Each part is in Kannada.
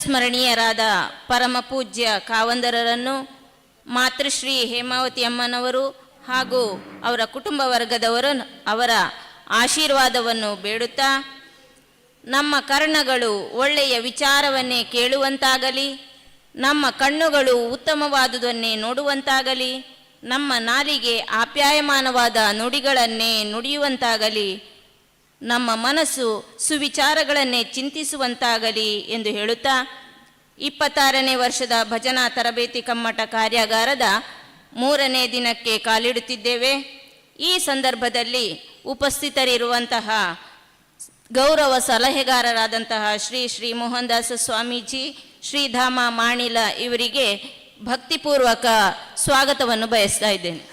ಸ್ಮರಣೀಯರಾದ ಪರಮ ಪೂಜ್ಯ ಕಾವಂದರರನ್ನು ಮಾತೃಶ್ರೀ ಹೇಮಾವತಿ ಅಮ್ಮನವರು ಹಾಗೂ ಅವರ ಕುಟುಂಬ ವರ್ಗದವರು ಅವರ ಆಶೀರ್ವಾದವನ್ನು ಬೇಡುತ್ತಾ, ನಮ್ಮ ಕರ್ಣಗಳು ಒಳ್ಳೆಯ ವಿಚಾರವನ್ನೇ ಕೇಳುವಂತಾಗಲಿ, ನಮ್ಮ ಕಣ್ಣುಗಳು ಉತ್ತಮವಾದುದನ್ನೇ ನೋಡುವಂತಾಗಲಿ, ನಮ್ಮ ನಾಲಿಗೆ ಆಪ್ಯಾಯಮಾನವಾದ ನುಡಿಗಳನ್ನೇ ನುಡಿಯುವಂತಾಗಲಿ, ನಮ್ಮ ಮನಸ್ಸು ಸುವಿಚಾರಗಳನ್ನೇ ಚಿಂತಿಸುವಂತಾಗಲಿ ಎಂದು ಹೇಳುತ್ತಾ 26ನೇ ವರ್ಷದ ಭಜನಾ ತರಬೇತಿ ಕಮ್ಮಟ ಕಾರ್ಯಾಗಾರದ 3ನೇ ದಿನಕ್ಕೆ ಕಾಲಿಡುತ್ತಿದ್ದೇವೆ. ಈ ಸಂದರ್ಭದಲ್ಲಿ ಉಪಸ್ಥಿತರಿರುವಂತಹ ಗೌರವ ಸಲಹೆಗಾರರಾದಂತಹ ಶ್ರೀ ಮೋಹನದಾಸ ಸ್ವಾಮೀಜಿ, ಶ್ರೀಧಾಮ ಮಾಣಿಲ ಇವರಿಗೆ ಭಕ್ತಿಪೂರ್ವಕ ಸ್ವಾಗತವನ್ನು ಬಯಸ್ತಾ ಇದ್ದೇನೆ.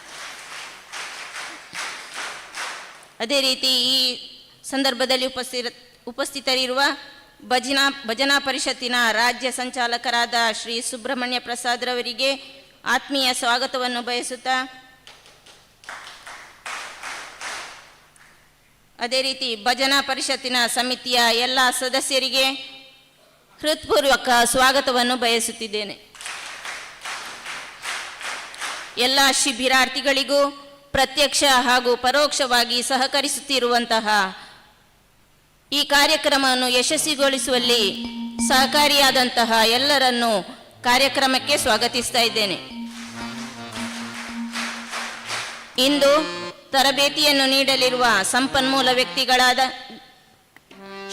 ಅದೇ ರೀತಿ ಈ ಸಂದರ್ಭದಲ್ಲಿ ಉಪಸ್ಥಿತರಿರುವ ಭಜನಾ ಪರಿಷತ್ತಿನ ರಾಜ್ಯ ಸಂಚಾಲಕರಾದ ಶ್ರೀ ಸುಬ್ರಹ್ಮಣ್ಯ ಪ್ರಸಾದ್ ರವರಿಗೆ ಆತ್ಮೀಯ ಸ್ವಾಗತವನ್ನು ಬಯಸುತ್ತಾ, ಅದೇ ರೀತಿ ಭಜನಾ ಪರಿಷತ್ತಿನ ಸಮಿತಿಯ ಎಲ್ಲ ಸದಸ್ಯರಿಗೆ ಹೃತ್ಪೂರ್ವಕ ಸ್ವಾಗತವನ್ನು ಬಯಸುತ್ತಿದ್ದೇನೆ. ಎಲ್ಲ ಶಿಬಿರಾರ್ಥಿಗಳಿಗೂ ಪ್ರತ್ಯಕ್ಷ ಹಾಗೂ ಪರೋಕ್ಷವಾಗಿ ಸಹಕರಿಸುತ್ತಿರುವಂತಹ ಈ ಕಾರ್ಯಕ್ರಮವನ್ನು ಯಶಸ್ವಿಗೊಳಿಸುವಲ್ಲಿ ಸಹಕಾರಿಯಾದಂತಹ ಎಲ್ಲರನ್ನೂ ಕಾರ್ಯಕ್ರಮಕ್ಕೆ ಸ್ವಾಗತಿಸ್ತಾ ಇದ್ದೇನೆ. ಇಂದು ತರಬೇತಿಯನ್ನು ನೀಡಲಿರುವ ಸಂಪನ್ಮೂಲ ವ್ಯಕ್ತಿಗಳಾದ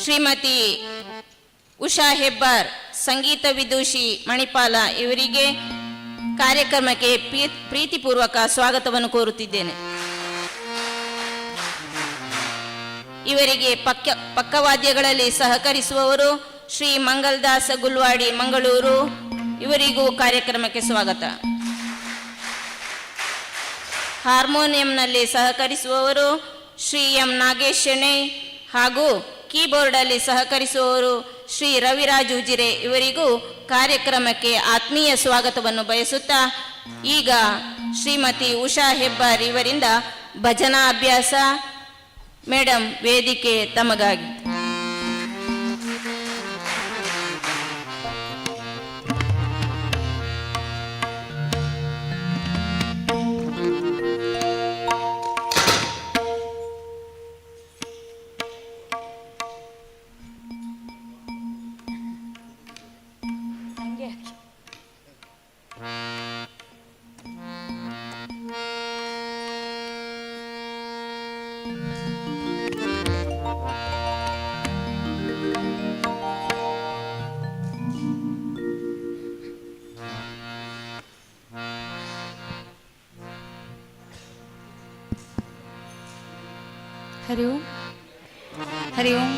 ಶ್ರೀಮತಿ ಉಷಾ ಹೆಬ್ಬಾರ್, ಸಂಗೀತ ವಿದೂಷಿ ಮಣಿಪಾಲ ಇವರಿಗೆ ಕಾರ್ಯಕ್ರಮಕ್ಕೆ ಪ್ರೀತಿಪೂರ್ವಕ ಸ್ವಾಗತವನ್ನು ಕೋರುತ್ತಿದ್ದೇನೆ. ಇವರಿಗೆ ಪಕ್ಕವಾದ್ಯಗಳಲ್ಲಿ ಸಹಕರಿಸುವವರು ಶ್ರೀ ಮಂಗಲ್ದಾಸ ಗುಲ್ವಾಡಿ ಮಂಗಳೂರು, ಇವರಿಗೂ ಕಾರ್ಯಕ್ರಮಕ್ಕೆ ಸ್ವಾಗತ. ಹಾರ್ಮೋನಿಯಂನಲ್ಲಿ ಸಹಕರಿಸುವವರು ಶ್ರೀ ಎಂ ನಾಗೇಶ್ ಶೆಣೈ ಹಾಗೂ ಕೀಬೋರ್ಡಲ್ಲಿ ಸಹಕರಿಸುವವರು ಶ್ರೀ ರವಿರಾಜ್ ಉಜಿರೆ, ಇವರಿಗೂ ಕಾರ್ಯಕ್ರಮಕ್ಕೆ ಆತ್ಮೀಯ ಸ್ವಾಗತವನ್ನು ಬಯಸುತ್ತಾ, ಈಗ ಶ್ರೀಮತಿ ಉಷಾ ಹೆಬ್ಬಾರ್ ಇವರಿಂದ ಭಜನಾ ಅಭ್ಯಾಸ. ಮೇಡಮ್, ವೇದಿಕೆ ತಮಗಾಗಿ. ಹರಿ ಓಂ ಹರಿ ಓಂ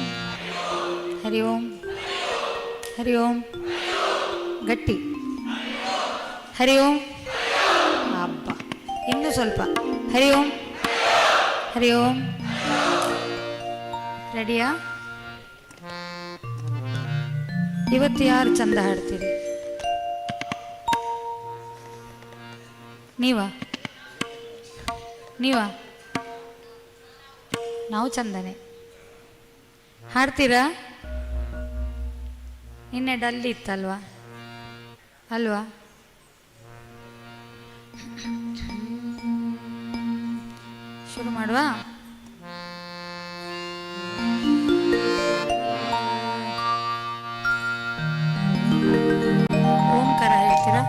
ಹರಿ ಓಂ ಹರಿ ಓಂ. ಗಟ್ಟಿ ಹರಿ ಓಂ. ಹಬ್ಬ ಇನ್ನೂ ಸ್ವಲ್ಪ. ಹರಿ ಓಂ ಹರಿ ಓಂ. ರೆಡಿಯಾ? ಇವತ್ತು ಯಾರು ಚಂದ ಹಾಡ್ತೀರಿ? ನೀವಾ? ನಾವು ಚಂದನೆ ಹಾಡ್ತೀರಾ? ನಿನ್ನೆ ಡಲ್ ಇತ್ತಲ್ವಾ? ಅಲ್ವಾ? ಶುರು ಮಾಡುವ? ಓಂಕಾರ ಹೇಳ್ತೀರಾ?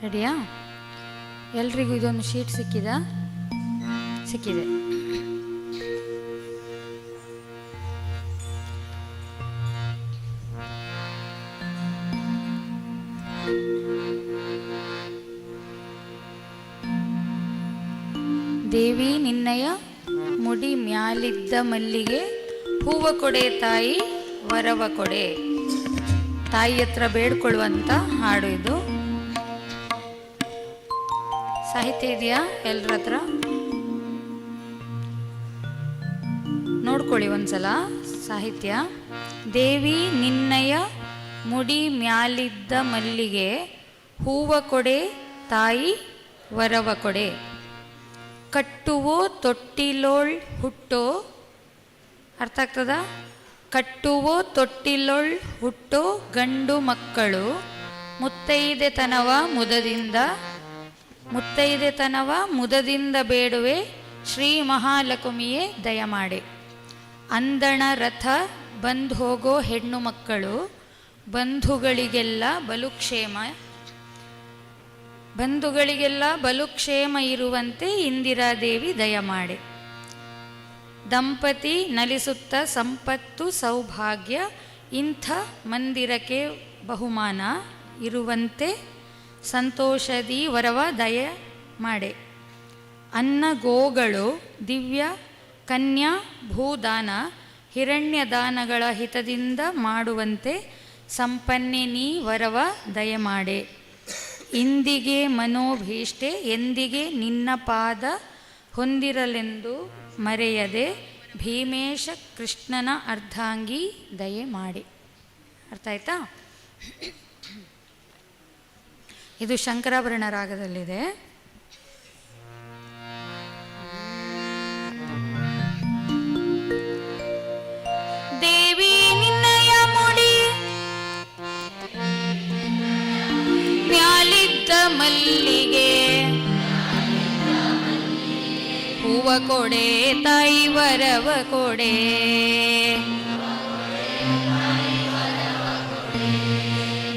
ರೆಡಿಯಾ? ಎಲ್ರಿಗೂ ಇದೊಂದು ಶೀಟ್ ಸಿಕ್ಕಿದೆ. ದೇವಿ ನಿನ್ನಯ ಮುಡಿ ಮ್ಯಾಲಿದ್ದ ಮಲ್ಲಿಗೆ ಹೂವ ಕೊಡೆ ತಾಯಿ ವರವ ಕೊಡೆ. ತಾಯಿ ಹತ್ರ ಬೇಡ್ಕೊಳ್ಳುವಂಥ ಹಾಡು ಇದು. ಸಾಹಿತ್ಯ ಇದೆಯಾ ಎಲ್ಲರ ಹತ್ರ? ನೋಡ್ಕೊಳ್ಳಿ ಒಂದ್ಸಲ ಸಾಹಿತ್ಯ. ದೇವಿ ನಿನ್ನಯ ಮುಡಿ ಮ್ಯಾಲಿದ್ದ ಮಲ್ಲಿಗೆ ಹೂವ ಕೊಡೆ ತಾಯಿ ವರವ ಕೊಡೆ. ಕಟ್ಟುವೋ ತೊಟ್ಟಿಲೋಳ್ ಹುಟ್ಟೋ, ಅರ್ಥ ಆಗ್ತದ? ಕಟ್ಟುವೋ ತೊಟ್ಟಿಲೊಳ್ ಹುಟ್ಟೋ ಗಂಡು ಮಕ್ಕಳು ಮುತ್ತೈದೆತನವ ಮುದದಿಂದ ಬೇಡುವೆ ಶ್ರೀ ಮಹಾಲಕ್ಷ್ಮಿಯೇ ದಯಮಾಡೆ. ಅಂದಣ ರಥ ಬಂದು ಹೋಗೋ ಹೆಣ್ಣು ಮಕ್ಕಳು ಬಂಧುಗಳಿಗೆಲ್ಲ ಬಲುಕ್ಷೇಮ ಇರುವಂತೆ ಇಂದಿರಾದೇವಿ ದಯಮಾಡೆ. ದಂಪತಿ ನಲಿಸುತ್ತ ಸಂಪತ್ತು ಸೌಭಾಗ್ಯ ಇಂಥ ಮಂದಿರಕ್ಕೆ ಬಹುಮಾನ ಇರುವಂತೆ ಸಂತೋಷದಿ ವರವ ದಯ ಮಾಡೆ. ಅನ್ನ ಗೋಗಳು ದಿವ್ಯ ಕನ್ಯಾ ಭೂದಾನ ಹಿರಣ್ಯ ದಾನಗಳ ಹಿತದಿಂದ ಮಾಡುವಂತೆ ಸಂಪನ್ನೆ ನೀ ವರವ ದಯಮಾಡೆ. ಇಂದಿಗೆ ಮನೋಭೀಷ್ಟೆ ಎಂದಿಗೆ ನಿನ್ನ ಪಾದ ಹೊಂದಿರಲೆಂದು ಮರೆಯದೆ ಭೀಮೇಶ ಕೃಷ್ಣನ ಅರ್ಧಾಂಗಿ ದಯೆ ಮಾಡಿ. ಅರ್ಥ ಆಯ್ತಾ? ಇದು ಶಂಕರಾಭರಣ ರಾಗದಲ್ಲಿದೆ. ದೇವಿ ನಿನ್ನಯ ಮುಡಿ ಮ್ಯಾಲಿದ್ದ ಮಲ್ಲಿಗೆ ಹೂವ ಕೊಡೆ ತಾಯಿ ವರವ ಕೊಡೆ.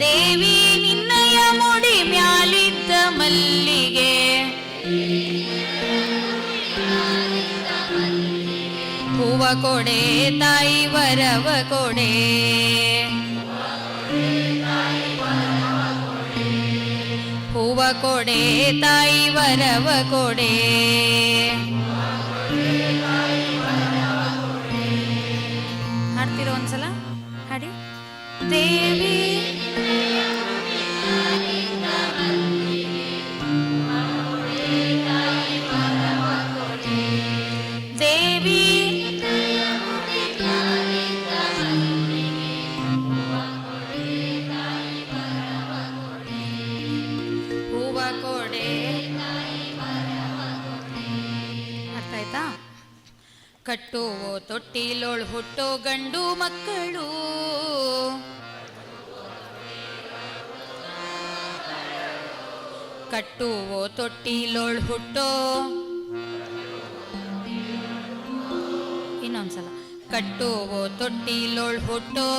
ದೇವಿ ನಿನ್ನಯ ಮುಡಿ ಮ್ಯಾಲಿದ್ದ ಮಲ್ಲಿಗೆ ಹೂವ ಕೊಡೆ ತಾಯಿ ವರವ ಕೊಡೆ. ಹೂವ ಕೊಡೆ ತಾಯಿ ವರವ ಕೊಡೆ. ಹಾಡ್ತಿರೋ ಒಂದ್ಸಲ ಹಾಡಿ. ದೇವಿ ದೇವಿ ಹೂವ ಕೊಡೆ. ಅರ್ಥ ಆಯ್ತಾ? ಕಟ್ಟುವೋ ತೊಟ್ಟಿಲೋಳ್ ಹುಟ್ಟೋ ಗಂಡು ಮಕ್ಕಳು ಕಟ್ಟುವೋ ತೊಟ್ಟಿಲೋಳ್ ಹುಟ್ಟೋ. ಇನ್ನೊಂದ್ಸಲ. ಕಟ್ಟುವೋ ತೊಟ್ಟಿಲೋಳ್ ಹುಟ್ಟೋ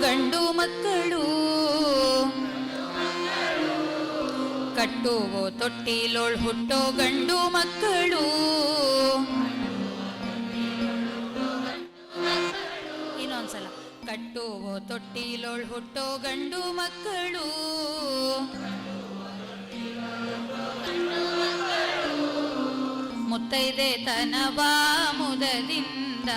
ಗಂಡು ಮಕ್ಕಳು ಕಟ್ಟುವೋ ತೊಟ್ಟಿಲೋಳ್ ಹುಟ್ಟೋ ಗಂಡು ಮಕ್ಕಳು. ಇನ್ನೊಂದ್ಸಲ. ಕಟ್ಟುವೋ ತೊಟ್ಟಿಲೋಳ್ ಹುಟ್ಟೋ ಗಂಡು ಮಕ್ಕಳು ಮುತ್ತೈದೆ ತನವ ಮುದದಿಂದ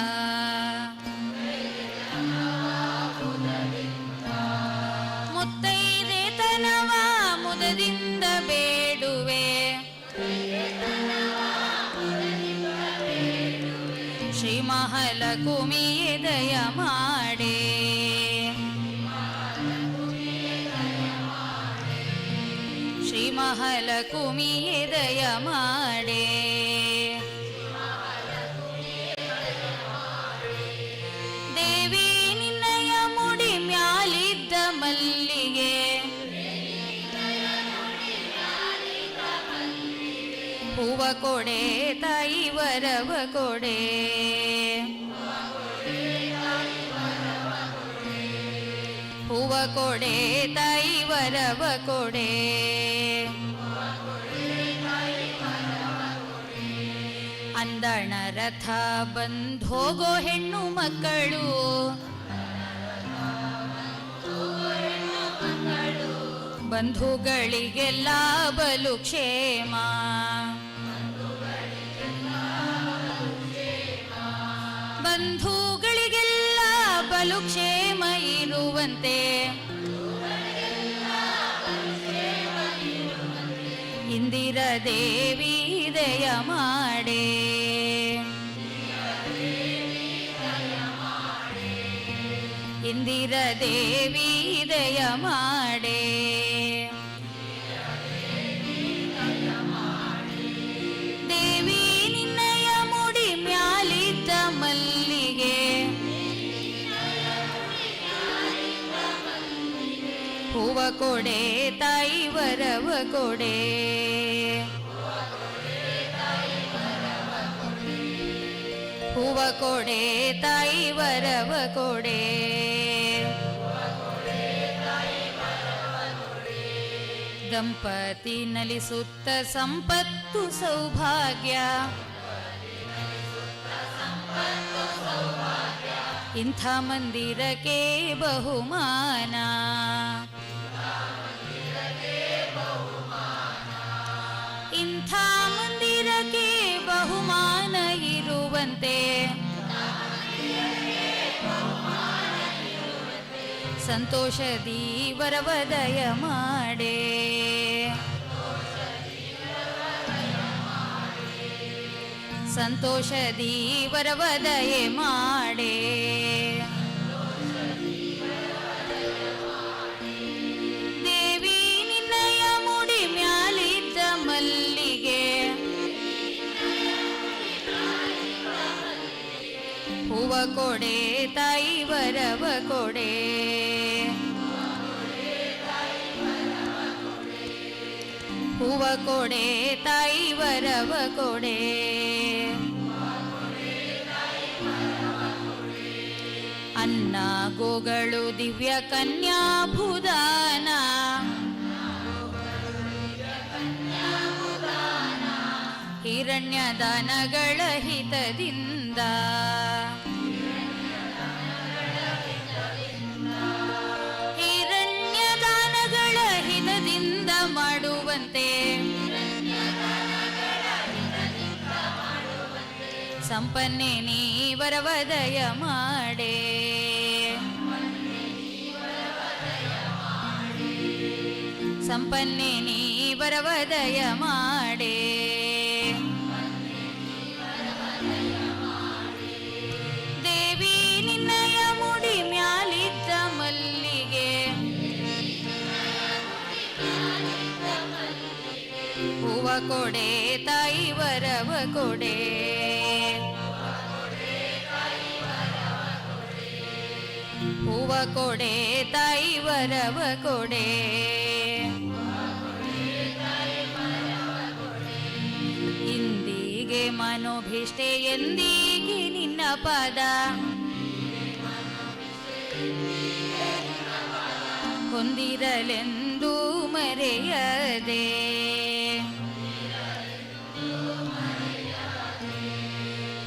ಮುತ್ತೈದೆ ತನವ ಮುದದಿಂದ ಬೇಡುವೆ ಶ್ರೀ ಮಹಾಲಕ್ಷ್ಮಿಯೇ ದಯ ಮಾಡೆ. ಶ್ರೀ ಮಹಾಲಕ್ಷ್ಮಿಯೇ ದಯ ಮಾಡೆ. ದೇವಿ ನಿನ್ನಯ ಮುಡಿ ಮ್ಯಾಲಿದ್ದ ಮಲ್ಲಿಗೆ ಹೂವ ಕೊಡೆ ತಾಯಿ ವರವ ಕೊಡೆ. ಹೂವ ಕೊಡೆ ತಾಯಿ ವರವ ಕೊಡೆ. ಅಂದಣ ರಥ ಬಂದು ಹೋಗೋ ಹೆಣ್ಣು ಮಕ್ಕಳು ಬಂಧುಗಳಿಗೆಲ್ಲ ಬಲು ಕ್ಷೇಮ. ಬಂಧುಗಳಿಗೆಲ್ಲ ಬಲು ಕ್ಷೇಮ ಇರುವಂತೆ ಇಂದಿರಾ ದೇವಿ ದಯ ಮಾಡೆ. ಇಂದಿರಾ ದೇವಿ ದಯ ಮಾಡೆ. ದೇವಿ ನಿನ್ನಯ ಮುಡಿ ಮ್ಯಾಲಿದ್ದ ಮಲ್ಲಿಗೆ ಹೂವ ಕೊಡೆ ತಾಯಿ ವರವ ಕೊಡೆ. ಹೂವ ಕೊಡೆ ತಾಯಿ ವರವ ಕೊಡೆ. ದಂಪತಿ ನಲಿಸುತ್ತ ಸಂಪತ್ತು ಸೌಭಾಗ್ಯ ಇಂಥ ಮಂದಿರಕ್ಕೆ ಬಹುಮಾನ. ಇಂಥ ಮಂದಿರಕ್ಕೆ ಬಹುಮಾನ ಇರುವಂತೆ ಸಂತೋಷದಿ ವರವದಯ ಮಾಡೆ. ಸಂತೋಷದಿ ವರವದಯ ಮಾಡೆ. ದೇವಿ ನಿನ್ನಯ ಮುಡಿ ಮ್ಯಾಲಿದ್ದ ಮಲ್ಲಿಗೆ ಹೂವ ಕೊಡೆ ತಾಯಿ ವರವ ಕೊಡೆ. ಹೂವ ಕೊಡೆ ತಾಯಿ ವರವ ಕೊಡೆ. ಅನ್ನ ಗೋಗಳು ದಿವ್ಯ ಕನ್ಯಾಭುದಾನ ಹಿರಣ್ಯ ದಾನಗಳ ಹಿತದಿಂದ ಹಿರಣ್ಯ ದಾನಗಳ ಹಿತದಿಂದ ಮಾಡುವಂತೆ ಸಂಪನ್ನೆ ನೀ ವರವದಯ ಮಾಡೆ. ಸಂಪನ್ನೆ ನೀ ವರವದಯ ಮಾಡೆ. ದೇವಿ ನಿನ್ನಯ ಮುಡಿ ಮ್ಯಾಲಿದ್ದ ಮಲ್ಲಿಗೆ ಹೂವ ಕೊಡೆ ತಾಯಿ ವರವ ಕೊಡೆ. ಹೂವ ಕೊಡೆ ತಾಯಿ ವರವ ಕೊಡೆ. ಇಂದಿಗೆ ಮನೋಭಿಷ್ಟೆ ಎಂದಿಗೆ ನಿನ್ನ ಪದ ಹೊಂದಿರಲೆಂದು ಮರೆಯದೆ.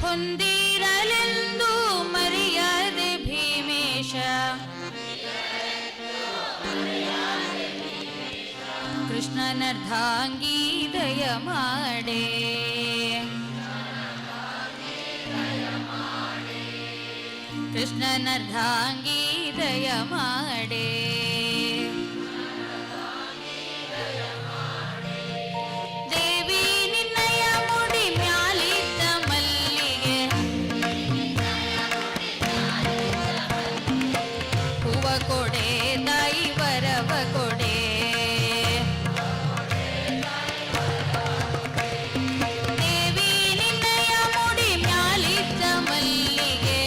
ಹೊಂದಿರಲೆಂದು ಮರೆಯದೆ ಭೀಮೇಶ ಕೃಷ್ಣನರ್ಧಾಂಗಿ ದಯ ಮಾಡೆ. ಕೃಷ್ಣನರ್ಧಾಂಗಿ ದಯ ಮಾಡೆ. ದೇವಿ ನಿನ್ನಯ ಮುಡಿ ಮ್ಯಾಲಿದ್ದ ಮಲ್ಲಿಗೆ ಹೂವ ಕೊಡೆ ತಾಯಿ ವರವ ಕೊಡೆ. ದೇವಿ ನಿನ್ನಯ ಮುಡಿ ಮ್ಯಾಲಿದ್ದ ಮಲ್ಲಿಗೆ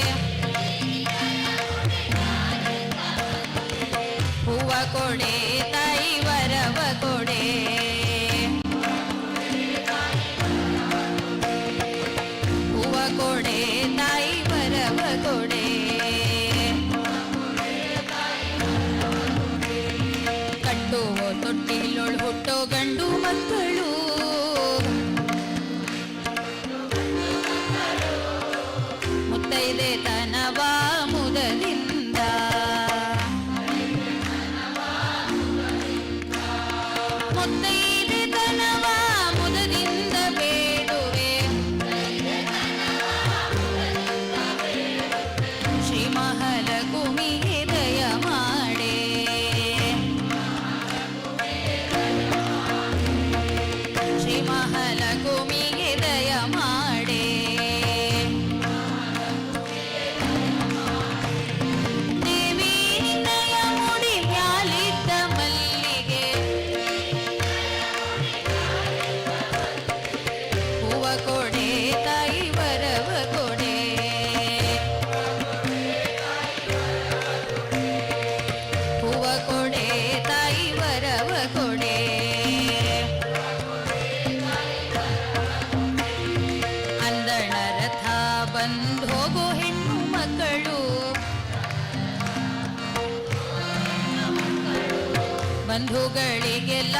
ಶ್ರೀ ಮಹಾಲಕ್ಷ್ಮಿಗೆ ದಯ ಮಾಡೆ. ದೇವಿ ನಿನ್ನಯ ಮುಡಿ ಮ್ಯಾಲಿದ್ದ ಮಲ್ಲಿಗೆ ಹೂವ ಕೊಡೆ ತಾಯಿ ವರವ ಕೊಡೆ. ಹೂವ ಕೊಡೆ ತಾಯಿ ವರವ ಕೊಡೆ. ಅಂದಣ ರಥ ಬಂದ್ ಹೋಗೋ ಹೆಣ್ಣು ಮಕ್ಕಳು ಬಂಧುಗಳಿಗೆಲ್ಲ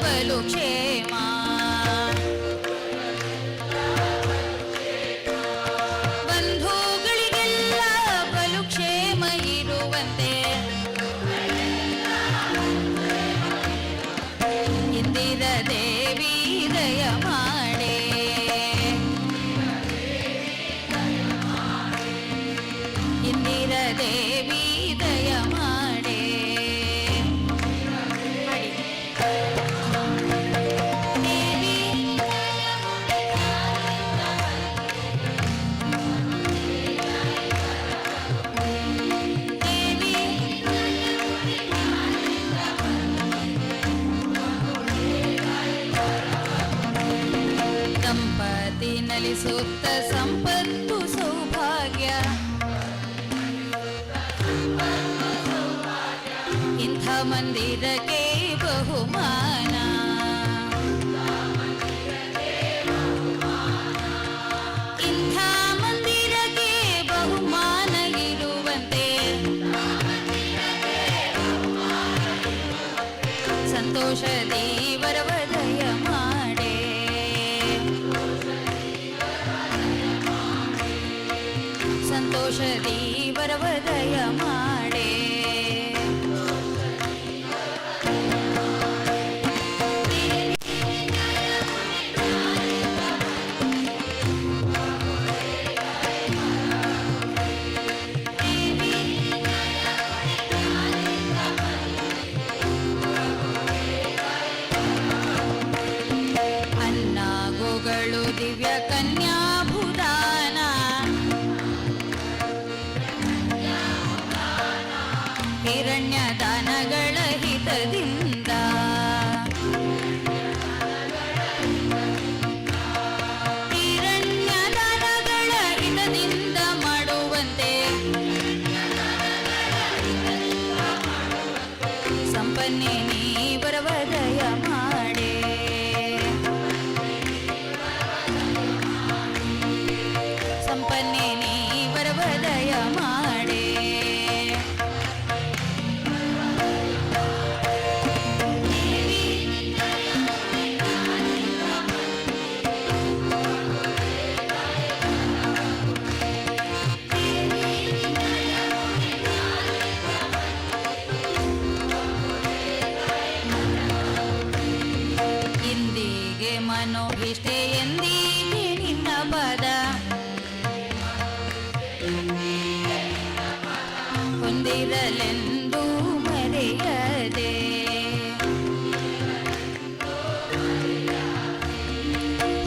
ಬಲು ಕ್ಷೇಮ. ಬಂಧುಗಳಿಗೆಲ್ಲ ಬಲು ಕ್ಷೇಮ ಇರುವಂತೆ ಇಂದಿರ ದೇವಿ ದಯ ಮಾಡೆ. ಇಂದಿರ ದೇವಿ ದಯ ಮಾಡೆ. ದೇವಿ ದೇವಿ ದಂಪತಿ ನಲಿಸುತ್ತ ಸಂಪತ್ತು ಸೌಭಾಗ್ಯ ಇಂಥ ಮಂದಿರಕ್ಕೆ ಬಹುಮಾನ. ಇಂಥ ಮಂದಿರಕ್ಕೆ ಬಹುಮಾನ ಇರುವಂತೆ ಸಂತೋಷದಿ ವರವ ದಯ ಮಾಡೆ. ಸಂತೋಷದಿ ವರವ ದಯ ಮಾಡೆ. ಅನ್ನಗೋಗಳು ದಿವ್ಯ ಕನ್ಯಾಭುದಾನ ಹಿರಣ್ಯ ದಾನಗಳ ಹಿತದಿಂದ ಹಿರಣ್ಯ ದಾನಗಳ ಹಿತದಿಂದ ಮಾಡುವಂತೆ ಸಂಪನ್ನೆ ನೀ ವರವ ದಯ ಮಾಡೆ. ಸಂಪನ್ನೆ ನೀ ವರವ ದಯ ಮಾಡೆ. ಇಂದಿಗೆ ಮನೋಭಿಷ್ಟೆ ಎಂದಿಗೆ ನಿನ್ನ ಪದ ಹೊಂದಿರಲೆಂದು ಮರೆಯದೆ.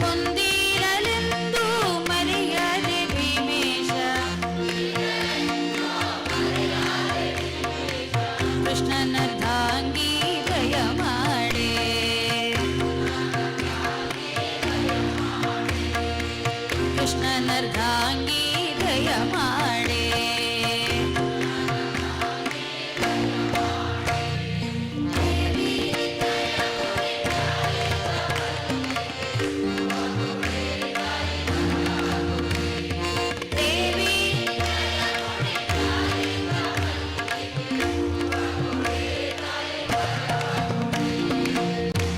ಹೊಂದಿರಲೆಂದು ಮರೆಯದೆ ಭೀಮೇಶ ಕೃಷ್ಣನರ್ಧಾಂಗಿ ದಯ ಮಾಡೆ. ಕೃಷ್ಣನರ್ಧಾಂಗಿ ದಯ ಮಾಡೆ. ದೇವಿ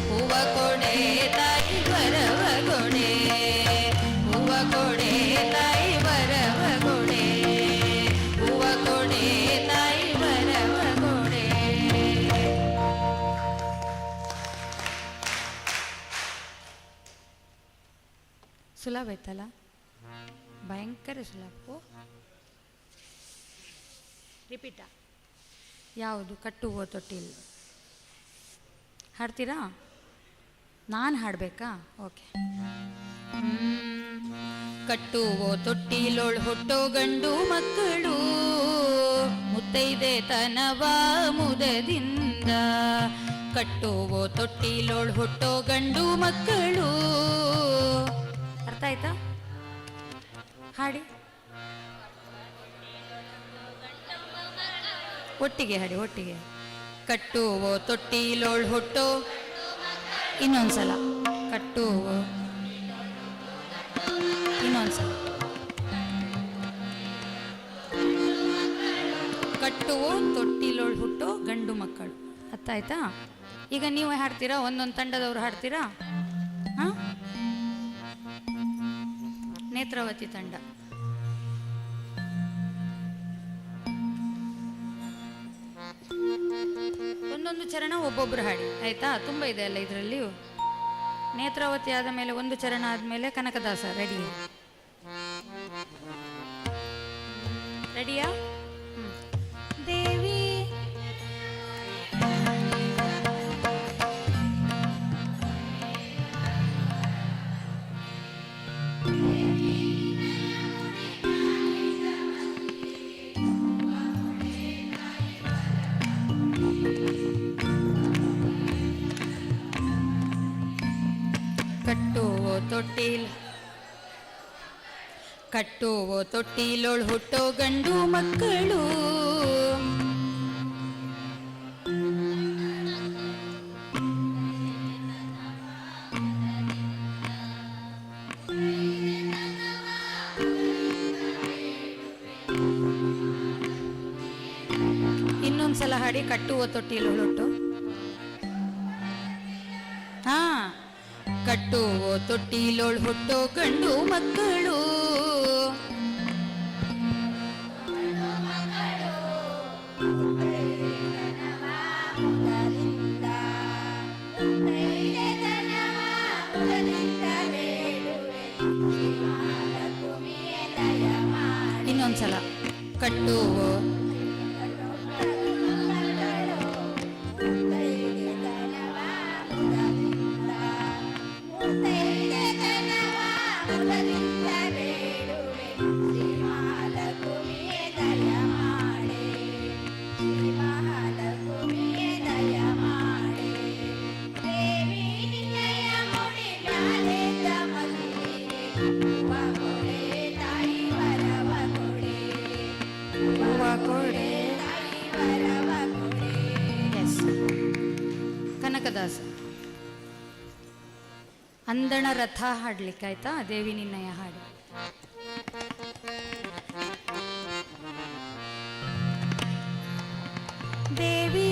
ಹೂವ ಕೊಡೆ ತಾಯಿ ವರವ ಕೊಡೆ. ಹೂವ ಕೊಡೆ ತಾಯಿ ವರವ ಕೊಡೆ. ಹೂವ ಕೊಡೆ ತಾಯಿ ವರವ ಕೊಡೆ. ಸುಲಭ ಆಯ್ತಲ್ಲ, ಭಯಂಕರ ಸುಲಭ. ರಿಪೀಟಾ? ಯಾವುದು? ಕಟ್ಟುವ ತೊಟ್ಟಿಲ್ ಹಾಡ್ತೀರಾ? ನಾನು ಹಾಡಬೇಕಾ? ಓಕೆ. ಕಟ್ಟುವೋ ತೊಟ್ಟಿಲೋಳ್ ಹುಟ್ಟೋ ಗಂಡು ಮಕ್ಕಳು, ಮುತ್ತೈದೆ ತನವ ಮುದದಿಂದ. ಕಟ್ಟುವೋ ತೊಟ್ಟಿಲೋಳ್ ಹುಟ್ಟೋ ಗಂಡು ಮಕ್ಕಳು. ಅರ್ಥ ಆಯ್ತಾ? ಹಾಡಿ, ಒಟ್ಟಿಗೆ ಹಾಡಿ, ಒಟ್ಟಿಗೆ. ಕಟ್ಟುವೋ ತೊಟ್ಟಿಲೋಳ್ ಹುಟ್ಟೋ, ಇನ್ನೊಂದ್ಸಲ. ಕಟ್ಟುವೋ, ಇನ್ನೊಂದ್ಸಲ. ಕಟ್ಟುವೋ ತೊಟ್ಟಿಲೋಳ್ ಹುಟ್ಟೋ ಗಂಡು ಮಕ್ಕಳು. ಅರ್ಥ ಆಯ್ತಾ? ಈಗ ನೀವು ಹಾಡ್ತೀರಾ? ಒಂದೊಂದು ತಂಡದವ್ರು ಹಾಡ್ತೀರಾ? ಹಾಂ, ನೇತ್ರಾವತಿ ತಂಡ. ಒಂದೊಂದು ಚರಣ ಒಬ್ಬೊಬ್ರು ಹಾಡಿ, ಆಯ್ತಾ? ತುಂಬ ಇದೆ ಅಲ್ಲ ಇದರಲ್ಲಿ. ನೇತ್ರಾವತಿ ಆದ ಮೇಲೆ ಒಂದು ಚರಣ ಆದಮೇಲೆ ಕನಕದಾಸ. ರೆಡಿ? ರೆಡಿಯಾ? ದೇವಿ ಕಟ್ಟುವೋ ತೊಟ್ಟಿಲ್, ಕಟ್ಟುವೋ ತೊಟ್ಟಿಲೋಳ್ ಹುಟ್ಟೋ ಗಂಡು ಮಕ್ಕಳು. ಇನ್ನೊಂದ್ಸಲ ಹಾಡಿ. ಕಟ್ಟುವೋ ತೊಟ್ಟಿಲೋಳ್ ಹುಟ್ಟೋ. ಹಾ, ಕಟ್ಟುವೋ ತೊಟ್ಟಿಲೋಳ್ ಹುಟ್ಟೋ ಗಂಡು ಮಕ್ಕಳು. ಇನ್ನೊಂದ್ಸಲ. ಕಟ್ಟುವೋ, ಕನಕದಾಸ. ಅಂದಣ ರಥ ಹಾಡ್ಲಿಕ್ಕೆ, ಆಯ್ತಾ? ದೇವಿ ನಿನ್ನಯ ಹಾಡಿ. ದೇವಿ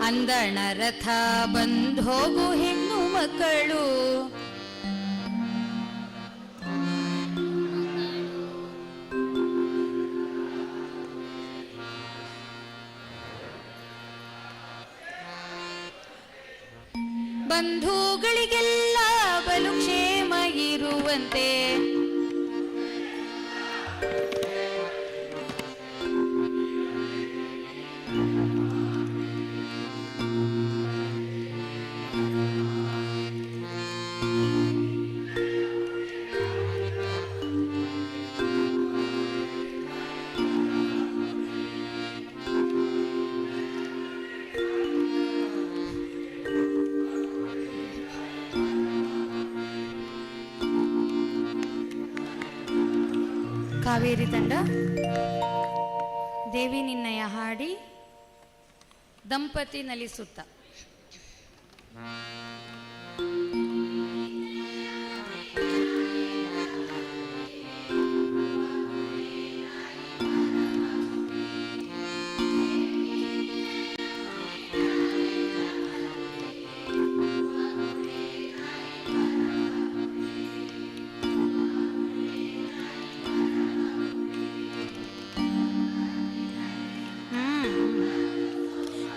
ಅಂದಣ ರಥ ಬಂದ್ ಹೋಗು ಹೆಣ್ಣು ಮಕ್ಕಳು. ಬಂಧುಗಳಿಗೆಲ್ಲ ಬಲು ಕ್ಷೇಮ ಇರುವಂತೆ, ಕಾವೇರಿ ತಂಡ ದೇವಿ ನಿನ್ನಯ ಹಾಡಿ ದಂಪತಿ ನಲಿಸುತ್ತ.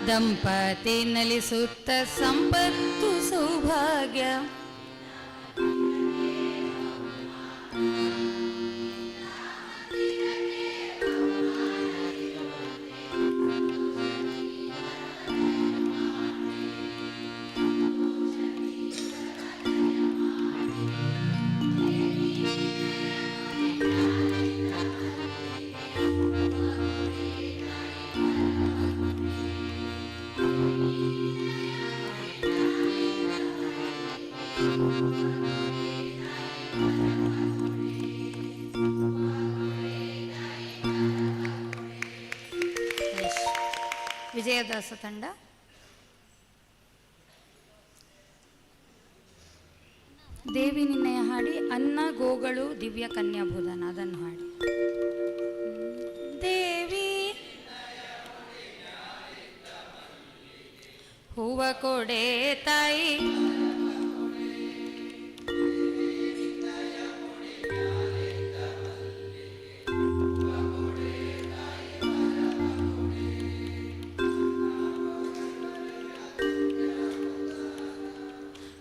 ದಂಪತಿ ನಲಿಸುತ್ತ ಸಂಪತ್ತು ಸೌಭಾಗ್ಯ ವಿಜಯದಾಸ ತಂಡ. ದೇವಿ ನಿನ್ನಯ ಹಾಡಿ ಅನ್ನ ಗೋಗಳು ದಿವ್ಯ ಕನ್ಯಾಭೂದನ ಅದನ್ನು ಹಾಡಿ. ದೇವಿ ಹೂವ ಕೊಡೆ ತಾಯಿ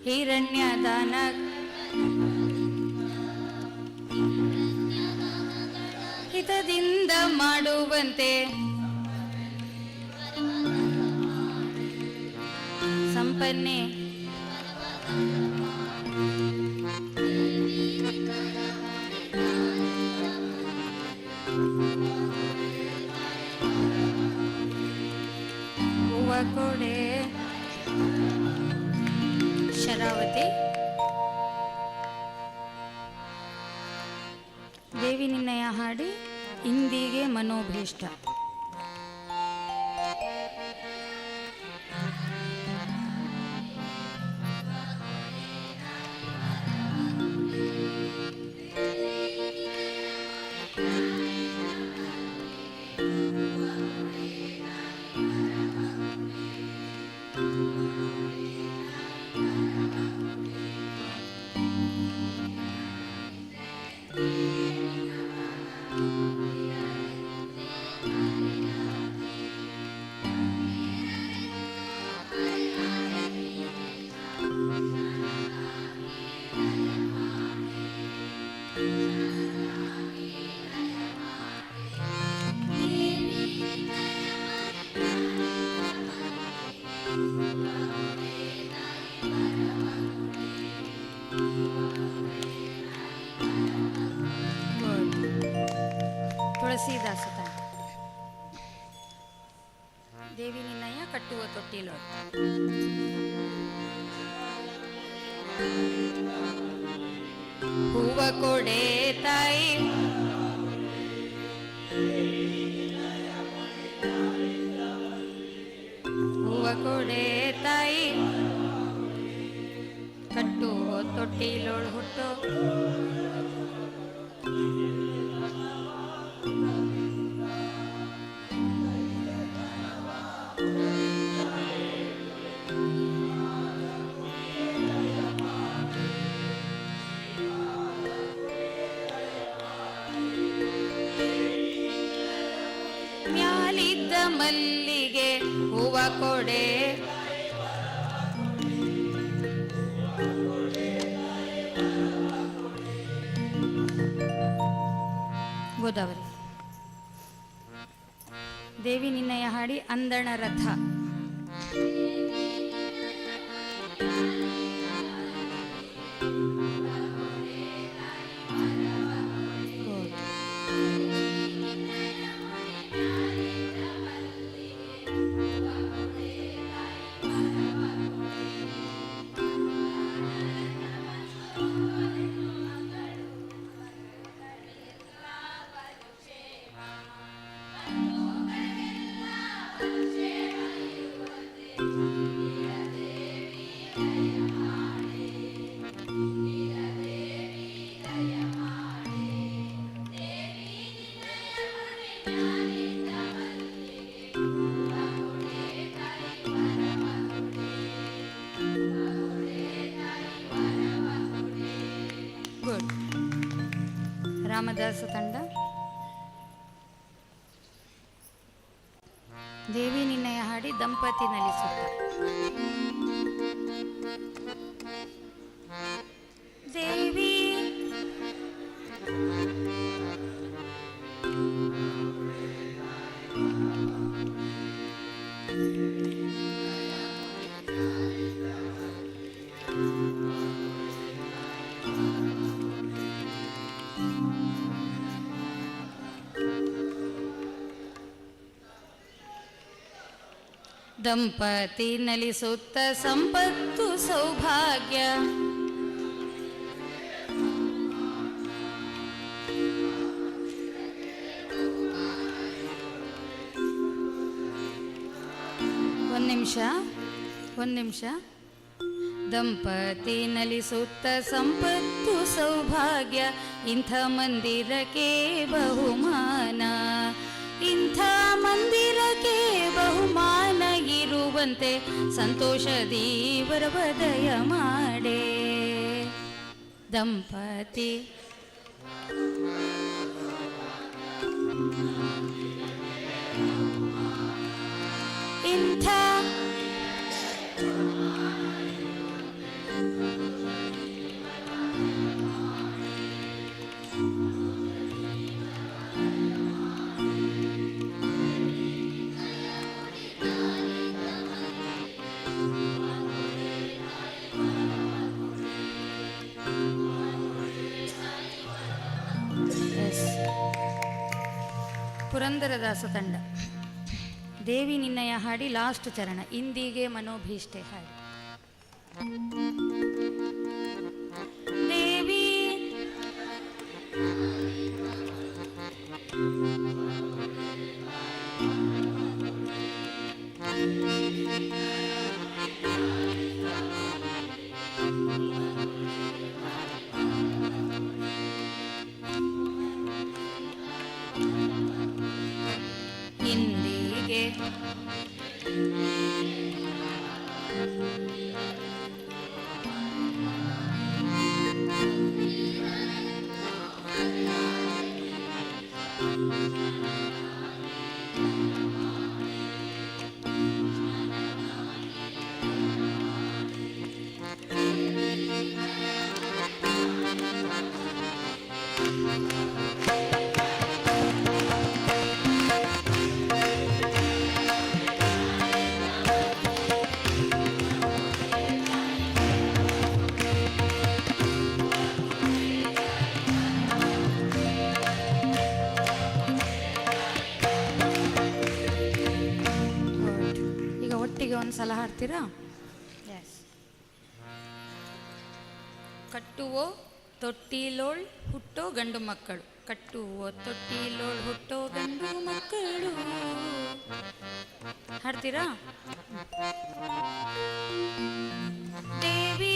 ಹಿರಣ್ಯದಾನ ಹಿತದಿಂದ ಮಾಡುವಂತೆ ಸಂಪನ್ನೆ ಹೂವ ಕೊಡೆ ಶರಾವತಿ. ದೇವಿ ನಿನ್ನಯ ಹಾಡಿ ಇಂದಿಗೆ ಮನೋಭೀಷ್ಟ. ತುಳಸಿದಾಸ ತಂಡ. ದೇವಿ ನಿನ್ನಯ ಕಟ್ಟುವ ತೊಟ್ಟಿಲು. ಹೂವ ಕೊಡೆ ತಾಯಿ ಹೂವ ಕೊಡೆ ತಾಯಿ ಕಟ್ಟುವ ತೊಟ್ಟಿಲೋಳು ಹುಟ್ಟು. ಮ್ಯಾಲಿದ್ದ ಮಲ್ಲಿಗೆ ಹೂವ ಕೊಡೆ ಗೋದಾವರಿ. ದೇವಿ ನಿನ್ನಯ ಹಾಡಿ ಅಂದಣ ರಥ. ಗುಡ್. ರಾಮದಾಸ ತಂಡ. ದೇವಿ ನಿನ್ನಯ ಹಾಡಿ ದಂಪತಿ ನಲಿಸುತ್ತ. ದೇವಿ ದಂಪತಿ ನಲಿಸುತ್ತ ಸಂಪತ್ತು ಸೌಭಾಗ್ಯ ಒಂದು ನಿಮಿಷ ದಂಪತಿ ನಲಿಸುತ್ತ ಸಂಪತ್ತು ಸೌಭಾಗ್ಯ ಇಂಥ ಮಂದಿರಕ್ಕೆ ಬಹುಮಾನ, ಇಂಥ ಮಂದಿರಕ್ಕೆ ಬಹುಮಾನ ಇರುವಂತೆ ಸಂತೋಷದಿ ವರವದಯ ಮಾಡೆ. ದಂಪತಿ ಇಂಥ ಪುರಂದರದಾಸ ತಂಡ ದೇವಿ ನಿನ್ನಯ ಹಾಡಿ ಲಾಸ್ಟ್ ಚರಣ ಇಂದಿಗೆ ಮನೋಭೀಷ್ಟೆ ಹಾಡಿ. ದೇವಿ ಇಂದಿಗೆ ಸಲ ಹಾಡ್ತೀರಾ? ಎಸ್. ಕಟ್ಟುವೋ ತೊಟ್ಟಿಲೋಳ್ ಹುಟ್ಟೋ ಗಂಡು ಮಕ್ಕಳು, ಕಟ್ಟುವೋ ತೊಟ್ಟಿಲೋಳ್ ಹುಟ್ಟೋ ಗಂಡು ಮಕ್ಕಳು. ಹಾಡ್ತೀರಾ? ದೇವಿ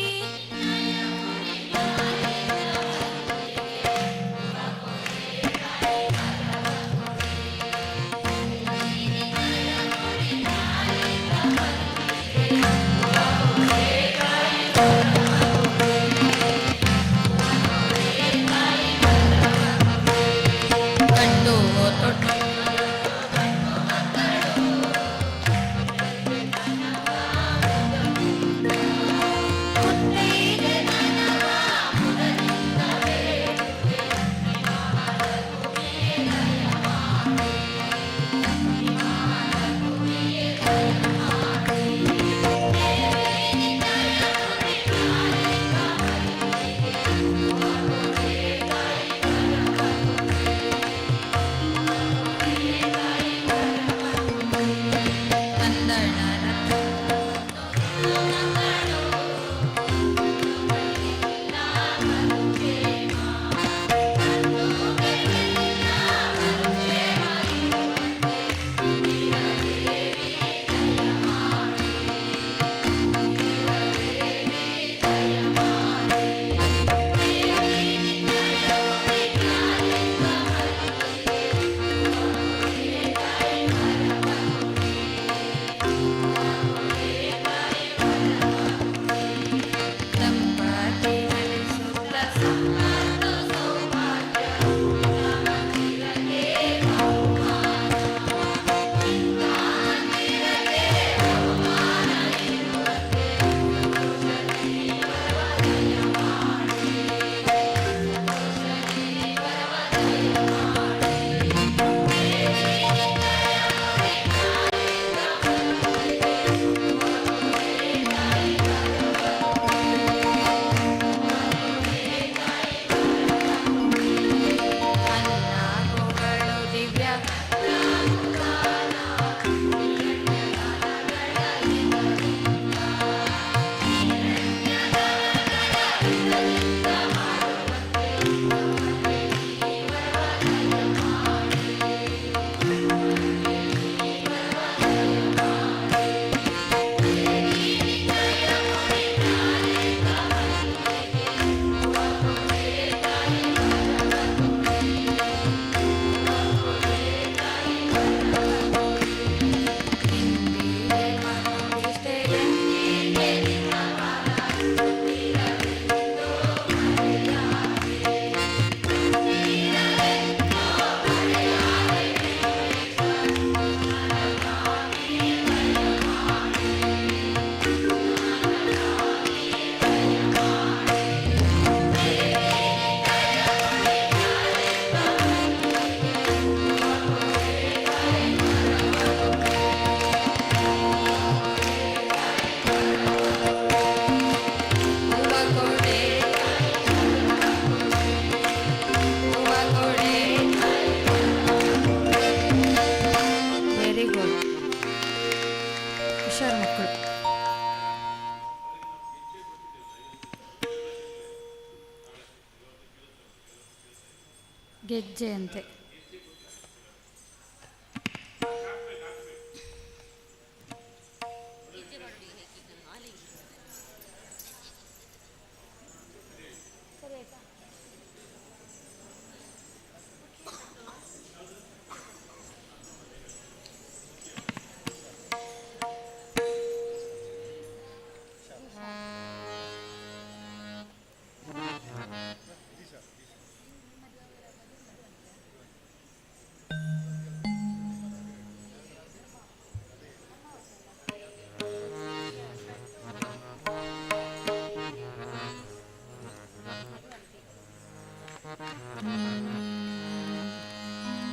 ಗೆಜ್ಜೆ ಅಂತೆ.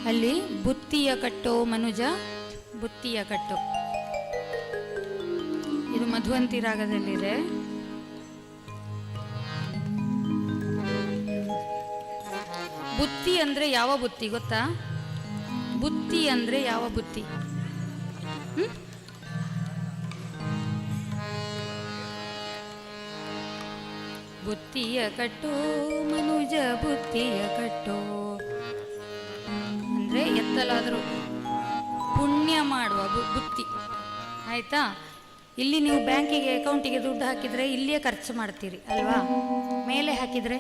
ಅಲ್ಲಿ ಬುತ್ತಿಯ ಕಟ್ಟೋ ಮನುಜ ಬುತ್ತಿಯ ಕಟ್ಟೋ, ಇದು ಮಧುವಂತಿ ರಾಗದಲ್ಲಿದೆ. ಬುತ್ತಿ ಅಂದ್ರೆ ಯಾವ ಬುತ್ತಿ ಗೊತ್ತಾ? ಬುತ್ತಿ ಅಂದ್ರೆ ಯಾವ ಬುತ್ತಿ? ಬುತ್ತಿಯ ಕಟ್ಟೋ ಮನುಜ ಬುತ್ತಿಯ ಕಟ್ಟೋ ಅಂದರೆ ಎತ್ತಲಾದರೂ ಪುಣ್ಯ ಮಾಡುವ ಬುತ್ತಿ. ಆಯಿತಾ? ಇಲ್ಲಿ ನೀವು ಬ್ಯಾಂಕಿಗೆ ಅಕೌಂಟಿಗೆ ದುಡ್ಡು ಹಾಕಿದರೆ ಇಲ್ಲಿಯೇ ಖರ್ಚು ಮಾಡ್ತೀರಿ ಅಲ್ವಾ? ಮೇಲೆ ಹಾಕಿದರೆ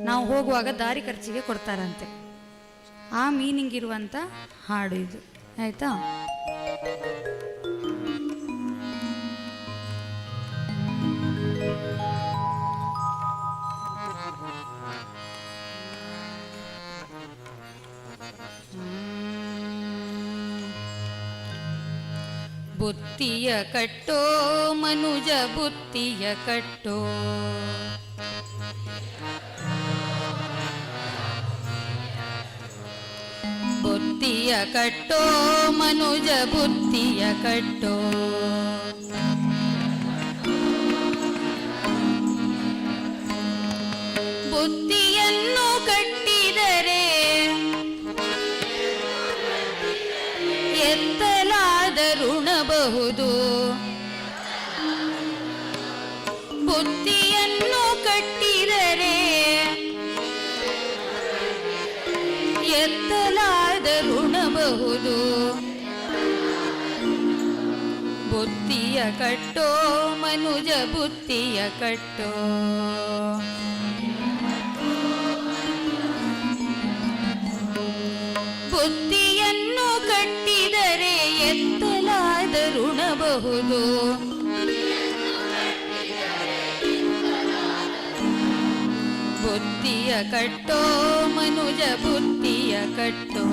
ನಾವು ಹೋಗುವಾಗ ದಾರಿ ಖರ್ಚಿಗೆ ಕೊಡ್ತಾರಂತೆ. ಆ ಮೀನಿಂಗ್ ಇರುವಂಥ ಹಾಡು ಇದು. ಆಯಿತಾ? ಬುತ್ತಿಯ ಕಟ್ಟೋ ಮನುಜ ಬುತ್ತಿಯ ಕಟ್ಟೋ, ಬುತ್ತಿಯ ಕಟ್ಟೋ ಮನುಜ ಬುತ್ತಿಯ ಕಟ್ಟೋ, ಬುತ್ತಿಯನ್ನು ಕಟ್ಟಿದರೆ ಋಣಬಹುದು, ಬುತ್ತಿಯನ್ನು ಕಟ್ಟಿದರೆ ಎತ್ತಲಾದ ಋಣಬಹುದು. ಬುತ್ತಿಯ ಕಟ್ಟೋ ಮನುಜ ಬುತ್ತಿಯ ಕಟ್ಟೋ, ಬುತ್ತಿಯನ್ನು ಕಟ್ಟಿದರೆ ಎತ್ತಲಾದ ಋಣಬಹುದು. ಬುತ್ತಿಯ ಕಟ್ಟೋ ಮನುಜ ಬುತ್ತಿಯ ಕಟ್ಟೋ,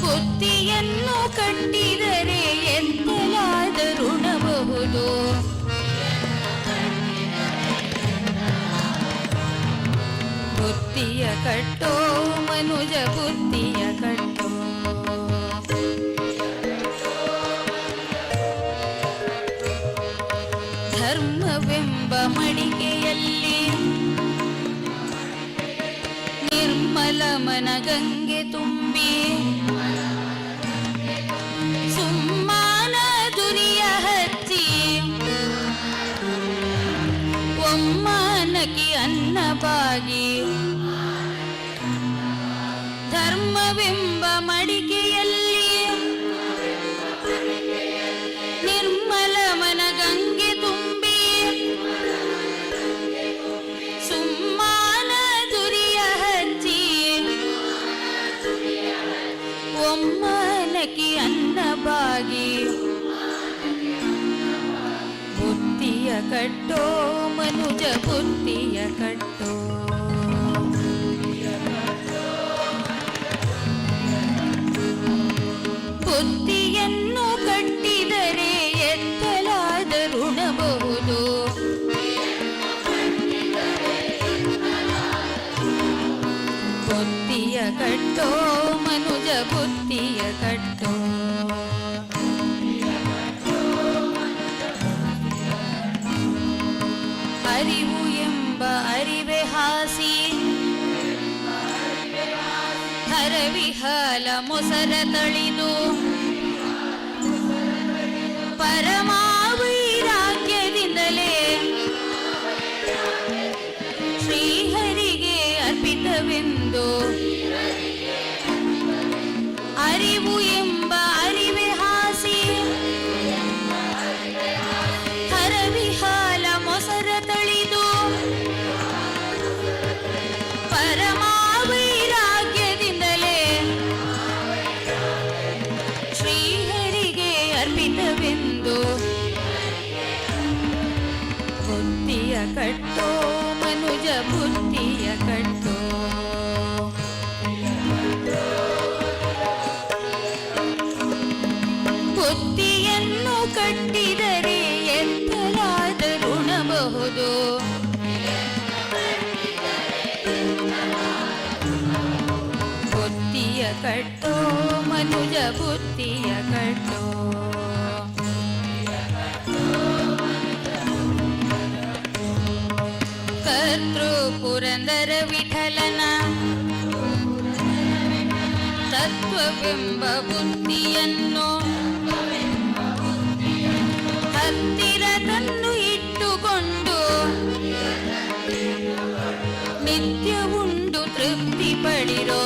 ಬುತ್ತಿಯನ್ನು ಕಟ್ಟಿದರೆ ಎತ್ತಲಾದ ಋಣಬಹುದು. ಬುತ್ತಿಯ ಕಟ್ಟೋ ಮನುಜ ಬುತ್ತಿಯ ಕಟ್ಟೋ, ಧರ್ಮವೆಂಬ ಮಡಿಕೆಯಲ್ಲಿ ನಿರ್ಮಲ ಮನಗಂಗೆ ತುಂಬಿ ಸುಮ್ಮಾನ ದುರಿಯ ಹಚ್ಚಿ ಒಮ್ಮಾನಕಿ ಅನ್ನಬಾಗಿ, ಧರ್ಮವೆಂಬ ಮಡಿಕೆಯಲ್ಲಿ ನಿರ್ಮಲ ಮನಗಂಗೆ ತುಂಬಿ ಸುಮ್ಮಾನ ದುರಿಯ ಹಚ್ಚಿ ಒಮ್ಮಾನಕಿ ಅನ್ನಬಾಗಿ, ಬುತ್ತಿಯ ಕಟ್ಟೋ ಮನುಜ ಬುತ್ತಿಯ ಕಟ್ಟೋ, ಬುತ್ತಿಯನ್ನು ಕಟ್ಟಿದರೆ ಎತ್ತಲಾದ ಋಣಬಹುದು. ಬುತ್ತಿಯ ಕಟ್ಟೋ ಮನುಜ ಬುತ್ತಿಯ ಕಟ್ಟೋ, ಅರಿವು ಎಂಬ ಅರಿವೆ ಹಾಸಿ ಹರವಿಹಾಲ ಮೊಸರ ತಳಿದು ಪರಮಾವೈರಾಗ್ಯದಿಂದಲೇ ಅರ್ಪಿತವೆಂದು ಬುದ್ಧಿಯ ಕಟ್ಟೋ ಮನುಜ ಬುದ್ಧಿಯ ಕಟ್ಟೋ. ಬುದ್ಧಿಯನ್ನು ಕಟ್ಟಿದರೆ ಎಂತಲಾದರೂ ಉಣಬಹುದು. ಬುದ್ಧಿಯ ಕಟ್ಟೋ ಮನುಜ ಬುದ್ಧಿಯ ಕಟ್ಟೋ. ಕರ್ತೃ ಪುರಂದರ ವಿಠಲನ ತತ್ವವೆಂಬ ಬುದ್ಧಿಯನ್ನು ಹತ್ತಿರ ತಂದು ಇಟ್ಟುಕೊಂಡು ನಿತ್ಯ ಉಂಡು ತೃಪ್ತಿ ಪಡಿರೋ.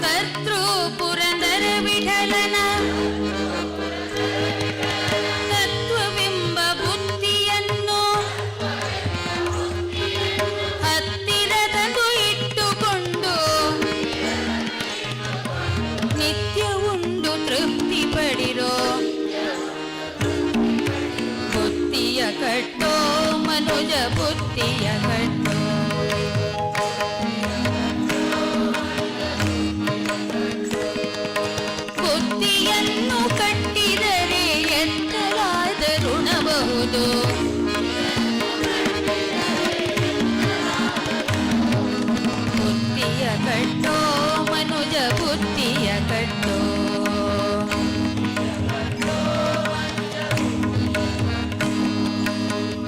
ಕರ್ತೃ ಪುರಂದರ ವಿಠಲನ ತತ್ವವೆಂಬ ಬುದ್ಧಿಯನ್ನು ಹತ್ತಿರ ತಂದು ಇಟ್ಟುಕೊಂಡು ನಿತ್ಯ ಉಂಡು ತೃಪ್ತಿ ಪಡಿರೋ. ಬುದ್ಧಿಯ ಕಟ್ಟೋ ಮನುಜ ಬುದ್ಧಿಯ ಕಟ್ಟೋ. ಬುದ್ಧಿಯನ್ನು ಕಟ್ಟಿದರೆ ಎಂತಲಾದರೂ ಉಣಬಹುದು. ಬುದ್ಧಿಯ ಕಟ್ಟೋ ಮನುಜ ಬುದ್ಧಿಯ ಕಟ್ಟೋ.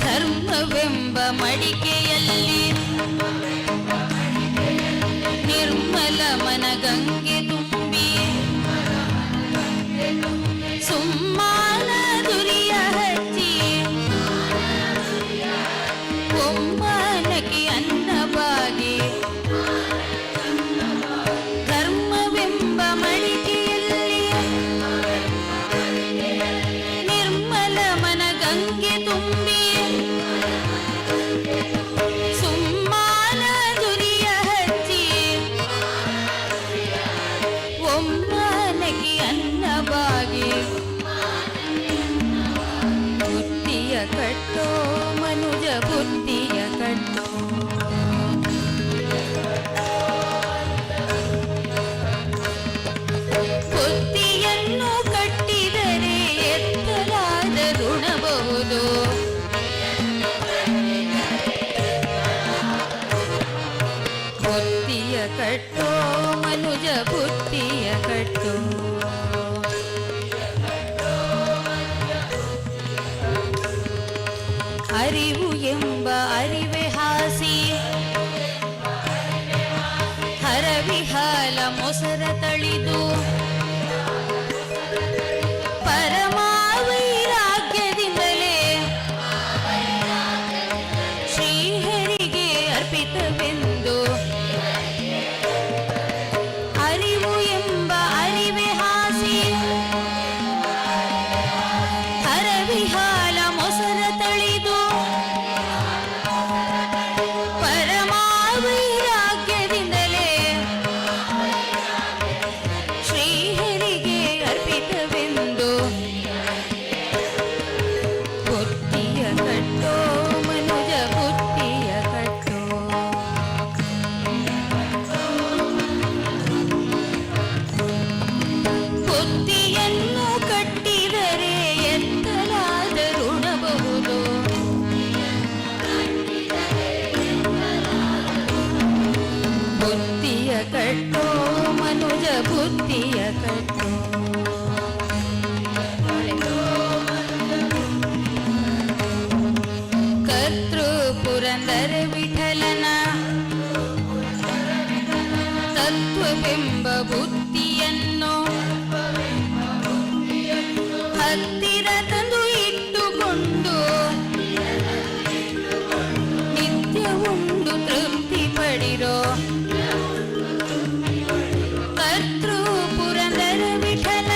ಧರ್ಮವೆಂಬ ಮಡಿಕೆಯಲ್ಲಿ ನಿರ್ಮಲ ಮನ ಗಂಗೆ ತುಂಬಿ ಸುಮ್ಮಾನ ದುರಿಯ ಹಚ್ಚಿ ಒಮ್ಮನಕ್ಕೆ ಅನ್ನವಾಗಿ. ಧರ್ಮವೆಂಬ ಮಡಿಕೆಯಲ್ಲಿ ನಿರ್ಮಲ ಮನ ಗಂಗೆ ತುಂಬಿ ಸುಮ್ಮಾನ ದುರಿಯ ಹಚ್ಚಿ ಒಮ್ಮನಕ್ಕೆ ಅನ್ನವಾಗಿ. ಬುದ್ಧಿಯ ಕಟ್ಟೋ ಮನುಜ ಬುದ್ಧಿಯ ಕಟ್ಟೋ. ಬುದ್ಧಿಯನ್ನು ಕಟ್ಟಿದರೆ ಎತ್ತಲಾದರೂ ಉಣಬಹುದು. ಬುದ್ಧಿಯ ಕಟ್ಟೋ ಮನುಜ ಬುದ್ಧಿಯ ಕಟ್ಟೋ. ಅರಿವು ಎಂಬ ಅರಿವೆ ಹಾಸಿ ಹರವಿಹಾಲ ಮೊಸರ ತಳಿದು ಪರಮಾವೈರಾಗ್ಯದಿಂದಲೇ ಶ್ರೀಹರಿಗೆ ಅರ್ಪಿತವೆಂದು. ಅರಿವು ಎಂಬ ಅರಿವೆ ಹಾಸಿ ಹರವಿಹಾಲ ಮೊಸರ ತಳಿದು ಪರಮಾವೈರಾಗ್ಯದಿಂದಲೇ ಶ್ರೀಹರಿಗೆ ಅರ್ಪಿತವೆಂದು. ಬುದ್ಧಿಯ ಕಟ್ಟೋ ಮನುಜ ಬುದ್ಧಿಯ ಕಟ್ಟೋ. ಬುದ್ಧಿಯನ್ನು ಕಟ್ಟಿದರೆ ಎತ್ತಲಾದರೂ ಉಣಬಹುದು. ಬುದ್ಧಿಯ ಕಟ್ಟೋ ಮನುಜ ಬುದ್ಧಿಯ ಕಟ್ಟೋ. ಕರ್ತೃ ಪುರಂದರ ವಿಠಲನ ತತ್ವವೆಂಬ ಬುದ್ಧಿಯನ್ನು ಹತ್ತಿರ ತಂದು ಇಟ್ಟುಕೊಂಡು ನಿತ್ಯ ಉಂಡು ತೃಪ್ತಿ ಪಡಿರೋ. ಕರ್ತೃ ಪುರಂದರ ವಿಠಲ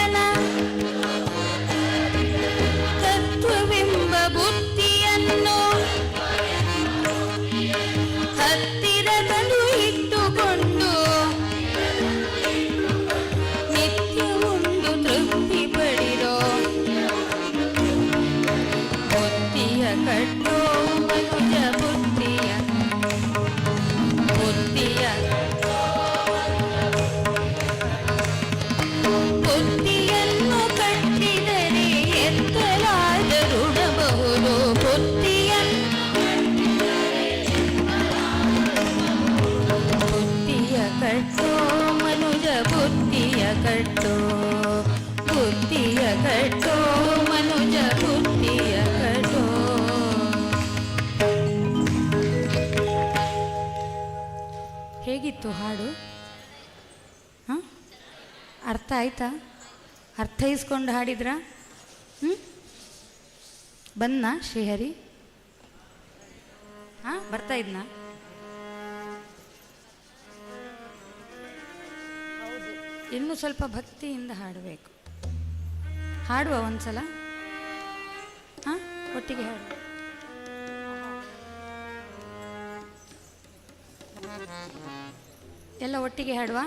ಬುದ್ಧಿಯ ಕಟ್ಟೋ, ಬುದ್ಧಿಯ ಕಟ್ಟೋ ಮನುಜ ಬುದ್ಧಿಯ ಕಟ್ಟೋ. ಹೇಗಿತ್ತು ಹಾಡು? ಹಾಂ, ಅರ್ಥ ಆಯ್ತಾ? ಅರ್ಥೈಸ್ಕೊಂಡು ಹಾಡಿದ್ರಾ? ಬಂದ್ನಾ ಶ್ರೀಹರಿ? ಹಾಂ, ಬರ್ತಾ ಇದ್ನಾ? ಇನ್ನೂ ಸ್ವಲ್ಪ ಭಕ್ತಿಯಿಂದ ಹಾಡಬೇಕು. ಹಾಡುವ ಒಂದ್ಸಲ? ಹಾಂ, ಒಟ್ಟಿಗೆ ಹಾಡು. ಎಲ್ಲ ಒಟ್ಟಿಗೆ ಹಾಡುವ.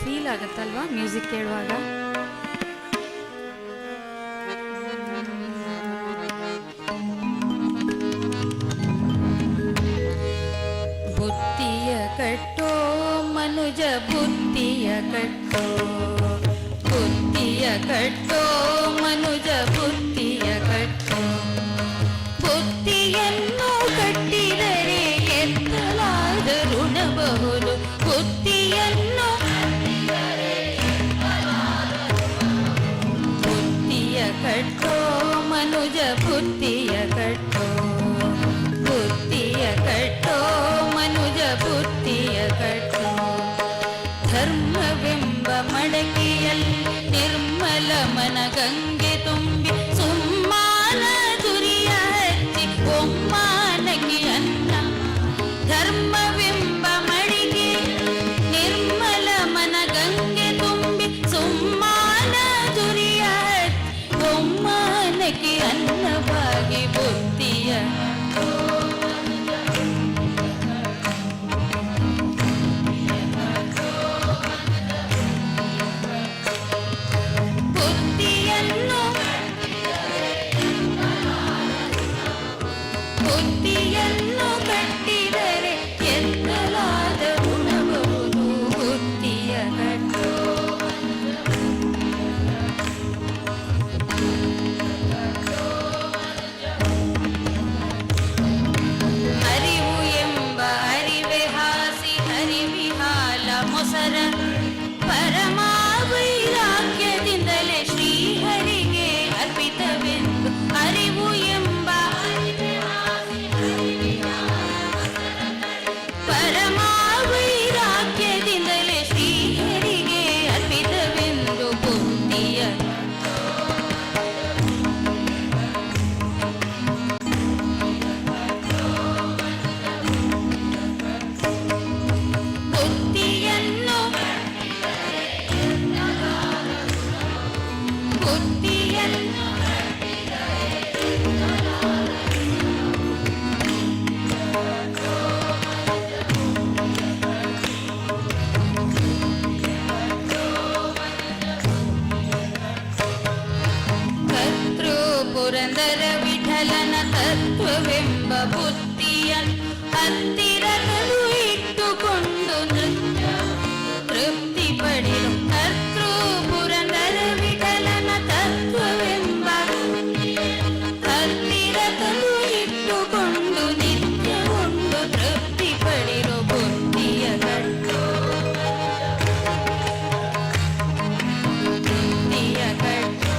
ಫೀಲ್ ಆಗುತ್ತಲ್ವಾ ಮ್ಯೂಸಿಕ್ ಕೇಳುವಾಗ? ಬುದ್ಧಿಯ ಕಟ್ಟೋ ಮನುಜ ಬುದ್ಧಿಯ ಕಟ್ಟೋ, ಬುದ್ಧಿಯ ಕಟ್ಟೋ ಮನುಜ ಬುದ್ಧಿಯ ಕಟ್ಟೋ. ಬುದ್ಧಿಯನ್ನು ಕಟ್ಟಿದರೆ ಎತ್ತಲಾದ ಋಣಬಹುದು, ಬುದ್ಧಿಯನ್ನು ಕಟ್ಟೋ ಮನುಜ ಬುದ್ಧಿಯ ಕಟ್ಟೋ, ಬುದ್ಧಿಯ ಕಟ್ಟೋ ಮನುಜ ಬುದ್ಧಿಯ ಕಟ್ಟೋ. ಧರ್ಮವೆಂಬ ಮಡಕೆಯಲ್ಲಿ ನಿರ್ಮಲ ಮನ ಗಂಗೆ ತುಂಬಿ ಸುಮ್ಮಾನ ತುರಿಯ ಹಚ್ಚಿ ಒಮ್ಮಾನಕ್ಕೆ ಅನ್ನ. ಧರ್ಮವೆಂಬ ಮಡಿಗೆ ನಿರ್ಮಲ ಮನ ಗಂಗೆ ತುಂಬಿ ಸುಮ್ಮಾನ ತುರಿಯ ಒಮ್ಮಾನಕ್ಕೆ ಅನ್ನವಾಗಿ ಬುದ್ಧಿಯ ಬುದ್ಧಿಯನ್ನು ಬುದ್ಧಿಯನ್ನು ಕಟ್ಟಿದರೆ ಎನ್ನಲಾದ ಗುಣಬಹುದು, ಬುದ್ಧಿಯ ಕಟ್ಟೋ. ಅರಿವು ಎಂಬ ಅರಿವೆ ಹಾಸಿ ಅರಿವಿಹಾಲ ಮೊಸರ ಪರಮಾವೈರಾಗ್ಯದಿಂದಲೇ ಶ್ರೀಹರಿಗೆ ಅರ್ಪಿತವೆಂದು. ಅರಿವು ಎಂಬ ಪರಮಾವೈರಾಗ್ಯದಿಂದಲೇ ಶ್ರೀಹರಿಗೆ ಅರ್ಪಿತವೆಂದು. ಬುದ್ಧಿಯ ಬುದ್ಧಿಯನ್ನು ಬುದ್ಧಿಯನ್ನು ಕರ್ತೃ ಪುರಂದರ ವಿಠಲನ ತತ್ವವೆಂಬ ಬುದ್ಧಿಯನ್ನು ಹತ್ತಿರದಲು ಇಟ್ಟುಕೊಂಡು ನೃತ್ಯ ತೃಪ್ತಿ ಪಡೆದು. ಕರ್ತೃ ಪುರಂದರ ವಿಠಲನ ತತ್ವವೆಂಬ ಹತ್ತಿರದಲು ಇಟ್ಟುಕೊಂಡು ನಿತ್ಯಗೊಂಡು ತೃಪ್ತಿ ಪಡೆದು. ಬುದ್ಧಿಯ ಕಟ್ಟೋ, ಬುದ್ಧಿಯ ಕಟ್ಟೋ.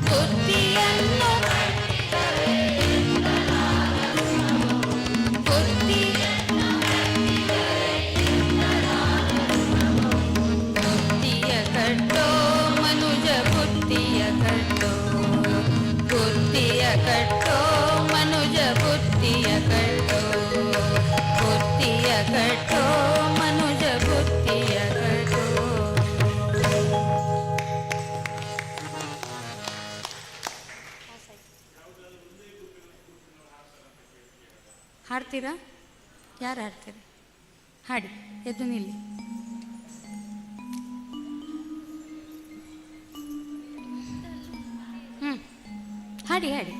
ಬುದ್ಧಿಯನ್ನು ಬುದ್ಧಿಯ ಕಟ್ಟೋ ಮನುಜ ಬುದ್ಧಿಯ ಕಟ್ಟೋ, ಬುದ್ಧಿಯ ಕಟ್ಟೋ ಮನುಜ ಬುದ್ಧಿಯ ಕಟ್ಟೋ, ಬುದ್ಧಿಯ ಕಟ್ಟೋ ಮನುಜ ಬುದ್ಧಿಯ ಕಟ್ಟೋ. ಹಾಡ್ತೀರಾ? ಯಾರು ಹಾಡ್ತೀರಿ? ಹಾಡಿ, ಎದ್ದು ನಿಲ್ಲಿ. ಹಾಡಿ ಹಾಡಿ.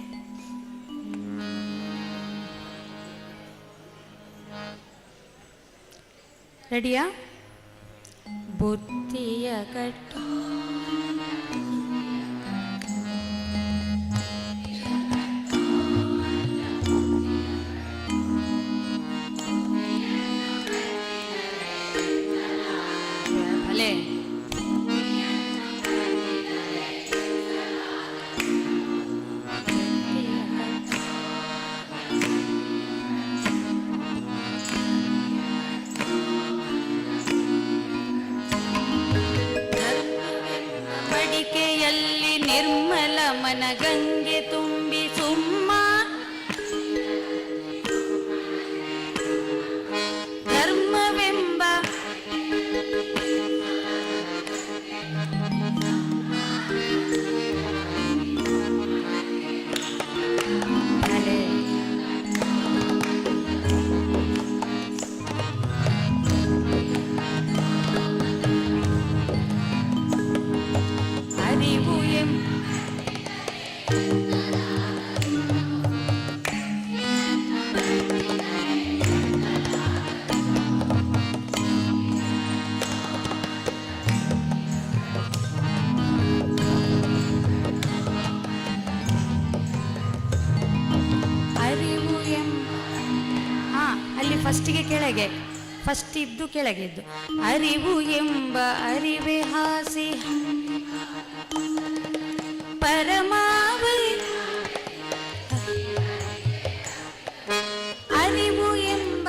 ರೆಡಿಯಾ? ಬುತ್ತಿಯ ಕಟ್ಟು ಅಲೆ ಮಡಿಕೆಯಲ್ಲಿ ನಿರ್ಮಲ ಮನ ಗಂಗೆ ತುಂಬಿ ಸುಮ್ಮ ಧರ್ಮವೆಂಬ ಅಲೆ ಅರಿವು ಅರಿವು ಹಾ ಅಲ್ಲಿ ಫಸ್ಟಿಗೆ ಕೆಳಗೆ ಫಸ್ಟ್ ಇದ್ದು ಕೆಳಗೆ ಇದ್ದು ಅರಿವು ಎಂಬ ಅರಿವೆ ಹಾಸಿ ಪರಮಾವೈ ಅರಿವು ಎಂಬ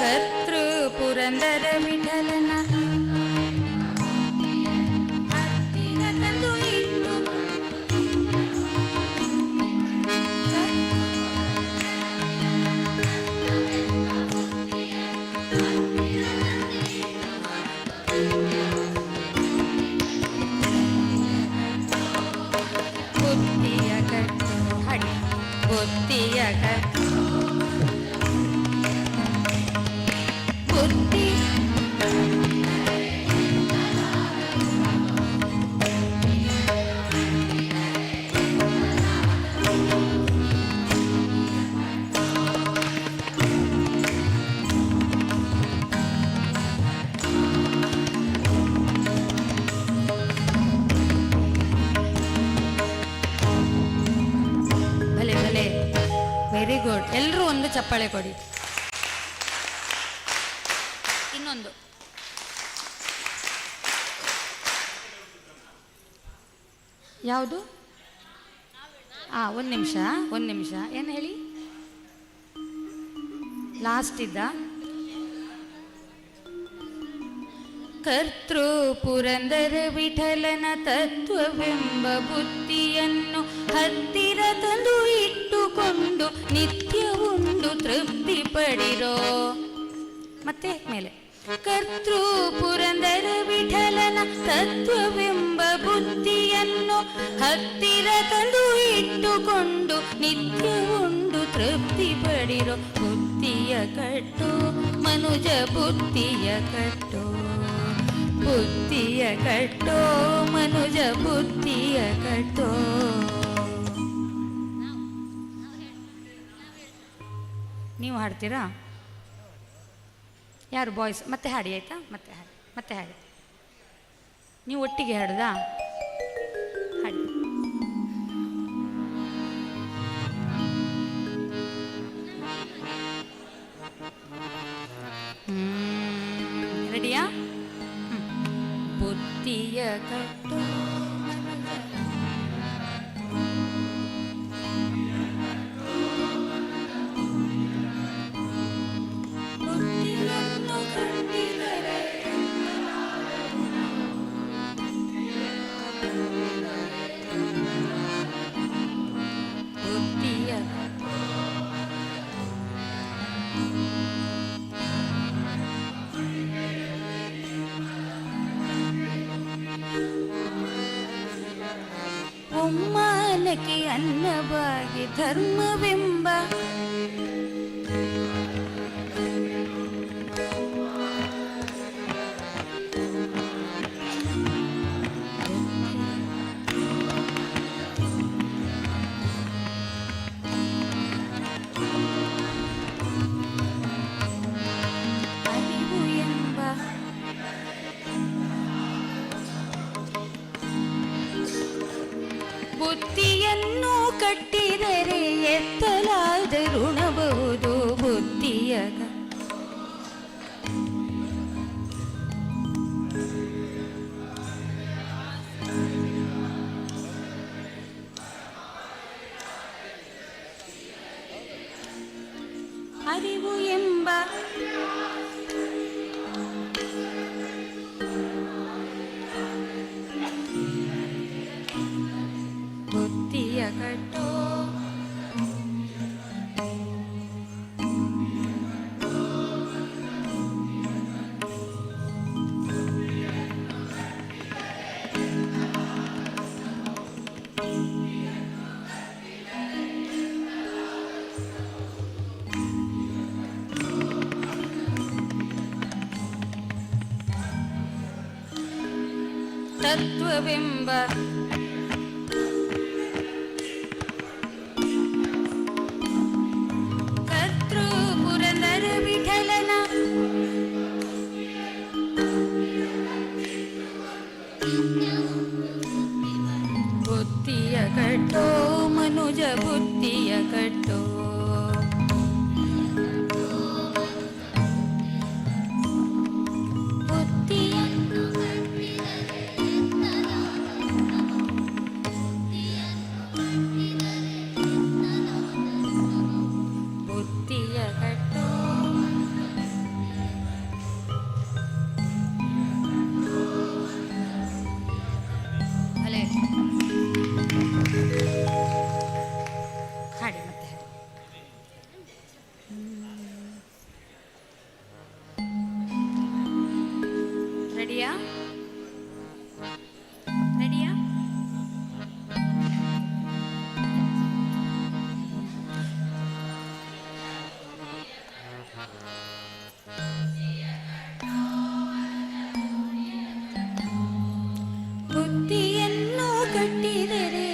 ಕರ್ತೃ ಪುರಂದರ ವಿಠಲನ ಹತ್ತಿರ ತಂದು ಇಟ್ಟು ಬುತ್ತಿಯ ಕಟ್ಟು ಹಡಿ ಬುತ್ತಿಯ ಕಟ್ಟು ಬುತ್ತಿ ಭಲೆ ಭಲೆ ವೆರಿ ಗುಡ್. ಎಲ್ಲರೂ ಒಂದು ಚಪ್ಪಾಳೆ ಕೊಡಿ. ಇನ್ನೊಂದು ಯಾವುದು? ಒಂದು ನಿಮಿಷ ಏನು ಹೇಳಿ? ಲಾಸ್ಟ್ ಇದ್ದ ಕರ್ತೃ ಪುರಂದರ ವಿಠಲನ ತತ್ವವೆಂಬ ಬುದ್ಧಿಯನ್ನು ಹತ್ತಿರ ತಂದು ಇಟ್ಟುಕೊಂಡು ನಿತ್ಯ ಉಂಡು ತೃಪ್ತಿ ಪಡಿರೋ. ಮತ್ತೆ ಮೇಲೆ ಕರ್ತೃ ಪುರಂದರ ವಿಠಲನ ತತ್ವವೆಂಬ ಬುದ್ಧಿಯನ್ನು ಹತ್ತಿರ ತಂದು ಇಟ್ಟುಕೊಂಡು ನಿತ್ಯ ಉಂಡು ತೃಪ್ತಿ ಪಡಿರೋ. ಬುದ್ಧಿಯ ಕಟ್ಟು ಮನುಜ ಬುದ್ಧಿಯ ಕಟ್ಟು ಬುದ್ಧಿಯ ಕಟ್ಟೋ ಮನುಜ ಬುದ್ಧಿಯ ಕಟ್ಟೋ. ನೀವು ಹಾಡ್ತೀರಾ? ಯಾರು ಬಾಯ್ಸ್? ಮತ್ತೆ ಹಾಡಿ ಆಯ್ತಾ? ಮತ್ತೆ ಹಾಡಿ. ನೀವು ಒಟ್ಟಿಗೆ ಹಾಡುದಾ? ಹಾಡಿ. ರೆಡಿಯಾ? ಬುದ್ಧಿಯ ಕಟ್ಟು ಬುದ್ಧಿಯನ್ನು ಕಂಡಿದರೆ ಅವಮಾನಕ್ಕೆ ಅನ್ನವಾಗಿ ಧರ್ಮವೆಂಬ ಅರಿವು ಎಂಬ ಬುದ್ಧಿಯನ್ನು ಕಟ್ಟಿದರೆ ಎತ್ತಲಾದರುಣಬಹುದು ಬುದ್ಧಿಯಗ ಅರಿವು ಎಂಬ ಬುದ್ಧಿಯ ಕಟ್ಟೋ ತತ್ವವೆಂಬ ಕರ್ತೃ ಪುರಂದರ ವಿಠಲನ ಬುದ್ಧಿಯ ಕಟ್ಟೋ ಮನುಜ ಬುದ್ಧಿಯ ಕಟ್ಟೋ ಬುದ್ಧಿಯ ಕಟ್ಟೋ ಅಲೆ ಹಾಡಿ ಮತ್ತೆ ರೆಡಿಯಾ ರೆಡಿಯಾ ಬುದ್ಧಿಯನ್ನು ಕಟ್ಟಿದರೆ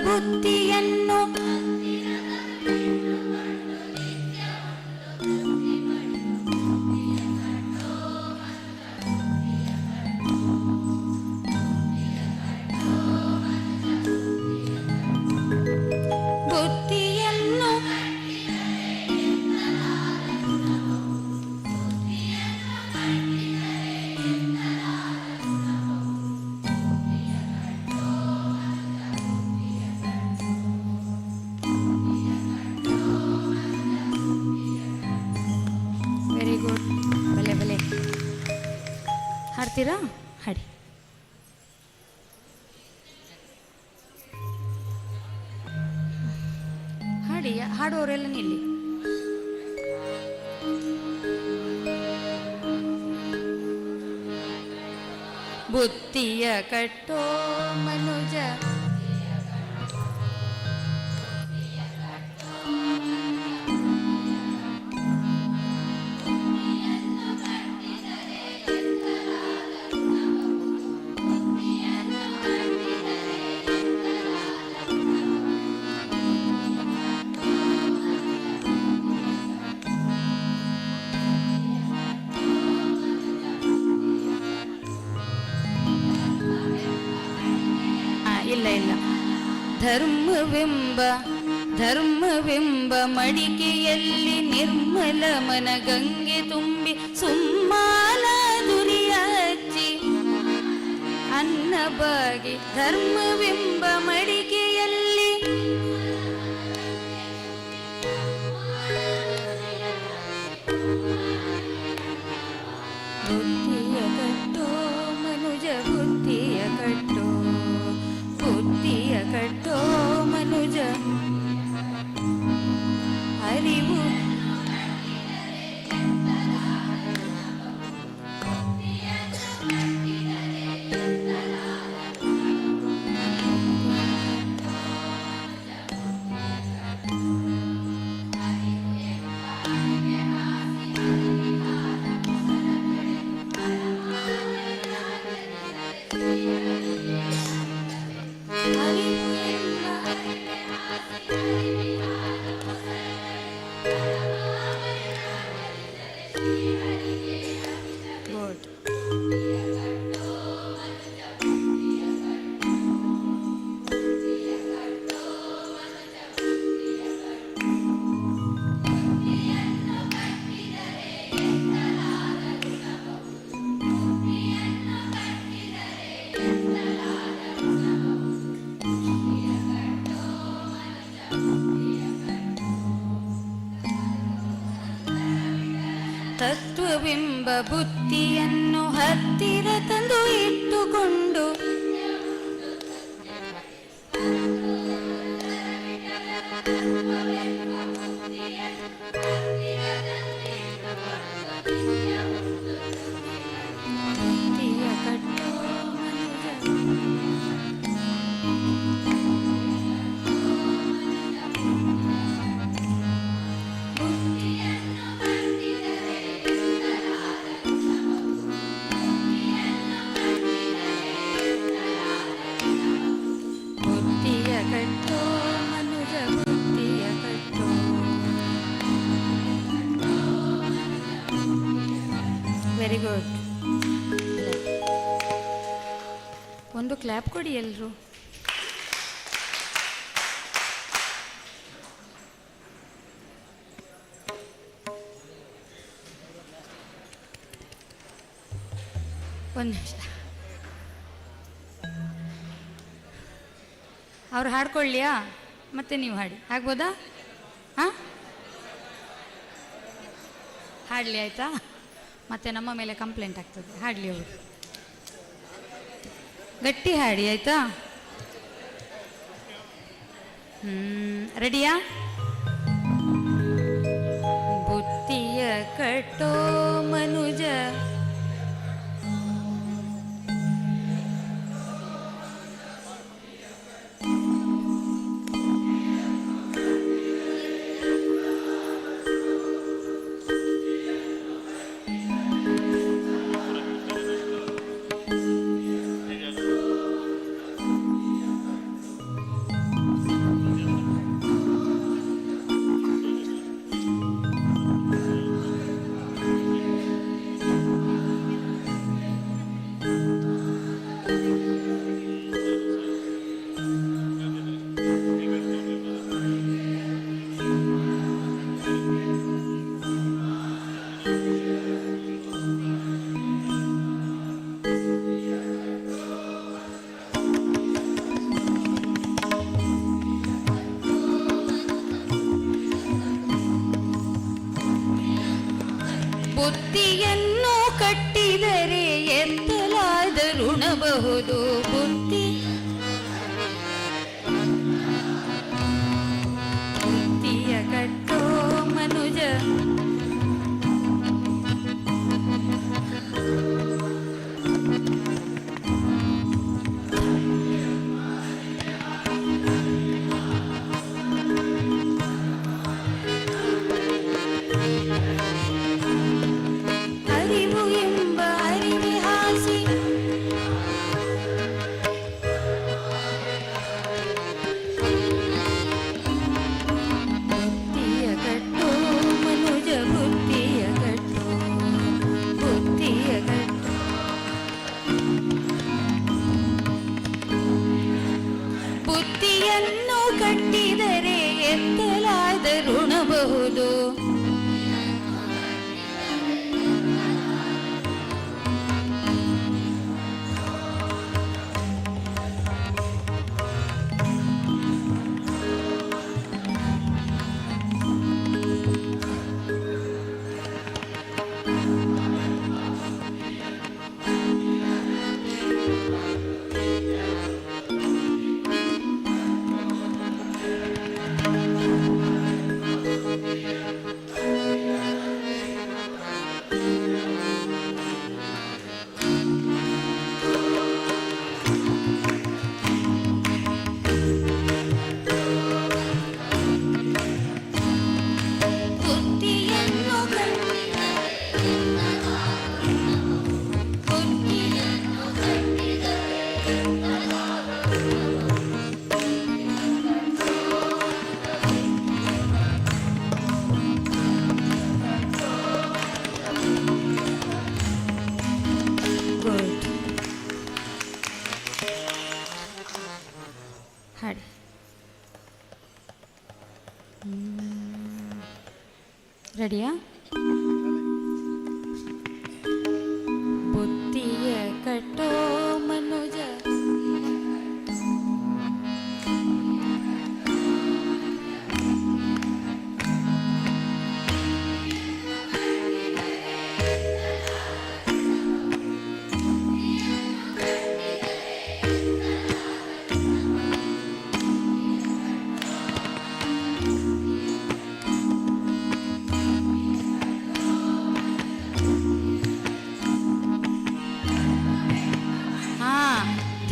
ಬುದ್ಧಿಯನ್ನು ಹಾಡ್ತೀರಾ? ಹಾಡಿ. ಹಾಡಿ, ಹಾಡುವವರೆಲ್ಲ ನಿಲ್ಲಿ. ಬುತ್ತಿಯ ಕಟ್ಟೋ ಮನುಜ ಇಲ್ಲ ಇಲ್ಲ. ಧರ್ಮವೆಂಬ ಮಡಿಕೆಯಲ್ಲಿ ನಿರ್ಮಲ ಮನ ಗಂಗೆ ತುಂಬಿ ಸುಮ್ಮಾಲ ದುರಿಯ ಹಚ್ಚಿ ಅನ್ನ ಬಾಗಿ ಧರ್ಮವೆಂಬ ಮಡಿಕೆಯಲ್ಲಿ ಬುದ್ಧಿಯ ಕಟ್ಟೋ ಮನುಜ ಬುದ್ಧಿಯ ಕಟ್ಟೋ ಬುದ್ಧಿಯ ಕಟ್ಟೋ ಮನುಜ ಅರಿವು ತತ್ವವೆಂಬ ಬುದ್ಧಿಯನ್ನು ಹತ್ತಿರ ತಂದು ಇಟ್ಟುಕೊಂಡು ಬುದ್ಧಿಯ ಕಟ್ಟೋ ಮನುಜ ಬುದ್ಧಿಯ ಕಟ್ಟೋ. Very good. ಒಂದು ಕ್ಲಾಪ್ ಕೊಡಿ ಎಲ್ರು. ಒಂದು ನಿಮಿಷ, ಅವ್ರು ಹಾಡ್ಕೊಳ್ಳಿಯಾ ಮತ್ತೆ ನೀವು ಹಾಡಿ, ಆಗ್ಬೋದಾ? ಹಾಂ, ಹಾಡಲಿ ಆಯಿತಾ? ಮತ್ತೆ ನಮ್ಮ ಮೇಲೆ ಕಂಪ್ಲೇಂಟ್ ಆಗ್ತದೆ. ಹಾಡಲಿ ಅವರು, ಗಟ್ಟಿ ಹಾಡಿ ಆಯಿತಾ? ರೆಡಿಯಾ? ಬುತ್ತಿಯ ಕಟ್ಟೋ ಮನುಜ ಬುತ್ತಿಯನ್ನು ಕಟ್ಟಿದರೆ ಎತ್ತ ಎತ್ತಲಾದರುಣಬಹುದು ಬುದ್ಧಿ ಬುದ್ಧಿಯ ಕಟ್ಟೋ ಮನುಜ ಅರಿವು ಎಂಬ ಅರಿವೆ ಹಾಸಿ ಬುದ್ಧಿಯ ಕಟ್ಟೋ ಮನುಜ ಬುದ್ಧಿಯ ಕಟ್ಟೋ ಬುದ್ಧಿಯ ಕಟ್ಟೋ ಬುದ್ಧಿಯನ್ನು ಕಟ್ಟಿದರೆ ಎತ್ತಲಾದರುಣಬಹುದು ಬುದ್ಧಿಯನ್ನು ಗುಡ್ ಹಾಡಿ ರೆಡಿಯಾ ಬುದ್ಧಿಯ ಕಟ್ಟೋ ಮನುಜ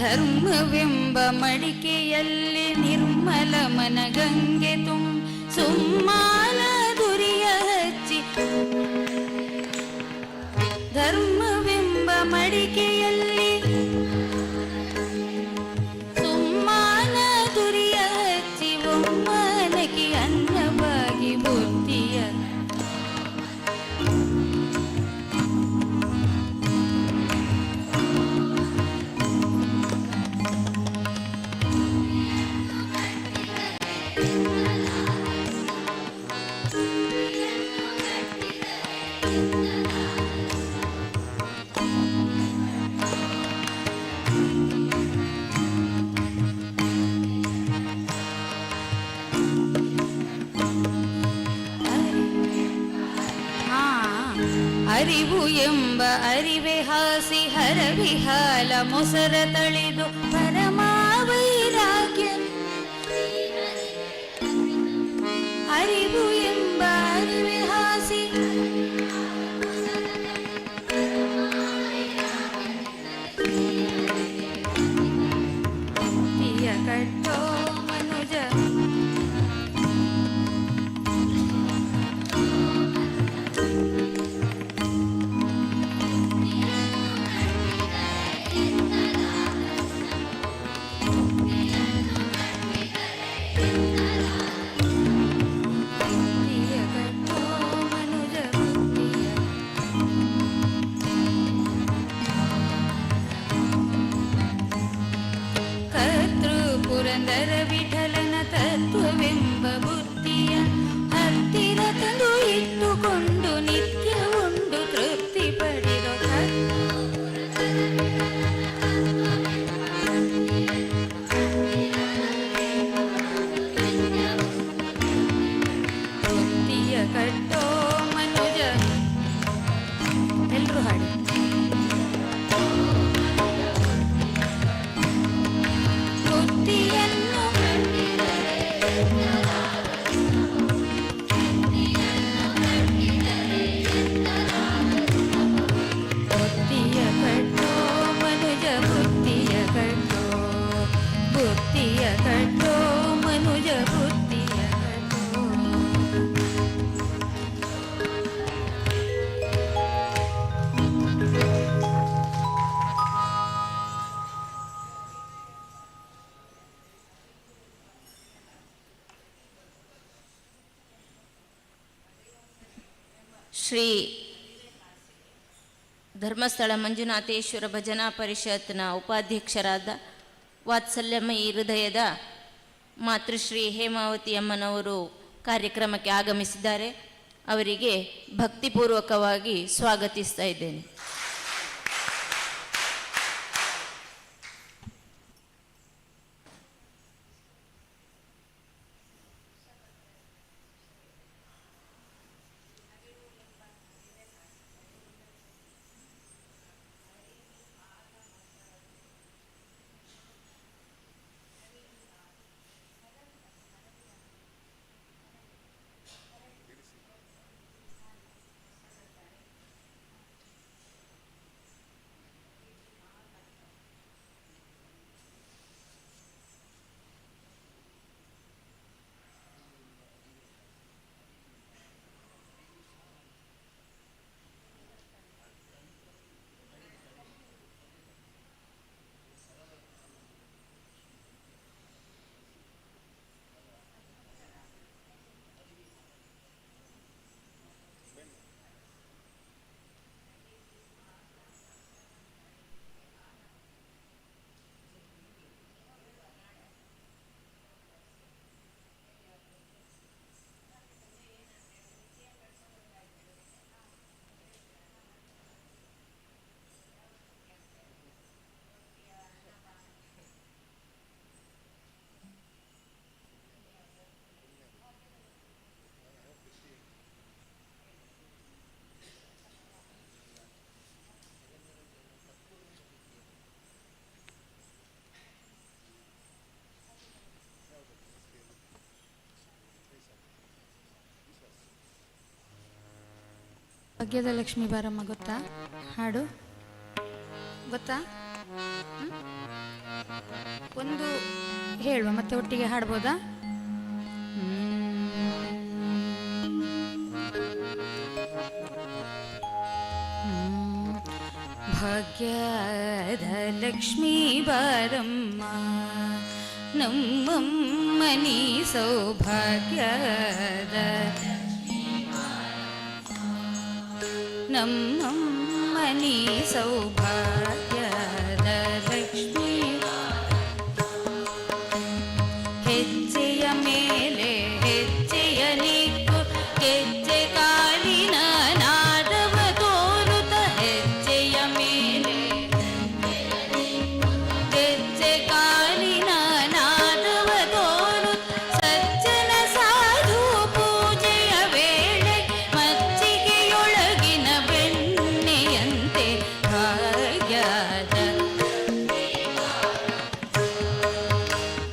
ಧರ್ಮವೆಂಬ ಮಡಿಕೆಯಲ್ಲಿ ನಿರ್ಮಲ ಮನಗಂಗೆ ಸುಮ್ಮಾಲ ದುರಿಯ ಹಚ್ಚಿ ಧರ್ಮವೆಂಬ ಮಡಿಕೆಯಲ್ಲಿ ಸುಮ್ಮಾನ ದುರಿಯ ಹಚ್ಚಿ ಒಮ್ಮನಕ್ಕೆ ಅನ್ನವಾಗಿ ಬುದ್ಧಿಯ ಅರಿವು ಎಂಬ ಅರಿವೆ ಹಾಸಿ ಹರವಿಹಾಲ ಮೊಸರ ತಳೆದು ಪರಮಾವೈರಾಗ್ಯ ಅರಿವು ಎಂಬ ಅರಿವೆ ಹಾಸಿ ಬುದ್ಧಿಯ ಕಟ್ಟೋ ಮನುಜ ಪುರಂದರ ವಿಠಲನ ತತ್ವವೆಂಬ ಬುದ್ಧಿಯ ಹತ್ತಿರ ತಂದು ಇಟ್ಟುಕೊಂಡು ನಿತ್ಯ ಉಂಡು ತೃಪ್ತಿ ಪಡೆದೋ ಬುದ್ಧಿಯ ಕಟ್ಟೋ ಮನುಜ ಎಲ್ರು ಹಾಡಿ ಶ್ರೀ ಧರ್ಮಸ್ಥಳ ಮಂಜುನಾಥೇಶ್ವರ ಭಜನಾ ಪರಿಷತ್ನ ಉಪಾಧ್ಯಕ್ಷರಾದ ವಾತ್ಸಲ್ಯಮಯಿ ಹೃದಯದ ಮಾತೃಶ್ರೀ ಹೇಮಾವತಿ ಅಮ್ಮನವರು ಕಾರ್ಯಕ್ರಮಕ್ಕೆ ಆಗಮಿಸಿದ್ದಾರೆ. ಅವರಿಗೆ ಭಕ್ತಿಪೂರ್ವಕವಾಗಿ ಸ್ವಾಗತಿಸ್ತಾ ಇದ್ದೇನೆ. ಭಾಗ್ಯದ ಲಕ್ಷ್ಮೀ ಬಾರಮ್ಮ ಗೊತ್ತಾ? ಹಾಡು ಗೊತ್ತಾ? ಒಂದು ಹೇಳುವ, ಮತ್ತೆ ಒಟ್ಟಿಗೆ ಹಾಡ್ಬೋದಾ? ಭಾಗ್ಯದ ಲಕ್ಷ್ಮೀ ಬಾರಮ್ಮ ನಮ್ಮಮ್ಮನಿ ಸೌಭಾಗ್ಯದ ನಮ್ಮಮ್ಮನಿ ಸೌಭಾಗ್ಯದ ಲಕ್ಷ್ಮೀ ಹೆಜ್ಜೆಯ ಮೇಲೆ ಹೆಜ್ಜೆಯ ನಿಕ್ಕು ಹೆಜ್ಜೆ ಕಾಲಿನ ನಾದವ ತೋರುತ್ತ ಹೆಜ್ಜೆಯ ಮೇಲೆ ಹೆಜ್ಜೆ ಕಾಲಿನ ನಾದವ ತೋರುತ್ತ ಸಜ್ಜನ ಸಾಧು ಪೂಜೆಯ ವೇಳೆ ಮಜ್ಜಿಗೆಯೊಳಗಿನ ಬೆಣ್ಣೆಯಂತೆ ಭಾಗ್ಯದ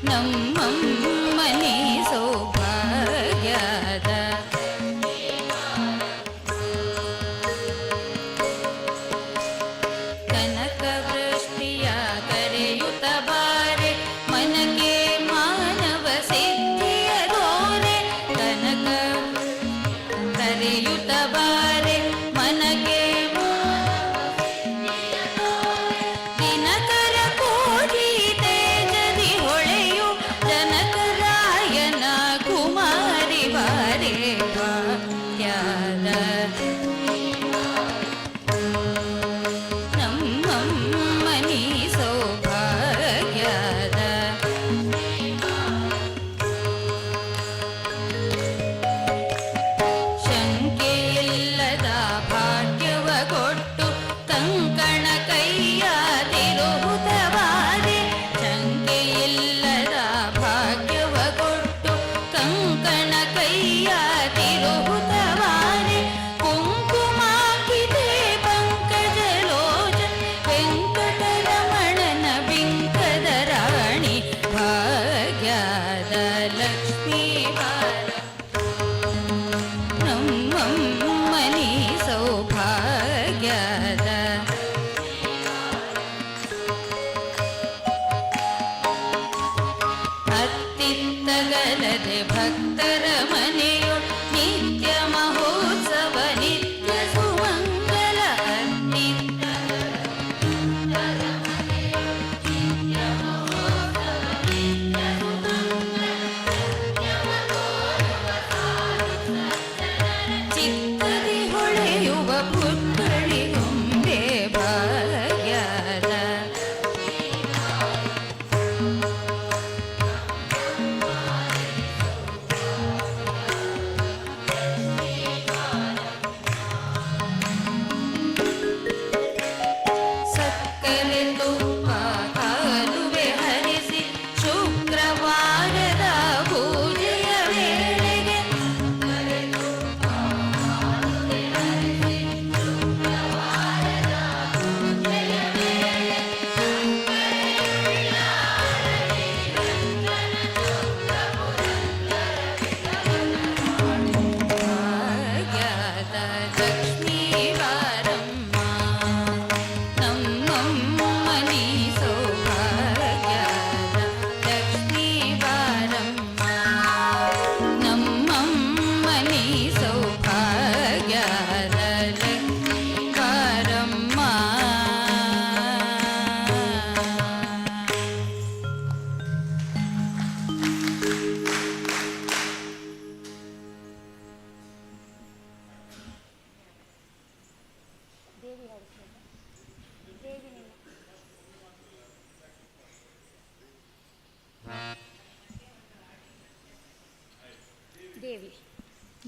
ನಮ್ಮಮ್ಮನಿ ಸೌಭಾಗ್ಯದ ಕನಕ ವೃಷ್ಟಿಯ ಕರೆಯುತ್ತ ಬಾರೆ ಮನಗೆ ಮಾನವ ಸಿದ್ಧಿಯ ದೋರೆ ಕನಕ ಕರೆಯುತ್ತ ಬಾರೆ ಮನಗೆ ದಿನಕರ ಕೋಟಿ ತೇಜದಿ ಹೊಳೆಯು ಜನಕರಾಯನ ಕುಮಾರಿ ಬಾರೆ ಭಾಗ್ಯದ ನಮ್ಮಮ್ಮ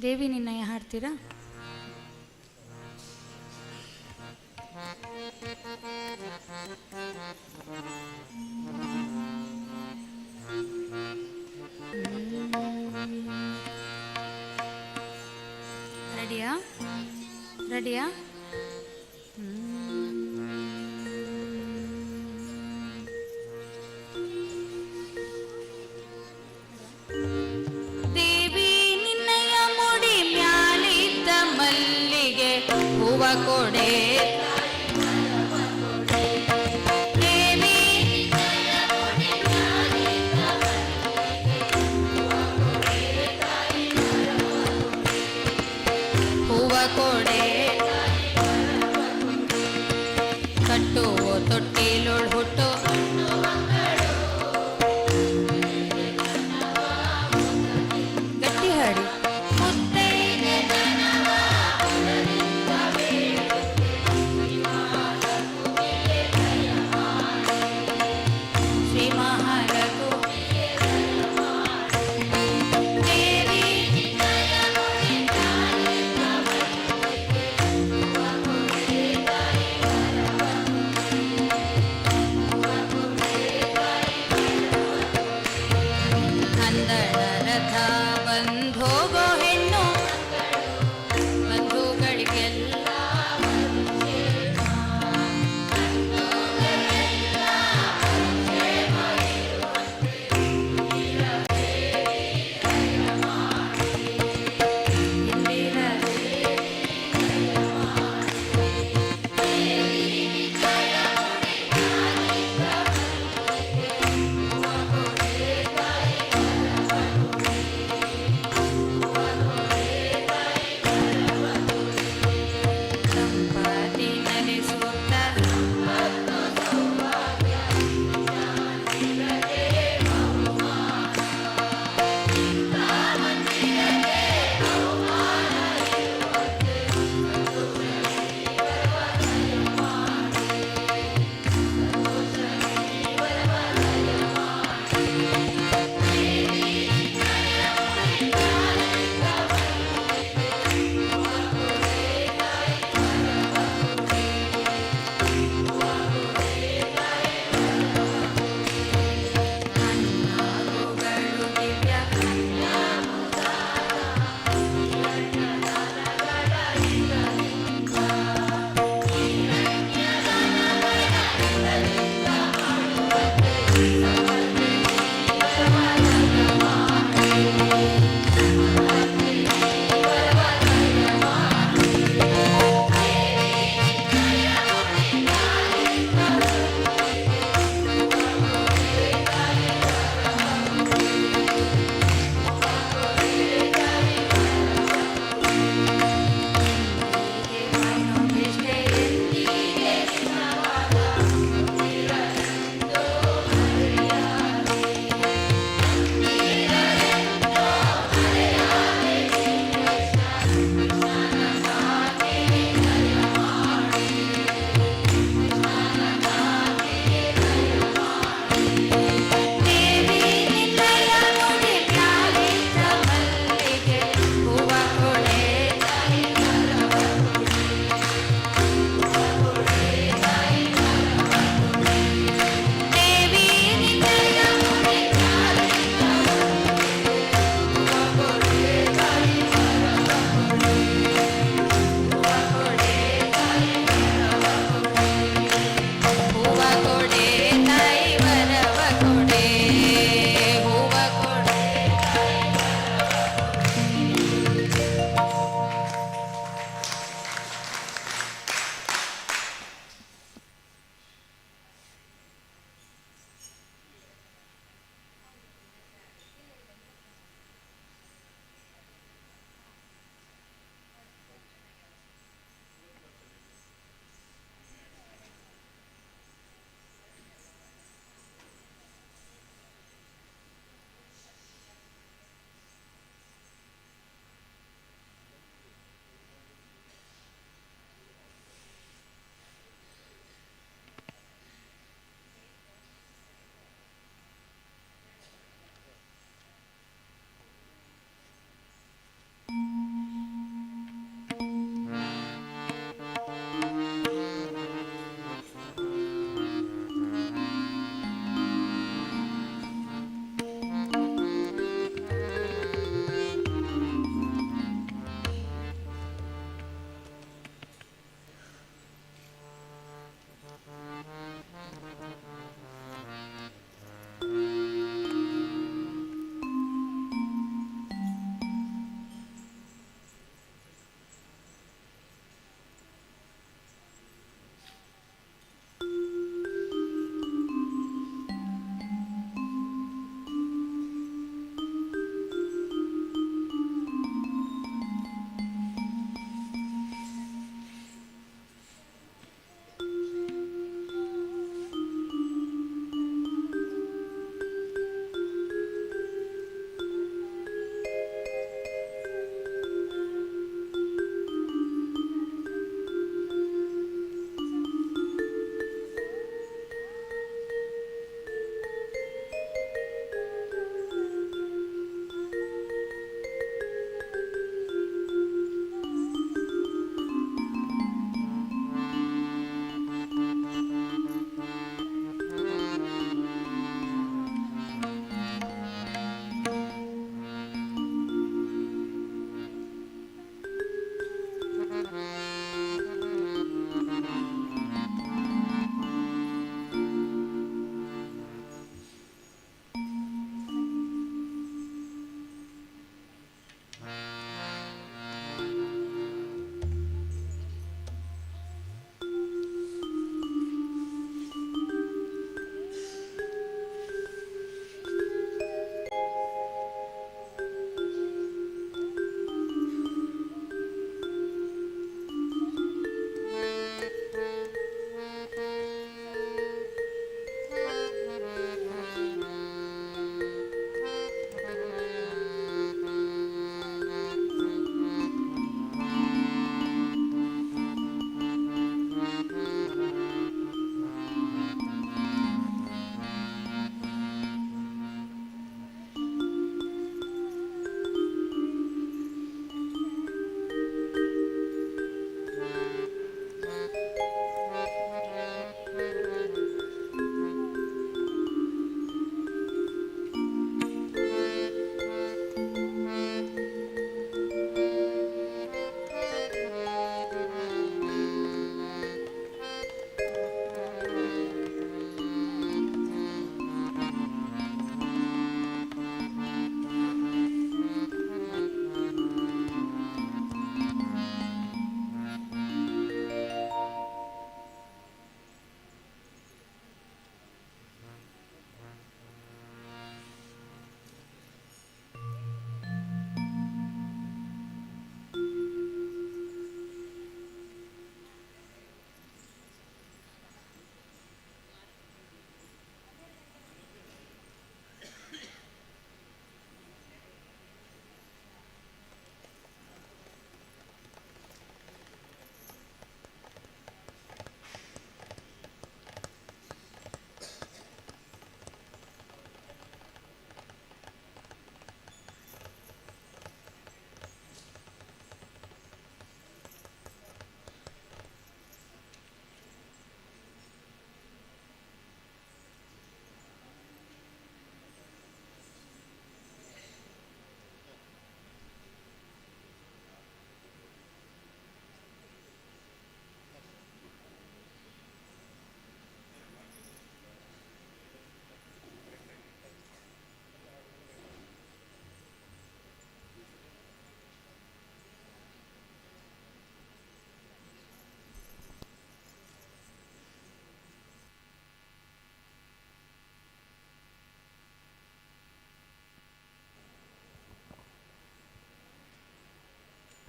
ದೇವಿ ನಿನ್ನಯ ಹಾಡ್ತೀರಾ? ರೆಡಿಯಾ? ರೆಡಿಯಾ? ದೇವಿ ನಿನ್ನಯ ಮುಡಿ ಮ್ಯಾಲಿದ್ದ ಮಲ್ಲಿಗೆ ಹೂವ ಕೊಡೆ. ದೇವಿ ಹೂವ ಕೊಡೆ ಕಟ್ಟುವ ತೊಟ್ಟಿಲೊಳ್ ಹುಟ್ಟು ಗಟ್ಟಿ ಹಾಡಿ ಶ್ರೀ ಮಹಾಲಗು ದೇವಿ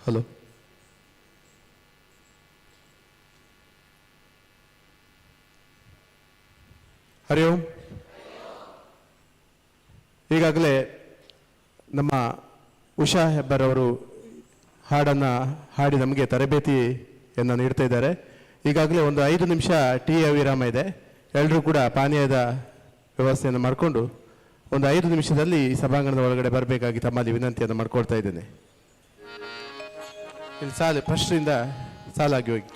ಹಲೋ. ಹರಿ ಓಂ. ಈಗಾಗಲೇ ನಮ್ಮ ಉಷಾ ಹೆಬ್ಬಾರವರು ಹಾಡನ್ನು ಹಾಡಿ ನಮಗೆ ತರಬೇತಿಯನ್ನು ನೀಡ್ತಾ ಇದ್ದಾರೆ. ಈಗಾಗಲೇ ಒಂದು 5 ನಿಮಿಷ ಟೀಯ ವಿರಾಮ ಇದೆ. ಎಲ್ಲರೂ ಕೂಡ ಪಾನೀಯದ ವ್ಯವಸ್ಥೆಯನ್ನು ಮಾಡಿಕೊಂಡು ಒಂದು 5 ನಿಮಿಷದಲ್ಲಿ ಸಭಾಂಗಣದ ಒಳಗಡೆ ಬರಬೇಕಾಗಿ ತಮ್ಮಲ್ಲಿ ವಿನಂತಿಯನ್ನು ಮಾಡ್ಕೊಳ್ತಾ ಇದ್ದೇನೆ. ಇಲ್ಲಿ ಸಾಲು ಫಸ್ಟಿಂದ ಸಾಲಾಗಿ ಹೋಗಿ.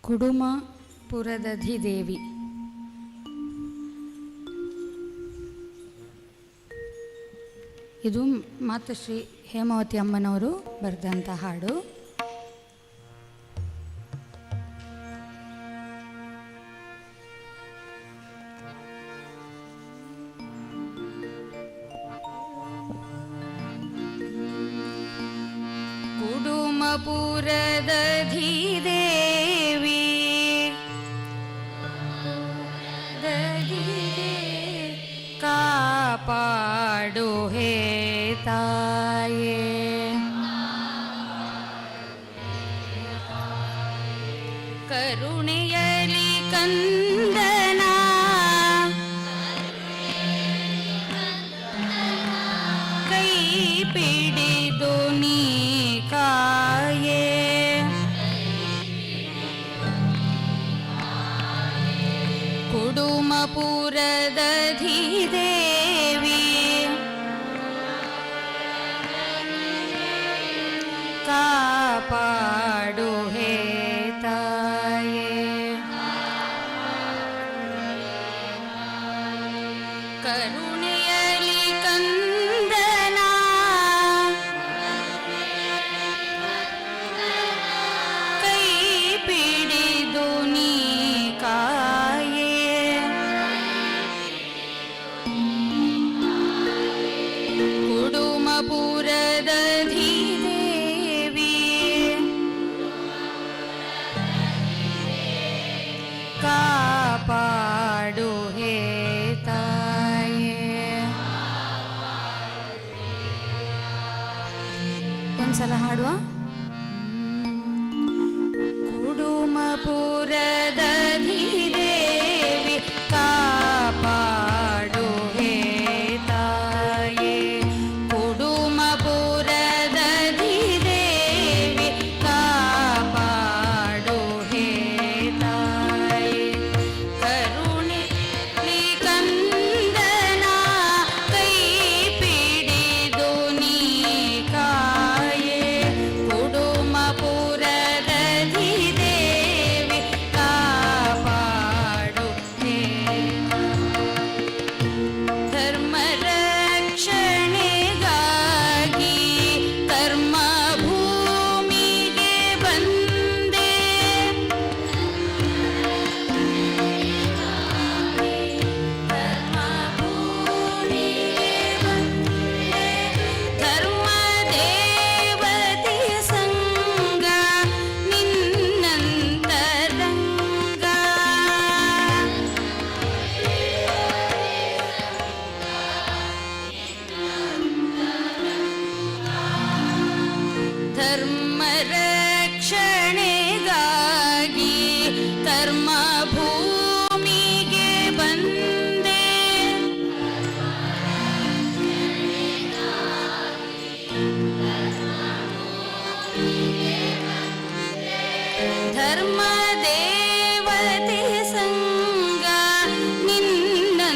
ಕುಡುಮಪುರದಧಿದೇವಿ. ಇದು ಮಾತುಶ್ರೀ ಹೇಮಾವತಿ ಅಮ್ಮನವರು ಬರೆದಂಥ ಹಾಡು. ಕುಡುಮಪುರದಧಿದೇವಿ ಕಾಪಾಡು ಹೇ ತಾಯೇ, ಕರುಣೆಯಲಿ ಕಂದನ ಕೈ ಪಿಡಿದು ನೀ ಕಾಯೇ, ಕುಡುಮಪುರದಧಿದೇವಿ ಕಾಪಾಡು ಹೇ ತಾಯೇ, ಕರುಣೆಯಲಿ ಕಂದನ ಕೈ ಪಿಡಿದು ನೀ ಕಾಯೇ, ಕುಡುಮಪುರದಧಿದೇವಿ ಕಾಪಾಡು ಹೇ ತಾಯೇ. ಒಂದ್ಸಲ ಹಾಡುವ. ಕುಡುಮಪುರದಧಿದೇವಿ ಕಾಪಾಡು ಹೇ ತಾಯೇ, ಕುಡುಮಪುರದಧಿದೇವಿ ಕಾಪಾಡು ಹೇ ತಾಯೇ, ಕರುಣೆಲಿ ಕಂದನ ಕೈ ಪಿಡಿದು ನೀ ಕಾಯೇ, ಕುಡುಮಪುರದಧಿದೇವಿ ಕಾಪಾಡು ಹೇ, ಧರ್ಮ ರಕ್ಷಣೆಗಾಗಿ ಕರ್ಮ ಭೂಮಿಗೆ ಬಂದೆ, ಧರ್ಮ ಭೂಮಿಗೆ ಬಂದೆ, ಧರ್ಮ ದೇವತೆ ಸಂಗ ನಿನ್ನಂತರಂಗ, ಧರ್ಮ ರಕ್ಷಣೆಗಾಗಿ ಕರ್ಮ ಭೂಮಿಗೆ ಬಂದೆ, ಧರ್ಮ ದೇವತೆ ಸಂಗ ನಿನ್ನಂತರಂಗ,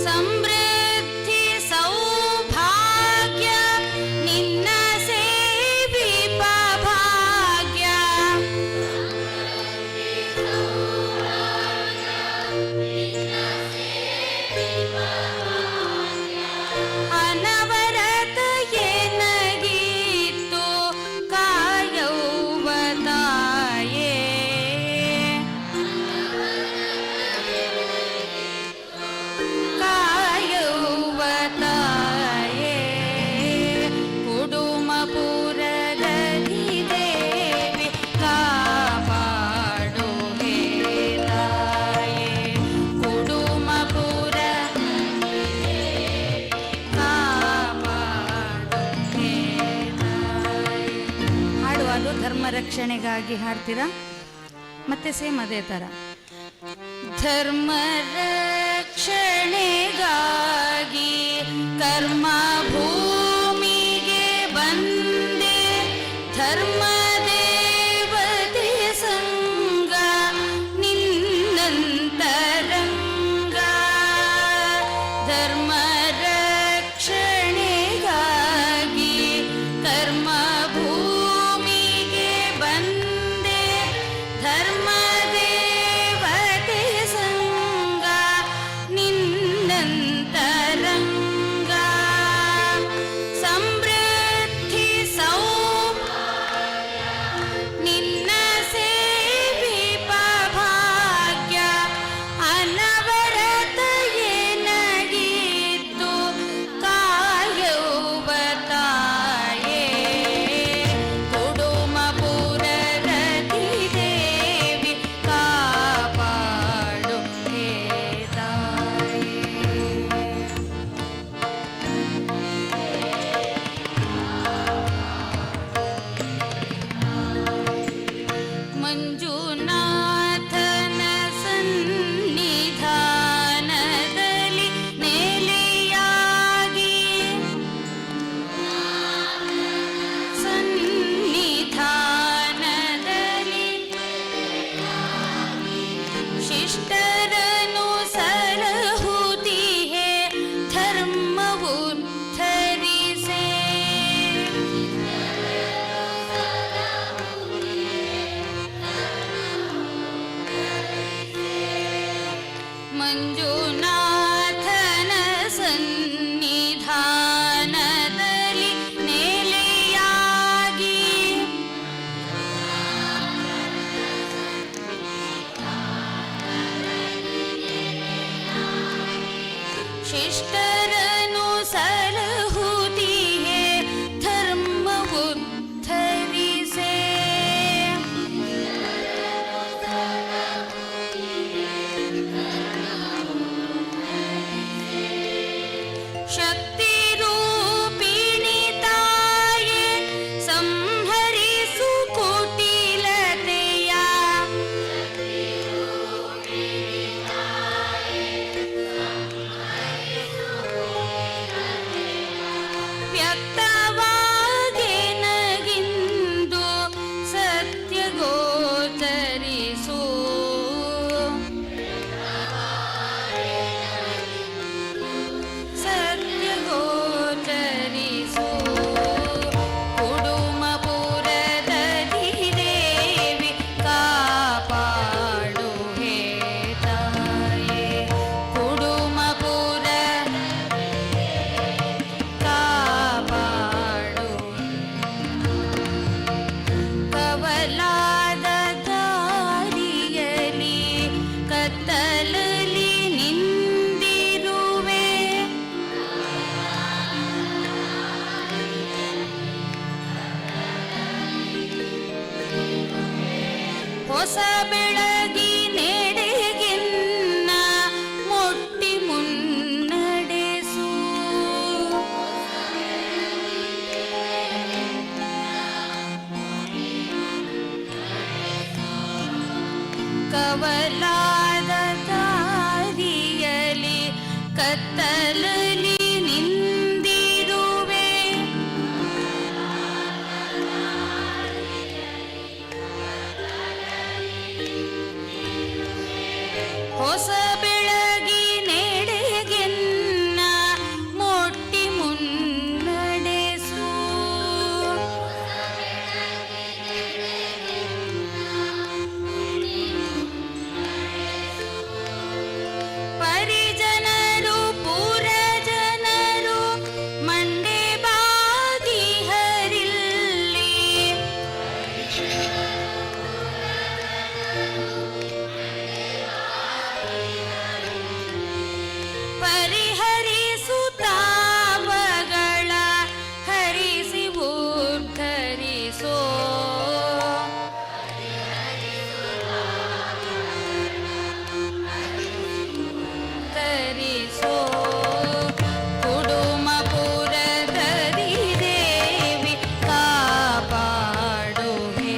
ಸಮೃದ್ಧಿ ಸೌಭಾಗ್ಯ ನಿನ್ನ ಸೇವಿ ರಕ್ಷಣೆಗಾಗಿ ಹಾಡ್ತೀರಾ? ಮತ್ತೆ ಸೇಮ್ ಅದೇ ಥರ. ಧರ್ಮ ರಕ್ಷಣೆಗಾಗಿ ಕರ್ಮ ಭೂಮಿಗೆ ಬಂದೆ, ಧರ್ಮ ದೇವತೆ ಸಂಗ ನಿನ್ನಂತರಂಗ. ಧರ್ಮ ರಕ್ಷಣೆಗಾಗಿ ಕರ್ಮ ಭೂಮಿಗೆ ಬಂದೆ, ಧರ್ಮ ದೇವತೆ ಸಂಗ ನಿನ್ನಂತರಂಗ. ಸಮೃದ್ಧಿ ಸೌಭಾಗ್ಯ ನಿನ್ನ ಸೇವಿಪ ಭಾಗ್ಯ, ಅನವರತ ಎನಗಿದ್ದು ಕಾಯುವ ತಾಯೇ. ಕುಡುಮಪುರರತಿ ದೇವಿ ಕಾಪಾಡು ಹೇ ತಾಯೇ. ಮಂಜುನಾಥನ ಸನ್ನಿಧಾನದಲ್ಲಿ ನೆಲೆಯಾಗಿ, ಸನ್ನಿಧಾನದಲ್ಲಿ ಶಿಷ್ಟರನು ಸಲಹುತಿಹೆ ಧರ್ಮವು ಧರಿಸೆ. ಮಂಜುನಾಥನ ಸನ್ನಿಧಾನದಲ್ಲಿ ನೆಲೆಯಾಗಿ, ಶಿಷ್ಟರನು ಸಲಹುತಿಹೆ ಧರ್ಮವು ಧರಿಸೆ. ಶಕ್ತಿ ರೂಪಿಣಿ ತಾಯೇ ಸಂಹರಿಸು ಕುಟಿಲತೆಯ, ವ್ಯಕ್ತವಾಗಿ ನಗಿಂದು ಸತ್ಯ ಗೋಚರಿಸು. ಸತ್ಯ ಗೋಚರಿಸು. ಕುಡುಮಪುರದಲ್ಲಿ ದೇವಿ ಕಾಪಾಡು ಹೇ ತಾಯೇ. ಕುಡುಮಪುರ ಕಾಪಾಡು. ಕವಲಾದ ದಾರಿಯಲಿ ಕತ್ತಲಲ್ಲಿ ನಿಂದಿರುವೆ, ಹೊಸ ಬೆಳಗಿ ನೆಡೆಗಿನ್ನ ಮುಟ್ಟಿ ಮುನ್ನಡೆಸು. ಕವಲಾದ ದಾರಿಯಲಿ ಕತ್ತಲಲ್ಲಿ ನಿಂದಿರುವೆ, ಹೊಸ ಬೆಳಗಿ ನೆಡೆಗೆನ್ನ ಮುಟ್ಟಿ ಮುನ್ನಡೆಸು. ಪರಿಜನರು ಪುರಜನರು ಮಂಡೆ ಬಾಗಿ ಹರಿಲ್ಲಿ, ಪರಿಹರಿಸು ತಾಪಗಳ ಹರಿಸಿ ಉದ್ಧರಿಸೋ. ತರಿಸೋ. ಕುಡುಮಪುರದಲ್ಲಿ ದೇವಿ ಕಾಪಾಡು ಹೇ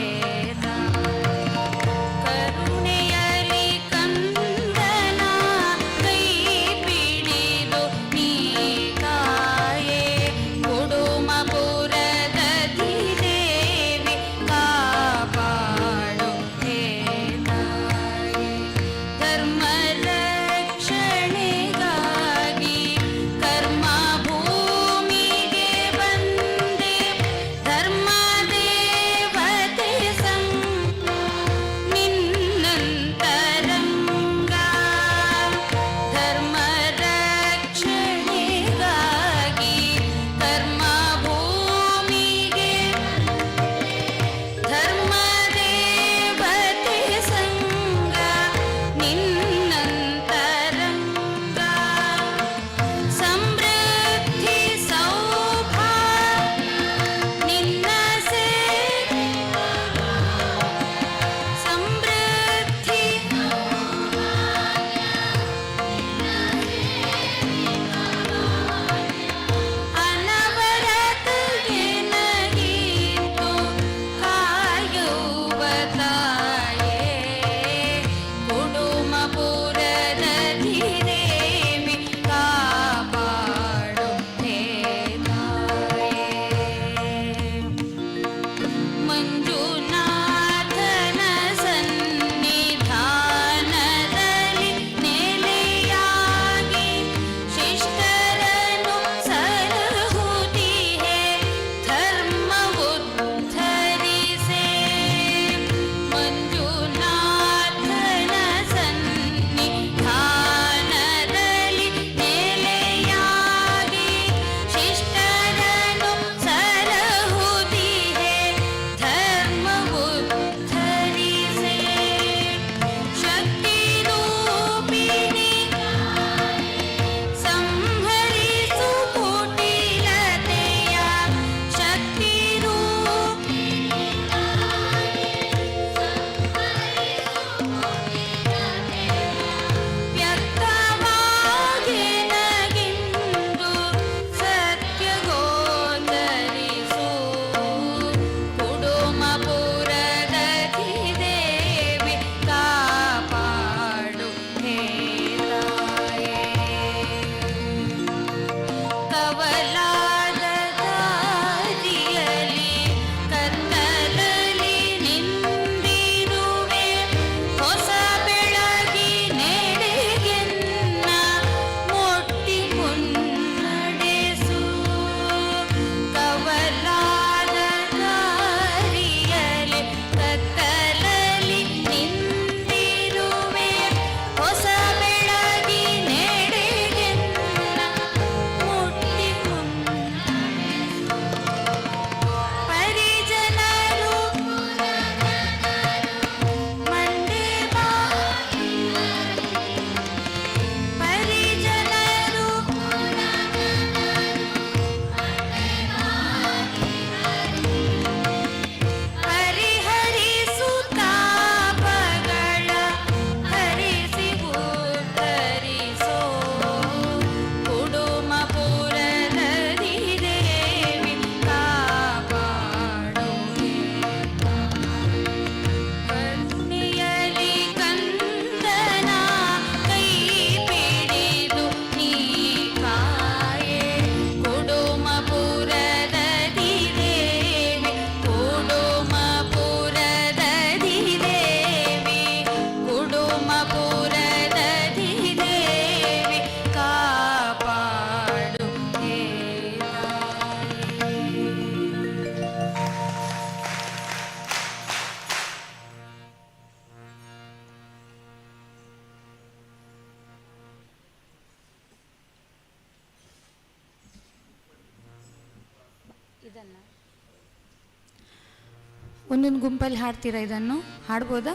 ಒಂದೊಂದು ಗುಂಪಲ್ಲಿ ಹಾಡ್ತೀರಾ ಇದನ್ನು? ಹಾಡ್ಬೋದಾ?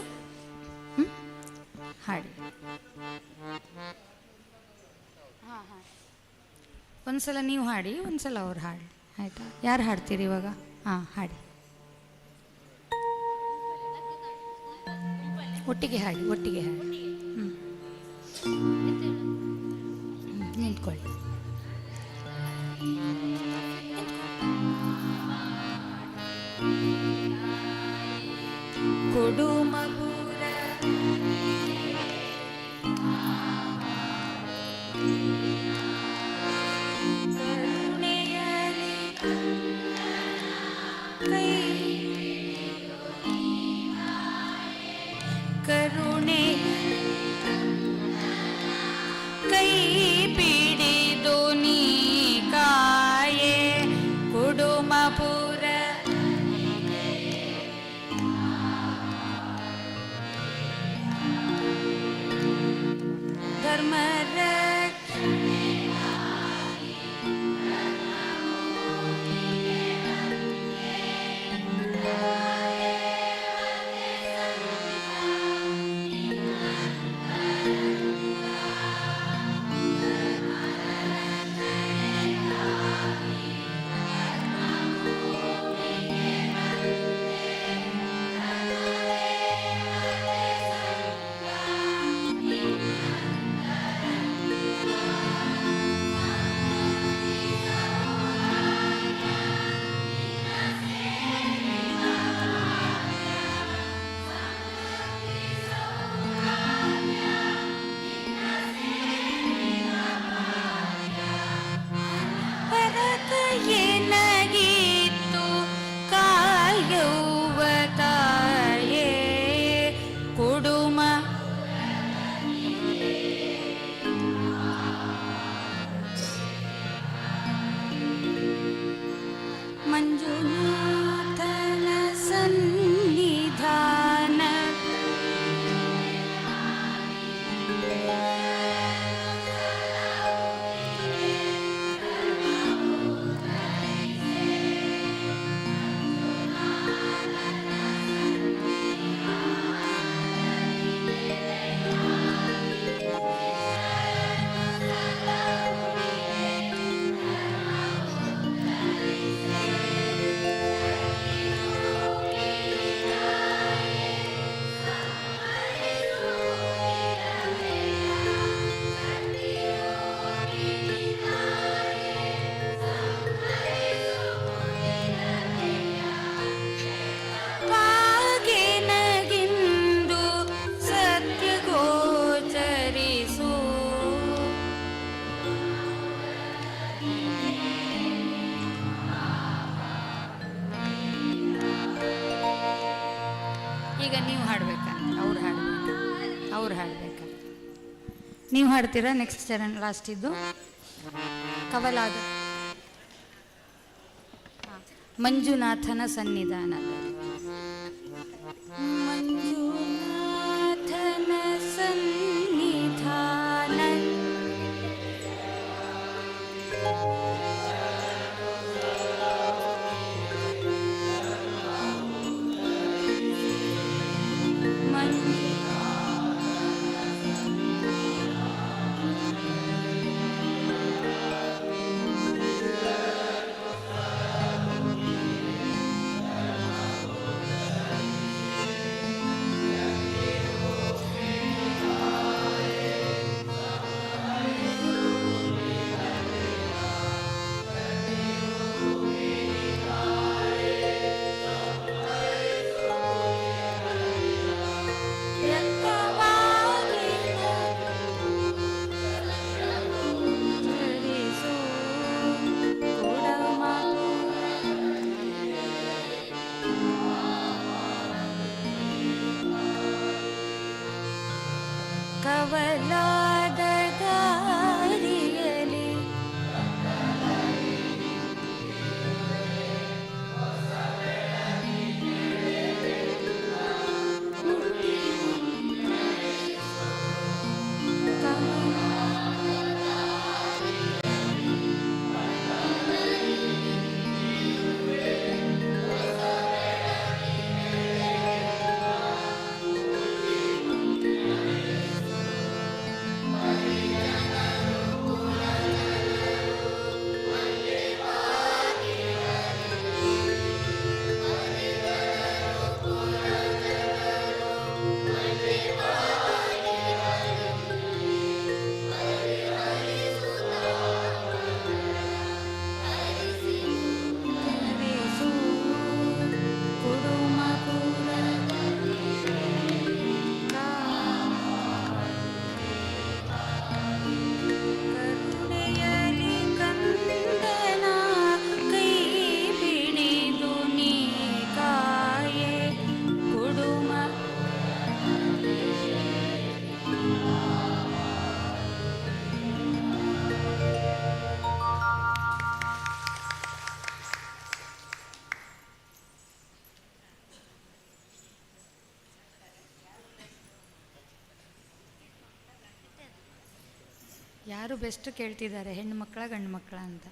ಹಾಡಿ. ಹಾಂ ಹಾಂ, ಒಂದ್ಸಲ ನೀವು ಹಾಡಿ, ಒಂದ್ಸಲ ಅವ್ರು ಹಾಡಿ, ಆಯಿತಾ? ಯಾರು ಹಾಡ್ತೀರಿ ಇವಾಗ? ಹಾಂ, ಹಾಡಿ. ಒಟ್ಟಿಗೆ ಹಾಡಿ, ಒಟ್ಟಿಗೆ ಹಾಡಿ. ನಿಂತ್ಕೊಳ್ಳಿ. ಕೊಡು ಮಗುರ ಕರುಣೆಯಲಿ ಕೈ ಕರುಣೆ ಕೈ ಪಿಡಿದು ನೀ ಕಾಯೆ ಕುಡುಮಪುರ ಧರ್ಮರ ಏನಾಗಿತ್ತು ಕಾಯುವ ತಾಯೇ ಕುಡುಮ ಮಂಜುನಾಥನ ಸನ್ನಿಧಾನ ಪಾಗೆನಗಿಂದು ಸತ್ಯ ಗೋಚರಿಸು ಈಗ ನೀವು ಹಾಡ್ಬೇಕಾ? ಅವ್ರು ಹಾಡ್ಬೇಕಾ? ಅವ್ರು ಹಾಡ್ಬೇಕಾ? ನೀವು ಹಾಡ್ತೀರಾ? ನೆಕ್ಸ್ಟ್ ಚರಣ್ ಲಾಸ್ಟ್ ಇದ್ದು ಕವಲಾದ ಮಂಜುನಾಥನ ಸನ್ನಿಧಾನದಲ್ಲಿ. ಮಂಜುನಾಥನ ಸನ್ನಿಧಾನ ಯಾರು ಬೆಸ್ಟ್ ಕೇಳ್ತಿದ್ದಾರೆ, ಹೆಣ್ಣು ಮಕ್ಕಳ ಗಂಡು ಮಕ್ಕಳ ಅಂತ.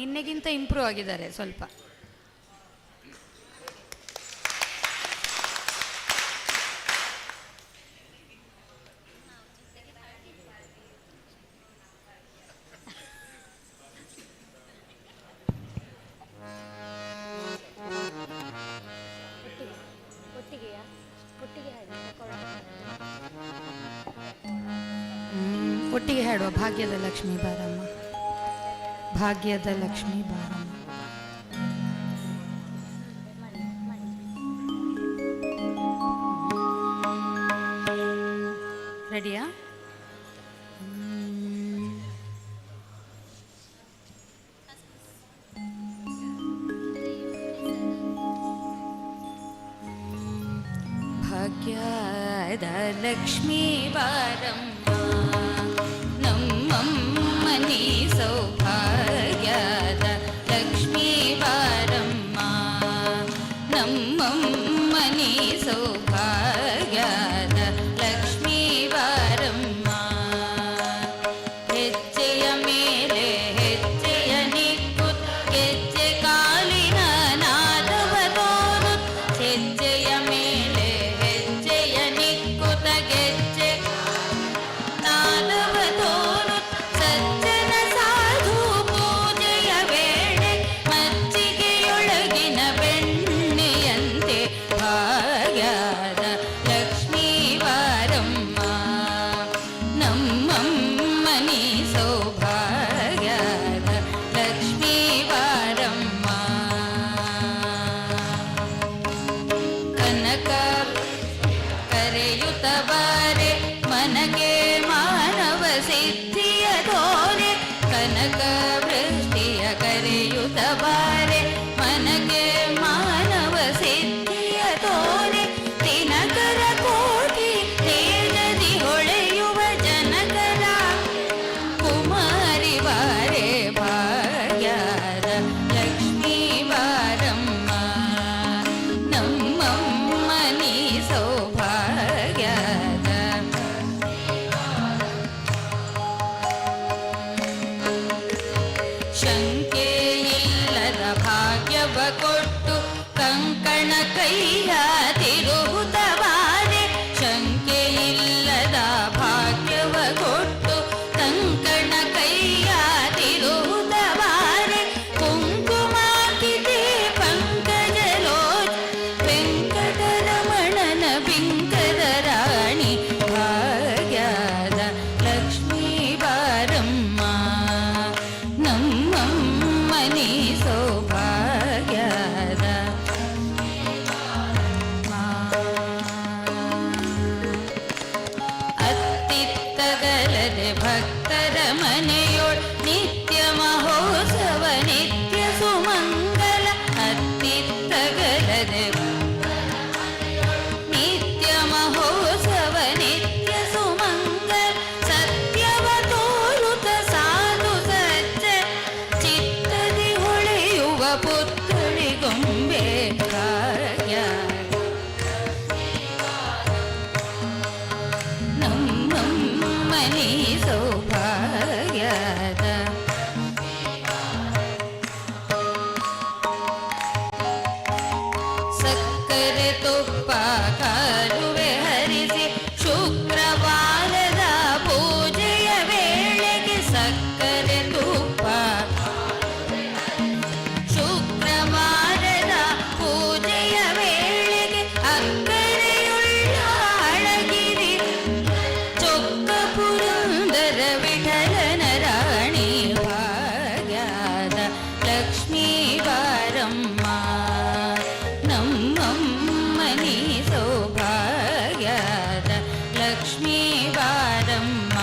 ನಿನ್ನೆಗಿಂತ ಇಂಪ್ರೂವ್ ಆಗಿದ್ದಾರೆ ಸ್ವಲ್ಪ. ಒಟ್ಟಿಗೆ ಹಾಡುವ ಭಾಗ್ಯದ ಲಕ್ಷ್ಮೀ ಬಾರಮ್ಮ, ಭಾಗ್ಯದ ಲಕ್ಷ್ಮೀ ಬಾರಮ್ಮ. ರೆಡಿಯಾ? ಭಾಗ್ಯದ ಲಕ್ಷ್ಮೀ ಬಾರಮ್ಮ, ನಮ್ಮಮ್ಮನಿ ಸೌಭಾಗ್ಯದ ಲಕ್ಷ್ಮೀ ಬಾರಮ್ಮ, ನಮ್ಮಮ್ಮನಿ ಸೌಭಾಗ್ಯದ ಲಕ್ಷ್ಮೀ ಬಾರಮ್ಮ. ಹೆಜ್ಜೆಯ ಮೇಲೆ ಹೆಜ್ಜೆಯ ನಿಕ್ಕುತ್ ಗೆಜ್ಜೆ ಕಾಲಿನ ನಾದವ ತೋರುತ್, ಹೆಜ್ಜೆಯ ಮೇಲೆ ಹೆಜ್ಜೆಯ ನಿಕ್ಕುತ ಗೆಜ್ಜೆ ನಾದವ ತೋರುತ್, ಸಜ್ಜನ ಸಾಧು ಪೂಜೆಯ ವೇಳೆ ಮಜ್ಜಿಗೆಯೊಳಗಿನ ಬೆಣ್ಣೆಯಂತೆ ಭಾಗ್ಯದ ಲಕ್ಷ್ಮೀ ಬಾರಮ್ಮ, ನಮ್ಮಮ್ಮನಿ ಸೌಭಾಗ್ಯದ ಲಕ್ಷ್ಮೀ ಬಾರಮ್ಮ. ಕನಕ ಕರೆಯುತ್ತ ಬಾರೆ ಮನಗೆ ಮಾನವ ಸಿದ್ಧಿಯ ತೋರೆ, ಕನಕ ವೃಷ್ಟಿಯ ಕರೆಯುತ್ತ ಬಾರೆ ಮನಗೆ ಮಾನವ ಸಿದ್ಧಿಯ ತೋರೆ, ದಿನಕರ ಕೋಟಿ ತೇಜದಿ ಹೊಳೆಯುವ ಜನಕರ ಕುಮಾರಿ ಬಾರೆ ಭಾಗ್ಯದ ಲಕ್ಷ್ಮೀ ಬಾರಮ್ಮ, ನಮ್ಮಮ್ಮನಿ ಸೌಭಾಗ್ಯದ. ಶಂಕೆ ಇಲ್ಲದ ಭಾಗ್ಯವ ಕೊಟ್ಟು ಕಂಕಣ ಕೈಯ ತಿರುಹುತ ಬಾರೆ, ಶಂಕೆ ಇಲ್ಲದ ಭಾಗ್ಯವ ಕೊಟ್ಟು ಕಂಕಣ ಕೈಯ ತಿರುಹುತ ಬಾರೆ, ಕುಂಕುಮಾಕಿದೆ ಪಂಕಜಲೋಚ ವೆಂಕಟರಮಣನ ಬಿಂಕದ ರಾಣಿ ಭಾಗ್ಯದ ಲಕ್ಷ್ಮೀ ಬಾರಮ್ಮ, ನಮ್ಮಮ್ಮನಿ ಸೌಭಾಗ್ಯದ. ಅತ್ತಿತ್ತಗಲದೆ ಭಕ್ತರ ಮನೆಯೊಳ್ ನಿತ್ಯ ಮಹೋತ್ಸವ ನಿತ್ಯ ಸುಮಂಗಲ, ಅತ್ತಿತ್ತಗಲದೆ ನಿತ್ಯ ಮಹೋತ್ಸವ ನಿತ್ಯ ಸುಮಂಗಲ, ಸತ್ಯವ ತೋರುತ ಸಾಧು ಸಜ್ಜ ಚಿತ್ತದಿ ಹೊಳೆಯುವ ಪುತ್ಥಳಿಗೊಂಬೆ ಭಾಗ್ಯ, ನಮ್ಮಮ್ಮನಿ ಸೌಭಾಗ್ಯದ. ಸಕ್ಕರೆ ತುಪ್ಪ ಕಾಲುವೆ ಹರಿಸಿ ಶುಕ್ರವಾರದ ಪೂಜೆಯ ವೇಳೆಗೆ, ಸಕ್ಕರೆ ತುಪ್ಪ ಶುಕ್ರವಾರದ ಪೂಜೆಯ ವೇಳೆಗೆ, ಅಕ್ಕರೆಯುಳ್ಳ ಅಳಗಿರಿ ಚೊಕ್ಕ ಪುರಂದರ ವಿಠಲನ ರಾಣಿ ಭಾಗ್ಯದ ಲಕ್ಷ್ಮೀ ಬಾರಮ್ಮ, ನಮ್ಮಮ್ಮನಿ ಸೌಭಾಗ್ಯದ ಲಕ್ಷ್ಮೀ ಬಾರಮ್ಮ,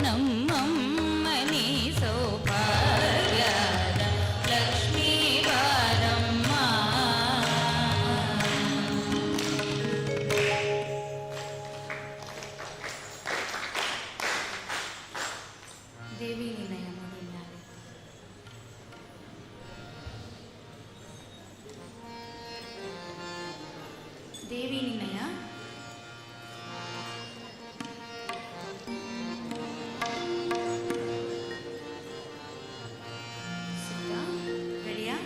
ನಮ್ಮಮ್ಮನಿ ಸೌಭಾಗ್ಯದ ಲಕ್ಷ್ಮೀ ಬಾರಮ್ಮ. ದೇವಿ ನಿಲಯ ಮಡಿನಾಳೆ. ದೇವಿ ನಿನ್ನಯ ರೆಡಿಯಾ?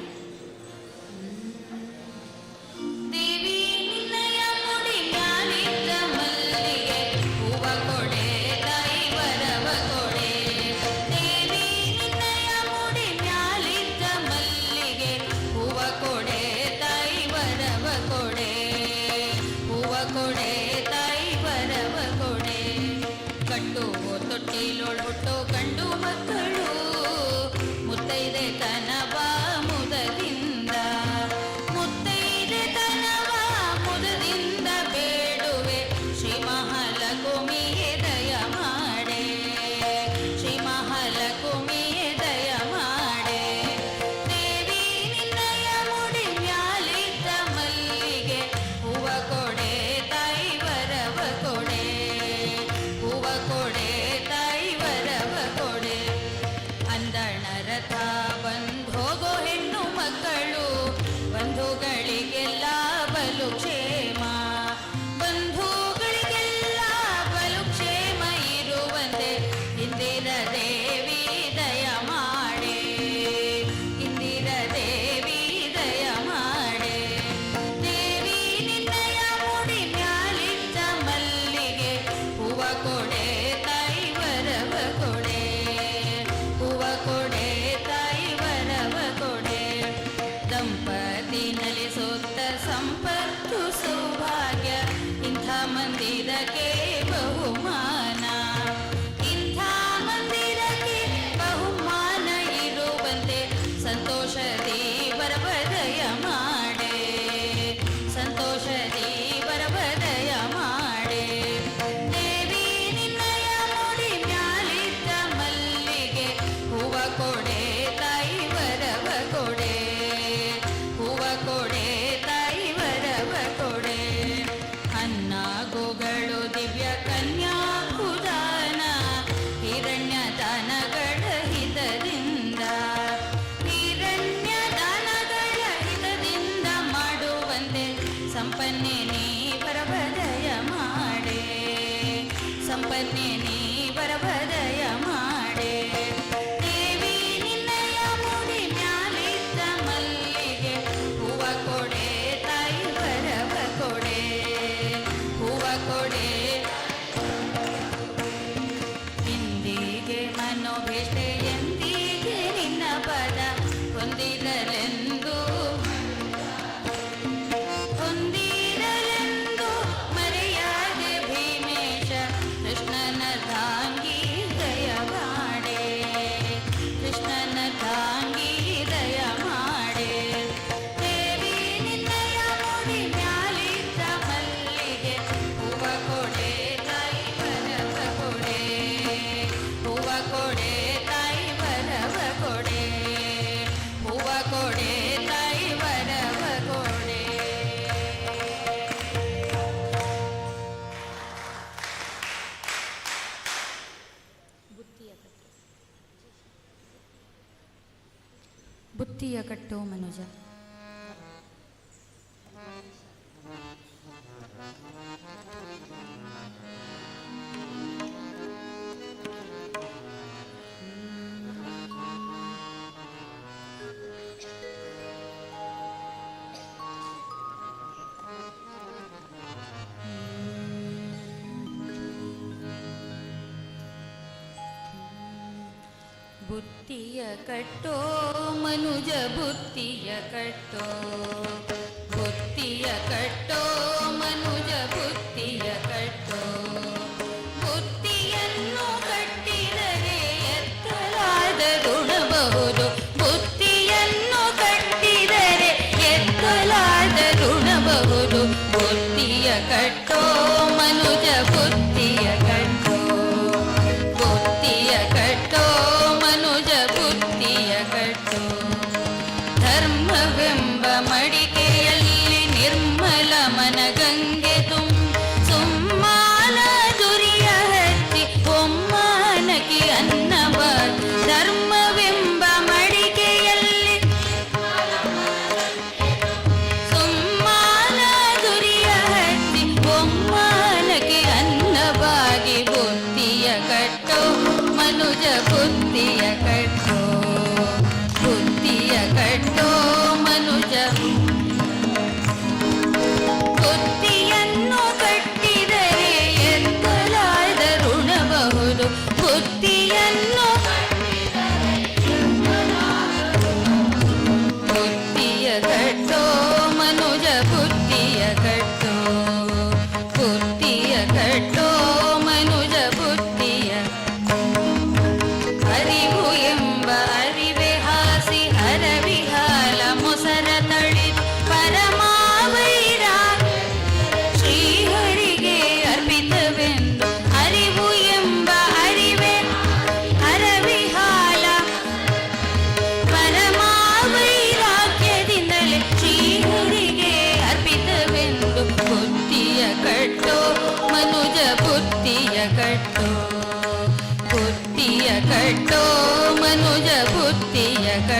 ದೇವಿ ನಿನ್ನಯ ಮುಡಿ ಮ್ಯಾಲಿದ್ದ ಮಲ್ಲಿಗೆ ಹೂವ ಕೊಡೆ ತಾಯಿ ವರವ ಕೊಡೆ. ದೇವಿ ನಿನ್ನಯ ಮುಡಿ ಮ್ಯಾಲಿದ್ದ ಮಲ್ಲಿಗೆ ಹೂವ ಕೊಡೆ ತಾಯಿ ವರವ ಕೊಡೆ. ಹೂವ ಕೊಡೆ ತಾಯಿ ವರವ ಕೊಡೆ. ಕಟ್ಟುವ ತೊಟ್ಟಿಲೊಳ್ ಹುಟ್ಟೋ ಗಂಡು ಮಕ್ಕಳು ಮುತ್ತೈದೆ ತನವ ಮುದದಿಂದ. ಮುತ್ತೈದೆ ತನವ ಮುದದಿಂದ ಬೇಡುವೆ ಶ್ರೀ ಮಹಾಲಕ್ಷ್ಮಿಯೇ ದಯ ಮಾಡೆ. ಶ್ರೀ ಮಹಾಲಕ್ಷ್ಮಿಯೇ ದಯ ಮಾಡೆ. ದೇವಿ ನಿನ್ನಯ ಮುಡಿ ಮ್ಯಾಲಿದ್ದ ಮಲ್ಲಿಗೆ ಹೂವ ಕೊಡೆ ತಾಯಿ ವರವ ಕೊಡೆ. ಹೂವ ಕೊಡೆ ತಾಯಿ ವರವ ಕೊಡೆ. ಅಂದಣ ರಥ ಬಂದ್ ಹೋಗೋ ಹೆಣ್ಣು ಮಕ್ಕಳು ಬಂಧುಗಳಿಗೆಲ್ಲ ಬಲು ಕ್ಷೇಮ. ಬಂಧುಗಳಿಗೆಲ್ಲ ಬಲು ಕ್ಷೇಮ ಇರುವಂತೆ ಇಂದಿರ ದೇವಿ ದಯ ಮಾಡೆ. ಇಂದಿರ ದೇವಿ ದಯ ಮಾಡೆ. ದೇವಿ ನಿನ್ನಯ ಮುಡಿ ಮ್ಯಾಲಿದ್ದ ಮಲ್ಲಿಗೆ ಹೂವ ಕೊಡೆ ತಾಯಿ ವರವ ಕೊಡೆ. ಹೂವ ಕೊಡೆ ತಾಯಿ ವರವ ಕೊಡೆ. ದಂಪತಿ ನಲಿಸುತ್ತ ಸಂಪತ್ತು ಸೌಭಾಗ್ಯ ಇಂಥ ಮಂದಿರಕ್ಕೆ ಬಹುಮಾನ. ಇಂಥ ಮಂದಿರಕ್ಕೆ ಬಹುಮಾನ ಇರುವಂತೆ ಸಂತೋಷದಿ ವರವದಯ ಮಾಡೆ. ಸಂತೋಷದಿ ವರವದಯ ಮಾಡೆ. ದೇವಿ ನಿನ್ನಯ ಮುಡಿ ಮ್ಯಾಲಿದ್ದ ಮಲ್ಲಿಗೆ ಹೂವ ಕೊಡೆ ತಾಯಿ ವರವ ಕೊಡೆ. ಹೂವ ಕೊಡೆ ತಾಯಿ ವರವ ಕೊಡೆ. ಅನ್ನಾಗುಗಳು ದಿವ್ಯ ಕನ್ಯಾಕುದಾನ ಹಿರಣ್ಯ ದಾನಗಳ ಹಿತದಿಂದ. ಹಿರಣ್ಯ ದಾನಗಳ ಹಿತದಿಂದ ಮಾಡುವಂತೆ ಸಂಪನ್ನೆ ನೀ ವರವದಯ ಮಾಡೆ. ಸಂಪನ್ನೆ ನೀ ವರವದಯ ಮಾಡೆ. ದೇವಿ ನಿನ್ನಯ ಮುಡಿ ಮ್ಯಾಲಿದ್ದ ಮಲ್ಲಿಗೆ ಹೂವ ಕೊಡೆ ತಾಯಿ ವರವ ಕೊಡೆ. ಹೂವ ಕೊಡೆ. ಇಂದಿಗೆ ಮನೋಭೀಷ್ಟೆ ಎಂದಿಗೆ ನಿನ್ನ ಪದ ಹೊಂದಿರಲೆಂದು ಹೊಂದಿರಲೆಂದು ಮರೆಯಾದೆ ಭೀಮೇಶ ಕೃಷ್ಣನ ಧಾಂಗಿ ದಯ ಮಾಡೆ. ಕೃಷ್ಣನ ಧಾಂಗಿ ದಯ ಮಾಡೆ. ದೇವಿ ನಿನ್ನಯ ಮುಡಿ ಮ್ಯಾಲಿದ್ದ ಮಲ್ಲಿಗೆ ಹೂವ ಕೊಡೆ ತಾಯಿ ವರವ ಕೊಡೆ. ಹೂವ ಕೊಡೆ ತಾಯಿ ವರವ ಕೊಡೆ. ಹೂವ ಕೊಡೆ ತಾಯಿ ವರವ ಕೊಡೆ. ಬುತ್ತಿಯ ಕಟ್ಟೋ ಮನುಜ. ಬುತ್ತಿಯ ಕಟ್ಟೋ ಮನುಜ ಬುತ್ತಿಯ ಕಟ್ಟೋ. ಬುತ್ತಿಯ ಕಟ್ಟೋ ಮನುಜ ಬುತ್ತಿಯ ಕಟ್ಟೋ. ಬುತ್ತಿಯನ್ನು ಕಟ್ಟಿದರೆ ಎತ್ತಲಾದ ಋಣಬಹುದು. ಬುತ್ತಿಯನ್ನು ಕಟ್ಟಿದರೆ ಎತ್ತಲಾದ ಋಣಬಹುದು. ಬುತ್ತಿಯ ಕಟ್ಟೋ ಮನುಜ ಬುತ್ತಿಯ ಕಟ್ಟೋ. ಬುತ್ತಿಯ ಕಟ್ಟೋ ಮನುಜ ಬುತ್ತಿಯ ಕಟ್ಟೋ. ಧರ್ಮವೆಂಬ ಮಡಿಕೆಯಲ್ಲಿ ನಿರ್ಮಲ ಮನಗಂಗೆ ತುಂಬ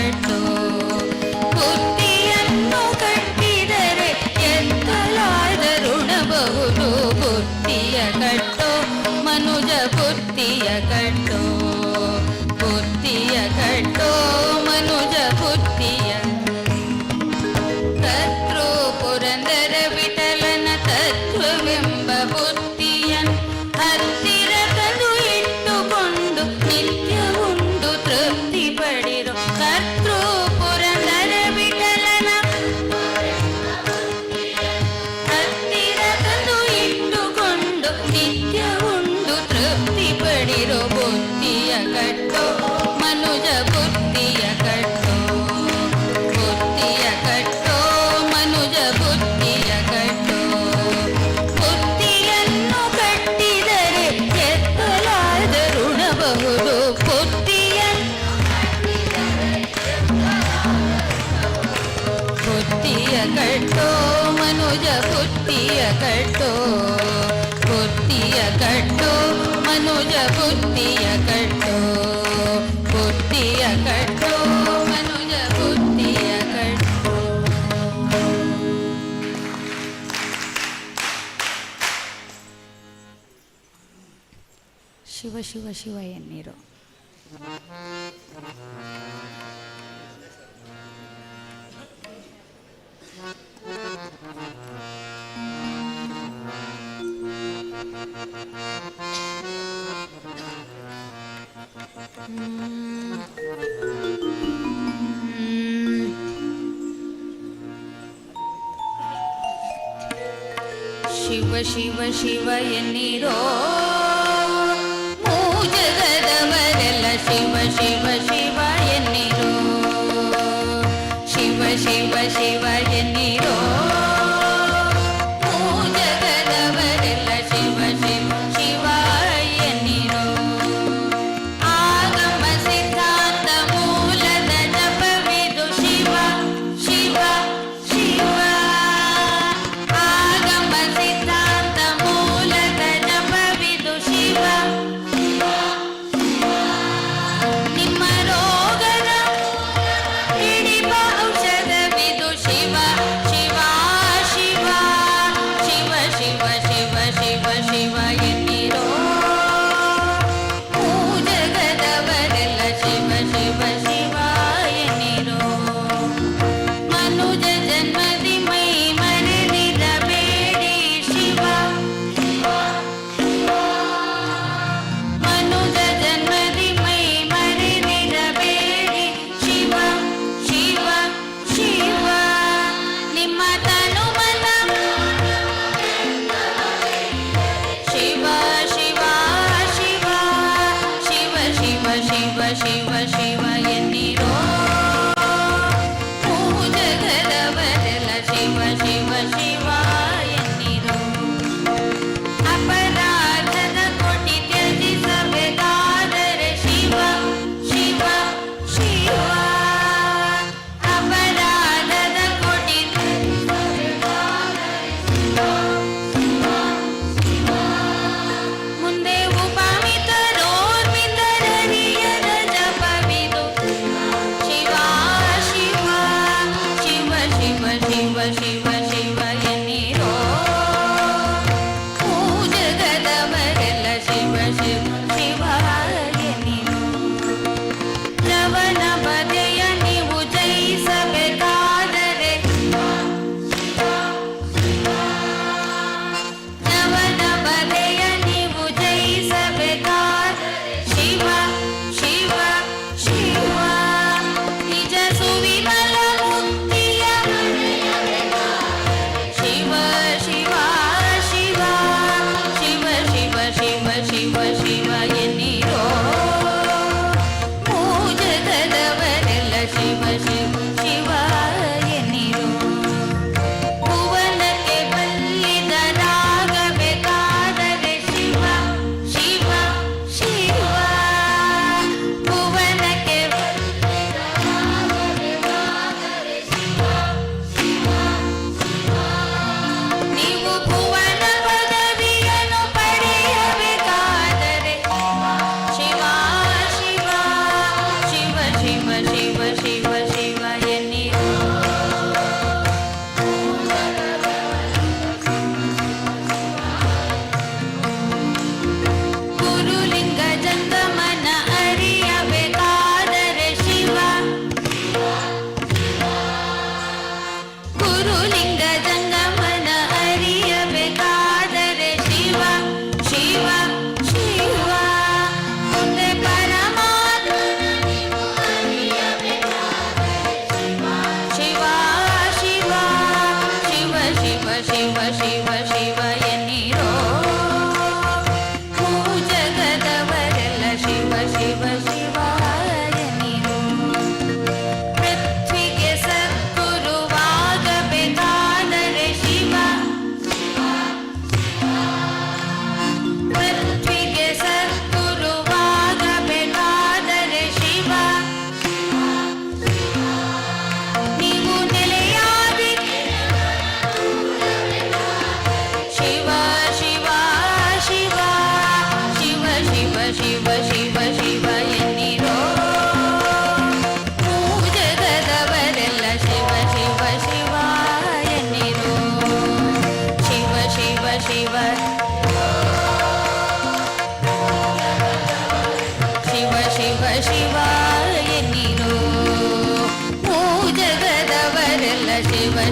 ಕಟ್ಟೋ ಬುದ್ಧಿಯನ್ನು ಕಟ್ಟಿದರೆ ಎತ್ತಲಾದ ಋಣಬಹುದು ಬುದ್ಧಿಯ ಕಟ್ಟೋ ಮನುಜ ಬುದ್ಧಿಯ ಕಟ್ಟೋ ಬುದ್ಧಿಯ ಕಟ್ಟೋ ಮನುಜ ಬುದ್ಧಿಯ ಕರ್ತೃ ಪುರಂದರ ವಿಠಲನ ತತ್ವವೆಂಬ ಬುದ್ಧಿಯನ್ನು ಹತ್ತಿರ ತಂದು ಇಟ್ಟುಕೊಂಡು ನಿತ್ಯ ಉಂಡು ತೃಪ್ತಿ ಪಡಿರೋ ಕರ್ತೃ ಪುರಂದರ ವಿಠಲನ ಹತ್ತಿರ ತಂದು ಇಟ್ಟುಕೊಂಡು ನಿತ್ಯ ಉಂಡು ತೃಪ್ತಿ ಪಡಿರೋ ಬುದ್ಧಿಯ ಕಟ್ಟೋ ಮನುಜ ಬುದ್ಧಿಯ ಕಟ್ಟೋ ಬುದ್ಧಿಯ ಕಟ್ಟೋ ಮನುಜ ಬುದ್ಧಿಯ ಕಟ್ಟೋ ಬುದ್ಧಿಯನ್ನು ಕಟ್ಟಿದರೆ ಎತ್ತಲಾದ ಋಣಬಹುದು ಬುದ್ಧಿಯ ಕಟ್ಟೋ ಮನುಜ ಬುದ್ಧಿಯ ಕಟ್ಟೋ ಬುದ್ಧಿಯ ಕಟ್ಟೋ ಮನುಜ ಬುದ್ಧಿಯ ಕಟ್ಟೋ ಬುದ್ಧಿಯ ಕಟ್ಟೋ ಮನುಜ ಬುದ್ಧಿಯ ಕಟ್ಟೋ. ಶಿವ ಶಿವ ಶಿವ ಎನ್ನಿರು. ಶಿವ ಶಿವ ಶಿವ ಎನ್ನಿರೋ ಮೂಜಗದವರೆಲ್ಲ ಶಿವ ಶಿವ ಶಿವ ಎನ್ನಿರೋ ಶಿವ ಶಿವ ಶಿವ ಎನ್ನಿರೋ ಮೂಜಗದವರೆಲ್ಲ ಶಿವ ಶಿವ ಶಿವ ಎನ್ನಿರೋ ಆಗಮ ಸಿದ್ಧಾಂತ ಮೂಲದ ಜಪವಿದು ಶಿವ ಶಿವ ಶಿವ ಆಗಮ ಸಿದ್ಧಾಂತ ಮೂಲದ ಜಪವಿದು ಶಿವ ನಿಮ್ಮ ರೋಗದ ಹಿಡಿವ ಔಷಧವಿದು ಶಿವ ಶಿವ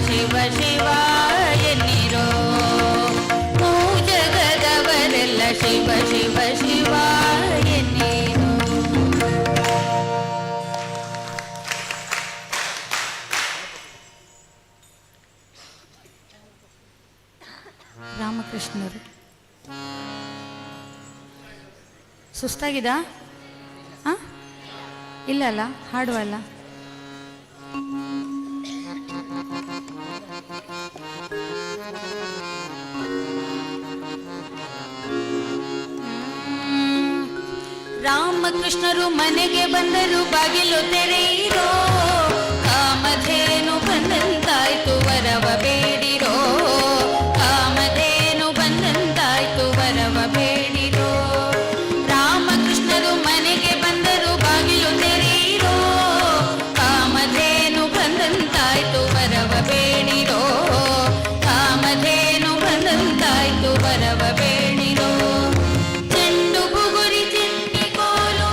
ಶಿವ ಶಿವ ಎನ್ನಿರೋ ಜಗದವರೆಲ್ಲ ಶಿವ ಶಿವ ಶಿವ ಎನ್ನಿರೋ. ರಾಮಕೃಷ್ಣರು ಸುಸ್ತಾಗಿದಾ? ಹಾಂ, ಇಲ್ಲ ಅಲ್ಲ, ಹಾಡುವಲ್ಲ. ರಾಮಕೃಷ್ಣರು ಮನೆಗೆ ಬಂದರು, ಬಾಗಿಲು ತೆರೆಯಿರೋ, ಕಾಮಧೇನು ಬಂದಂತಾಯ್ತು ವರವ ಬೇಡಿರೋ, ಕಾಮಧೇನು ಬಂದಂತಾಯ್ತು ವರವ ಬೇಡಿರೋ. ರಾಮಕೃಷ್ಣರು ಮನೆಗೆ ಬಂದರು, ಬಾಗಿಲು ತೆರೆಯಿರೋ, ಕಾಮಧೇನು ಬಂದಂತಾಯ್ತು ವರವ ಬೇಡಿರೋ, ಕಾಮಧೇನು ಬಂದಂತಾಯ್ತು ವರವ ಬೇಡಿರೋ. ಚೆಂಡು ಬುಗುರಿ ಚೆನ್ನಿ ಕೋಲು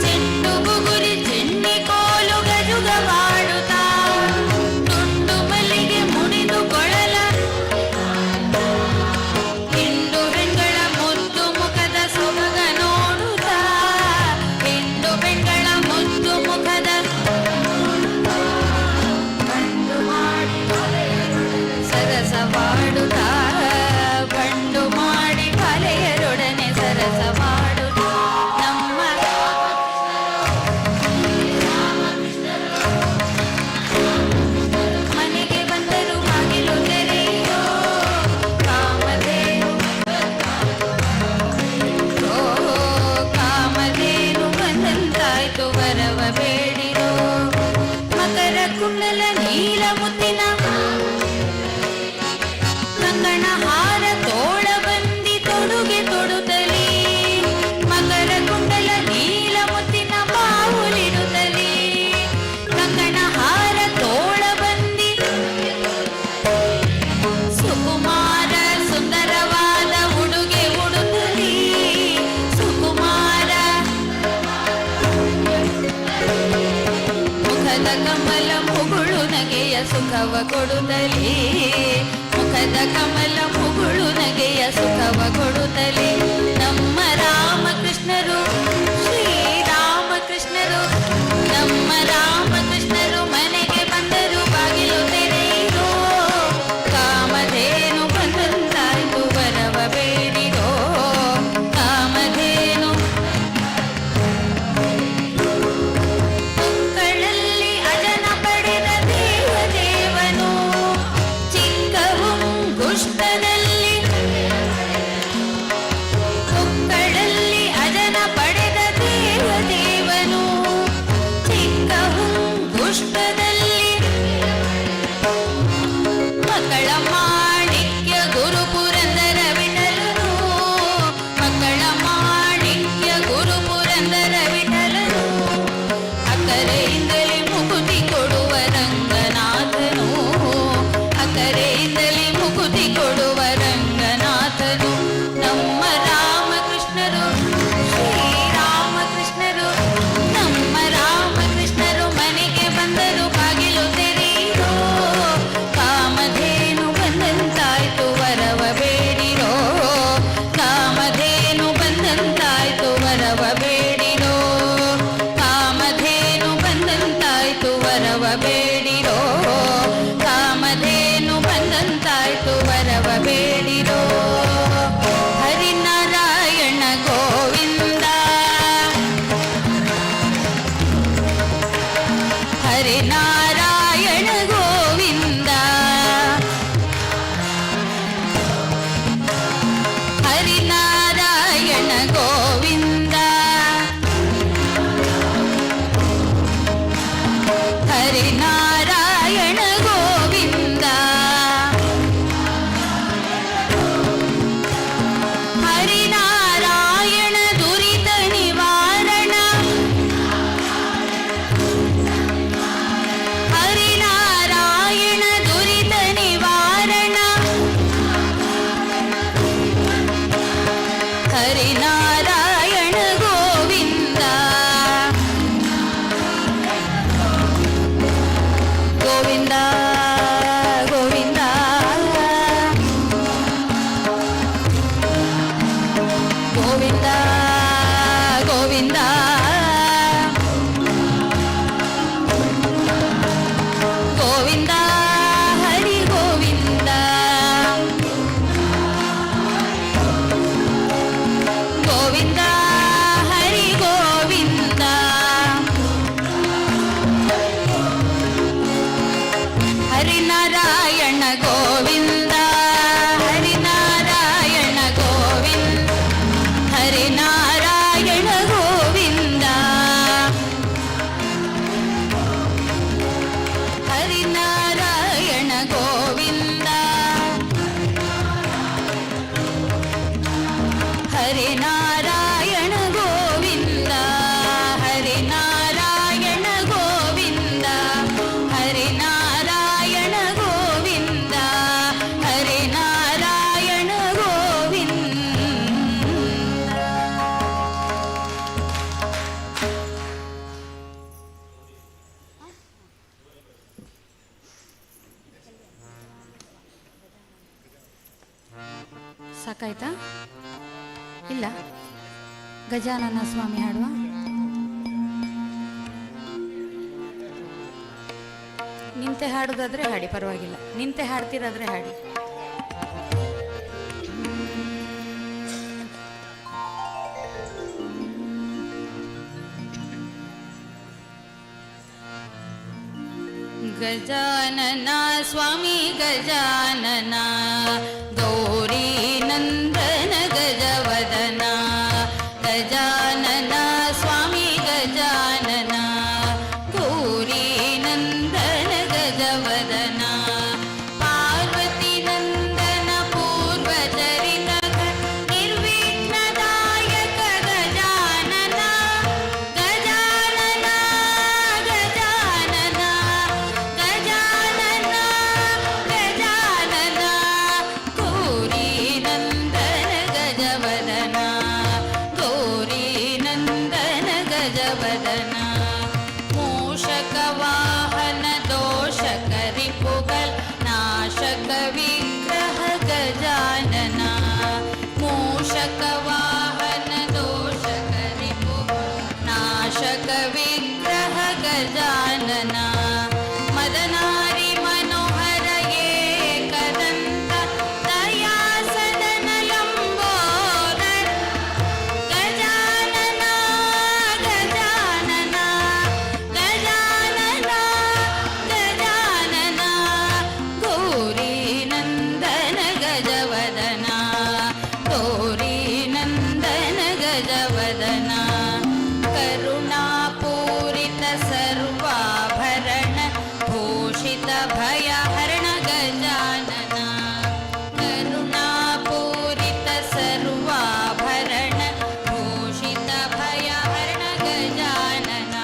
ಚೆಂಡು ಬುಗುರಿ ಚೆನ್ನಿ ಕೋಲು ಗಜುಗವಾಡುತ್ತಾ, ತುಂಡು ಮಲ್ಲಿಗೆ ಮುಡಿದು ಕೊಳಲ ಹಿಂಡು ಬೆಂಗಳ ಮುದ್ದು ಮುಖದ ಸೊಬಗ ನೋಡುತ್ತಾ, ಹಿಂಡು ಬೆಂಗಳ ಮುದ್ದು ಮುಖದ ಸರಸವಾಡುತ್ತಾ, ಬಂಡು ಮಾಡಿ ಕಲೆಯರೊಡನೆ ಸರಸವಾಡುತ್ತಾ, ನಮ್ಮ ಮನೆಗೆ ಬಂದರು, ಬಾಗಿಲು ತೆರೆಯಿರೋ, ಕಾಮಧೇನು ಕಾಮಧೇನು ಬಂದಂತಾಯ್ತು ವರವ ಬೇಡಿರೋ. ಮಕರ ಕುಂಡಲ ನೀಲ ಮುತ್ತಿನ ಕಂಗಣ ಹಾರ ತೋಳ ಬಂದಿ ತೊಡುಗೆ ತೊಡುತ್ತಲೇ, ಮಕರ ಕುಂಡಲ ನೀಲ ಮುತ್ತಿನ ಬಾವುಲಿಡುತ್ತಲೇ, ಕಂಗಣ ಹಾರ ತೋಳ ಬಂದಿ ಸುಕುಮಾರ ಸುಂದರವಾದ ಉಡುಗೆ ಉಡುತ್ತಲೇ, ಸುಕುಮಾರ ಮುಖದ ಕಮಲ ಮುಗುಳು ನಗೆಯ ಸುಖವ ಕೊಡುತ್ತಲೇ, ಮುಖದ ಕಮಲ ಮುಗುಳು ನಗೆಯ ಸುಖವ ಕೊಡುತ್ತಲೇ. ನಮ್ಮ ರಾಮಕೃಷ್ಣರು ಶ್ರೀರಾಮಕೃಷ್ಣರು, ನಮ್ಮ ರಾಮಕೃಷ್ಣರು ಮನೆಗೆ ಬಂದರು, ಬಾಗಿಲು ತೆರೆಯಿರೋ, ಕಾಮಧೇನು ಬಂದಂತಾಯ್ತು ವರವ ಬೇಡಿರೋ, ಕಾಮಧೇನು ಮಕ್ಕಳಲ್ಲಿ ಅಜನ ಪಡೆದ ದೇವದೇವನು, ಚಿಕ್ಕವು ಗುಷ್ಟದಲ್ಲಿ ಮಕ್ಕಳಲ್ಲಿ ಅಜನ ಪಡೆದ ದೇವದೇವನು, ಚಿಕ್ಕವು ಗುಷ್ಟದಲ್ಲಿ ಮಕ್ಕಳ ಮಾಣಿಕ್ಯ ಗುರು ಪುರಂದರ ವಿಠಲನು, ಮಕ್ಕಳ ಮಾಣಿಕ್ಯ ಗುರು ಪುರಂದರ ವಿಠಲನು, ಅಕರೆಯಿಂದಲೇ ಮುಕುತಿ ಕೊಡುವ ರಂಗನಾಥನು, ಅಕರೆಯಿಂದಲೇ ಮುಕುತಿ ಕೊಡುವ ರಂಗನಾಥನು. ನಮ್ಮ ರಾಮಕೃಷ್ಣರು ಶ್ರೀರಾಮಕೃಷ್ಣರು, ನಮ್ಮ ರಾಮಕೃಷ್ಣರು ಮನೆಗೆ ಬಂದರು, ಬಾಗಿಲು ತೆರೆಯಿರೋ, ಕಾಮಧೇನು ಬಂದಂತಾಯ್ತು ವರವ ಬೇಡಿರೋ, ಕಾಮಧೇನು ಬಂದಂತಾಯ್ತು ವರವ ಬೇಡಿರೋ, ಕಾಮಧೇನು ಬಂದಂತಾಯ್ತು ವರವ ಬೇಡಿರೋ, ಕಾಮಧೇನು ಬಂದಂತಾಯ್ತು ವರವ ಬೇಡಿರೋ. ಹರಿನಾರಾಯಣ ಗೋವಿಂದ, ಹರಿನಾರಾಯಣ ಗೋವಿಂದ, ಹರಿನಾರಾಯಣ ಗೋವಿಂದ, ಹರಿನಾರಾಯಣ ಗೋವಿಂದ, ಹರಿನಾರಾಯಣ ದುರಿತ ನಿವಾರಣ, ಹರಿನಾರಾಯಣ ದುರಿತ ನಿವಾರಣ, ಹರಿನಾರಾಯಣ ಗೋವಿಂದ, ಗೋವಿಂದ ಗೋವಿಂದ ಗೋವಿಂದ ಹರಿ ಗೋವಿಂದ ಗೋವಿಂದ ಹರಿ ಗೋವಿಂದ ಹರಿನಾರಾಯಣ ಗೋವಿಂದ ಹರಿನಾರಾಯಣ ಗೋವಿಂದ ಹರಿನಾರಾಯಣ ಗೋವಿಂದ ಹರಿನಾರಾಯಣ ಗೋವಿಂದ ಹರಿನಾರಾಯಣ ಗೋವಿಂದ ಹರಿನಾರಾಯಣ ಗೋವಿಂದ ಹರಿನಾರಾಯಣ ಗೋವಿಂದ ಹರಿನಾರಾಯಣ ಗೋವಿಂದ. ಸಾಕಾಯ್ತಾ? ಇಲ್ಲ, ಗಜಾನನ ಸ್ವಾಮಿ ಹಾಡುವ. ನಿಂತೆ ಹಾಡೋದಾದ್ರೆ ಹಾಡಿ, ಪರವಾಗಿಲ್ಲ. ನಿಂತೆ ಹಾಡ್ತಿರಾದ್ರೆ ಹಾಡಿ. ಗಜಾನನ ಸ್ವಾಮಿ ಗಜಾನನ ಗೌರಿ ನಂದನ ಗಜವದನ ಗಜಾನನ ಸ್ವಾಮಿ ಗಜಾನನ ಗೌರಿ ನಂದನ ಗಜವದನ ಪಾರ್ವತಿ ನಂದನ ಪೂರ್ವ ಚರಿತ ನಿರ್ವಿಘ್ನದಾಯಕ ಗಜಾನನ ಗಜಾನನ ಗಜಾನನ ಗಜಾನನ ಗಜಾನನ ಗೌರಿ ನಂದನ ಗಜವದನ ಗೌರಿ ನಂದನ ಗಜವದನ ಮೂಷಕ ವಾಹನ ದೋಷಕ ರಿಪುಗಲ್ ನಾಶಕ ವಿಗ್ರಹ ಗಜಾನನ ಮೂಷಕ ವಾಹನ ದೋಷಕ ರಿಪುಗಲ್ ನಾಶಕ ವಿಗ್ರಹ ಗಜಾನನ ಮದನಾರಿ ಮನೋಹರ ಏಕದಂತ ದಯಾ ಸದನ ಲಂಬೋದರ ಗಜಾನನ ಗಜಾನನ ಗಜಾನನ ಗಜಾನನ ಗೌರಿ ನಂದನ ಗಜವದನ ಗೌರಿ ನಂದನ ಗಜವದನ ಕರುಣಾಪೂರಿತ ಸರ್ವಾಭರಣ ಭೂಷಿತ ಭಯಹರಣ ಗಜಾನನ ಕರುಣಾಪೂರಿತ ಸರ್ವಾಭರಣ ಭೂಷಿತ ಭಯಹರಣ ಗಜಾನನ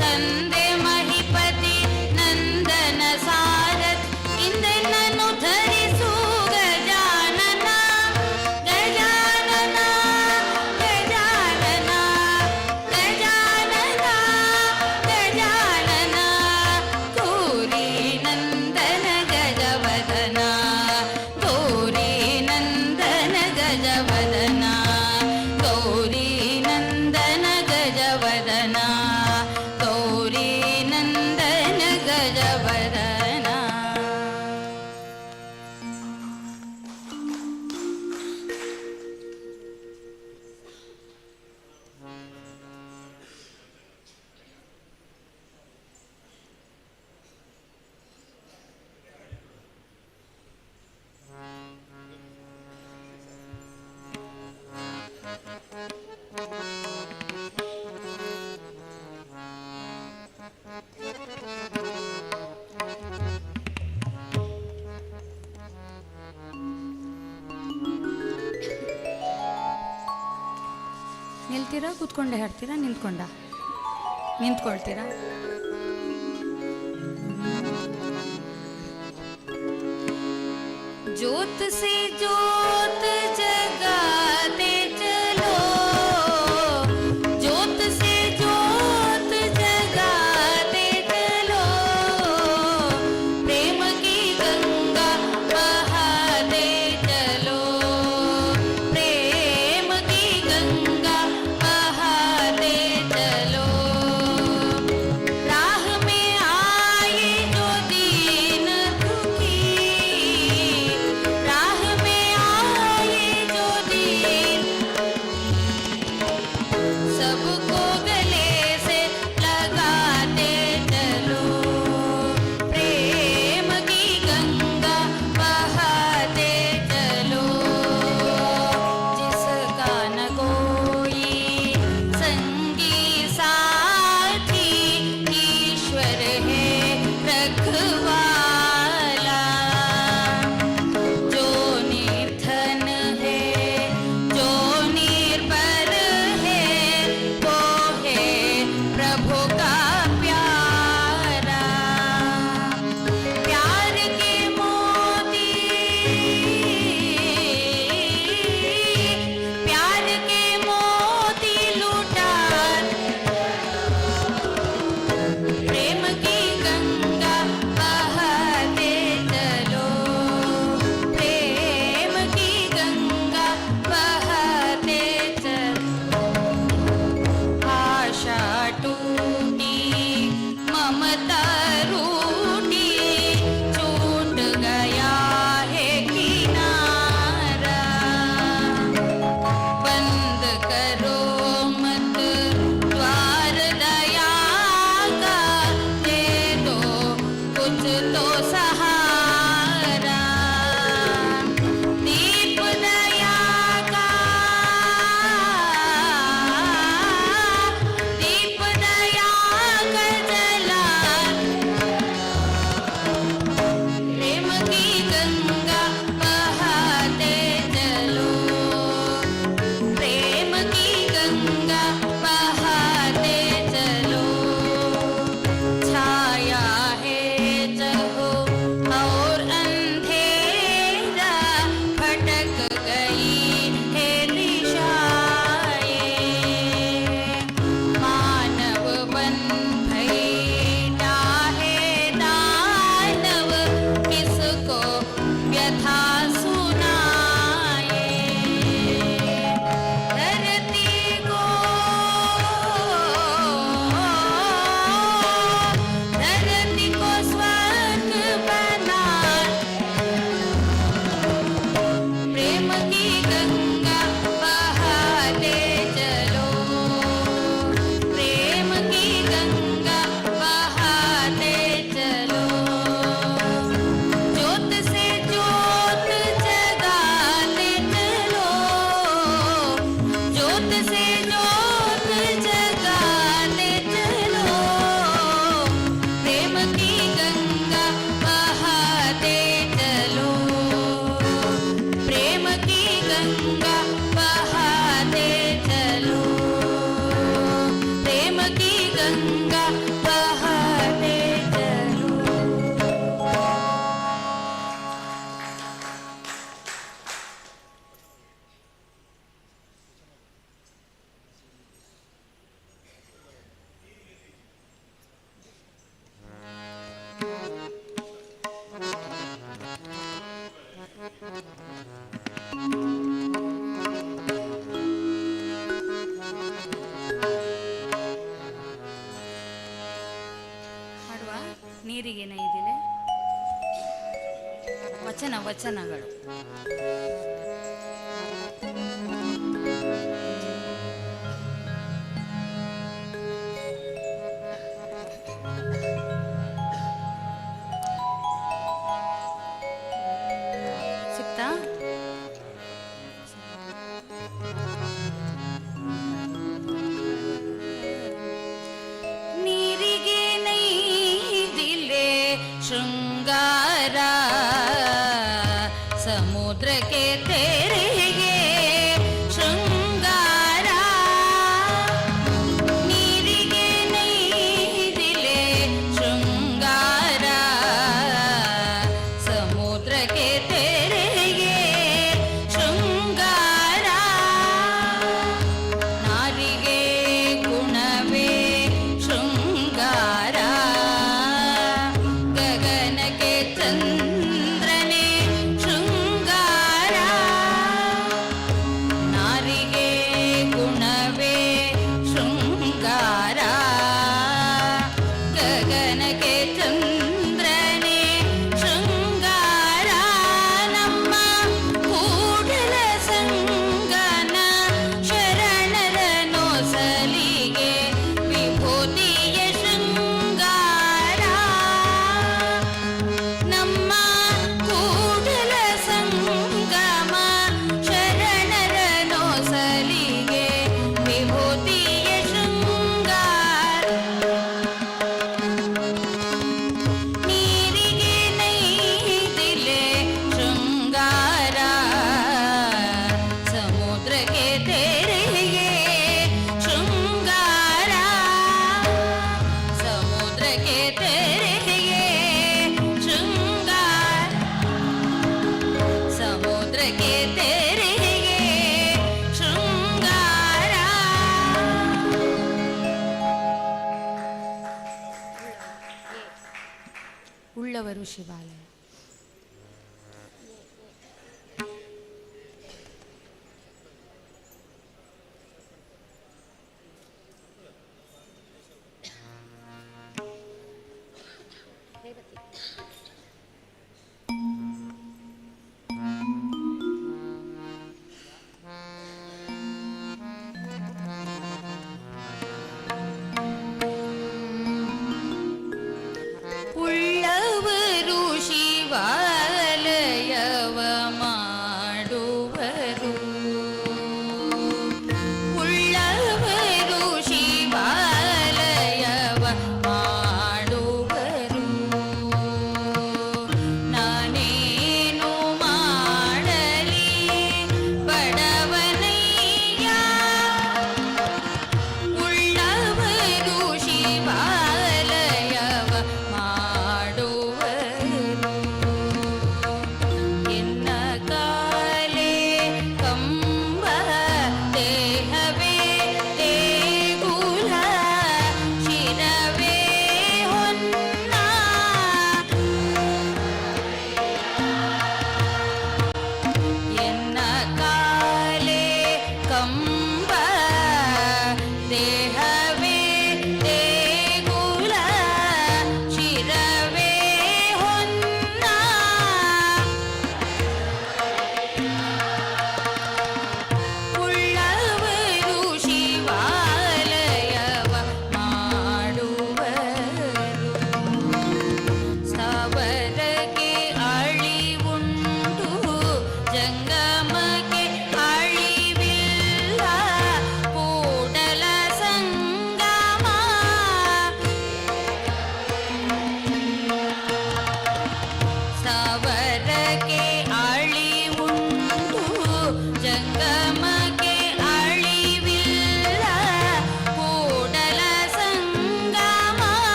ತಂದೆ ಮಹಿಪತಿ ನಂದನ ಸಾರಥಿ ಇಂದೆನನ್ನು ಧರಿಸು ಗಜಾನನ ಗಜಾನನ ಗಜಾನನ ಗಜಾನನ ಗಜಾನನ ಗೌರಿ ನಂದನ ಗಜವದನ ಗೌರಿ ನಂದನ ಗಜವದನ ಗೌರಿ ನಂದನ ಗಜವದನ ಗೌರಿ ನಂದನ ಗಜವದನ. ನಿಲ್ತೀರಾ? ಕೂತ್ಕೊಂಡೆ ಹಾಡ್ತೀರಾ? ನಿಂತ್ಕೊಳ್ತೀರಾ? ज्योत से ज्योत जगाते चलो, ज्योत से ज्योत जगाते चलो, प्रेम की गंगा बहाते चलो, प्रेम की से जोत जगाते चलो, प्रेम की गंगा बहाते चलो, प्रेम की गंगा बहाते चलो, प्रेम की गंगा बहाते चलो। ಹಾಡುವ ನೀರಿಗೆ ನೈದಿಲೆ ವಚನಗಳು ಸಿಕ್ತಾ? ನೀರಿಗೆ ನೈದಿಲೆ ಶೃಂಗಾರ, ಸಮುದ್ರಕ್ಕೆ ತೆರೆಗೆ ಶೃಂಗಾರ, ನೀರಿಗೆ ನೈದಿಲೆ ಶೃಂಗಾರ, ಸಮುದ್ರಕ್ಕೆ ತೆರೆಗೆ ಶೃಂಗಾರ, ನಾರಿಗೆ ಗುಣವೇ ಶೃಂಗಾರ, ಗಗನಕ್ಕೆ ಚಂದ್ರನೇ ಶೃಂಗಾರ, ನಾರಿಗೆ ಗುಣವೇ ಶೃಂಗಾರ, ಗಗನಕ್ಕೆ ಚಂದ್ರನೇ ಶೃಂಗಾರ, ನಮ್ಮ ಕೂಡಲ ಸಂಗನ ಶರಣರ ನೊಸಲಿಗೆ ವಿಭೂತಿಯ ಶೃಂಗಾರ, ನಮ್ಮ ಕೂಡಲ ಸಂಗಮ ಶರಣರ ನೊಸಲಿಗೆ ವಿಭೂತಿಯ ಶೃಂಗಾರ, ನೀರಿಗೆ ನೈದಿಲೆ ಶೃಂಗಾರ, ಸಮುದ್ರಕ್ಕೆ ತೆರೆಗೆ ಶೃಂಗಾರ, ಸಮುದ್ರಕ್ಕೆ ತೆರೆಗೆ ಶೃಂಗಾರ, ಸಮುದ್ರಕ್ಕೆ ತೆರೆಗೆ ಶೃಂಗಾರ. ಉಳ್ಳವರು ಶಿವಾಲಯ. ಉಳ್ಳವರು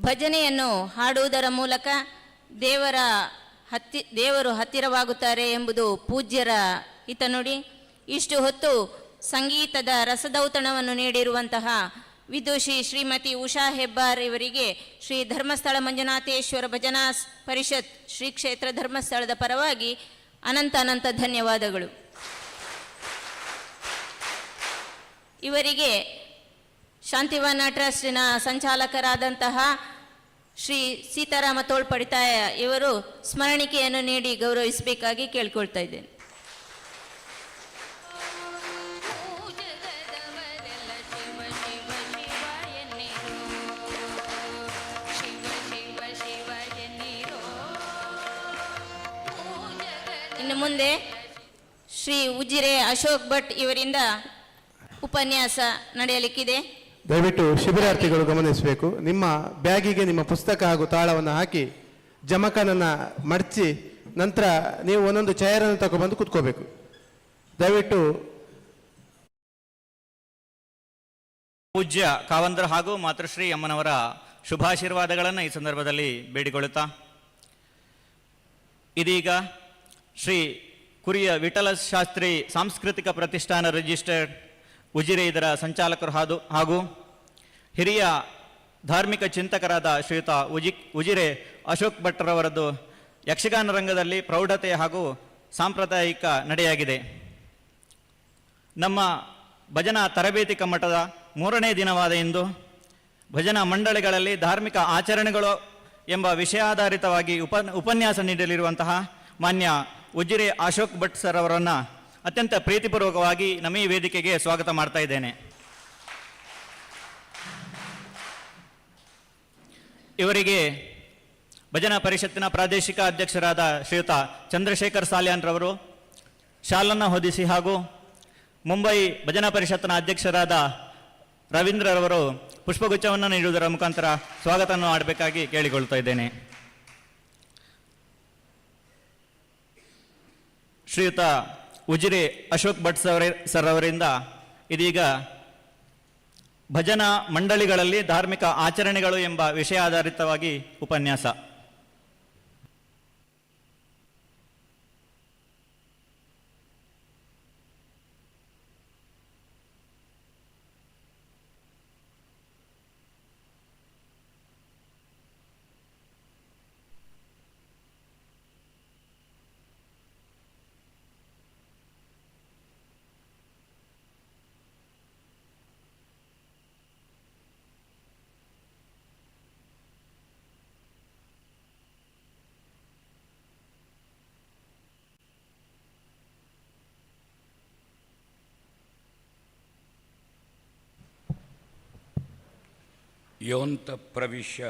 ಭಜನೆಯನ್ನು ಹಾಡುವುದರ ಮೂಲಕ ದೇವರು ಹತ್ತಿರವಾಗುತ್ತಾರೆ ಎಂಬುದು ಪೂಜ್ಯರ ಹಿತನುಡಿ. ಇಷ್ಟು ಹೊತ್ತು ಸಂಗೀತದ ರಸದೌತಣವನ್ನು ನೀಡಿರುವಂತಹ ವಿದುಷಿ ಶ್ರೀಮತಿ ಉಷಾ ಹೆಬ್ಬಾರ್ ಇವರಿಗೆ ಶ್ರೀ ಧರ್ಮಸ್ಥಳ ಮಂಜುನಾಥೇಶ್ವರ ಭಜನಾ ಪರಿಷತ್ ಶ್ರೀ ಕ್ಷೇತ್ರ ಧರ್ಮಸ್ಥಳದ ಪರವಾಗಿ ಅನಂತ ಧನ್ಯವಾದಗಳು. ಇವರಿಗೆ ಶಾಂತಿವನ ಟ್ರಸ್ಟಿನ ಸಂಚಾಲಕರಾದಂತಹ ಶ್ರೀ ಸೀತಾರಾಮ ತೋಳ್ಪಡಿತಾಯ ಇವರು ಸ್ಮರಣಿಕೆಯನ್ನು ನೀಡಿ ಗೌರವಿಸಬೇಕಾಗಿ ಕೇಳ್ಕೊಳ್ತಾ ಇದ್ದೇನೆ. ಇನ್ನು ಮುಂದೆ ಶ್ರೀ ಉಜಿರೆ ಅಶೋಕ್ ಭಟ್ ಇವರಿಂದ ಉಪನ್ಯಾಸ ನಡೆಯಲಿಕ್ಕಿದೆ. ದಯವಿಟ್ಟು ಶಿಬಿರಾರ್ಥಿಗಳು ಗಮನಿಸಬೇಕು. ನಿಮ್ಮ ಬ್ಯಾಗಿಗೆ ನಿಮ್ಮ ಪುಸ್ತಕ ಹಾಗೂ ತಾಳವನ್ನು ಹಾಕಿ ಜಮಖಾನನ್ನು ಮಡಚಿ ನಂತರ ನೀವು ಒಂದೊಂದು ಚೇರನ್ನು ತಗೊಬಂದು ಕೂತ್ಕೋಬೇಕು. ದಯವಿಟ್ಟು ಪೂಜ್ಯ ಕಾವಂದ್ರ ಹಾಗೂ ಮಾತೃಶ್ರೀ ಅಮ್ಮನವರ ಶುಭಾಶೀರ್ವಾದಗಳನ್ನು ಈ ಸಂದರ್ಭದಲ್ಲಿ ಬೇಡಿಕೊಳ್ಳುತ್ತಾ, ಇದೀಗ ಶ್ರೀ ಕುರಿಯ ವಿಠಲ ಶಾಸ್ತ್ರಿ ಸಾಂಸ್ಕೃತಿಕ ಪ್ರತಿಷ್ಠಾನ ರಿಜಿಸ್ಟರ್ಡ್ ಉಜಿರೆ ಇದರ ಸಂಚಾಲಕರು ಹಾಗೂ ಹಿರಿಯ ಧಾರ್ಮಿಕ ಚಿಂತಕರಾದ ಶ್ರೀಯುತ ಉಜಿರೆ ಅಶೋಕ್ ಭಟ್ರವರದ್ದು ಯಕ್ಷಗಾನ ರಂಗದಲ್ಲಿ ಪ್ರೌಢತೆ ಹಾಗೂ ಸಾಂಪ್ರದಾಯಿಕ ನಡೆಯಾಗಿದೆ. ನಮ್ಮ ಭಜನಾ ತರಬೇತಿ ಕಮ್ಮಟದ 3ನೇ ದಿನವಾದ ಇಂದು ಭಜನಾ ಮಂಡಳಿಗಳಲ್ಲಿ ಧಾರ್ಮಿಕ ಆಚರಣೆಗಳು ಎಂಬ ವಿಷಯಾಧಾರಿತವಾಗಿ ಉಪನ್ಯಾಸ ನೀಡಲಿರುವಂತಹ ಮಾನ್ಯ ಉಜಿರೆ ಅಶೋಕ್ ಭಟ್ ಸರ್ ಅವರನ್ನು ಅತ್ಯಂತ ಪ್ರೀತಿಪೂರ್ವಕವಾಗಿ ನಮ್ಮ ಈ ವೇದಿಕೆಗೆ ಸ್ವಾಗತ ಮಾಡ್ತಾ ಇದ್ದೇನೆ. ಇವರಿಗೆ ಭಜನಾ ಪರಿಷತ್ತಿನ ಪ್ರಾದೇಶಿಕ ಅಧ್ಯಕ್ಷರಾದ ಶ್ರೀಯುತ ಚಂದ್ರಶೇಖರ್ ಸಾಲ್ಯಾನ್ರವರು ಶಾಲನ್ನು ಹೊದಿಸಿ ಹಾಗೂ ಮುಂಬೈ ಭಜನಾ ಪರಿಷತ್ತಿನ ಅಧ್ಯಕ್ಷರಾದ ರವೀಂದ್ರರವರು ಪುಷ್ಪಗುಚ್ಛವನ್ನು ನೀಡುವುದರ ಮುಖಾಂತರ ಸ್ವಾಗತವನ್ನು ಮಾಡಬೇಕಾಗಿ ಕೇಳಿಕೊಳ್ತಾ ಇದ್ದೇನೆ. ಶ್ರೀಯುತ ಉಜಿರೆ ಅಶೋಕ್ ಭಟ್ ಸರ್ ಅವರಿಂದ ಇದೀಗ ಭಜನಾ ಮಂಡಳಿಗಳಲ್ಲಿ ಧಾರ್ಮಿಕ ಆಚರಣೆಗಳು ಎಂಬ ವಿಷಯಾಧಾರಿತವಾಗಿ ಉಪನ್ಯಾಸ. ಯೋಂತ ಪ್ರವಿಶ್ಯ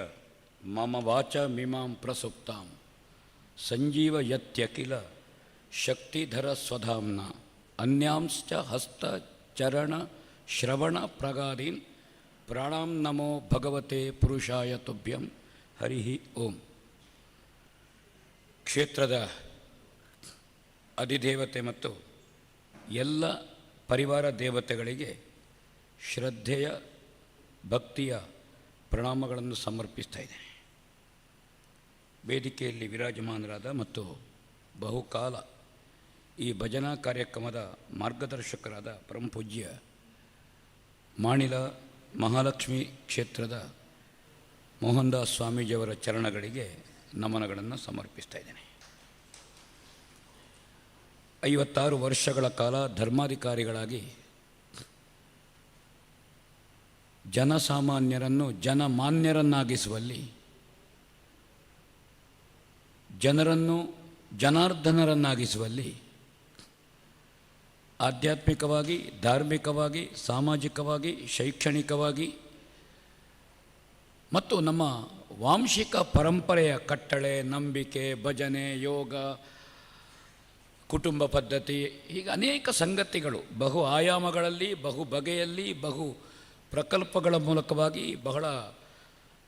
ಮಮ ವಾಚಮಿಮಾಂ ಪ್ರಸುಪ್ತಾಂ ಸಂಜೀವಯತ್ಯಖಿಲ ಶಕ್ತಿಧರ ಸ್ವಧಾಮ್ನ ಅನ್ಯಾಂಶ್ಚ ಹಸ್ತ ಚರಣ ಶ್ರವಣ ಪ್ರಗಾದೀನ್ ಪ್ರಾಣಾಂ ನಮೋ ಭಗವತೆ ಪುರುಷಾಯ ತುಭ್ಯಂ. ಹರಿ ಓಂ. ಕ್ಷೇತ್ರದ ಅಧಿದೇವತೆ ಮತ್ತು ಎಲ್ಲ ಪರಿವಾರ ದೇವತೆಗಳಿಗೆ ಶ್ರದ್ಧೆಯ ಭಕ್ತಿಯ ಪ್ರಣಾಮಗಳನ್ನು ಸಮರ್ಪಿಸ್ತಾ ಇದ್ದೇನೆ. ವೇದಿಕೆಯಲ್ಲಿ ವಿರಾಜಮಾನರಾದ ಮತ್ತು ಬಹುಕಾಲ ಈ ಭಜನಾ ಕಾರ್ಯಕ್ರಮದ ಮಾರ್ಗದರ್ಶಕರಾದ ಪರಮಪೂಜ್ಯ ಮಾಣಿಲ ಮಹಾಲಕ್ಷ್ಮಿ ಕ್ಷೇತ್ರದ ಮೋಹನ್ ದಾಸ್ ಸ್ವಾಮೀಜಿಯವರ ಚರಣಗಳಿಗೆ ನಮನಗಳನ್ನು ಸಮರ್ಪಿಸ್ತಾ ಇದ್ದೇನೆ. 56 ವರ್ಷಗಳ ಕಾಲ ಧರ್ಮಾಧಿಕಾರಿಗಳಾಗಿ ಜನಸಾಮಾನ್ಯರನ್ನು ಜನಮಾನ್ಯರನ್ನಾಗಿಸುವಲ್ಲಿ, ಜನರನ್ನು ಜನಾರ್ದನರನ್ನಾಗಿಸುವಲ್ಲಿ ಆಧ್ಯಾತ್ಮಿಕವಾಗಿ, ಧಾರ್ಮಿಕವಾಗಿ, ಸಾಮಾಜಿಕವಾಗಿ, ಶೈಕ್ಷಣಿಕವಾಗಿ ಮತ್ತು ನಮ್ಮ ವಾಂಶಿಕ ಪರಂಪರೆಯ ಕಟ್ಟಳೆ, ನಂಬಿಕೆ, ಭಜನೆ, ಯೋಗ, ಕುಟುಂಬ ಪದ್ಧತಿ, ಹೀಗೆ ಅನೇಕ ಸಂಗತಿಗಳು ಬಹು ಆಯಾಮಗಳಲ್ಲಿ, ಬಹು ಬಗೆಯಲ್ಲಿ, ಬಹು ಪ್ರಕಲ್ಪಗಳ ಮೂಲಕವಾಗಿ, ಬಹಳ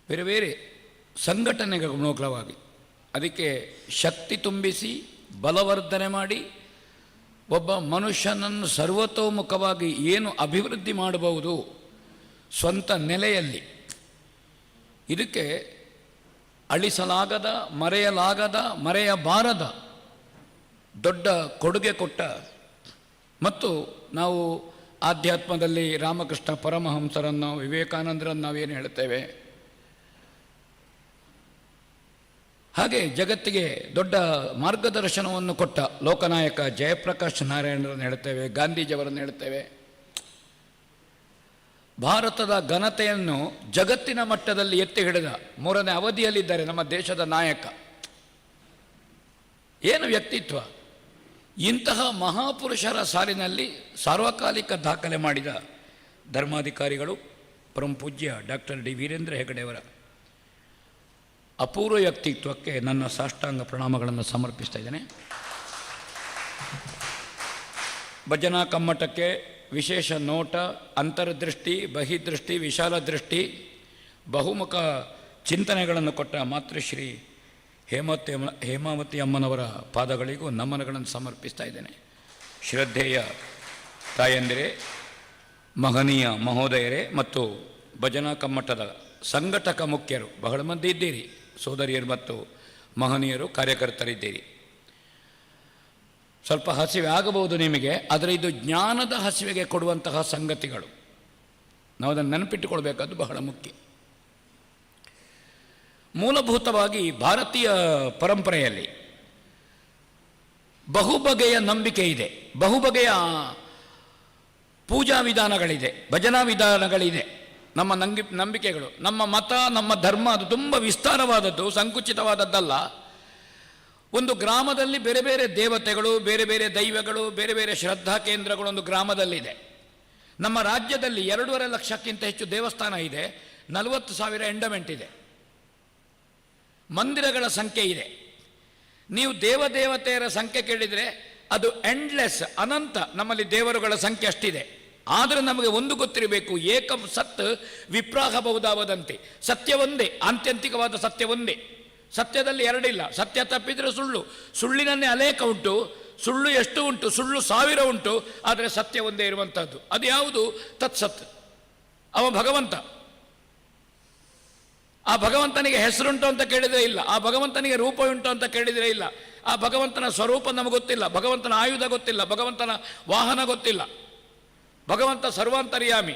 ಬೇರೆ ಬೇರೆ ಸಂಘಟನೆಗಳ ಮೂಲಕವಾಗಿ ಅದಕ್ಕೆ ಶಕ್ತಿ ತುಂಬಿಸಿ ಬಲವರ್ಧನೆ ಮಾಡಿ ಒಬ್ಬ ಮನುಷ್ಯನನ್ನು ಸರ್ವತೋಮುಖವಾಗಿ ಏನು ಅಭಿವೃದ್ಧಿ ಮಾಡಬಹುದು ಸ್ವಂತ ನೆಲೆಯಲ್ಲಿ ಇದಕ್ಕೆ ಅಳಿಸಲಾಗದ, ಮರೆಯಲಾಗದ, ಮರೆಯಬಾರದ ದೊಡ್ಡ ಕೊಡುಗೆ ಕೊಟ್ಟ ಮತ್ತು ನಾವು ಆಧ್ಯಾತ್ಮದಲ್ಲಿ ರಾಮಕೃಷ್ಣ ಪರಮಹಂಸರನ್ನು, ವಿವೇಕಾನಂದರನ್ನು ನಾವೇನು ಹೇಳ್ತೇವೆ, ಹಾಗೆ ಜಗತ್ತಿಗೆ ದೊಡ್ಡ ಮಾರ್ಗದರ್ಶನವನ್ನು ಕೊಟ್ಟ ಲೋಕನಾಯಕ ಜಯಪ್ರಕಾಶ್ ನಾರಾಯಣರನ್ನು ಹೇಳ್ತೇವೆ, ಗಾಂಧೀಜಿಯವರನ್ನು ಹೇಳ್ತೇವೆ. ಭಾರತದ ಘನತೆಯನ್ನು ಜಗತ್ತಿನ ಮಟ್ಟದಲ್ಲಿ ಎತ್ತಿ ಹಿಡಿದ 3ನೇ ಅವಧಿಯಲ್ಲಿದ್ದಾರೆ ನಮ್ಮ ದೇಶದ ನಾಯಕ. ಏನು ವ್ಯಕ್ತಿತ್ವ! ಇಂತಹ ಮಹಾಪುರುಷರ ಸಾಲಿನಲ್ಲಿ ಸಾರ್ವಕಾಲಿಕ ದಾಖಲೆ ಮಾಡಿದ ಧರ್ಮಾಧಿಕಾರಿಗಳು ಪರಮ ಪೂಜ್ಯ ಡಾಕ್ಟರ್ ಡಿ ವೀರೇಂದ್ರ ಹೆಗಡೆಯವರ ಅಪೂರ್ವ ವ್ಯಕ್ತಿತ್ವಕ್ಕೆ ನನ್ನ ಸಾಷ್ಟಾಂಗ ಪ್ರಣಾಮಗಳನ್ನು ಸಮರ್ಪಿಸ್ತಾ ಇದ್ದೇನೆ. ಭಜನಾ ಕಮ್ಮಟಕ್ಕೆ ವಿಶೇಷ ನೋಟ, ಅಂತರ್ದೃಷ್ಟಿ, ಬಹಿದೃಷ್ಟಿ, ವಿಶಾಲ ದೃಷ್ಟಿ, ಬಹುಮುಖ ಚಿಂತನೆಗಳನ್ನು ಕೊಟ್ಟ ಮಾತೃಶ್ರೀ ಹೇಮಾವತಿ ಅಮ್ಮನವರ ಪಾದಗಳಿಗೂ ನಮನಗಳನ್ನು ಸಮರ್ಪಿಸ್ತಾ ಇದ್ದೇನೆ. ಶ್ರದ್ಧೆಯ ತಾಯಂದಿರೇ, ಮಹನೀಯ ಮಹೋದಯರೇ ಮತ್ತು ಭಜನಾ ಕಮ್ಮಟದ ಸಂಘಟಕ ಮುಖ್ಯರು ಬಹಳ ಮಂದಿ ಇದ್ದೀರಿ, ಸೋದರಿಯರು ಮತ್ತು ಮಹನೀಯರು, ಕಾರ್ಯಕರ್ತರಿದ್ದೀರಿ. ಸ್ವಲ್ಪ ಹಸಿವೆ ಆಗಬಹುದು ನಿಮಗೆ, ಆದರೆ ಇದು ಜ್ಞಾನದ ಹಸಿವೆಗೆ ಕೊಡುವಂತಹ ಸಂಗತಿಗಳು. ನಾವು ಅದನ್ನು ನೆನಪಿಟ್ಟುಕೊಳ್ಬೇಕಾದ್ದು ಬಹಳ ಮುಖ್ಯ. ಮೂಲಭೂತವಾಗಿ ಭಾರತೀಯ ಪರಂಪರೆಯಲ್ಲಿ ಬಹುಬಗೆಯ ನಂಬಿಕೆ ಇದೆ, ಬಹುಬಗೆಯ ಪೂಜಾ ವಿಧಾನಗಳಿದೆ, ಭಜನಾ ವಿಧಾನಗಳಿದೆ. ನಮ್ಮ ನಂಬಿಕೆಗಳು, ನಮ್ಮ ಮತ, ನಮ್ಮ ಧರ್ಮ ಅದು ತುಂಬ ವಿಸ್ತಾರವಾದದ್ದು, ಸಂಕುಚಿತವಾದದ್ದಲ್ಲ. ಒಂದು ಗ್ರಾಮದಲ್ಲಿ ಬೇರೆ ಬೇರೆ ದೇವತೆಗಳು, ಬೇರೆ ಬೇರೆ ದೈವಗಳು, ಬೇರೆ ಬೇರೆ ಶ್ರದ್ಧಾ ಕೇಂದ್ರಗಳು ಒಂದು ಗ್ರಾಮದಲ್ಲಿದೆ. ನಮ್ಮ ರಾಜ್ಯದಲ್ಲಿ 2.5 ಲಕ್ಷಕ್ಕಿಂತ ಹೆಚ್ಚು ದೇವಸ್ಥಾನ ಇದೆ, 40,000 ಎಂಡಮೆಂಟ್ ಇದೆ, ಮಂದಿರಗಳ ಸಂಖ್ಯೆ ಇದೆ. ನೀವು ದೇವದೇವತೆಯರ ಸಂಖ್ಯೆ ಕೇಳಿದರೆ ಅದು ಎಂಡ್ಲೆಸ್, ಅನಂತ. ನಮ್ಮಲ್ಲಿ ದೇವರುಗಳ ಸಂಖ್ಯೆ ಅಷ್ಟಿದೆ. ಆದರೆ ನಮಗೆ ಒಂದು ಗೊತ್ತಿರಬೇಕು, ಏಕಂ ಸತ್ ವಿಪ್ರಾಹ ಬಹುದಾವದಂತೆ. ಸತ್ಯ ಒಂದೇ, ಆತ್ಯಂತಿಕವಾದ ಸತ್ಯ ಒಂದೇ. ಸತ್ಯದಲ್ಲಿ ಎರಡಿಲ್ಲ. ಸತ್ಯ ತಪ್ಪಿದರೆ ಸುಳ್ಳು, ಸುಳ್ಳಿನನ್ನೇ ಅನೇಕ ಉಂಟು. ಸುಳ್ಳು ಎಷ್ಟು ಉಂಟು? ಸುಳ್ಳು 1000 ಉಂಟು, ಆದರೆ ಸತ್ಯ ಒಂದೇ ಇರುವಂಥದ್ದು. ಅದು ಯಾವುದು? ತತ್ಸತ್. ಅವ ಭಗವಂತ. ಆ ಭಗವಂತನಿಗೆ ಹೆಸರುಂಟು ಅಂತ ಕೇಳಿದರೆ ಇಲ್ಲ, ಆ ಭಗವಂತನಿಗೆ ರೂಪ ಉಂಟು ಅಂತ ಕೇಳಿದರೆ ಇಲ್ಲ, ಆ ಭಗವಂತನ ಸ್ವರೂಪ ನಮಗೆ ಗೊತ್ತಿಲ್ಲ, ಭಗವಂತನ ಆಯುಧ ಗೊತ್ತಿಲ್ಲ, ಭಗವಂತನ ವಾಹನ ಗೊತ್ತಿಲ್ಲ. ಭಗವಂತ ಸರ್ವಾಂತರ್ಯಾಮಿ.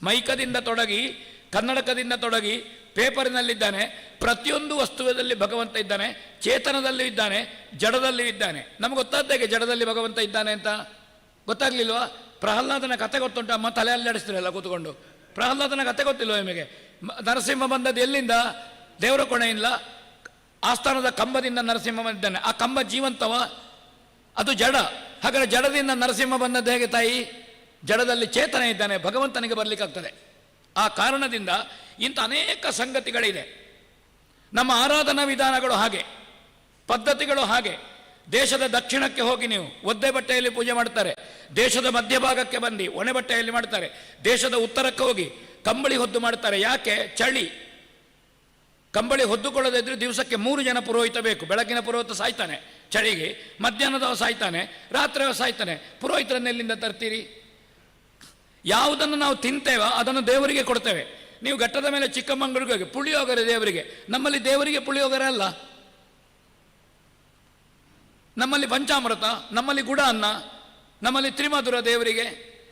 ಮೈಕದಿಂದ ತೊಡಗಿ, ಕನ್ನಡಕದಿಂದ ತೊಡಗಿ, ಪೇಪರಿನಲ್ಲಿದ್ದಾನೆ. ಪ್ರತಿಯೊಂದು ವಸ್ತುವಿನಲ್ಲಿ ಭಗವಂತ ಇದ್ದಾನೆ. ಚೇತನದಲ್ಲೂ ಇದ್ದಾನೆ, ಜಡದಲ್ಲೂ ಇದ್ದಾನೆ. ನಮ್ಗೆ ಗೊತ್ತಾದ್ದೇಗೆ ಜಡದಲ್ಲಿ ಭಗವಂತ ಇದ್ದಾನೆ ಅಂತ? ಗೊತ್ತಾಗ್ಲಿಲ್ವಾ? ಪ್ರಹ್ಲಾದನ ಕತೆ ಗೊತ್ತುಂಟ? ಅಮ್ಮ ತಲೆಯಲ್ಲಿ ನಡೆಸ್ತಿರಲ್ಲ ಕೂತ್ಕೊಂಡು. ಪ್ರಹ್ಲಾದನ ಕತೆ ಗೊತ್ತಿಲ್ವ ನಿಮಗೆ? ನರಸಿಂಹ ಬಂದದ್ದು ಎಲ್ಲಿಂದ? ದೇವರ ಕೊಣೆಯಿಂದ. ಆಸ್ಥಾನದ ಕಂಬದಿಂದ ನರಸಿಂಹ ಬಂದಿದ್ದಾನೆ. ಆ ಕಂಬ ಜೀವಂತವ? ಅದು ಜಡ. ಹಾಗಾದರೆ ಜಡದಿಂದ ನರಸಿಂಹ ಬಂದದ್ದು ಹೇಗೆ ತಾಯಿ? ಜಡದಲ್ಲಿ ಚೇತನ ಇದ್ದಾನೆ, ಭಗವಂತನಿಗೆ ಬರಲಿಕ್ಕಾಗ್ತದೆ. ಆ ಕಾರಣದಿಂದ ಇಂಥ ಅನೇಕ ಸಂಗತಿಗಳಿದೆ. ನಮ್ಮ ಆರಾಧನಾ ವಿಧಾನಗಳು ಹಾಗೆ, ಪದ್ಧತಿಗಳು ಹಾಗೆ. ದೇಶದ ದಕ್ಷಿಣಕ್ಕೆ ಹೋಗಿ ನೀವು ಒದ್ದೆ ಬಟ್ಟೆಯಲ್ಲಿ ಪೂಜೆ ಮಾಡ್ತಾರೆ. ದೇಶದ ಮಧ್ಯಭಾಗಕ್ಕೆ ಬಂದು ಒಣೆ ಬಟ್ಟೆಯಲ್ಲಿ ಮಾಡ್ತಾರೆ. ದೇಶದ ಉತ್ತರಕ್ಕೆ ಹೋಗಿ ಕಂಬಳಿ ಹೊದ್ದು ಮಾಡ್ತಾರೆ. ಯಾಕೆ? ಚಳಿ. ಕಂಬಳಿ ಹೊದ್ದುಕೊಳ್ಳದೇ ಇದ್ರೆ ದಿವಸಕ್ಕೆ 3 ಜನ ಪುರೋಹಿತ ಬೇಕು. ಬೆಳಗಿನ ಪುರೋಹಿತ ಸಾಯ್ತಾನೆ ಚಳಿಗೆ, ಮಧ್ಯಾಹ್ನದವ ಸಾಯ್ತಾನೆ, ರಾತ್ರಿಯವ ಸಾಯ್ತಾನೆ. ಪುರೋಹಿತರನ್ನೆಲ್ಲಿಂದ ತರ್ತೀರಿ? ಯಾವುದನ್ನು ನಾವು ತಿಂತೇವೋ ಅದನ್ನು ದೇವರಿಗೆ ಕೊಡ್ತೇವೆ. ನೀವು ಘಟ್ಟದ ಮೇಲೆ ಚಿಕ್ಕಮಂಗಳೂರಿಗೆ ಹೋಗಿ ಪುಳಿಯೋಗರೆ ದೇವರಿಗೆ. ನಮ್ಮಲ್ಲಿ ದೇವರಿಗೆ ಪುಳಿಯೋಗರೆ ಅಲ್ಲ, ನಮ್ಮಲ್ಲಿ ಪಂಚಾಮೃತ, ನಮ್ಮಲ್ಲಿ ಗುಡ ಅನ್ನ, ನಮ್ಮಲ್ಲಿ ತ್ರಿಮಧುರ ದೇವರಿಗೆ.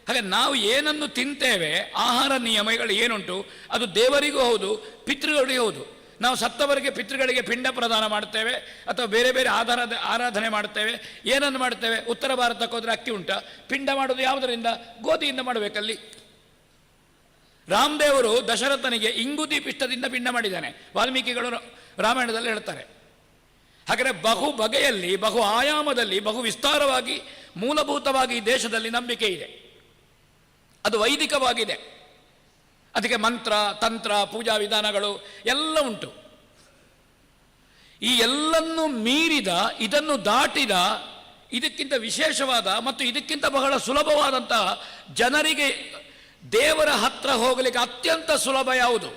ಹಾಗೆ ನಾವು ಏನನ್ನು ತಿಂತೇವೆ, ಆಹಾರ ನಿಯಮಗಳು ಏನುಂಟು ಅದು ದೇವರಿಗೂ ಹೌದು, ಪಿತೃಗಳಿಗೂ ಹೌದು. ನಾವು ಸತ್ತವರಿಗೆ ಪಿತೃಗಳಿಗೆ ಪಿಂಡ ಪ್ರದಾನ ಮಾಡ್ತೇವೆ ಅಥವಾ ಬೇರೆ ಬೇರೆ ಆರಾಧನೆ ಮಾಡ್ತೇವೆ. ಏನನ್ನು ಮಾಡ್ತೇವೆ? ಉತ್ತರ ಭಾರತಕ್ಕೆ ಹೋದರೆ ಅಕ್ಕಿ ಉಂಟ, ಪಿಂಡ ಮಾಡೋದು ಯಾವುದರಿಂದ? ಗೋಧಿಯಿಂದ ಮಾಡಬೇಕಲ್ಲಿ. ರಾಮದೇವರು ದಶರಥನಿಗೆ ಇಂಗುದಿ ಪಿಷ್ಟದಿಂದ ಪಿಂಡ ಮಾಡಿದ್ದಾನೆ, ವಾಲ್ಮೀಕಿಗಳು ರಾಮಾಯಣದಲ್ಲಿ ಹೇಳ್ತಾರೆ. ಹಾಗಾದರೆ ಬಹು ಬಗೆಯಲ್ಲಿ, ಬಹು ಆಯಾಮದಲ್ಲಿ, ಬಹು ವಿಸ್ತಾರವಾಗಿ, ಮೂಲಭೂತವಾಗಿ ಈ ದೇಶದಲ್ಲಿ ನಂಬಿಕೆ ಇದೆ. ಅದು ವೈದಿಕವಾಗಿದೆ. ಅದಕ್ಕೆ ಮಂತ್ರ, ತಂತ್ರ, ಪೂಜಾ ವಿಧಾನಗಳು ಎಲ್ಲ ಉಂಟು. ಈ ಎಲ್ಲನ್ನು ಮೀರಿದ, ಇದನ್ನು ದಾಟಿದ, ಇದಕ್ಕಿಂತ ವಿಶೇಷವಾದ ಮತ್ತು ಇದಕ್ಕಿಂತ ಬಹಳ ಸುಲಭವಾದಂತಹ, ಜನರಿಗೆ ದೇವರ ಹತ್ರ ಹೋಗಲಿಕ್ಕೆ ಅತ್ಯಂತ ಸುಲಭ ಯಾವುದು?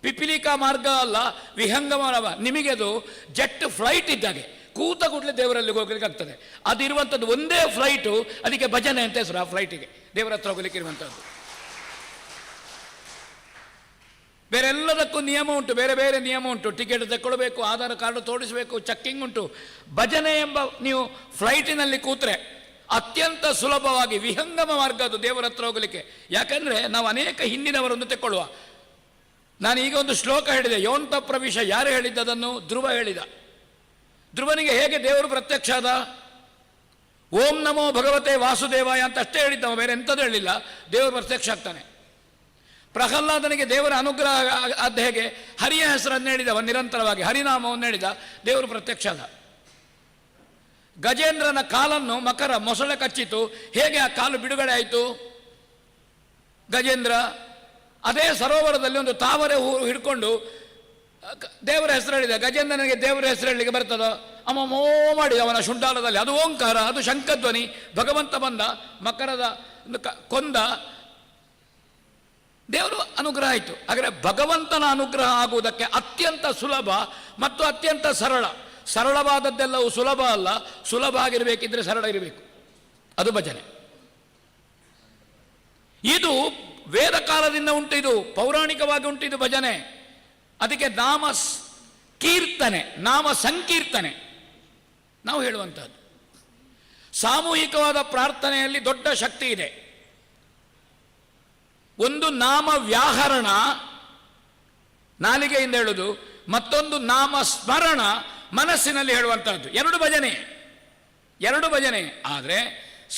ಪಿಪಿಲಿಕಾ ಮಾರ್ಗ ಅಲ್ಲ, ವಿಹಂಗಮ. ನಿಮಗೆ ಅದು ಜೆಟ್ ಫ್ಲೈಟ್ ಇದ್ದಾಗೆ, ಕೂತ ಕೂಡಲೇ ದೇವರಲ್ಲಿ ಹೋಗ್ಲಿಕ್ಕೆ ಆಗ್ತದೆ. ಅದಿರುವಂಥದ್ದು ಒಂದೇ ಫ್ಲೈಟು, ಅದಕ್ಕೆ ಭಜನೆ ಅಂತ ಹೆಸರು. ಆ ಫ್ಲೈಟಿಗೆ ದೇವರ ಹತ್ರ ಹೋಗ್ಲಿಕ್ಕೆ ಇರುವಂಥದ್ದು ಬೇರೆಲ್ಲದಕ್ಕೂ ನಿಯಮ ಉಂಟು, ಬೇರೆ ಬೇರೆ ನಿಯಮ ಉಂಟು. ಟಿಕೆಟ್ ತಗೊಳ್ಬೇಕು, ಆಧಾರ್ ಕಾರ್ಡು ತೋರಿಸಬೇಕು, ಚೆಕ್ಕಿಂಗ್ ಉಂಟು. ಭಜನೆ ಎಂಬ ನೀವು ಫ್ಲೈಟಿನಲ್ಲಿ ಕೂತ್ರೆ ಅತ್ಯಂತ ಸುಲಭವಾಗಿ ವಿಹಂಗಮ ಮಾರ್ಗ ಅದು ದೇವರ ಹತ್ರ ಹೋಗಲಿಕ್ಕೆ. ಯಾಕಂದರೆ ನಾವು ಅನೇಕ ಹಿಂದಿನವರನ್ನು ತೆಕ್ಕೊಳ್ಳುವ. ನಾನು ಈಗ ಒಂದು ಶ್ಲೋಕ ಹೇಳಿದೆ, ಯೋಂತ ಪ್ರವಿಶ. ಯಾರು ಹೇಳಿದ್ದದನ್ನು? ಧ್ರುವ ಹೇಳಿದ. ಧ್ರುವನಿಗೆ ಹೇಗೆ ದೇವರು ಪ್ರತ್ಯಕ್ಷ ಆದ? ಓಂ ನಮೋ ಭಗವತೆ ವಾಸುದೇವಾಯ ಅಂತ ಅಷ್ಟೇ ಹೇಳಿದ್ದವ, ಬೇರೆ ಎಂಥದ್ದು ಹೇಳಿಲ್ಲ. ದೇವರು ಪ್ರತ್ಯಕ್ಷ ಆಗ್ತಾನೆ. ಪ್ರಹ್ಲಾದನಿಗೆ ದೇವರ ಅನುಗ್ರಹ ಆದ ಹೇಗೆ? ಹರಿಯ ಹೆಸರನ್ನು ಹೇಳಿದವ, ನಿರಂತರವಾಗಿ ಹರಿನಾಮವನ್ನು ಹೇಳಿದ, ದೇವರು ಪ್ರತ್ಯಕ್ಷ ಆದ. ಗಜೇಂದ್ರನ ಕಾಲನ್ನು ಮೊಸಳೆ ಕಚ್ಚಿತು, ಹೇಗೆ ಆ ಕಾಲು ಬಿಡುಗಡೆ ಆಯಿತು? ಗಜೇಂದ್ರ ಅದೇ ಸರೋವರದಲ್ಲಿ ಒಂದು ತಾವರೆ ಹೂ ಹಿಡ್ಕೊಂಡು ದೇವರ ಹೆಸರು ಹೇಳಿದ. ಗಜೇಂದ್ರನಿಗೆ ದೇವರ ಹೆಸರು ಹೇಳಲಿಕ್ಕೆ ಬರ್ತದ? ಮೋ ಮಾಡಿ ಅವನ ಶುಂಠಾಲದಲ್ಲಿ, ಅದು ಓಂಕಾರ, ಅದು ಶಂಖಧ್ವನಿ. ಭಗವಂತ ಬಂದ, ಮಕರದ ಕೊಂದ, ದೇವರು ಅನುಗ್ರಹ ಆಯಿತು. ಹಾಗಾದರೆ ಭಗವಂತನ ಅನುಗ್ರಹ ಆಗುವುದಕ್ಕೆ ಅತ್ಯಂತ ಸುಲಭ ಮತ್ತು ಅತ್ಯಂತ ಸರಳ. ಸರಳವಾದದ್ದೆಲ್ಲವೂ ಸುಲಭ ಅಲ್ಲ, ಸುಲಭ ಆಗಿರಬೇಕಿದ್ರೆ ಸರಳ ಇರಬೇಕು. ಅದು ಭಜನೆ. ಇದು ವೇದ ಕಾಲದಿಂದ ಉಂಟು, ಇದು ಪೌರಾಣಿಕವಾಗಿ ಉಂಟು, ಇದು ಭಜನೆ. ಅದಕ್ಕೆ ನಾಮ ಕೀರ್ತನೆ, ನಾಮ ಸಂಕೀರ್ತನೆ ನಾವು ಹೇಳುವಂಥದ್ದು. ಸಾಮೂಹಿಕವಾದ ಪ್ರಾರ್ಥನೆಯಲ್ಲಿ ದೊಡ್ಡ ಶಕ್ತಿ ಇದೆ. ಒಂದು ನಾಮ ವ್ಯಾಹರಣ, ನಾಲಿಗೆಯಿಂದ ಹೇಳುವುದು, ಮತ್ತೊಂದು ನಾಮ ಸ್ಮರಣ, ಮನಸ್ಸಿನಲ್ಲಿ ಹೇಳುವಂಥದ್ದು. ಎರಡು ಭಜನೆ. ಆದರೆ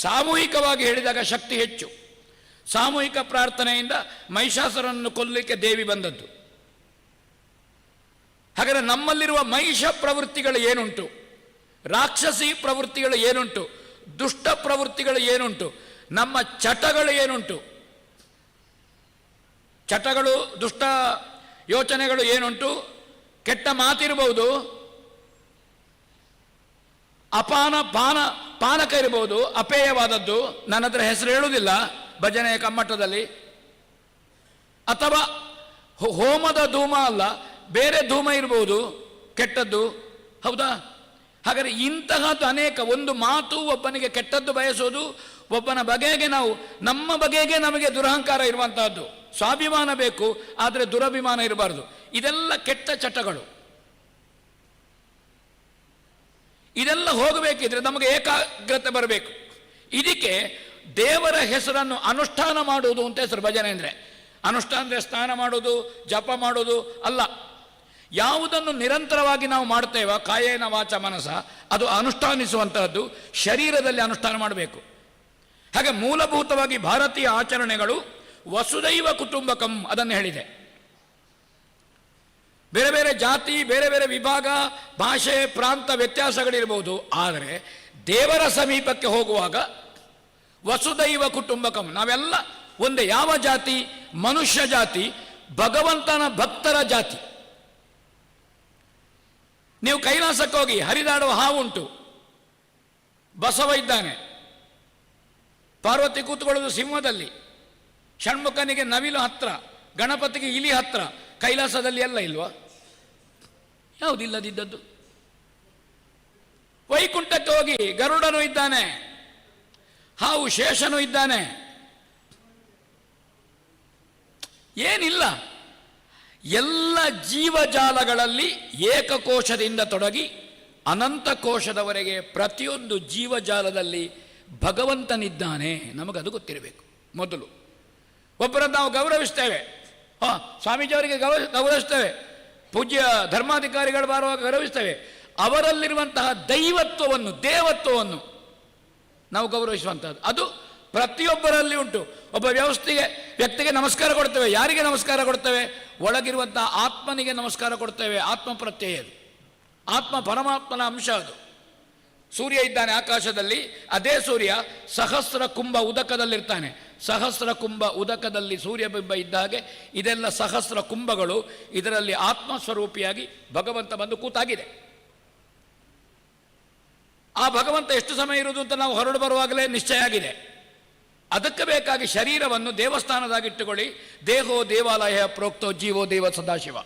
ಸಾಮೂಹಿಕವಾಗಿ ಹೇಳಿದಾಗ ಶಕ್ತಿ ಹೆಚ್ಚು. ಸಾಮೂಹಿಕ ಪ್ರಾರ್ಥನೆಯಿಂದ ಮಹಿಷಾಸುರನನ್ನು ಕೊಲ್ಲಲಿಕ್ಕೆ ದೇವಿ ಬಂದದ್ದು. ಹಾಗಾದರೆ ನಮ್ಮಲ್ಲಿರುವ ಮಹಿಷ ಪ್ರವೃತ್ತಿಗಳು ಏನುಂಟು, ರಾಕ್ಷಸಿ ಪ್ರವೃತ್ತಿಗಳು ಏನುಂಟು, ದುಷ್ಟ ಪ್ರವೃತ್ತಿಗಳು ಏನುಂಟು, ನಮ್ಮ ಚಟಗಳು ಏನುಂಟು, ಚಟಗಳು, ದುಷ್ಟ ಯೋಚನೆಗಳು ಏನುಂಟು, ಕೆಟ್ಟ ಮಾತಿರಬಹುದು, ಪಾನಕ ಇರಬಹುದು, ಅಪೇಯವಾದದ್ದು. ನನ್ನ ಹತ್ರ ಹೆಸರು ಹೇಳುವುದಿಲ್ಲ ಭಜನೆಯ ಕಮ್ಮಟದಲ್ಲಿ. ಅಥವಾ ಹೋಮದ ಧೂಮ ಅಲ್ಲ, ಬೇರೆ ಧೂಮ ಇರಬಹುದು, ಕೆಟ್ಟದ್ದು. ಹೌದಾ? ಹಾಗಾದರೆ ಇಂತಹದ್ದು ಅನೇಕ. ಒಂದು ಮಾತು ಒಬ್ಬನಿಗೆ ಕೆಟ್ಟದ್ದು ಬಯಸೋದು, ಒಬ್ಬನ ಬಗೆಗೆ ನಮ್ಮ ಬಗೆಗೆ ನಮಗೆ ದುರಹಂಕಾರ ಇರುವಂತಹದ್ದು. ಸ್ವಾಭಿಮಾನ ಬೇಕು, ಆದರೆ ದುರಭಿಮಾನ ಇರಬಾರ್ದು. ಇದೆಲ್ಲ ಕೆಟ್ಟ ಚಟಗಳು. ಇದೆಲ್ಲ ಹೋಗಬೇಕಿದ್ರೆ ನಮಗೆ ಏಕಾಗ್ರತೆ ಬರಬೇಕು. ಇದಕ್ಕೆ ದೇವರ ಹೆಸರನ್ನು ಅನುಷ್ಠಾನ ಮಾಡುವುದು ಅಂತ ಹೆಸರು ಭಜನೆ ಅಂದರೆ. ಅನುಷ್ಠಾನ ಅಂದರೆ ಸ್ನಾನ ಮಾಡೋದು, ಜಪ ಮಾಡೋದು ಅಲ್ಲ. ಯಾವುದನ್ನು ನಿರಂತರವಾಗಿ ನಾವು ಮಾಡ್ತೇವೆ, ಕಾಯೇನ ವಾಚ ಮನಸ, ಅದು ಅನುಷ್ಠಾನಿಸುವಂತಹದ್ದು. ಶರೀರದಲ್ಲಿ ಅನುಷ್ಠಾನ ಮಾಡಬೇಕು. ಹಾಗೆ ಮೂಲಭೂತವಾಗಿ ಭಾರತೀಯ ಆಚರಣೆಗಳು ವಸುದೈವ ಕುಟುಂಬಕಂ ಅದನ್ನು ಹೇಳಿದೆ. ಬೇರೆ ಬೇರೆ ಜಾತಿ, ಬೇರೆ ಬೇರೆ ವಿಭಾಗ, ಭಾಷೆ, ಪ್ರಾಂತ ವ್ಯತ್ಯಾಸಗಳಿರ್ಬೋದು. ಆದರೆ ದೇವರ ಸಮೀಪಕ್ಕೆ ಹೋಗುವಾಗ ವಸುದೈವ ಕುಟುಂಬಕಂ, ನಾವೆಲ್ಲ ಒಂದೇ. ಯಾವ ಜಾತಿ? ಮನುಷ್ಯ ಜಾತಿ, ಭಗವಂತನ ಭಕ್ತರ ಜಾತಿ. ನೀವು ಕೈಲಾಸಕ್ಕೆ ಹೋಗಿ, ಹರಿದಾಡುವ ಹಾವುಂಟು, ಬಸವ ಇದ್ದಾನೆ, ಪಾರ್ವತಿ ಕೂತ್ಕೊಳ್ಳೋದು ಸಿಂಹದಲ್ಲಿ, ಷಣ್ಮುಖನಿಗೆ ನವಿಲು ಹತ್ರ, ಗಣಪತಿಗೆ ಇಲಿ ಹತ್ರ. ಕೈಲಾಸದಲ್ಲಿ ಎಲ್ಲ ಇಲ್ವಾ? ಯಾವುದಿಲ್ಲದಿದ್ದದ್ದು. ವೈಕುಂಠಕ್ಕೆ ಹೋಗಿ, ಗರುಡನು ಇದ್ದಾನೆ, ಹಾವು ಶೇಷನು ಇದ್ದಾನೆ, ಏನಿಲ್ಲ. ಎಲ್ಲ ಜೀವಜಾಲಗಳಲ್ಲಿ ಏಕಕೋಶದಿಂದ ತೊಡಗಿ ಅನಂತ ಕೋಶದವರೆಗೆ ಪ್ರತಿಯೊಂದು ಜೀವಜಾಲದಲ್ಲಿ ಭಗವಂತನಿದ್ದಾನೆ. ನಮಗದು ಗೊತ್ತಿರಬೇಕು. ಮೊದಲು ಒಬ್ಬರನ್ನು ನಾವು ಗೌರವಿಸ್ತೇವೆ, ಸ್ವಾಮೀಜಿಯವರಿಗೆ ಗೌರವಿಸ್ತೇವೆ, ಪೂಜ್ಯ ಧರ್ಮಾಧಿಕಾರಿಗಳು ಬರುವಾಗ ಗೌರವಿಸ್ತೇವೆ. ಅವರಲ್ಲಿರುವಂತಹ ದೈವತ್ವವನ್ನು, ದೇವತ್ವವನ್ನು ನಾವು ಗೌರವಿಸುವಂಥದ್ದು ಅದು ಪ್ರತಿಯೊಬ್ಬರಲ್ಲಿ ಉಂಟು. ಒಬ್ಬ ವ್ಯಕ್ತಿಗೆ ನಮಸ್ಕಾರ ಕೊಡ್ತೇವೆ. ಯಾರಿಗೆ ನಮಸ್ಕಾರ ಕೊಡ್ತೇವೆ? ಒಳಗಿರುವಂತಹ ಆತ್ಮನಿಗೆ ನಮಸ್ಕಾರ ಕೊಡ್ತೇವೆ. ಆತ್ಮ ಪ್ರತ್ಯಯ ಅದು. ಆತ್ಮ ಪರಮಾತ್ಮನ ಅಂಶ ಅದು. ಸೂರ್ಯ ಇದ್ದಾನೆ ಆಕಾಶದಲ್ಲಿ, ಅದೇ ಸೂರ್ಯ ಸಹಸ್ರ ಕುಂಭ ಉದಕದಲ್ಲಿರ್ತಾನೆ. ಸಹಸ್ರ ಕುಂಭ ಉದಕದಲ್ಲಿ ಸೂರ್ಯಬಿಂಬ ಇದ್ದ ಹಾಗೆ ಇದೆಲ್ಲ ಸಹಸ್ರ ಕುಂಭಗಳು. ಇದರಲ್ಲಿ ಆತ್ಮಸ್ವರೂಪಿಯಾಗಿ ಭಗವಂತ ಬಂದು ಕೂತಾಗಿದೆ. ಆ ಭಗವಂತ ಎಷ್ಟು ಸಮಯ ಇರುವುದು ಅಂತ ನಾವು ಹೊರಡು ಬರುವಾಗಲೇ ನಿಶ್ಚಯ ಆಗಿದೆ. ಅದಕ್ಕೆ ಬೇಕಾಗಿ ಶರೀರವನ್ನು ದೇವಸ್ಥಾನದಾಗಿಟ್ಟುಕೊಳ್ಳಿ. ದೇಹೋ ದೇವಾಲಯ ಪ್ರೋಕ್ತೋ ಜೀವೋ ದೇವ ಸದಾಶಿವ.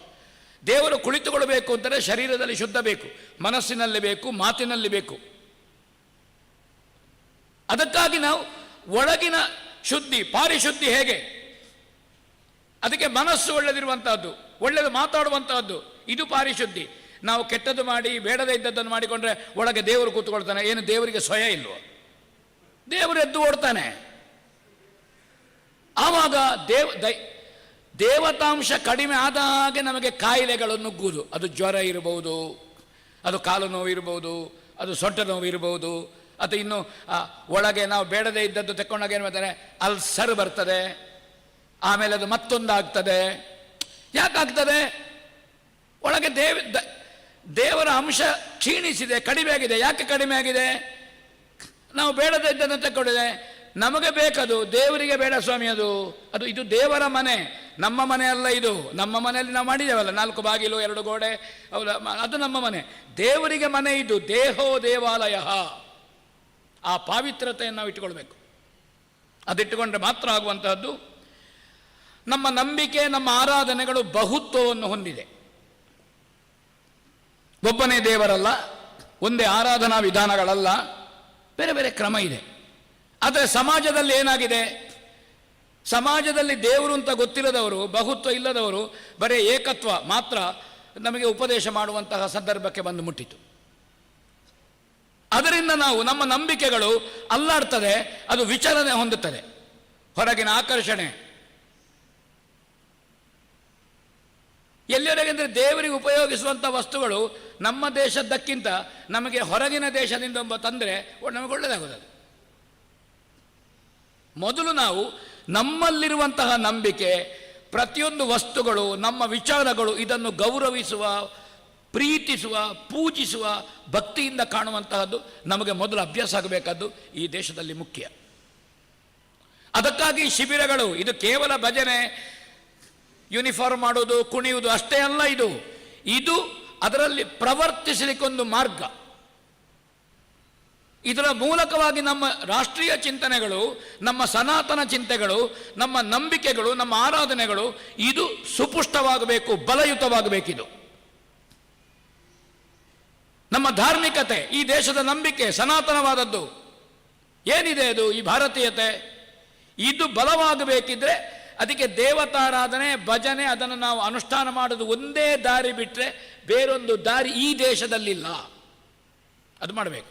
ದೇವರು ಕುಳಿತುಕೊಳ್ಬೇಕು ಅಂತಂದರೆ ಶರೀರದಲ್ಲಿ ಶುದ್ಧ ಬೇಕು, ಮನಸ್ಸಿನಲ್ಲಿ ಬೇಕು, ಮಾತಿನಲ್ಲಿ ಬೇಕು. ಅದಕ್ಕಾಗಿ ನಾವು ಒಳಗಿನ ಶುದ್ಧಿ, ಪಾರಿಶುದ್ಧಿ ಹೇಗೆ? ಅದಕ್ಕೆ ಮನಸ್ಸು ಒಳ್ಳೆದಿರುವಂತಹದ್ದು, ಒಳ್ಳೆಯದು ಮಾತಾಡುವಂತಹದ್ದು, ಇದು ಪಾರಿಶುದ್ಧಿ. ನಾವು ಕೆಟ್ಟದ್ದು ಮಾಡಿ ಬೇಡದೇ ಇದ್ದದ್ದನ್ನು ಮಾಡಿಕೊಂಡ್ರೆ ಒಳಗೆ ದೇವರು ಕೂತ್ಕೊಳ್ತಾನೆ. ಏನು ದೇವರಿಗೆ ಸ್ವಯ ಇಲ್ವೋ? ದೇವರು ಎದ್ದು ಓಡ್ತಾನೆ. ಆವಾಗ ದೇವತಾಂಶ ಕಡಿಮೆ ಆದ ಹಾಗೆ ನಮಗೆ ಕಾಯಿಲೆಗಳು ನುಗ್ಗುವುದು. ಅದು ಜ್ವರ ಇರಬಹುದು, ಅದು ಕಾಲು ನೋವು ಇರಬಹುದು, ಅದು ಸೊಂಟ ನೋವು ಇರಬಹುದು, ಅದು ಇನ್ನು ಒಳಗೆ ನಾವು ಬೇಡದೇ ಇದ್ದದ್ದು ತೆಕ್ಕೊಂಡಾಗ ಏನು ಮಾಡ್ತಾರೆ, ಅಲ್ಸರ್ ಬರ್ತದೆ, ಆಮೇಲೆ ಅದು ಮತ್ತೊಂದು ಆಗ್ತದೆ. ಯಾಕಾಗ್ತದೆ? ಒಳಗೆ ದೇವರ ಅಂಶ ಕ್ಷೀಣಿಸಿದೆ, ಕಡಿಮೆ ಆಗಿದೆ. ಯಾಕೆ ಕಡಿಮೆ ಆಗಿದೆ? ನಾವು ಬೇಡದೇ ಇದ್ದನ್ನು ತಕ್ಕೊಂಡಿದೆ. ನಮಗೆ ಬೇಕದು, ದೇವರಿಗೆ ಬೇಡ ಸ್ವಾಮಿ. ಅದು ಇದು ದೇವರ ಮನೆ, ನಮ್ಮ ಮನೆ ಅಲ್ಲ. ಇದು ನಮ್ಮ ಮನೆಯಲ್ಲಿ ನಾವು ಮಾಡಿದ್ದೇವಲ್ಲ, 4 ಬಾಗಿಲು 2 ಗೋಡೆ, ಅದು ನಮ್ಮ ಮನೆ. ದೇವರಿಗೆ ಮನೆ ಇದು. ದೇಹೋ ದೇವಾಲಯ. ಆ ಪಾವಿತ್ರತೆಯನ್ನು ನಾವು ಇಟ್ಟುಕೊಳ್ಬೇಕು. ಅದಿಟ್ಟುಕೊಂಡ್ರೆ ಮಾತ್ರ ಆಗುವಂತಹದ್ದು. ನಮ್ಮ ನಂಬಿಕೆ, ನಮ್ಮ ಆರಾಧನೆಗಳು ಬಹುತ್ವವನ್ನು ಹೊಂದಿದೆ. ಒಬ್ಬನೇ ದೇವರಲ್ಲ, ಒಂದೇ ಆರಾಧನಾ ವಿಧಾನಗಳಲ್ಲ, ಬೇರೆ ಬೇರೆ ಕ್ರಮ ಇದೆ. ಆದರೆ ಸಮಾಜದಲ್ಲಿ ಏನಾಗಿದೆ? ಸಮಾಜದಲ್ಲಿ ದೇವರು ಅಂತ ಗೊತ್ತಿಲ್ಲದವರು, ಬಹುತ್ವ ಇಲ್ಲದವರು, ಬರೀ ಏಕತ್ವ ಮಾತ್ರ ನಮಗೆ ಉಪದೇಶ ಮಾಡುವಂತಹ ಸಂದರ್ಭಕ್ಕೆ ಬಂದು ಮುಟ್ಟಿತು. ಅದರಿಂದ ನಮ್ಮ ನಂಬಿಕೆಗಳು ಅಲ್ಲಾಡ್ತದೆ, ಅದು ವಿಚಲನೆ ಹೊಂದುತ್ತದೆ. ಹೊರಗಿನ ಆಕರ್ಷಣೆ ಎಲ್ಲಿವರೆಗೆ ಅಂದರೆ ದೇವರಿಗೆ ಉಪಯೋಗಿಸುವಂಥ ವಸ್ತುಗಳು ನಮ್ಮ ದೇಶದ್ದಕ್ಕಿಂತ ನಮಗೆ ಹೊರಗಿನ ದೇಶದಿಂದ ತಂದರೆ ನಮಗೆ ಒಳ್ಳೆಯದಾಗೋದು. ಮೊದಲು ನಾವು ನಮ್ಮಲ್ಲಿರುವಂತಹ ನಂಬಿಕೆ, ಪ್ರತಿಯೊಂದು ವಸ್ತುಗಳು, ನಮ್ಮ ವಿಚಾರಗಳು, ಇದನ್ನು ಗೌರವಿಸುವ, ಪ್ರೀತಿಸುವ, ಪೂಜಿಸುವ, ಭಕ್ತಿಯಿಂದ ಕಾಣುವಂತಹದ್ದು ನಮಗೆ ಮೊದಲು ಅಭ್ಯಾಸ ಆಗಬೇಕಾದ್ದು ಈ ದೇಶದಲ್ಲಿ ಮುಖ್ಯ. ಅದಕ್ಕಾಗಿ ಶಿಬಿರಗಳು, ಇದು ಕೇವಲ ಭಜನೆ, ಯೂನಿಫಾರ್ಮ್ ಮಾಡೋದು, ಕುಣಿಯುವುದು ಅಷ್ಟೇ ಅಲ್ಲ. ಇದು ಅದರಲ್ಲಿ ಪ್ರವರ್ತಿಸಲಿಕ್ಕೊಂದು ಮಾರ್ಗ. ಇದರ ಮೂಲಕವಾಗಿ ನಮ್ಮ ರಾಷ್ಟ್ರೀಯ ಚಿಂತನೆಗಳು, ನಮ್ಮ ಸನಾತನ ಚಿಂತೆಗಳು, ನಮ್ಮ ನಂಬಿಕೆಗಳು, ನಮ್ಮ ಆರಾಧನೆಗಳು ಇದು ಸುಪುಷ್ಟವಾಗಬೇಕು, ಬಲಯುತವಾಗಬೇಕಿದು. ನಮ್ಮ ಧಾರ್ಮಿಕತೆ, ಈ ದೇಶದ ನಂಬಿಕೆ ಸನಾತನವಾದದ್ದು ಏನಿದೆ ಅದು, ಈ ಭಾರತೀಯತೆ, ಇದು ಬಲವಾಗಬೇಕಿದ್ರೆ ಅದಕ್ಕೆ ದೇವತಾರಾಧನೆ, ಭಜನೆ, ಅದನ್ನು ನಾವು ಅನುಷ್ಠಾನ ಮಾಡೋದು ಒಂದೇ ದಾರಿ ಬಿಟ್ಟರೆ ಬೇರೊಂದು ದಾರಿ ಈ ದೇಶದಲ್ಲಿಲ್ಲ. ಅದು ಮಾಡಬೇಕು.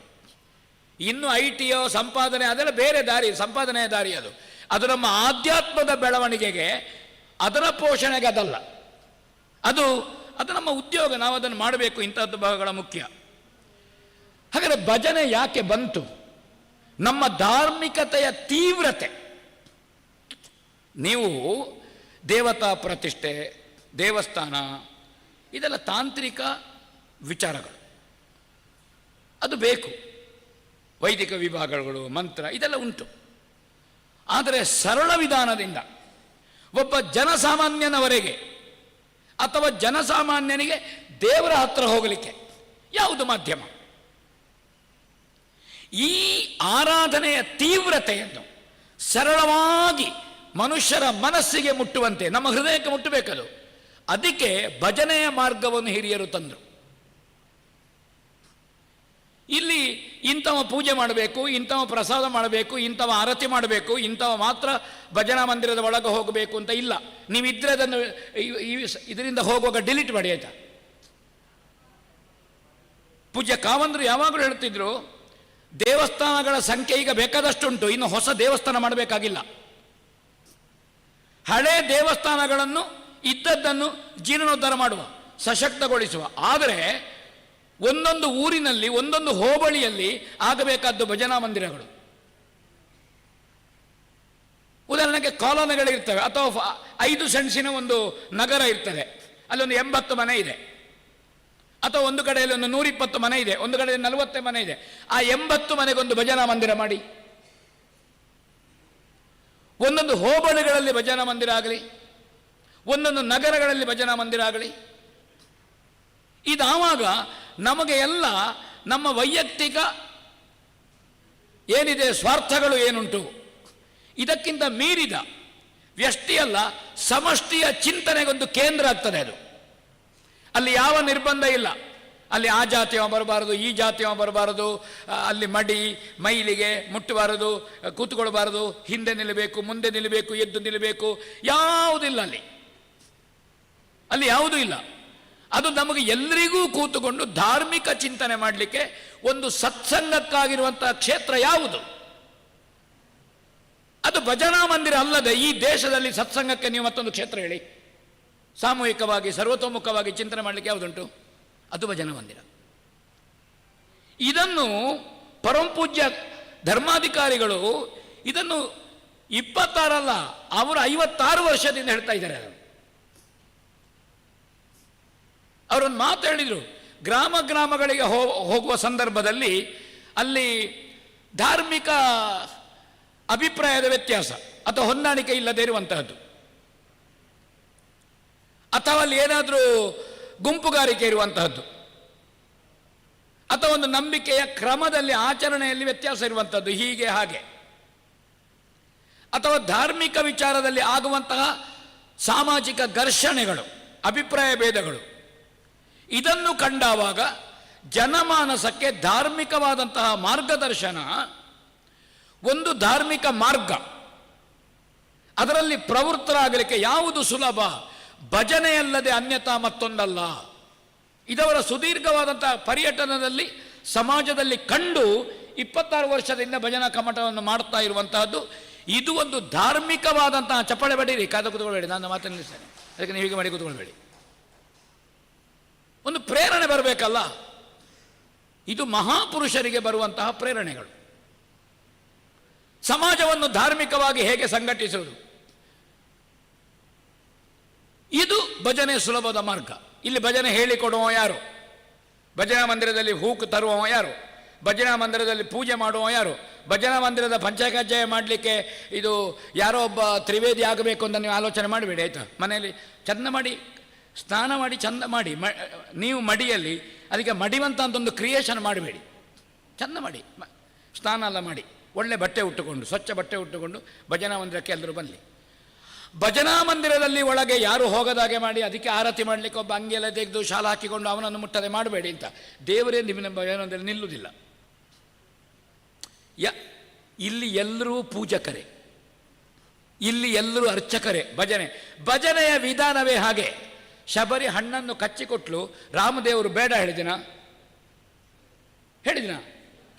ಇನ್ನು ಐಟಿಯೋ ಸಂಪಾದನೆ ಅದೆಲ್ಲ ಬೇರೆ ದಾರಿ, ಸಂಪಾದನೆಯ ದಾರಿ. ಅದು ನಮ್ಮ ಆಧ್ಯಾತ್ಮದ ಬೆಳವಣಿಗೆಗೆ, ಅದರ ಪೋಷಣೆಗೆ ಅದಲ್ಲ. ಅದು ನಮ್ಮ ಉದ್ಯೋಗ, ನಾವು ಅದನ್ನು ಮಾಡಬೇಕು. ಇಂಥದ್ದು ಭಾಗಗಳ ಮುಖ್ಯ. ಹಾಗಾದರೆ ಭಜನೆ ಯಾಕೆ ಬಂತು? ನಮ್ಮ ಧಾರ್ಮಿಕತೆಯ ತೀವ್ರತೆ. ನೀವು ದೇವತಾ ಪ್ರತಿಷ್ಠೆ, ದೇವಸ್ಥಾನ, ಇದೆಲ್ಲ ತಾಂತ್ರಿಕ ವಿಚಾರಗಳು, ಅದು ಬೇಕು. ವೈದಿಕ ವಿಭಾಗಗಳು, ಮಂತ್ರ, ಇದೆಲ್ಲ ಉಂಟು. ಆದರೆ ಸರಳ ವಿಧಾನದಿಂದ ಒಬ್ಬ ಜನಸಾಮಾನ್ಯನವರೆಗೆ ಅಥವಾ ಜನಸಾಮಾನ್ಯನಿಗೆ ದೇವರ ಹತ್ರ ಹೋಗಲಿಕ್ಕೆ ಯಾವುದು ಮಾಧ್ಯಮ? ಈ ಆರಾಧನೆಯ ತೀವ್ರತೆಯನ್ನು ಸರಳವಾಗಿ ಮನುಷ್ಯರ ಮನಸ್ಸಿಗೆ ಮುಟ್ಟುವಂತೆ, ನಮ್ಮ ಹೃದಯಕ್ಕೆ ಮುಟ್ಟಬೇಕದು. ಅದಕ್ಕೆ ಭಜನೆಯ ಮಾರ್ಗವನ್ನು ಹಿರಿಯರು ತಂದರು. ಇಲ್ಲಿ ಇಂಥವ ಪೂಜೆ ಮಾಡಬೇಕು, ಇಂಥವ ಪ್ರಸಾದ ಮಾಡಬೇಕು, ಇಂಥವ ಆರತಿ ಮಾಡಬೇಕು, ಇಂಥವ ಮಾತ್ರ ಭಜನಾ ಮಂದಿರದ ಒಳಗೆ ಹೋಗಬೇಕು ಅಂತ ಇಲ್ಲ. ನೀವಿದ್ರೆ ಅದನ್ನು ಇದರಿಂದ ಹೋಗುವಾಗ ಡಿಲೀಟ್ ಮಾಡಿ, ಆಯ್ತಾ? ಪೂಜ್ಯ ಕಾವಂದರು ಯಾವಾಗಲೂ ಹೇಳ್ತಿದ್ರು, ದೇವಸ್ಥಾನಗಳ ಸಂಖ್ಯೆ ಈಗ ಬೇಕಾದಷ್ಟುಂಟು, ಇನ್ನು ಹೊಸ ದೇವಸ್ಥಾನ ಮಾಡಬೇಕಾಗಿಲ್ಲ. ಹಳೆ ದೇವಸ್ಥಾನಗಳನ್ನು, ಇದ್ದದ್ದನ್ನು ಜೀರ್ಣೋದ್ಧಾರ ಮಾಡುವ, ಸಶಕ್ತಗೊಳಿಸುವ. ಆದರೆ ಒಂದೊಂದು ಊರಿನಲ್ಲಿ, ಒಂದೊಂದು ಹೋಬಳಿಯಲ್ಲಿ ಆಗಬೇಕಾದ್ದು ಭಜನಾ ಮಂದಿರಗಳು. ಉದಾಹರಣೆಗೆ ಕಾಲೋನಿಗಳಿರ್ತವೆ, ಅಥವಾ 5 ಸೆಣಸಿನ ಒಂದು ನಗರ ಇರ್ತದೆ, ಅಲ್ಲೊಂದು 80 ಮನೆ ಇದೆ, ಅಥವಾ ಒಂದು ಕಡೆಯಲ್ಲಿ ಒಂದು 120 ಮನೆ ಇದೆ, ಒಂದು ಕಡೆಯಲ್ಲಿ 40 ಮನೆ ಇದೆ. ಆ 80 ಮನೆಗೊಂದು ಭಜನಾ ಮಂದಿರ ಮಾಡಿ. ಒಂದೊಂದು ಹೋಬಳಿಗಳಲ್ಲಿ ಭಜನಾ ಮಂದಿರ ಆಗಲಿ, ಒಂದೊಂದು ನಗರಗಳಲ್ಲಿ ಭಜನಾ ಮಂದಿರ ಆಗಲಿ. ಇದಾವಾಗ ನಮಗೆ ಎಲ್ಲ ನಮ್ಮ ವೈಯಕ್ತಿಕ ಏನಿದೆ, ಸ್ವಾರ್ಥಗಳು ಏನುಂಟು, ಇದಕ್ಕಿಂತ ಮೀರಿದ ವ್ಯಷ್ಟಿಯಲ್ಲ, ಸಮಷ್ಟಿಯ ಚಿಂತನೆಗೊಂದು ಕೇಂದ್ರ ಆಗ್ತದೆ ಅದು. ಅಲ್ಲಿ ಯಾವ ನಿರ್ಬಂಧ ಇಲ್ಲ. ಅಲ್ಲಿ ಆ ಜಾತಿಯವ ಬರಬಾರದು, ಈ ಜಾತಿಯವ ಬರಬಾರದು, ಅಲ್ಲಿ ಮಡಿ ಮೈಲಿಗೆ ಮುಟ್ಟಬಾರದು, ಕೂತ್ಕೊಳ್ಬಾರದು, ಹಿಂದೆ ನಿಲ್ಲಬೇಕು, ಮುಂದೆ ನಿಲ್ಲಬೇಕು, ಎದ್ದು ನಿಲ್ಲಬೇಕು, ಯಾವುದಿಲ್ಲ ಅಲ್ಲಿ. ಅಲ್ಲಿ ಯಾವುದೂ ಇಲ್ಲ. ಅದು ನಮಗೆ ಎಲ್ಲರಿಗೂ ಕೂತುಕೊಂಡು ಧಾರ್ಮಿಕ ಚಿಂತನೆ ಮಾಡಲಿಕ್ಕೆ ಒಂದು ಸತ್ಸಂಗಕ್ಕಾಗಿರುವಂತಹ ಕ್ಷೇತ್ರ ಯಾವುದು? ಅದು ಭಜನಾ ಮಂದಿರ ಅಲ್ಲದೆ ಈ ದೇಶದಲ್ಲಿ ಸತ್ಸಂಗಕ್ಕೆ ನೀವು ಮತ್ತೊಂದು ಕ್ಷೇತ್ರ ಹೇಳಿ, ಸಾಮೂಹಿಕವಾಗಿ ಸರ್ವತೋಮುಖವಾಗಿ ಚಿಂತನೆ ಮಾಡಲಿಕ್ಕೆ ಯಾವುದುಂಟು? ಅದು ಭಜನಾ ಮಂದಿರ. ಇದನ್ನು ಪರಮಪೂಜ್ಯ ಧರ್ಮಾಧಿಕಾರಿಗಳು ಇದನ್ನು 26 ಅಲ್ಲ, ಅವರು 56 ವರ್ಷದಿಂದ ಹೇಳ್ತಾ ಇದ್ದಾರೆ. ಅವರೊಂದು ಮಾತು ಹೇಳಿದರು, ಗ್ರಾಮಗಳಿಗೆ ಹೋಗುವ ಸಂದರ್ಭದಲ್ಲಿ ಅಲ್ಲಿ ಧಾರ್ಮಿಕ ಅಭಿಪ್ರಾಯದ ವ್ಯತ್ಯಾಸ ಅಥವಾ ಹೊಂದಾಣಿಕೆ ಇಲ್ಲದೇ ಇರುವಂತಹದ್ದು, ಅಥವಾ ಅಲ್ಲಿ ಏನಾದರೂ ಗುಂಪುಗಾರಿಕೆ ಇರುವಂತಹದ್ದು, ಅಥವಾ ಒಂದು ನಂಬಿಕೆಯ ಕ್ರಮದಲ್ಲಿ ಆಚರಣೆಯಲ್ಲಿ ವ್ಯತ್ಯಾಸ ಇರುವಂಥದ್ದು, ಹೀಗೆ ಹಾಗೆ, ಅಥವಾ ಧಾರ್ಮಿಕ ವಿಚಾರದಲ್ಲಿ ಆಗುವಂತಹ ಸಾಮಾಜಿಕ ಘರ್ಷಣೆಗಳು, ಅಭಿಪ್ರಾಯ ಭೇದಗಳು, ಇದನ್ನು ಕಂಡಾವಾಗ ಜನಮಾನಸಕ್ಕೆ ಧಾರ್ಮಿಕವಾದಂತಹ ಮಾರ್ಗದರ್ಶನ, ಒಂದು ಧಾರ್ಮಿಕ ಮಾರ್ಗ, ಅದರಲ್ಲಿ ಪ್ರವೃತ್ತರಾಗಲಿಕ್ಕೆ ಯಾವುದು ಸುಲಭ? ಭಜನೆಯಲ್ಲದೆ ಅನ್ಯತಾ ಮತ್ತೊಂದಲ್ಲ. ಇದವರ ಸುದೀರ್ಘವಾದಂತಹ ಪರ್ಯಟನದಲ್ಲಿ ಸಮಾಜದಲ್ಲಿ ಕಂಡು 26 ವರ್ಷದಿಂದ ಭಜನಾ ಕಮ್ಮಟವನ್ನು ಮಾಡ್ತಾ ಇರುವಂತಹದ್ದು. ಇದು ಒಂದು ಧಾರ್ಮಿಕವಾದಂತಹ, ಚಪ್ಪಾಳೆ ಬಡೀರಿ, ಕಾದ ಕೂತ್ಕೊಳ್ಬೇಡಿ, ನಾನು ಮಾತನ್ನು ನಿಲ್ಲಿಸ್ತೇನೆ, ಅದಕ್ಕೆ ನೀವು ಹೀಗೆ ಮಾಡಿ ಕೂತ್ಕೊಳ್ಬೇಡಿ. ಒಂದು ಪ್ರೇರಣೆ ಬರಬೇಕಲ್ಲ, ಇದು ಮಹಾಪುರುಷರಿಗೆ ಬರುವಂತಹ ಪ್ರೇರಣೆಗಳು. ಸಮಾಜವನ್ನು ಧಾರ್ಮಿಕವಾಗಿ ಹೇಗೆ ಸಂಘಟಿಸುವುದು, ಇದು ಭಜನೆ ಸುಲಭದ ಮಾರ್ಗ. ಇಲ್ಲಿ ಭಜನೆ ಹೇಳಿಕೊಡುವ ಯಾರು? ಭಜನಾ ಮಂದಿರದಲ್ಲಿ ಹೂಕು ತರುವವ ಯಾರು? ಭಜನಾ ಮಂದಿರದಲ್ಲಿ ಪೂಜೆ ಮಾಡುವ ಯಾರು? ಭಜನಾ ಮಂದಿರದ ಪಂಚಕಜ್ಜಾಯ ಮಾಡಲಿಕ್ಕೆ ಇದು ಯಾರೋ ಒಬ್ಬ ತ್ರಿವೇದಿ ಆಗಬೇಕು ಅಂತ ನೀವು ಆಲೋಚನೆ ಮಾಡಬೇಡಿ, ಆಯಿತಾ? ಮನೆಯಲ್ಲಿ ಚಂದ ಮಾಡಿ ಸ್ನಾನ ಮಾಡಿ ಚಂದ ಮಾಡಿ, ನೀವು ಮಡಿಯಲ್ಲಿ ಅದಕ್ಕೆ ಮಡಿವಂತ ಅಂತ ಒಂದು ಕ್ರಿಯೇಷನ್ ಮಾಡಬೇಡಿ. ಚಂದ ಮಾಡಿ ಸ್ನಾನ ಎಲ್ಲ ಮಾಡಿ, ಒಳ್ಳೆ ಬಟ್ಟೆ ಉಟ್ಟುಕೊಂಡು, ಸ್ವಚ್ಛ ಬಟ್ಟೆ ಉಟ್ಟುಕೊಂಡು ಭಜನಾ ಮಂದಿರಕ್ಕೆ ಎಲ್ಲರೂ ಬರಲಿ. ಭಜನಾ ಮಂದಿರದಲ್ಲಿ ಒಳಗೆ ಯಾರು ಹೋಗದಾಗೆ ಮಾಡಿ ಅದಕ್ಕೆ ಆರತಿ ಮಾಡಲಿಕ್ಕೆ ಒಬ್ಬ ಅಂಗಿಯೆಲ್ಲ ತೆಗೆದು ಶಾಲ ಹಾಕಿಕೊಂಡು ಅವನನ್ನು ಮುಟ್ಟದೆ ಮಾಡಬೇಡಿ ಅಂತ. ದೇವರೇ ನಿಮ್ಮ ಭಜನಾ ಮಂದಿರ ನಿಲ್ಲುವುದಿಲ್ಲ. ಇಲ್ಲಿ ಎಲ್ಲರೂ ಪೂಜಕರೇ, ಇಲ್ಲಿ ಎಲ್ಲರೂ ಅರ್ಚಕರೇ. ಭಜನೆಯ ವಿಧಾನವೇ ಹಾಗೆ. ಶಬರಿ ಹಣ್ಣನ್ನು ಕಚ್ಚಿಕೊಟ್ಲು, ರಾಮದೇವರು ಬೇಡ ಹೇಳಿದಿನ?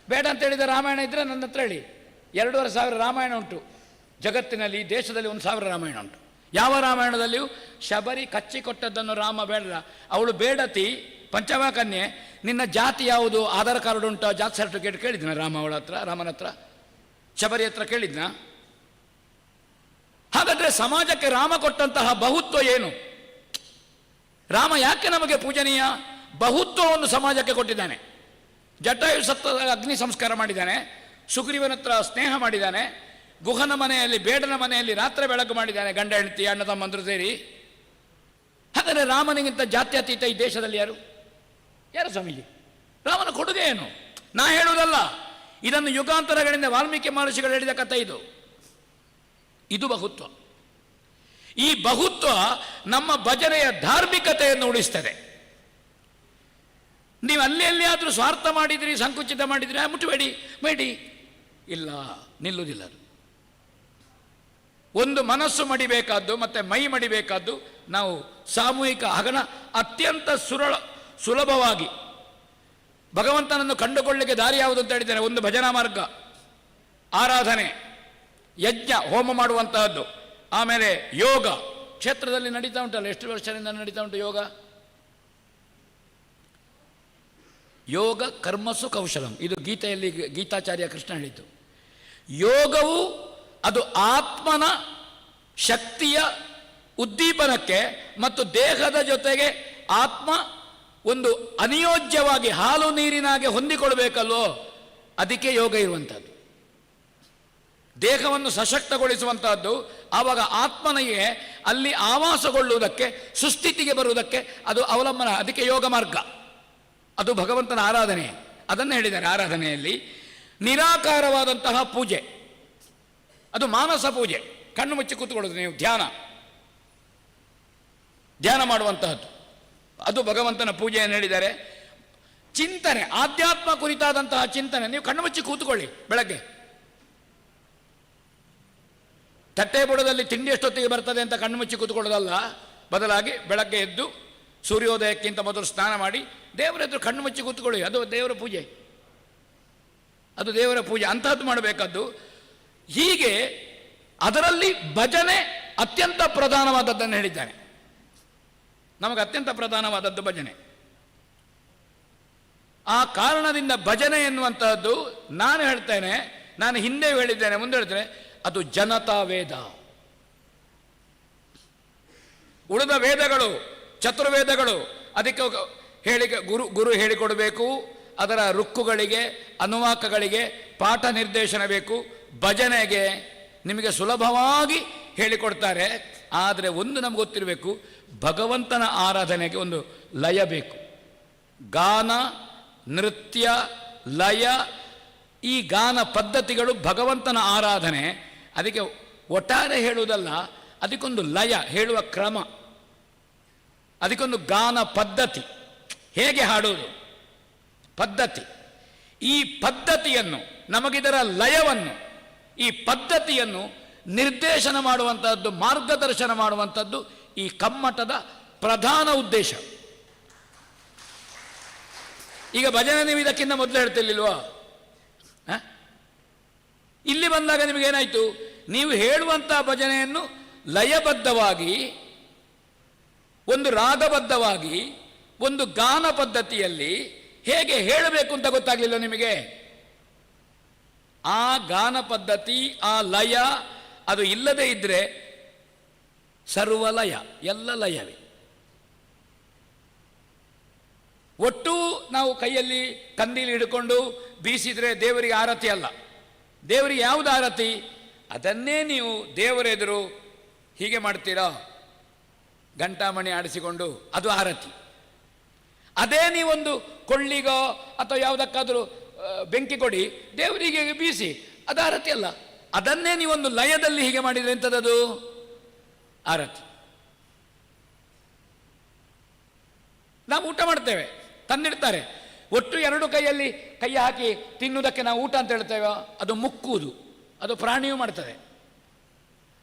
ಬೇಡ ಅಂತ ಹೇಳಿದ ರಾಮಾಯಣ ಇದ್ರೆ ನನ್ನ ಹತ್ರ ಹೇಳಿ. 2,500 ರಾಮಾಯಣ ಉಂಟು ಜಗತ್ತಿನಲ್ಲಿ, ದೇಶದಲ್ಲಿ 1,000 ರಾಮಾಯಣ ಉಂಟು. ಯಾವ ರಾಮಾಯಣದಲ್ಲಿಯೂ ಶಬರಿ ಕಚ್ಚಿಕೊಟ್ಟದ್ದನ್ನು ರಾಮ ಬೇಡ, ಅವಳು ಬೇಡತಿ ಪಂಚಮಕನ್ಯೆ, ನಿನ್ನ ಜಾತಿ ಯಾವುದು, ಆಧಾರ್ ಕಾರ್ಡ್ ಉಂಟು, ಜಾತಿ ಸರ್ಟಿಫಿಕೇಟ್ ಕೇಳಿದ್ನ ರಾಮನ ಹತ್ರ ಶಬರಿ ಹತ್ರ ಕೇಳಿದ್ನ? ಹಾಗಾದ್ರೆ ಸಮಾಜಕ್ಕೆ ರಾಮ ಕೊಟ್ಟಂತಹ ಬಹುತ್ವ ಏನು? ರಾಮ ಯಾಕೆ ನಮಗೆ ಪೂಜನೀಯ? ಬಹುತ್ವವನ್ನು ಸಮಾಜಕ್ಕೆ ಕೊಟ್ಟಿದ್ದಾನೆ. ಜಟಾಯು ಸತ್ತ ಅಗ್ನಿ ಸಂಸ್ಕಾರ ಮಾಡಿದ್ದಾನೆ, ಸುಗ್ರೀವನ ಹತ್ರ ಸ್ನೇಹ ಮಾಡಿದ್ದಾನೆ, ಗುಹನ ಮನೆಯಲ್ಲಿ ಬೇಡನ ಮನೆಯಲ್ಲಿ ರಾತ್ರಿ ಬೆಳಕು ಮಾಡಿದ್ದಾನೆ, ಗಂಡ ಹೆಂಡತಿ ಅಣ್ಣ ತಮ್ಮಂದರು ಸೇರಿ. ಹಾಗಾದರೆ ರಾಮನಿಗಿಂತ ಜಾತ್ಯತೀತ ಈ ದೇಶದಲ್ಲಿ ಯಾರು ಸ್ವಾಮೀಜಿ? ರಾಮನ ಕೊಡುಗೆ ಏನು? ನಾ ಹೇಳುವುದಲ್ಲ, ಇದನ್ನು ಯುಗಾಂತರಗಳಿಂದ ವಾಲ್ಮೀಕಿ ಮಹರ್ಷಿಗಳು ಹೇಳಿದ ಕಥೆ ಇದು ಬಹುತ್ವ. ಈ ಬಹುತ್ವ ನಮ್ಮ ಭಜನೆಯ ಧಾರ್ಮಿಕತೆಯನ್ನು ಉಳಿಸ್ತದೆ. ನೀವು ಅಲ್ಲಿ ಸ್ವಾರ್ಥ ಮಾಡಿದ್ರಿ, ಸಂಕುಚಿತ ಮಾಡಿದ್ರಿ, ಮುಟ್ಟಬೇಡಿ ಇಲ್ಲ, ನಿಲ್ಲುವುದಿಲ್ಲ. ಅದು ಒಂದು ಮನಸ್ಸು ಮಡಿಬೇಕಾದ್ದು ಮತ್ತೆ ಮೈ ಮಡಿಬೇಕಾದ್ದು. ನಾವು ಸಾಮೂಹಿಕ ಹಗನ ಅತ್ಯಂತ ಸುಲಭವಾಗಿ ಭಗವಂತನನ್ನು ಕಂಡುಕೊಳ್ಳಲಿಕ್ಕೆ ದಾರಿ ಯಾವುದು ಅಂತ ಹೇಳಿದ್ದೇನೆ. ಒಂದು ಭಜನಾ ಮಾರ್ಗ, ಆರಾಧನೆ, ಯಜ್ಞ ಹೋಮ ಮಾಡುವಂತಹದ್ದು, ಆಮೇಲೆ ಯೋಗ ಕ್ಷೇತ್ರದಲ್ಲಿ ನಡೀತಾ ಉಂಟಲ್ಲ. ಎಷ್ಟು ವರ್ಷದಿಂದ ನಡೀತಾ ಉಂಟು ಯೋಗ ಕರ್ಮಸು ಕೌಶಲಂ. ಇದು ಗೀತೆಯಲ್ಲಿ ಗೀತಾಚಾರ್ಯ ಕೃಷ್ಣ ಹೇಳಿದ್ದು. ಯೋಗವು ಅದು ಆತ್ಮನ ಶಕ್ತಿಯ ಉದ್ದೀಪನಕ್ಕೆ ಮತ್ತು ದೇಹದ ಜೊತೆಗೆ ಆತ್ಮ ಒಂದು ಅನಿಯೋಜ್ಯವಾಗಿ ಹಾಲು ನೀರಿನಾಗೆ ಹೊಂದಿಕೊಳ್ಬೇಕಲ್ವೋ, ಅದಕ್ಕೆ ಯೋಗ ಇರುವಂಥದ್ದು. ದೇಹವನ್ನು ಸಶಕ್ತಗೊಳಿಸುವಂತಹದ್ದು. ಆವಾಗ ಆತ್ಮನಿಗೆ ಅಲ್ಲಿ ಆವಾಸಗೊಳ್ಳುವುದಕ್ಕೆ, ಸುಸ್ಥಿತಿಗೆ ಬರುವುದಕ್ಕೆ ಅದು ಅವಲಂಬನ. ಅದಕ್ಕೆ ಯೋಗ ಮಾರ್ಗ, ಅದು ಭಗವಂತನ ಆರಾಧನೆ. ಅದನ್ನು ಹೇಳಿದ್ದಾರೆ. ಆರಾಧನೆಯಲ್ಲಿ ನಿರಾಕಾರವಾದಂತಹ ಪೂಜೆ, ಅದು ಮಾನಸ ಪೂಜೆ. ಕಣ್ಣು ಮುಚ್ಚಿ ಕೂತ್ಕೊಳ್ಳೋದು, ನೀವು ಧ್ಯಾನ ಮಾಡುವಂತಹದ್ದು, ಅದು ಭಗವಂತನ ಪೂಜೆಯನ್ನು ಹೇಳಿದ್ದಾರೆ. ಚಿಂತನೆ, ಆಧ್ಯಾತ್ಮ ಕುರಿತಾದಂತಹ ಚಿಂತನೆ, ನೀವು ಕಣ್ಣು ಮುಚ್ಚಿ ಕೂತ್ಕೊಳ್ಳಿ. ಬೆಳಗ್ಗೆ ತಟ್ಟೆ ಬುಡದಲ್ಲಿ ತಿಂಡಿ ಎಷ್ಟೊತ್ತಿಗೆ ಬರ್ತದೆ ಅಂತ ಕಣ್ಣು ಮುಚ್ಚಿ ಕೂತ್ಕೊಳ್ಳೋದಲ್ಲ, ಬದಲಾಗಿ ಬೆಳಗ್ಗೆ ಎದ್ದು ಸೂರ್ಯೋದಯಕ್ಕಿಂತ ಮೊದಲು ಸ್ನಾನ ಮಾಡಿ ದೇವರ ಎದುರು ಕಣ್ಣು ಮುಚ್ಚಿ ಕೂತ್ಕೊಳ್ಳಿ. ಅದು ದೇವರ ಪೂಜೆ, ಅದು ದೇವರ ಪೂಜೆ. ಅಂತಹದ್ದು ಮಾಡಬೇಕಾದ್ದು. ಹೀಗೆ ಅದರಲ್ಲಿ ಭಜನೆ ಅತ್ಯಂತ ಪ್ರಧಾನವಾದದ್ದನ್ನು ಹೇಳಿದ್ದಾನೆ. ನಮಗೆ ಅತ್ಯಂತ ಪ್ರಧಾನವಾದದ್ದು ಭಜನೆ. ಆ ಕಾರಣದಿಂದ ಭಜನೆ ಎನ್ನುವಂತಹದ್ದು ನಾನು ಹೇಳ್ತೇನೆ, ನಾನು ಹಿಂದೆ ಹೇಳಿದ್ದೇನೆ, ಮುಂದೆ ಹೇಳ್ತೇನೆ, ಅದು ಜನತಾ ವೇದ. ಉಳಿದ ವೇದಗಳು, ಚತುರ್ವೇದಗಳು, ಅದಕ್ಕೆ ಗುರು ಹೇಳಿಕೊಡಬೇಕು, ಅದರ ರುಕ್ಕುಗಳಿಗೆ ಅನುವಾಕಗಳಿಗೆ ಪಾಠ ನಿರ್ದೇಶನ ಬೇಕು. ಭಜನೆಗೆ ನಿಮಗೆ ಸುಲಭವಾಗಿ ಹೇಳಿಕೊಡ್ತಾರೆ. ಆದರೆ ಒಂದು ನಮ್ಗೆ ಗೊತ್ತಿರಬೇಕು, ಭಗವಂತನ ಆರಾಧನೆಗೆ ಒಂದು ಲಯ ಬೇಕು. ಗಾನ, ನೃತ್ಯ, ಲಯ, ಈ ಗಾನ ಪದ್ಧತಿಗಳು ಭಗವಂತನ ಆರಾಧನೆ. ಅದಕ್ಕೆ ಒಟ್ಟಾರೆ ಹೇಳುವುದಲ್ಲ, ಅದಕ್ಕೊಂದು ಲಯ, ಹೇಳುವ ಕ್ರಮ, ಅದಕ್ಕೊಂದು ಗಾನ ಪದ್ಧತಿ, ಹೇಗೆ ಹಾಡುವುದು ಪದ್ಧತಿ. ಈ ಪದ್ಧತಿಯನ್ನು, ನಮಗಿದರ ಲಯವನ್ನು, ಈ ಪದ್ಧತಿಯನ್ನು ನಿರ್ದೇಶನ ಮಾಡುವಂಥದ್ದು, ಮಾರ್ಗದರ್ಶನ ಮಾಡುವಂಥದ್ದು ಈ ಕಮ್ಮಟದ ಪ್ರಧಾನ ಉದ್ದೇಶ. ಈಗ ಭಜನೆ ನೀವು ಇದಕ್ಕಿಂತ ಮೊದಲು ಹೇಳ್ತಿರ್ಲಿಲ್ವಾ? ಇಲ್ಲಿ ಬಂದಾಗ ನಿಮಗೇನಾಯಿತು? ನೀವು ಹೇಳುವಂತಹ ಭಜನೆಯನ್ನು ಲಯಬದ್ಧವಾಗಿ, ಒಂದು ರಾಗಬದ್ಧವಾಗಿ, ಒಂದು ಗಾನ ಪದ್ಧತಿಯಲ್ಲಿ ಹೇಗೆ ಹೇಳಬೇಕು ಅಂತ ಗೊತ್ತಾಗಲಿಲ್ಲ ನಿಮಗೆ. ಆ ಗಾನ ಪದ್ಧತಿ, ಆ ಲಯ, ಅದು ಇಲ್ಲದೆ ಇದ್ದರೆ ಸರ್ವಲಯ, ಎಲ್ಲ ಲಯವೇ. ಒಟ್ಟು ನಾವು ಕೈಯಲ್ಲಿ ಕಂದೀಲಿ ಹಿಡ್ಕೊಂಡು ಬೀಸಿದರೆ ದೇವರಿಗೆ ಆರತಿ ಅಲ್ಲ. ದೇವರಿಗೆ ಯಾವುದು ಆರತಿ? ಅದನ್ನೇ ನೀವು ದೇವರೆದುರು ಹೀಗೆ ಮಾಡ್ತೀರಾ, ಗಂಟಾಮಣಿ ಆಡಿಸಿಕೊಂಡು, ಅದು ಆರತಿ. ಅದೇ ನೀವೊಂದು ಕೊಳ್ಳಿಗೋ ಅಥವಾ ಯಾವುದಕ್ಕಾದರೂ ಬೆಂಕಿ ಕೊಡಿ, ದೇವರಿಗೆ ಬೀಸಿ, ಅದು ಆರತಿ ಅಲ್ಲ. ಅದನ್ನೇ ನೀವೊಂದು ಲಯದಲ್ಲಿ ಹೀಗೆ ಮಾಡಿದರೆ ಎಂಥದ್ದು? ಆರತಿ. ನಾವು ಊಟ ಮಾಡ್ತೇವೆ, ತಂದಿಡ್ತಾರೆ, ಒಟ್ಟು ಎರಡು ಕೈಯಲ್ಲಿ ಕೈ ಹಾಕಿ ತಿನ್ನುವುದಕ್ಕೆ ನಾವು ಊಟ ಅಂತ ಹೇಳ್ತೇವೆ. ಅದು ಮುಕ್ಕುವುದು, ಅದು ಪ್ರಾಣಿಯೂ ಮಾಡ್ತದೆ.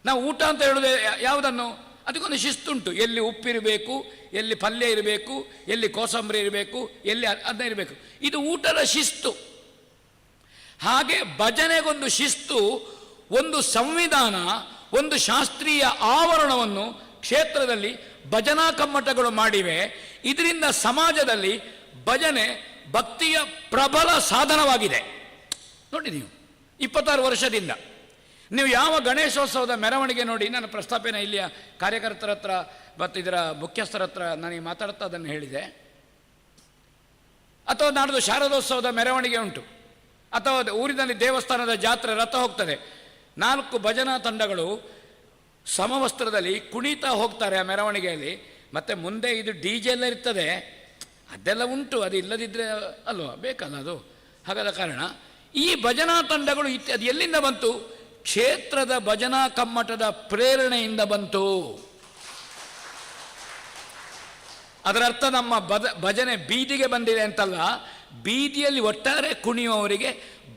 ನಾವು ಊಟ ಅಂತ ಹೇಳೋದು ಯಾವುದನ್ನು? ಅದಕ್ಕೊಂದು ಶಿಸ್ತುಂಟು. ಎಲ್ಲಿ ಉಪ್ಪಿರಬೇಕು, ಎಲ್ಲಿ ಪಲ್ಯ ಇರಬೇಕು, ಎಲ್ಲಿ ಕೋಸಂಬರಿ ಇರಬೇಕು, ಎಲ್ಲಿ ಅನ್ನ ಇರಬೇಕು. ಇದು ಊಟದ ಶಿಸ್ತು. ಹಾಗೆ ಭಜನೆಗೊಂದು ಶಿಸ್ತು, ಒಂದು ಸಂವಿಧಾನ, ಒಂದು ಶಾಸ್ತ್ರೀಯ ಆವರಣವನ್ನು ಕ್ಷೇತ್ರದಲ್ಲಿ ಭಜನಾ ಕಮ್ಮಟಗಳು ಮಾಡಿವೆ. ಇದರಿಂದ ಸಮಾಜದಲ್ಲಿ ಭಜನೆ ಭಕ್ತಿಯ ಪ್ರಬಲ ಸಾಧನವಾಗಿದೆ. ನೋಡಿ, ನೀವು 26 ವರ್ಷದಿಂದ ನೀವು ಯಾವ ಗಣೇಶೋತ್ಸವದ ಮೆರವಣಿಗೆ ನೋಡಿ, ನನ್ನ ಪ್ರಸ್ತಾಪನೆ ಇಲ್ಲಿಯ ಕಾರ್ಯಕರ್ತರ ಹತ್ರ ಮತ್ತು ಇದರ ಮುಖ್ಯಸ್ಥರ ಹತ್ರ ನನಗೆ ಮಾತಾಡ್ತಾ ಅದನ್ನು ಹೇಳಿದೆ. ಅಥವಾ ನಾಡ್ದು ಶಾರದೋತ್ಸವದ ಮೆರವಣಿಗೆ ಉಂಟು, ಅಥವಾ ಊರಿನಲ್ಲಿ ದೇವಸ್ಥಾನದ ಜಾತ್ರೆ ರಥ ಹೋಗ್ತದೆ, 4 ಭಜನಾ ತಂಡಗಳು ಸಮವಸ್ತ್ರದಲ್ಲಿ ಕುಣಿತಾ ಹೋಗ್ತಾರೆ ಆ ಮೆರವಣಿಗೆಯಲ್ಲಿ. ಮತ್ತು ಮುಂದೆ ಇದು DJ ಎಲ್ಲ ಇರ್ತದೆ, ಅದೆಲ್ಲ ಉಂಟು. ಅದು ಇಲ್ಲದಿದ್ದರೆ ಅಲ್ವಾ, ಬೇಕಲ್ಲ ಅದು. ಹಾಗಾದ ಕಾರಣ ಈ ಭಜನಾ ತಂಡಗಳು ಅದು ಎಲ್ಲಿಂದ ಬಂತು? ಕ್ಷೇತ್ರದ ಭಜನಾ ಕಮ್ಮಟದ ಪ್ರೇರಣೆಯಿಂದ ಬಂತು. ಅದರರ್ಥ ನಮ್ಮ ಭಜನೆ ಬೀದಿಗೆ ಬಂದಿದೆ ಅಂತಲ್ಲ, ಬೀದಿಯಲ್ಲಿ ಒಟ್ಟಾರೆ ಕುಣಿಯುವವರಿಗೆ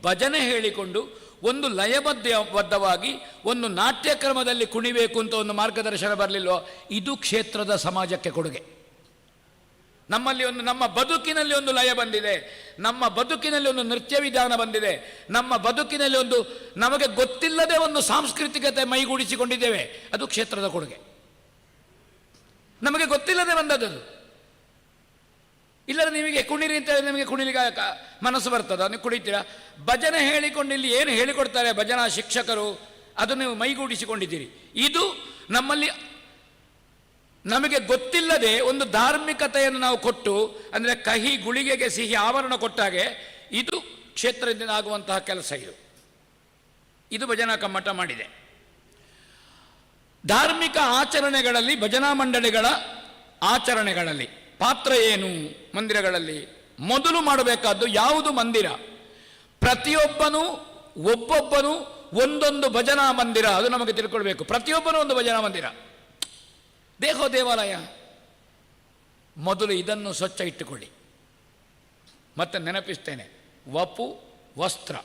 ಭಜನೆ ಹೇಳಿಕೊಂಡು ಒಂದು ಲಯಬದ್ಧವಾಗಿ ಒಂದು ನಾಟ್ಯಕ್ರಮದಲ್ಲಿ ಕುಣಿಬೇಕು ಅಂತ ಒಂದು ಮಾರ್ಗದರ್ಶನ ಬರಲಿಲ್ವೋ? ಇದು ಕ್ಷೇತ್ರದ ಸಮಾಜಕ್ಕೆ ಕೊಡುಗೆ. ನಮ್ಮಲ್ಲಿ ನಮ್ಮ ಬದುಕಿನಲ್ಲಿ ಒಂದು ಲಯ ಬಂದಿದೆ, ನಮ್ಮ ಬದುಕಿನಲ್ಲಿ ಒಂದು ನೃತ್ಯ ವಿಧಾನ ಬಂದಿದೆ, ನಮ್ಮ ಬದುಕಿನಲ್ಲಿ ಒಂದು ನಮಗೆ ಗೊತ್ತಿಲ್ಲದೆ ಒಂದು ಸಾಂಸ್ಕೃತಿಕತೆ ಮೈಗೂಡಿಸಿಕೊಂಡಿದ್ದೇವೆ. ಅದು ಕ್ಷೇತ್ರದ ಕೊಡುಗೆ. ನಮಗೆ ಗೊತ್ತಿಲ್ಲದೆ ಬಂದದ್ದು. ಇಲ್ಲದ್ರೆ ನಿಮಗೆ ಕುಣಿರಿ ಅಂತ ಹೇಳಿ ನಿಮಗೆ ಕುಣಿಲಿಕ್ಕೆ ಮನಸ್ಸು ಬರ್ತದ, ನೀವು ಕುಣಿತೀರಾ? ಭಜನೆ ಹೇಳಿಕೊಂಡು ಇಲ್ಲಿ ಏನು ಹೇಳಿಕೊಡ್ತಾರೆ ಭಜನಾ ಶಿಕ್ಷಕರು, ಅದು ನೀವು ಮೈಗೂಡಿಸಿಕೊಂಡಿದ್ದೀರಿ. ಇದು ನಮ್ಮಲ್ಲಿ ನಮಗೆ ಗೊತ್ತಿಲ್ಲದೆ ಒಂದು ಧಾರ್ಮಿಕತೆಯನ್ನು ನಾವು ಕೊಟ್ಟು, ಅಂದರೆ ಕಹಿ ಗುಳಿಗೆಗೆ ಸಿಹಿ ಆವರಣ ಕೊಟ್ಟಾಗೆ, ಇದು ಕ್ಷೇತ್ರದಿಂದ ಆಗುವಂತಹ ಕೆಲಸ. ಇದು ಭಜನಾ ಕಮ್ಮಟ ಮಾಡಿದೆ. ಧಾರ್ಮಿಕ ಆಚರಣೆಗಳಲ್ಲಿ, ಭಜನಾ ಮಂಡಳಿಗಳ ಆಚರಣೆಗಳಲ್ಲಿ ಪಾತ್ರ ಏನು? ಮಂದಿರಗಳಲ್ಲಿ ಮೊದಲು ಮಾಡಬೇಕಾದ್ದು ಯಾವುದು? ಮಂದಿರ. ಪ್ರತಿಯೊಬ್ಬನೂ ಒಬ್ಬೊಬ್ಬನು ಒಂದೊಂದು ಭಜನಾ ಮಂದಿರ, ಅದು ನಮಗೆ ತಿಳ್ಕೊಳ್ಬೇಕು. ಪ್ರತಿಯೊಬ್ಬನೂ ಒಂದು ಭಜನಾ ಮಂದಿರ, ದೇವಾಲಯ. ಮೊದಲು ಇದನ್ನು ಸ್ವಚ್ಛ ಇಟ್ಟುಕೊಳ್ಳಿ. ಮತ್ತೆ ನೆನಪಿಸ್ತೇನೆ, ವಪು ವಸ್ತ್ರ.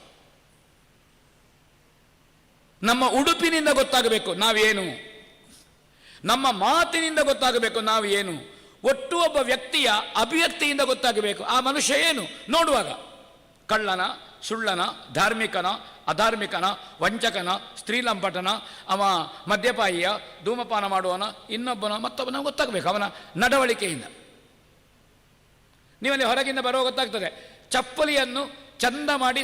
ನಮ್ಮ ಉಡುಪಿನಿಂದ ಗೊತ್ತಾಗಬೇಕು ನಾವೇನು. ನಮ್ಮ ಮಾತಿನಿಂದ ಗೊತ್ತಾಗಬೇಕು ನಾವು ಏನು. ಒಟ್ಟು ಒಬ್ಬ ವ್ಯಕ್ತಿಯ ಅಭಿವ್ಯಕ್ತಿಯಿಂದ ಗೊತ್ತಾಗಬೇಕು ಆ ಮನುಷ್ಯ ಏನು ನೋಡುವಾಗ. ಕಳ್ಳನ, ಸುಳ್ಳನ, ಧಾರ್ಮಿಕನ, ಅಧಾರ್ಮಿಕನ, ವಂಚಕನ, ಸ್ತ್ರೀಲಂಪಟನ, ಅವ ಮದ್ಯಪಾಯಿಯ, ಧೂಮಪಾನ ಮಾಡುವನ, ಇನ್ನೊಬ್ಬನ, ಮತ್ತೊಬ್ಬನ ಗೊತ್ತಾಗಬೇಕು ಅವನ ನಡವಳಿಕೆಯಿಂದ. ನೀವಲ್ಲಿ ಹೊರಗಿಂದ ಬರುವ ಗೊತ್ತಾಗ್ತದೆ. ಚಪ್ಪಲಿಯನ್ನು ಚಂದ ಮಾಡಿ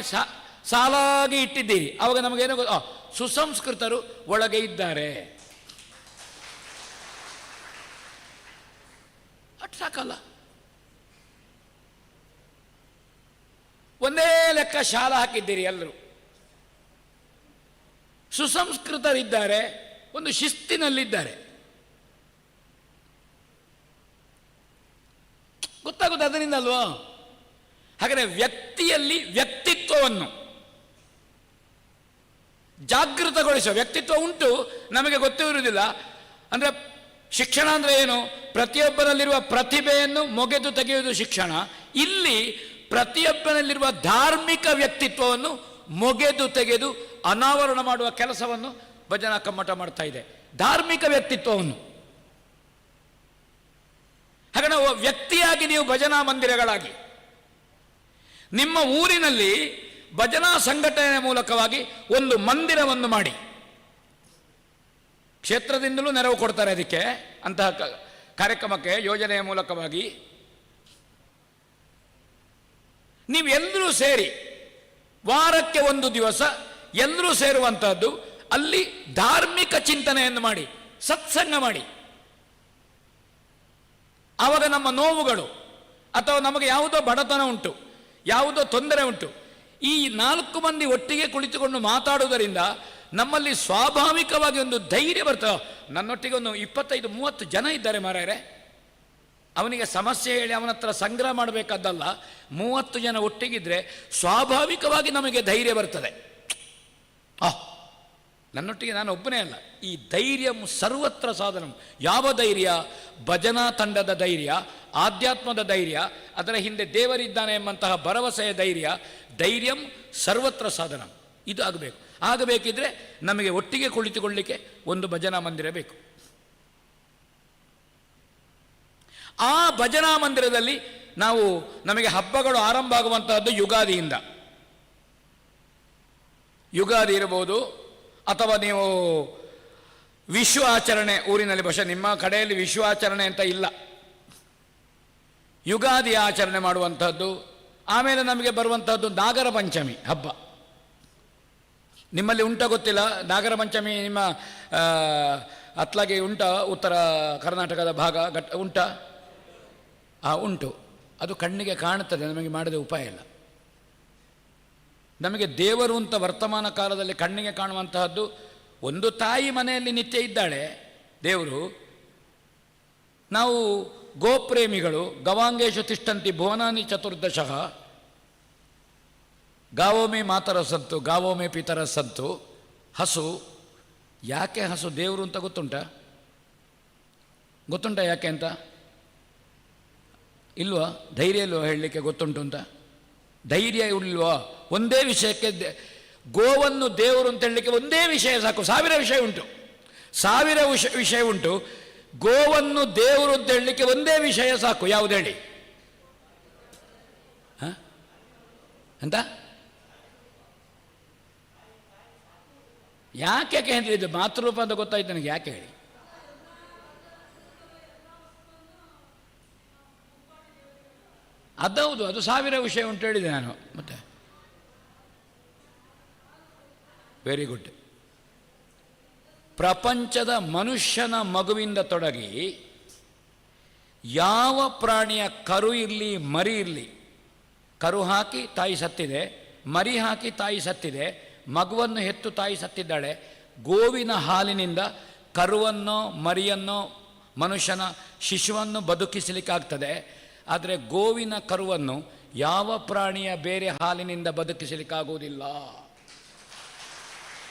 ಸಾಲಾಗಿ ಇಟ್ಟಿದ್ದೀರಿ, ಆವಾಗ ನಮಗೇನೋ ಸುಸಂಸ್ಕೃತರು ಒಳಗೆ ಇದ್ದಾರೆ ಅಟ್ ಸಾಕಲ್ಲ. ಒಂದೇ ಲೆಕ್ಕ ಶಾಲ ಹಾಕಿದ್ದೀರಿ ಎಲ್ಲರೂ, ಸುಸಂಸ್ಕೃತರಿದ್ದಾರೆ, ಒಂದು ಶಿಸ್ತಿನಲ್ಲಿದ್ದಾರೆ. ಗೊತ್ತಾಗುತ್ತೆ ಅದರಿಂದ ಅಲ್ವಾ? ಹಾಗಾದರೆ ವ್ಯಕ್ತಿಯಲ್ಲಿ ವ್ಯಕ್ತಿತ್ವವನ್ನು ಜಾಗೃತಗೊಳಿಸುವ ವ್ಯಕ್ತಿತ್ವ ಉಂಟು, ನಮಗೆ ಗೊತ್ತೂ ಇರುವುದಿಲ್ಲ. ಅಂದರೆ ಶಿಕ್ಷಣ ಅಂದರೆ ಏನು? ಪ್ರತಿಯೊಬ್ಬರಲ್ಲಿರುವ ಪ್ರತಿಭೆಯನ್ನು ಮೊಗೆದು ತೆಗೆಯುವುದು ಶಿಕ್ಷಣ. ಇಲ್ಲಿ ಪ್ರತಿಯೊಬ್ಬನಲ್ಲಿರುವ ಧಾರ್ಮಿಕ ವ್ಯಕ್ತಿತ್ವವನ್ನು ಮೊಗೆದು ತೆಗೆದು ಅನಾವರಣ ಮಾಡುವ ಕೆಲಸವನ್ನು ಭಜನಾ ಕಮ್ಮಟ ಮಾಡ್ತಾ ಇದೆ. ಧಾರ್ಮಿಕ ವ್ಯಕ್ತಿತ್ವವನ್ನು. ಹಾಗೆ ನಾವು ವ್ಯಕ್ತಿಯಾಗಿ ನೀವು ಭಜನಾ ಮಂದಿರಗಳಾಗಿ ನಿಮ್ಮ ಊರಿನಲ್ಲಿ ಭಜನಾ ಸಂಘಟನೆ ಮೂಲಕವಾಗಿ ಒಂದು ಮಂದಿರವನ್ನು ಮಾಡಿ, ಕ್ಷೇತ್ರದಿಂದಲೂ ನೆರವು ಕೊಡ್ತಾರೆ ಅದಕ್ಕೆ, ಅಂತಹ ಕಾರ್ಯಕ್ರಮಕ್ಕೆ ಯೋಜನೆಯ ಮೂಲಕವಾಗಿ ನೀವೆಲ್ಲರೂ ಸೇರಿ ವಾರಕ್ಕೆ ಒಂದು ದಿವಸ ಎಲ್ಲರೂ ಸೇರುವಂತಹದ್ದು, ಅಲ್ಲಿ ಧಾರ್ಮಿಕ ಚಿಂತನೆಯನ್ನು ಮಾಡಿ, ಸತ್ಸಂಗ ಮಾಡಿ. ಆವಾಗ ನಮ್ಮ ನೋವುಗಳು ಅಥವಾ ನಮಗೆ ಯಾವುದೋ ಬಡತನ ಉಂಟು, ಯಾವುದೋ ತೊಂದರೆ ಉಂಟು, ಈ 4 ಮಂದಿ ಒಟ್ಟಿಗೆ ಕುಳಿತುಕೊಂಡು ಮಾತಾಡುವುದರಿಂದ ನಮ್ಮಲ್ಲಿ ಸ್ವಾಭಾವಿಕವಾಗಿ ಒಂದು ಧೈರ್ಯ ಬರ್ತದೆ. ನನ್ನೊಟ್ಟಿಗೆ ಒಂದು 25-30 ಜನ ಇದ್ದಾರೆ ಮಾರಾಯರೆ, ಅವನಿಗೆ ಸಮಸ್ಯೆ ಹೇಳಿ ಅವನ ಹತ್ರ ಸಂಗ್ರಹ ಮಾಡಬೇಕಾದ್ದಲ್ಲ, 30 ಜನ ಒಟ್ಟಿಗಿದ್ರೆ ಸ್ವಾಭಾವಿಕವಾಗಿ ನಮಗೆ ಧೈರ್ಯ ಬರ್ತದೆ. ನನ್ನೊಟ್ಟಿಗೆ ನಾನು ಒಬ್ಬನೇ ಅಲ್ಲ, ಈ ಧೈರ್ಯ ಸರ್ವತ್ರ ಸಾಧನ. ಯಾವ ಧೈರ್ಯ? ಭಜನಾ ತಂಡದ ಧೈರ್ಯ, ಆಧ್ಯಾತ್ಮದ ಧೈರ್ಯ, ಅದರ ಹಿಂದೆ ದೇವರಿದ್ದಾನೆ ಎಂಬಂತಹ ಭರವಸೆಯ ಧೈರ್ಯ. ಧೈರ್ಯಂ ಸರ್ವತ್ರ ಸಾಧನ. ಇದು ಆಗಬೇಕು. ಆಗಬೇಕಿದ್ರೆ ನಮಗೆ ಒಟ್ಟಿಗೆ ಕುಳಿತುಕೊಳ್ಳಲಿಕ್ಕೆ ಒಂದು ಭಜನಾ ಮಂದಿರ ಬೇಕು. ಆ ಭಜನಾ ಮಂದಿರದಲ್ಲಿ ನಮಗೆ ಹಬ್ಬಗಳು ಆರಂಭ ಆಗುವಂತಹದ್ದು ಯುಗಾದಿಯಿಂದ. ಯುಗಾದಿ ಇರಬಹುದು, ಅಥವಾ ನೀವು ವಿಶ್ವ ಆಚರಣೆ ಊರಿನಲ್ಲಿ, ಬಹುಶಃ ನಿಮ್ಮ ಕಡೆಯಲ್ಲಿ ವಿಶ್ವ ಆಚರಣೆ ಅಂತ ಇಲ್ಲ, ಯುಗಾದಿ ಆಚರಣೆ ಮಾಡುವಂಥದ್ದು. ಆಮೇಲೆ ನಮಗೆ ಬರುವಂಥದ್ದು ನಾಗರ ಪಂಚಮಿ ಹಬ್ಬ. ನಿಮ್ಮಲ್ಲಿ ಉಂಟ ಗೊತ್ತಿಲ್ಲ, ನಾಗರ ಪಂಚಮಿ ನಿಮ್ಮ ಅತ್ಲಾಗೆ ಉಂಟ? ಉತ್ತರ ಕರ್ನಾಟಕದ ಭಾಗ ಉಂಟ? ಉಂಟು. ಅದು ಕಣ್ಣಿಗೆ ಕಾಣುತ್ತದೆ, ನಮಗೆ ಮಾಡದೆ ಉಪಾಯ ಇಲ್ಲ. ನಮಗೆ ದೇವರು ಅಂತ ವರ್ತಮಾನ ಕಾಲದಲ್ಲಿ ಕಣ್ಣಿಗೆ ಕಾಣುವಂತಹದ್ದು ಒಂದು ತಾಯಿ ಮನೆಯಲ್ಲಿ ನಿತ್ಯ ಇದ್ದಾಳೆ ದೇವರು. ನಾವು ಗೋಪ್ರೇಮಿಗಳು, ಗವಾಂಗೇಶು ತಿಷ್ಟಂತಿ ಭುವನಾನಿ ಚತುರ್ದಶಃ, ಗಾವೋಮೆ ಮಾತರ ಸಂತು ಗಾವೋಮೆ ಪಿತರ ಸಂತು. ಹಸು ಯಾಕೆ ಹಸು ದೇವರು ಅಂತ ಗೊತ್ತುಂಟ ಯಾಕೆ ಅಂತ? ಇಲ್ವಾ? ಧೈರ್ಯ ಇಲ್ವಾ ಹೇಳಲಿಕ್ಕೆ ಗೊತ್ತುಂಟು ಅಂತ? ಧೈರ್ಯ ಇಲ್ವಾ? ಒಂದೇ ವಿಷಯಕ್ಕೆ ಗೋವನ್ನು ದೇವರು ಅಂತ ಹೇಳಲಿಕ್ಕೆ ಒಂದೇ ವಿಷಯ ಸಾಕು. 1000 ವಿಷಯ ಉಂಟು, 1000 ವಿಷಯ ಉಂಟು. ಗೋವನ್ನು ದೇವರು ಅಂತ ಹೇಳಲಿಕ್ಕೆ ಒಂದೇ ವಿಷಯ ಸಾಕು. ಯಾವುದು ಹೇಳಿ? ಅಂತ ಯಾಕೆ ಹೇಳಿದ್ದು? ಮಾತೃರೂಪ ಅಂತ ಗೊತ್ತಾಯ್ತು ನನಗೆ, ಯಾಕೆ ಹೇಳಿ? ಅದೌದು, ಅದು 1000 ವಿಷಯ ಉಂಟು ಹೇಳಿದೆ ನಾನು. ಮತ್ತೆ ವೆರಿ ಗುಡ್. ಪ್ರಪಂಚದ ಮನುಷ್ಯನ ಮಗುವಿಂದ ತೊಡಗಿ ಯಾವ ಪ್ರಾಣಿಯ ಕರು ಇರಲಿ ಮರಿ ಇರಲಿ, ಕರು ಹಾಕಿ ತಾಯಿ ಸತ್ತಿದೆ, ಮರಿ ಹಾಕಿ ತಾಯಿ ಸತ್ತಿದೆ, ಮಗುವನ್ನು ಹೆತ್ತು ತಾಯಿ ಸತ್ತಿದ್ದಾಳೆ. ಗೋವಿನ ಹಾಲಿನಿಂದ ಕರುವನ್ನು ಮರಿಯನ್ನು ಮನುಷ್ಯನ ಶಿಶುವನ್ನು ಬದುಕಿಸಲಿಕ್ಕಾಗ್ತದೆ. ಆದರೆ ಗೋವಿನ ಕರುವನ್ನು ಯಾವ ಪ್ರಾಣಿಯ ಬೇರೆ ಹಾಲಿನಿಂದ ಬದುಕಿಸಲಿಕ್ಕಾಗುವುದಿಲ್ಲ.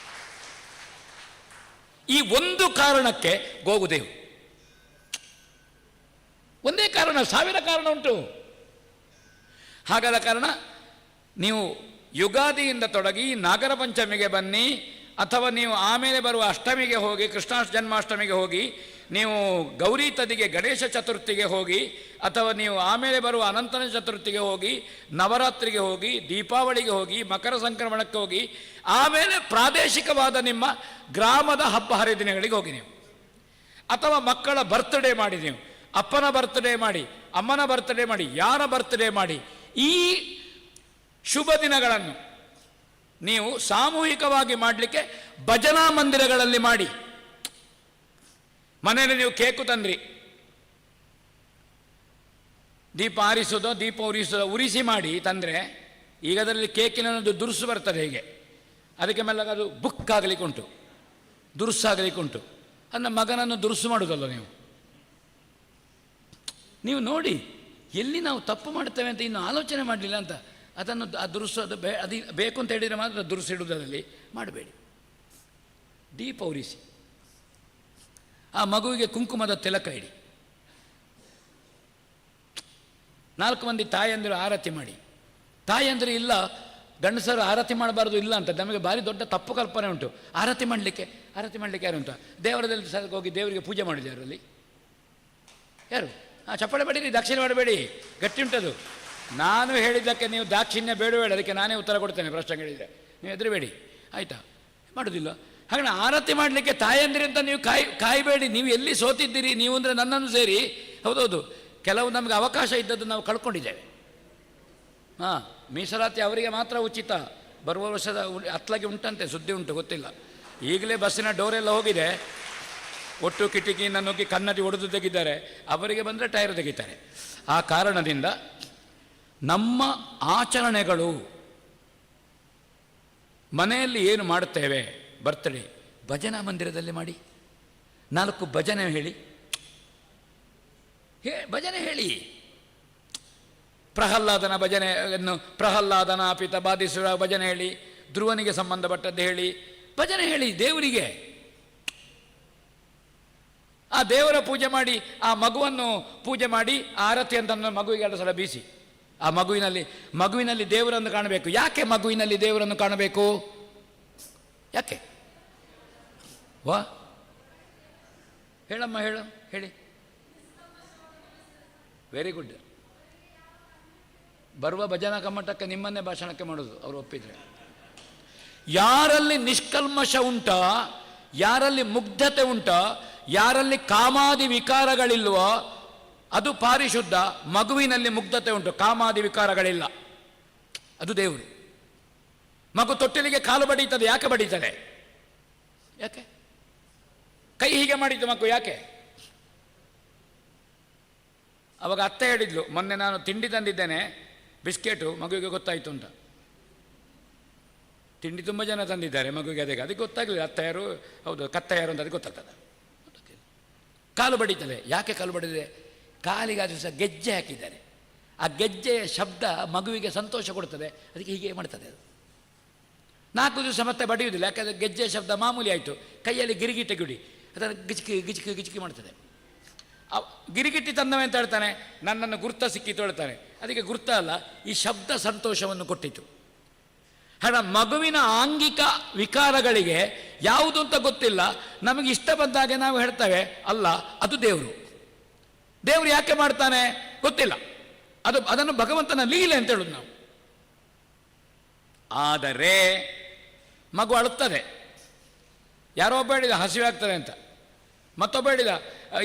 ಈ ಒಂದು ಕಾರಣಕ್ಕೆ ಗೋವುದೇವು. ಒಂದೇ ಕಾರಣ, 1000 ಕಾರಣ ಉಂಟು. ಹಾಗಾದ ಕಾರಣ ನೀವು ಯುಗಾದಿಯಿಂದ ತೊಡಗಿ ನಾಗರ ಪಂಚಮಿಗೆ ಬನ್ನಿ, ಅಥವಾ ನೀವು ಆಮೇಲೆ ಬರುವ ಅಷ್ಟಮಿಗೆ ಹೋಗಿ, ಕೃಷ್ಣ ಜನ್ಮಾಷ್ಟಮಿಗೆ ಹೋಗಿ ನೀವು ಗೌರಿ ತದಿಗೆ ಗಣೇಶ ಚತುರ್ಥಿಗೆ ಹೋಗಿ, ಅಥವಾ ನೀವು ಆಮೇಲೆ ಬರುವ ಅನಂತನ ಚತುರ್ಥಿಗೆ ಹೋಗಿ, ನವರಾತ್ರಿಗೆ ಹೋಗಿ, ದೀಪಾವಳಿಗೆ ಹೋಗಿ, ಮಕರ ಸಂಕ್ರಮಣಕ್ಕೆ ಹೋಗಿ, ಆಮೇಲೆ ಪ್ರಾದೇಶಿಕವಾದ ನಿಮ್ಮ ಗ್ರಾಮದ ಹಬ್ಬ ಹರಿದಿನಗಳಿಗೆ ಹೋಗಿ ನೀವು, ಅಥವಾ ಮಕ್ಕಳ ಬರ್ತ್ಡೇ ಮಾಡಿ, ನೀವು ಅಪ್ಪನ ಬರ್ತ್ಡೇ ಮಾಡಿ, ಅಮ್ಮನ ಬರ್ತ್ಡೇ ಮಾಡಿ, ಯಾರ ಬರ್ತ್ಡೇ ಮಾಡಿ, ಈ ಶುಭ ದಿನಗಳನ್ನು ನೀವು ಸಾಮೂಹಿಕವಾಗಿ ಮಾಡಲಿಕ್ಕೆ ಭಜನಾ ಮಂದಿರಗಳಲ್ಲಿ ಮಾಡಿ. ಮನೆಯಲ್ಲಿ ನೀವು ಕೇಕು ತಂದ್ರಿ, ದೀಪ ಆರಿಸೋದು, ದೀಪ ಉರಿಸಿ ಮಾಡಿ ತಂದರೆ, ಈಗ ಅದರಲ್ಲಿ ಕೇಕಿನೊಂದು ದುರುಸು ಬರ್ತದೆ. ಹೇಗೆ ಅದಕ್ಕೆ ಮೇಲೆ ಅದು ಬುಕ್ ಆಗಲಿಕ್ಕೆ ಉಂಟು, ದುರುಸಾಗಲಿಕ್ಕೆ ಉಂಟು. ಅದನ್ನ ಮಗನನ್ನು ದುರುಸು ಮಾಡೋದಲ್ಲ ನೀವು ನೋಡಿ, ಎಲ್ಲಿ ನಾವು ತಪ್ಪು ಮಾಡ್ತೇವೆ ಅಂತ ಇನ್ನು ಆಲೋಚನೆ ಮಾಡಲಿಲ್ಲ ಅಂತ ಅದನ್ನು ಆ ದುರುಸು ಅದು ಬೇಕು ಅಂತ ಹೇಳಿದರೆ ಮಾತ್ರ ದುರುಸಿಡುವುದರಲ್ಲಿ ಮಾಡಬೇಡಿ. ದೀಪ ಉರಿಸಿ, ಆ ಮಗುವಿಗೆ ಕುಂಕುಮದ ತಿಲಕ ಇಡಿ, 4 ಮಂದಿ ತಾಯಂದಿರು ಆರತಿ ಮಾಡಿ. ತಾಯಂದಿರು ಇಲ್ಲ ಗಂಡಸರು ಆರತಿ ಮಾಡಬಾರ್ದು ಇಲ್ಲ ಅಂತ ನಮಗೆ ಭಾರಿ ದೊಡ್ಡ ತಪ್ಪು ಕಲ್ಪನೆ ಉಂಟು. ಆರತಿ ಮಾಡಲಿಕ್ಕೆ ಯಾರು ಉಂಟು? ದೇವರದಲ್ಲಿ ಹೋಗಿ ದೇವರಿಗೆ ಪೂಜೆ ಮಾಡಿದೆ ಯಾರಲ್ಲಿ? ಯಾರು? ಚಪ್ಪಳೆ ಬಡೀರಿ, ದಾಕ್ಷಿಣ್ಯ ಮಾಡಬೇಡಿ, ಗಟ್ಟಿ ಉಂಟದು. ನಾನು ಹೇಳಿದ್ದಕ್ಕೆ ನೀವು ದಾಕ್ಷಿಣ್ಯ ಬೇಡಬೇಡ, ಅದಕ್ಕೆ ನಾನೇ ಉತ್ತರ ಕೊಡ್ತೇನೆ. ಪ್ರಶ್ನೆ ಕೇಳಿದರೆ ನೀವು ಹೆದರಬೇಡಿ, ಆಯಿತಾ? ಮಾಡೋದಿಲ್ಲ. ಹಾಗೆ ಆರತಿ ಮಾಡಲಿಕ್ಕೆ ತಾಯಂದಿರಿ ಅಂತ ನೀವು ಕಾಯಬೇಡಿ. ನೀವು ಎಲ್ಲಿ ಸೋತಿದ್ದೀರಿ ನೀವು ಅಂದರೆ ನನ್ನನ್ನು ಸೇರಿ. ಹೌದೌದು, ಕೆಲವು ನಮಗೆ ಅವಕಾಶ ಇದ್ದದ್ದು ನಾವು ಕಳ್ಕೊಂಡಿದ್ದೇವೆ. ಮೀಸಲಾತಿ ಅವರಿಗೆ ಮಾತ್ರ ಉಚಿತ, ಬರುವ ವರ್ಷದ ಅತ್ಲಾಗಿ ಉಂಟಂತೆ, ಸುದ್ದಿ ಉಂಟು, ಗೊತ್ತಿಲ್ಲ. ಈಗಲೇ ಬಸ್ಸಿನ ಡೋರೆಲ್ಲ ಹೋಗಿದೆ, ಒಟ್ಟು ಕಿಟಕಿಯನ್ನು ನುಗ್ಗಿ ಕನ್ನಡಿ ಒಡೆದು ತೆಗಿದ್ದಾರೆ. ಅವರಿಗೆ ಬಂದರೆ ಟೈರ್ ತೆಗಿತಾರೆ. ಆ ಕಾರಣದಿಂದ ನಮ್ಮ ಆಚರಣೆಗಳು, ಮನೆಯಲ್ಲಿ ಏನು ಮಾಡುತ್ತೇವೆ, ಬರ್ತ್ಡೇ ಭಜನಾ ಮಂದಿರದಲ್ಲಿ ಮಾಡಿ, 4 ಭಜನೆ ಹೇಳಿ, ಭಜನೆ ಹೇಳಿ. ಪ್ರಹ್ಲಾದನ ಭಜನೆಯನ್ನು, ಪ್ರಹ್ಲಾದನ ಪಿತ ಬಾಧಿಸುವ ಭಜನೆ ಹೇಳಿ, ಧ್ರುವನಿಗೆ ಸಂಬಂಧಪಟ್ಟದ್ದು ಹೇಳಿ, ಭಜನೆ ಹೇಳಿ ದೇವರಿಗೆ. ಆ ದೇವರ ಪೂಜೆ ಮಾಡಿ, ಆ ಮಗುವನ್ನು ಪೂಜೆ ಮಾಡಿ, ಆರತಿ ಅಂತ ಮಗುವಿಗೆ 2 ಸಲ ಬೀಸಿ. ಆ ಮಗುವಿನಲ್ಲಿ ದೇವರನ್ನು ಕಾಣಬೇಕು. ಯಾಕೆ ಮಗುವಿನಲ್ಲಿ ದೇವರನ್ನು ಕಾಣಬೇಕು? ಯಾಕೆ? ವಾ ಹೇಳಮ್ಮ, ಹೇಳಿ. Very good. ಬರುವ ಭಜನಾ ಕಮ್ಮಟಕ್ಕೆ ನಿಮ್ಮನ್ನೇ ಭಾಷಣಕ್ಕೆ ಮಾಡೋದು ಅವರು ಒಪ್ಪಿದ್ರೆ. ಯಾರಲ್ಲಿ ನಿಷ್ಕಲ್ಮಶ ಉಂಟ, ಯಾರಲ್ಲಿ ಮುಗ್ಧತೆ ಉಂಟ, ಯಾರಲ್ಲಿ ಕಾಮಾದಿ ವಿಕಾರಗಳಿಲ್ವೋ ಅದು ಪಾರಿಶುದ್ಧ. ಮಗುವಿನಲ್ಲಿ ಮುಗ್ಧತೆ ಉಂಟು, ಕಾಮಾದಿ ವಿಕಾರಗಳಿಲ್ಲ, ಅದು ದೇವರು. ಮಗು ತೊಟ್ಟಿಲಿಗೆ ಕಾಲು ಬಡೀತದೆ, ಯಾಕೆ ಬಡೀತದೆ? ಯಾಕೆ? ಕೈ ಹೀಗೆ ಮಾಡಿದ್ದು ಮಗು, ಯಾಕೆ? ಅವಾಗ ಅತ್ತೆ ಹೇಳಿದ್ಲು, ಮೊನ್ನೆ ನಾನು ತಿಂಡಿ ತಂದಿದ್ದೇನೆ ಬಿಸ್ಕೆಟು, ಮಗುವಿಗೆ ಗೊತ್ತಾಯಿತು ಅಂತ. ತಿಂಡಿ ತುಂಬ ಜನ ತಂದಿದ್ದಾರೆ ಮಗುವಿಗೆ, ಅದಕ್ಕೆ ಗೊತ್ತಾಗಲಿಲ್ಲ ಅತ್ತ ಯಾರು, ಹೌದು ಕತ್ತ ಯಾರು ಅಂತ ಅದಕ್ಕೆ ಗೊತ್ತಾಗ್ತದೆ. ಕಾಲು ಬಡೀತದೆ, ಯಾಕೆ ಕಾಲು ಬಡಿದೆ? ಕಾಲಿಗೆ ಅದು ಸಹ ಗೆಜ್ಜೆ ಹಾಕಿದ್ದಾರೆ. ಆ ಗೆಜ್ಜೆಯ ಶಬ್ದ ಮಗುವಿಗೆ ಸಂತೋಷ ಕೊಡ್ತದೆ, ಅದಕ್ಕೆ ಹೀಗೆ ಮಾಡ್ತದೆ. ಅದು 4 ದಿವಸ ಮತ್ತೆ ಬಡಿಯುವುದಿಲ್ಲ, ಯಾಕಂದರೆ ಗೆಜ್ಜೆಯ ಶಬ್ದ ಮಾಮೂಲಿ ಆಯಿತು. ಕೈಯಲ್ಲಿ ಗಿರಿಗಿಟ್ಟೆ ಗುಡಿ ಅದನ್ನು ಗಿಚಿಕಿ ಮಾಡ್ತದೆ. ಗಿರಿಗಿಟ್ಟಿ ತಂದವೆ ಅಂತ ಹೇಳ್ತಾನೆ, ನನ್ನನ್ನು ಗುರ್ತ ಸಿಕ್ಕಿತು ಹೇಳ್ತಾನೆ. ಅದಕ್ಕೆ ಗುರ್ತ ಅಲ್ಲ, ಈ ಶಬ್ದ ಸಂತೋಷವನ್ನು ಕೊಟ್ಟಿತು. ಹಣ ಮಗುವಿನ ಆಂಗಿಕ ವಿಕಾರಗಳಿಗೆ ಯಾವುದು ಅಂತ ಗೊತ್ತಿಲ್ಲ, ನಮಗೆ ಇಷ್ಟ ಬಂದಾಗೆ ನಾವು ಹೇಳ್ತೇವೆ. ಅಲ್ಲ, ಅದು ದೇವರು. ದೇವರು ಯಾಕೆ ಮಾಡ್ತಾನೆ ಗೊತ್ತಿಲ್ಲ, ಅದನ್ನು ಭಗವಂತನ ಲೀಲೆ ಅಂತ ಹೇಳುದು ನಾವು. ಆದರೆ ಮಗು ಅಳುತ್ತದೆ. ಯಾರೋ ಒಬ್ಬ ಹೇಳಿದ ಹಸಿವೆ ಆಗ್ತದೆ ಅಂತ, ಮತ್ತೊಬ್ಬ ಹೇಳಿದ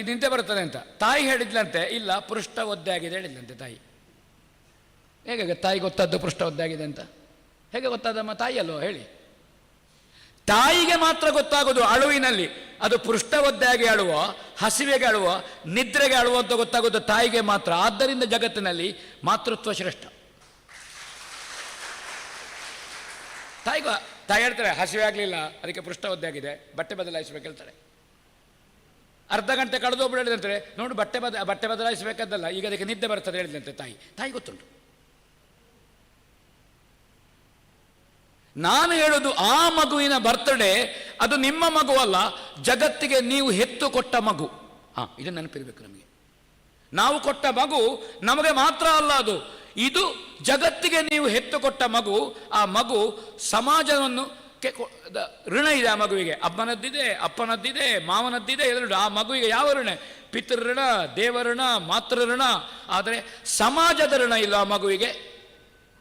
ಇದು ನಿಂತೆ ಬರ್ತದೆ ಅಂತ. ತಾಯಿ ಹೇಳಿದ್ಲಂತೆ, ಇಲ್ಲ ಪೃಷ್ಠ ಒದ್ದೆ ಆಗಿದೆ ಹೇಳಿದ್ಲಂತೆ ತಾಯಿ. ಹೇಗೆ ತಾಯಿ ಗೊತ್ತದ್ದು ಪೃಷ್ಠ ಒದ್ದೆ ಆಗಿದೆ ಅಂತ? ಹೇಗೆ ಗೊತ್ತಾದಮ್ಮ? ತಾಯಿ ಅಲ್ವೋ ಹೇಳಿ. ತಾಯಿಗೆ ಮಾತ್ರ ಗೊತ್ತಾಗೋದು ಅಳುವಿನಲ್ಲಿ, ಅದು ಪೃಷ್ಠ ಒದ್ದೆಯಾಗಿ ಅಳುವ, ಹಸಿವೆಗೆ ಅಳುವ, ನಿದ್ರೆಗೆ ಅಳುವ ಅಂತ ಗೊತ್ತಾಗೋದು ತಾಯಿಗೆ ಮಾತ್ರ. ಆದ್ದರಿಂದ ಜಗತ್ತಿನಲ್ಲಿ ಮಾತೃತ್ವ ಶ್ರೇಷ್ಠ. ತಾಯಿ ಹೇಳ್ತಾರೆ ಹಸಿವೆ ಆಗಲಿಲ್ಲ ಅದಕ್ಕೆ ಪೃಷ್ಠ ಒದ್ದೆ ಆಗಿದೆ, ಬಟ್ಟೆ ಬದಲಾಯಿಸಬೇಕು ಹೇಳ್ತಾರೆ. ಅರ್ಧ ಗಂಟೆ ಕಳೆದೊಬ್ಬರು ಹೇಳಿದಂತೆ, ನೋಡು ಬಟ್ಟೆ ಬದಲಾಯಿಸಬೇಕಾದಲ್ಲ, ಈಗ ಅದಕ್ಕೆ ನಿದ್ದೆ ಬರ್ತದೆ ಹೇಳಿದಂತೆ ತಾಯಿ ಗೊತ್ತುಂಟು. ನಾನು ಹೇಳೋದು ಆ ಮಗುವಿನ ಬರ್ತ್ಡೇ ಅದು ನಿಮ್ಮ ಮಗು ಅಲ್ಲ, ಜಗತ್ತಿಗೆ ನೀವು ಹೆತ್ತು ಕೊಟ್ಟ ಮಗು. ಇದು ನೆನಪಿರಬೇಕು ನಮಗೆ. ನಾವು ಕೊಟ್ಟ ಮಗು ನಮಗೆ ಮಾತ್ರ ಅಲ್ಲ, ಇದು ಜಗತ್ತಿಗೆ ನೀವು ಹೆತ್ತು ಕೊಟ್ಟ ಮಗು. ಆ ಮಗು ಸಮಾಜವನ್ನು ಋಣ ಇದೆ ಆ ಮಗುವಿಗೆ. ಅಮ್ಮನದ್ದಿದೆ, ಅಪ್ಪನದ್ದಿದೆ, ಮಾವನದ್ದಿದೆ, ಎರಡು. ಆ ಮಗುವಿಗೆ ಯಾವ ಋಣ? ಪಿತೃಋಣ, ದೇವಋಣ, ಮಾತೃಋಣ. ಆದರೆ ಸಮಾಜದ ಋಣ ಇಲ್ಲ ಆ ಮಗುವಿಗೆ.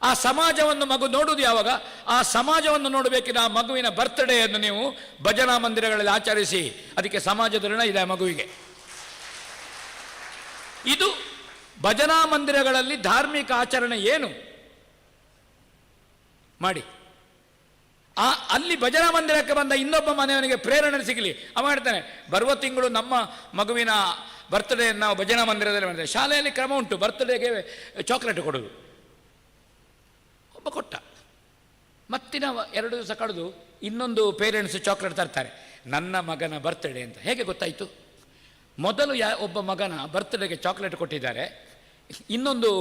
ಆ ಸಮಾಜವನ್ನು ಮಗು ನೋಡುವುದು ಯಾವಾಗ? ಆ ಸಮಾಜವನ್ನು ನೋಡಬೇಕಿದ್ರೆ ಆ ಮಗುವಿನ ಬರ್ತ್ಡೇಯನ್ನು ನೀವು ಭಜನಾ ಮಂದಿರಗಳಲ್ಲಿ ಆಚರಿಸಿ. ಅದಕ್ಕೆ ಸಮಾಜದ ಋಣ ಇದೆ ಆ ಮಗುವಿಗೆ. ಇದು ಭಜನಾ ಮಂದಿರಗಳಲ್ಲಿ ಧಾರ್ಮಿಕ ಆಚರಣೆ ಏನು ಮಾಡಿ. ಅಲ್ಲಿ ಭಜನಾ ಮಂದಿರಕ್ಕೆ ಬಂದ ಇನ್ನೊಬ್ಬ ಮನೆಯವನಿಗೆ ಪ್ರೇರಣೆ ಸಿಗಲಿ. ಅವ ಹೇಳ್ತಾನೆ, ಬರುವ ತಿಂಗಳು ನಮ್ಮ ಮಗುವಿನ ಬರ್ತ್ಡೇ ನಾವು ಭಜನಾ ಮಂದಿರದಲ್ಲಿ ಮಾಡಿದ್ದೇವೆ. ಶಾಲೆಯಲ್ಲಿ ಕ್ರಮ ಉಂಟು, ಬರ್ತ್ಡೇಗೆ ಚಾಕ್ಲೇಟ್ ಕೊಡೋದು. ಒಬ್ಬ ಕೊಟ್ಟ, ಮತ್ತಿನ 2 ದಿವಸ ಕಳೆದು ಇನ್ನೊಂದು ಪೇರೆಂಟ್ಸ್ ಚಾಕ್ಲೇಟ್ ತರ್ತಾರೆ, ನನ್ನ ಮಗನ ಬರ್ತ್ಡೇ ಅಂತ. ಹೇಗೆ ಗೊತ್ತಾಯಿತು? ಮೊದಲು ಒಬ್ಬ ಮಗನ ಬರ್ತ್ಡೇಗೆ ಚಾಕ್ಲೇಟ್ ಕೊಟ್ಟಿದ್ದಾರೆ, ಇನ್ನೊಂದು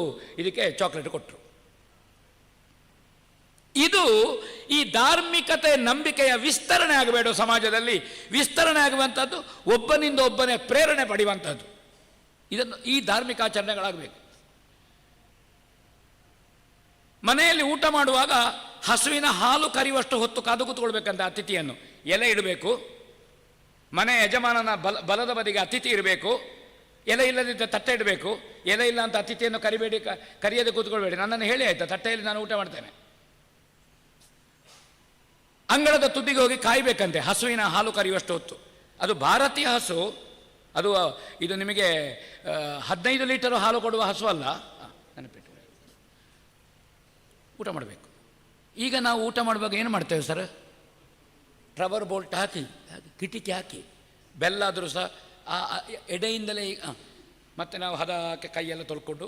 ಇದಕ್ಕೆ ಚಾಕ್ಲೇಟ್ ಕೊಟ್ಟರು. ಇದು ಈ ಧಾರ್ಮಿಕತೆ ನಂಬಿಕೆಯ ವಿಸ್ತರಣೆ ಆಗಬೇಡ ಸಮಾಜದಲ್ಲಿ. ವಿಸ್ತರಣೆ ಆಗುವಂಥದ್ದು ಒಬ್ಬನಿಂದ ಒಬ್ಬನೇ ಪ್ರೇರಣೆ ಪಡೆಯುವಂಥದ್ದು. ಇದನ್ನು ಈ ಧಾರ್ಮಿಕ ಆಚರಣೆಗಳಾಗಬೇಕು. ಮನೆಯಲ್ಲಿ ಊಟ ಮಾಡುವಾಗ ಹಸುವಿನ ಹಾಲು ಕರಿಯುವಷ್ಟು ಹೊತ್ತು ಕಾದು ಕೂತ್ಕೊಳ್ಬೇಕಂತ ಅತಿಥಿಯನ್ನು. ಎಲೆ ಇಡಬೇಕು, ಮನೆ ಯಜಮಾನನ ಬಲದ ಬದಿಗೆ ಅತಿಥಿ ಇರಬೇಕು. ಎಲೆ ಇಲ್ಲದಿದ್ದ ತಟ್ಟೆ ಇಡಬೇಕು. ಎಲೆ ಇಲ್ಲ ಅಂತ ಅತಿಥಿಯನ್ನು ಕರಿಬೇಡಿ, ಕರಿಯದೆ ಕೂತ್ಕೊಳ್ಬೇಡಿ. ನನ್ನನ್ನು ಹೇಳಿ ಆಯ್ತಾ, ತಟ್ಟೆಯಲ್ಲಿ ನಾನು ಊಟ ಮಾಡ್ತೇನೆ. ಅಂಗಳದ ತುದಿಗೆ ಹೋಗಿ ಕಾಯಬೇಕಂತೆ ಹಸುವಿನ ಹಾಲು ಕರೆಯುವಷ್ಟು ಹೊತ್ತು. ಅದು ಭಾರತೀಯ ಹಸು. ಅದು ಇದು ನಿಮಗೆ 15 ಲೀಟರ್ ಹಾಲು ಕೊಡುವ ಹಸು ಅಲ್ಲ. ನೆನಪಿಟ್ಟು ಊಟ ಮಾಡಬೇಕು. ಈಗ ನಾವು ಊಟ ಮಾಡುವಾಗ ಏನು ಮಾಡ್ತೇವೆ ಸರ್? ರಬ್ಬರ್ ಬೋಲ್ಟ್ ಹಾಕಿ, ಕಿಟಿಕಿ ಹಾಕಿ, ಬೆಲ್ಲ ಆದರೂ ಸಹ ಆ ಎಡೆಯಿಂದಲೇ ಮತ್ತೆ ನಾವು ಹದಕ್ಕೆ ಕೈಯೆಲ್ಲ ತೊಳ್ಕೊಂಡು.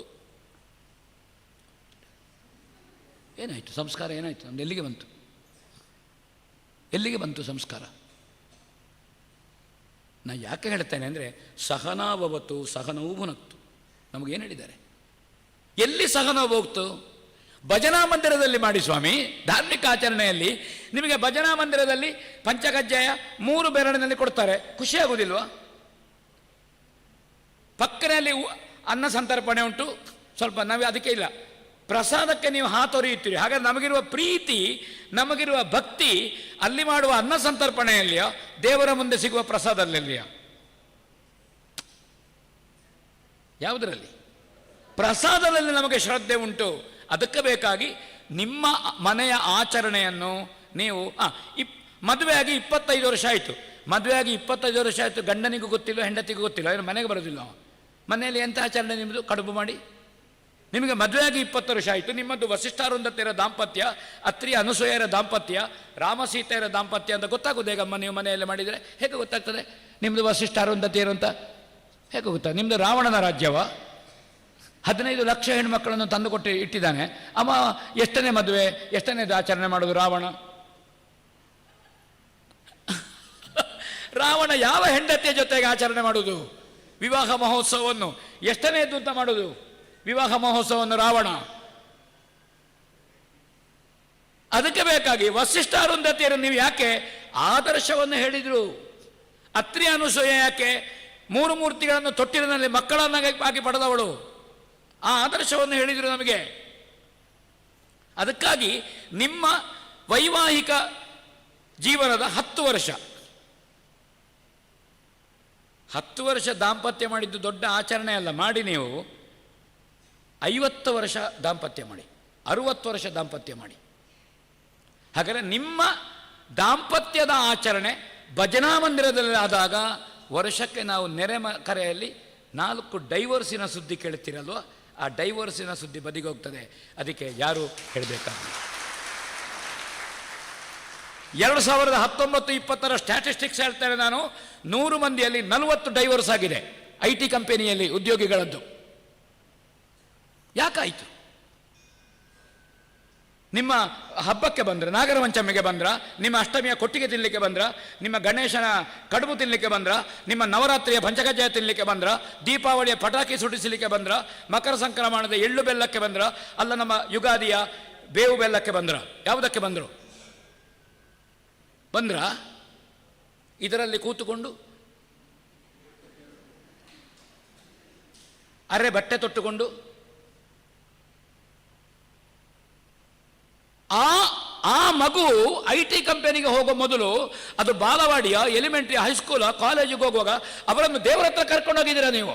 ಏನಾಯಿತು ಸಂಸ್ಕಾರ? ಏನಾಯಿತು ನಮ್ದು? ಎಲ್ಲಿಗೆ ಬಂತು? ಎಲ್ಲಿಗೆ ಬಂತು ಸಂಸ್ಕಾರ? ನಾ ಯಾಕೆ ಹೇಳ್ತೇನೆ ಅಂದರೆ, ಸಹನಾವವತ್ತು ಸಹನವೂ ಭುನಕ್ತು. ನಮಗೇನು ಹೇಳಿದ್ದಾರೆ? ಎಲ್ಲಿ ಸಹನವು ಹೋಗ್ತು? ಭಜನಾ ಮಂದಿರದಲ್ಲಿ ಮಾಡಿ ಸ್ವಾಮಿ. ಧಾರ್ಮಿಕ ಆಚರಣೆಯಲ್ಲಿ ನಿಮಗೆ ಭಜನಾ ಮಂದಿರದಲ್ಲಿ ಪಂಚಕಜ್ಜಾಯ 3 ಬೆರಳಿನಲ್ಲಿ ಕೊಡ್ತಾರೆ, ಖುಷಿ ಆಗುವುದಿಲ್ವಾ? ಪಕ್ಕದಲ್ಲಿ ಅನ್ನ ಸಂತರ್ಪಣೆ ಉಂಟು, ಸ್ವಲ್ಪ ನಾವು ಅದಕ್ಕೆ ಇಲ್ಲ, ಪ್ರಸಾದಕ್ಕೆ ನೀವು ಹಾತೊರೆಯುತ್ತೀರಿ. ಹಾಗಾದ್ರೆ ನಮಗಿರುವ ಪ್ರೀತಿ, ನಮಗಿರುವ ಭಕ್ತಿ ಅಲ್ಲಿ ಮಾಡುವ ಅನ್ನ ಸಂತರ್ಪಣೆಯಲ್ಲಿಯೋ, ದೇವರ ಮುಂದೆ ಸಿಗುವ ಪ್ರಸಾದದಲ್ಲಿಯೋ? ಯಾವುದರಲ್ಲಿ? ಪ್ರಸಾದದಲ್ಲಿ ನಮಗೆ ಶ್ರದ್ಧೆ ಉಂಟು. ಅದಕ್ಕೆ ಬೇಕಾಗಿ ನಿಮ್ಮ ಮನೆಯ ಆಚರಣೆಯನ್ನು ನೀವು ಮದುವೆಯಾಗಿ 25 ವರ್ಷ ಆಯಿತು. ಮದುವೆಯಾಗಿ 25 ವರ್ಷ ಆಯಿತು, ಗಂಡನಿಗೂ ಗೊತ್ತಿಲ್ಲ, ಹೆಂಡತಿಗೂ ಗೊತ್ತಿಲ್ಲ, ಏನು ಮನೆಗೆ ಬರೋದಿಲ್ಲ. ಮನೆಯಲ್ಲಿ ಎಂಥ ಆಚರಣೆ ನಿಮ್ಮದು? ಕಡುಬು ಮಾಡಿ. ನಿಮಗೆ ಮದುವೆಯಾಗಿ 20 ವರ್ಷ ಆಯಿತು, ನಿಮ್ಮದು ವಸಿಷ್ಠಾರುಂಧತಿಯರ ದಾಂಪತ್ಯ, ಅತ್ರಿ ಅನುಸೂಯರ ದಾಂಪತ್ಯ, ರಾಮಸೀತೆಯರ ದಾಂಪತ್ಯ ಅಂತ ಗೊತ್ತಾಗೋದು ಹೇಗಮ್ಮ? ನೀವು ಮನೆಯಲ್ಲಿ ಮಾಡಿದರೆ ಹೇಗೆ ಗೊತ್ತಾಗ್ತದೆ ನಿಮ್ಮದು ವಸಿಷ್ಠಾರುಂಧತಿಯರು ಅಂತ? ಹೇಗೆ ಗೊತ್ತಾ? ನಿಮ್ಮದು ರಾವಣನ ರಾಜ್ಯವ? 15 ಲಕ್ಷ ಹೆಣ್ಮಕ್ಕಳನ್ನು ತಂದುಕೊಟ್ಟು ಇಟ್ಟಿದ್ದಾನೆ. ಅಮ್ಮ ಎಷ್ಟನೇ ಮದುವೆ, ಎಷ್ಟನೇದು ಆಚರಣೆ ಮಾಡೋದು ರಾವಣ? ರಾವಣ ಯಾವ ಹೆಂಡತಿಯ ಜೊತೆಗೆ ಆಚರಣೆ ಮಾಡುವುದು? ವಿವಾಹ ಮಹೋತ್ಸವವನ್ನು ಎಷ್ಟನೇದು ಅಂತ ಮಾಡೋದು? ವಿವಾಹ ಮಹೋತ್ಸವವನ್ನು ರಾವಣ. ಅದಕ್ಕೆ ಬೇಕಾಗಿ ವಸಿಷ್ಠಾರುಂಧತಿಯರು ನೀವು ಯಾಕೆ ಆದರ್ಶವನ್ನು ಹೇಳಿದರು? ಅತ್ರಿ ಅನುಸೂಯ ಯಾಕೆ 3 ಮೂರ್ತಿಗಳನ್ನು ತೊಟ್ಟಿಲಿನಲ್ಲಿ ಮಕ್ಕಳನ್ನಾಗಿ ಪಡೆದವಳು? ಆ ಆದರ್ಶವನ್ನು ಹೇಳಿದರು ನಮಗೆ. ಅದಕ್ಕಾಗಿ ನಿಮ್ಮ ವೈವಾಹಿಕ ಜೀವನದ 10 ವರ್ಷ ದಾಂಪತ್ಯ ಮಾಡಿದ್ದು ದೊಡ್ಡ ಆಚರಣೆ ಅಲ್ಲ. ಮಾಡಿ ನೀವು 50 ವರ್ಷ ದಾಂಪತ್ಯ ಮಾಡಿ, 60 ವರ್ಷ ದಾಂಪತ್ಯ ಮಾಡಿ. ಹಾಗಾದರೆ ನಿಮ್ಮ ದಾಂಪತ್ಯದ ಆಚರಣೆ ಭಜನಾ ಮಂದಿರದಲ್ಲಿ ಆದಾಗ ವರ್ಷಕ್ಕೆ ನಾವು ಕರೆಯಲ್ಲಿ 4 ಡೈವರ್ಸಿನ ಸುದ್ದಿ ಕೇಳ್ತೀರಲ್ವ? ಆ ಡೈವರ್ಸಿನ ಸುದ್ದಿ ಬದಿಗೆ ಹೋಗ್ತದೆ. ಅದಕ್ಕೆ ಯಾರು ಹೇಳಬೇಕಾಗಿಲ್ಲ. 2019-20 ಸ್ಟ್ಯಾಟಿಸ್ಟಿಕ್ಸ್ ಹೇಳ್ತೇನೆ ನಾನು. 100 ಮಂದಿಯಲ್ಲಿ 40 ಡೈವರ್ಸ್ ಆಗಿದೆ IT ಕಂಪನಿಯಲ್ಲಿ ಉದ್ಯೋಗಿಗಳದ್ದು. ಯಾಕಾಯಿತು? ನಿಮ್ಮ ಹಬ್ಬಕ್ಕೆ ಬಂದ್ರೆ, ನಾಗರ ಪಂಚಮಿಗೆ ಬಂದ್ರ, ನಿಮ್ಮ ಅಷ್ಟಮಿಯ ಕೊಟ್ಟಿಗೆ ತಿನ್ನಲಿಕ್ಕೆ ಬಂದ್ರ, ನಿಮ್ಮ ಗಣೇಶನ ಕಡುಬು ತಿನ್ನಲಿಕ್ಕೆ ಬಂದ್ರ, ನಿಮ್ಮ ನವರಾತ್ರಿಯ ಪಂಚಕಜ್ಜಾಯ ತಿನ್ನಲಿಕ್ಕೆ ಬಂದ್ರ, ದೀಪಾವಳಿಯ ಪಟಾಕಿ ಸುಡಿಸಲಿಕ್ಕೆ ಬಂದ್ರ, ಮಕರ ಸಂಕ್ರಮಣದ ಎಳ್ಳು ಬೆಲ್ಲಕ್ಕೆ ಬಂದ್ರ, ಅಲ್ಲ ನಮ್ಮ ಯುಗಾದಿಯ ಬೇವು ಬೆಲ್ಲಕ್ಕೆ ಬಂದ್ರ, ಯಾವುದಕ್ಕೆ ಬಂದರು? ಇದರಲ್ಲಿ ಕೂತುಕೊಂಡು ಅರೆ ಬಟ್ಟೆ ತೊಟ್ಟುಕೊಂಡು ಆ ಮಗು IT ಕಂಪನಿಗೆ ಹೋಗೋ ಮೊದಲು ಅದು ಬಾಲವಾಡಿಯ ಎಲಿಮೆಂಟ್ರಿ ಹೈಸ್ಕೂಲ ಕಾಲೇಜಿಗೆ ಹೋಗುವಾಗ ಅವರನ್ನು ದೇವರ ಹತ್ರ ಕರ್ಕೊಂಡು ಹೋಗಿದ್ದೀರಾ ನೀವು?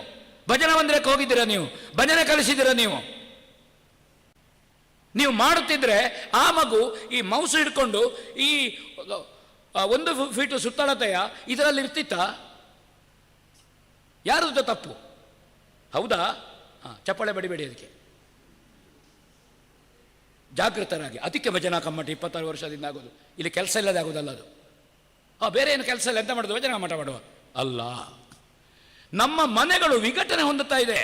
ಭಜನಾ ಮಂದಿರಕ್ಕೆ ಹೋಗಿದ್ದೀರಾ ನೀವು? ಭಜನೆ ಕಲಿಸಿದ್ದೀರಾ ನೀವು? ನೀವು ಮಾಡುತ್ತಿದ್ರೆ ಆ ಮಗು ಈ ಮೌಸು ಹಿಡ್ಕೊಂಡು ಈ 1 ಫೀಟು ಸುತ್ತಳತೆಯ ಇದರಲ್ಲಿ ಇರ್ತಿತ್ತ? ಯಾರದ್ದು ತಪ್ಪು? ಹೌದಾ? ಚಪ್ಪಾಳೆ ಬಡಿಬೇಡಿ ಅದಕ್ಕೆ. ಜಾಗೃತರಾಗಿ. ಅದಕ್ಕೆ ಭಜನಾ ಕಮ್ಮಟ 26 ವರ್ಷದಿಂದ ಆಗೋದು. ಇಲ್ಲಿ ಕೆಲಸ ಇಲ್ಲದೆ ಆಗೋದಲ್ಲ ಅದು. ಬೇರೆ ಏನು ಕೆಲಸ ಇಲ್ಲ, ಎಂತ ಮಾಡೋದು? ಭಜನಾ ಮಠ ಮಾಡುವ ಅಲ್ಲ. ನಮ್ಮ ಮನೆಗಳು ವಿಘಟನೆ ಹೊಂದುತ್ತಾ ಇದೆ.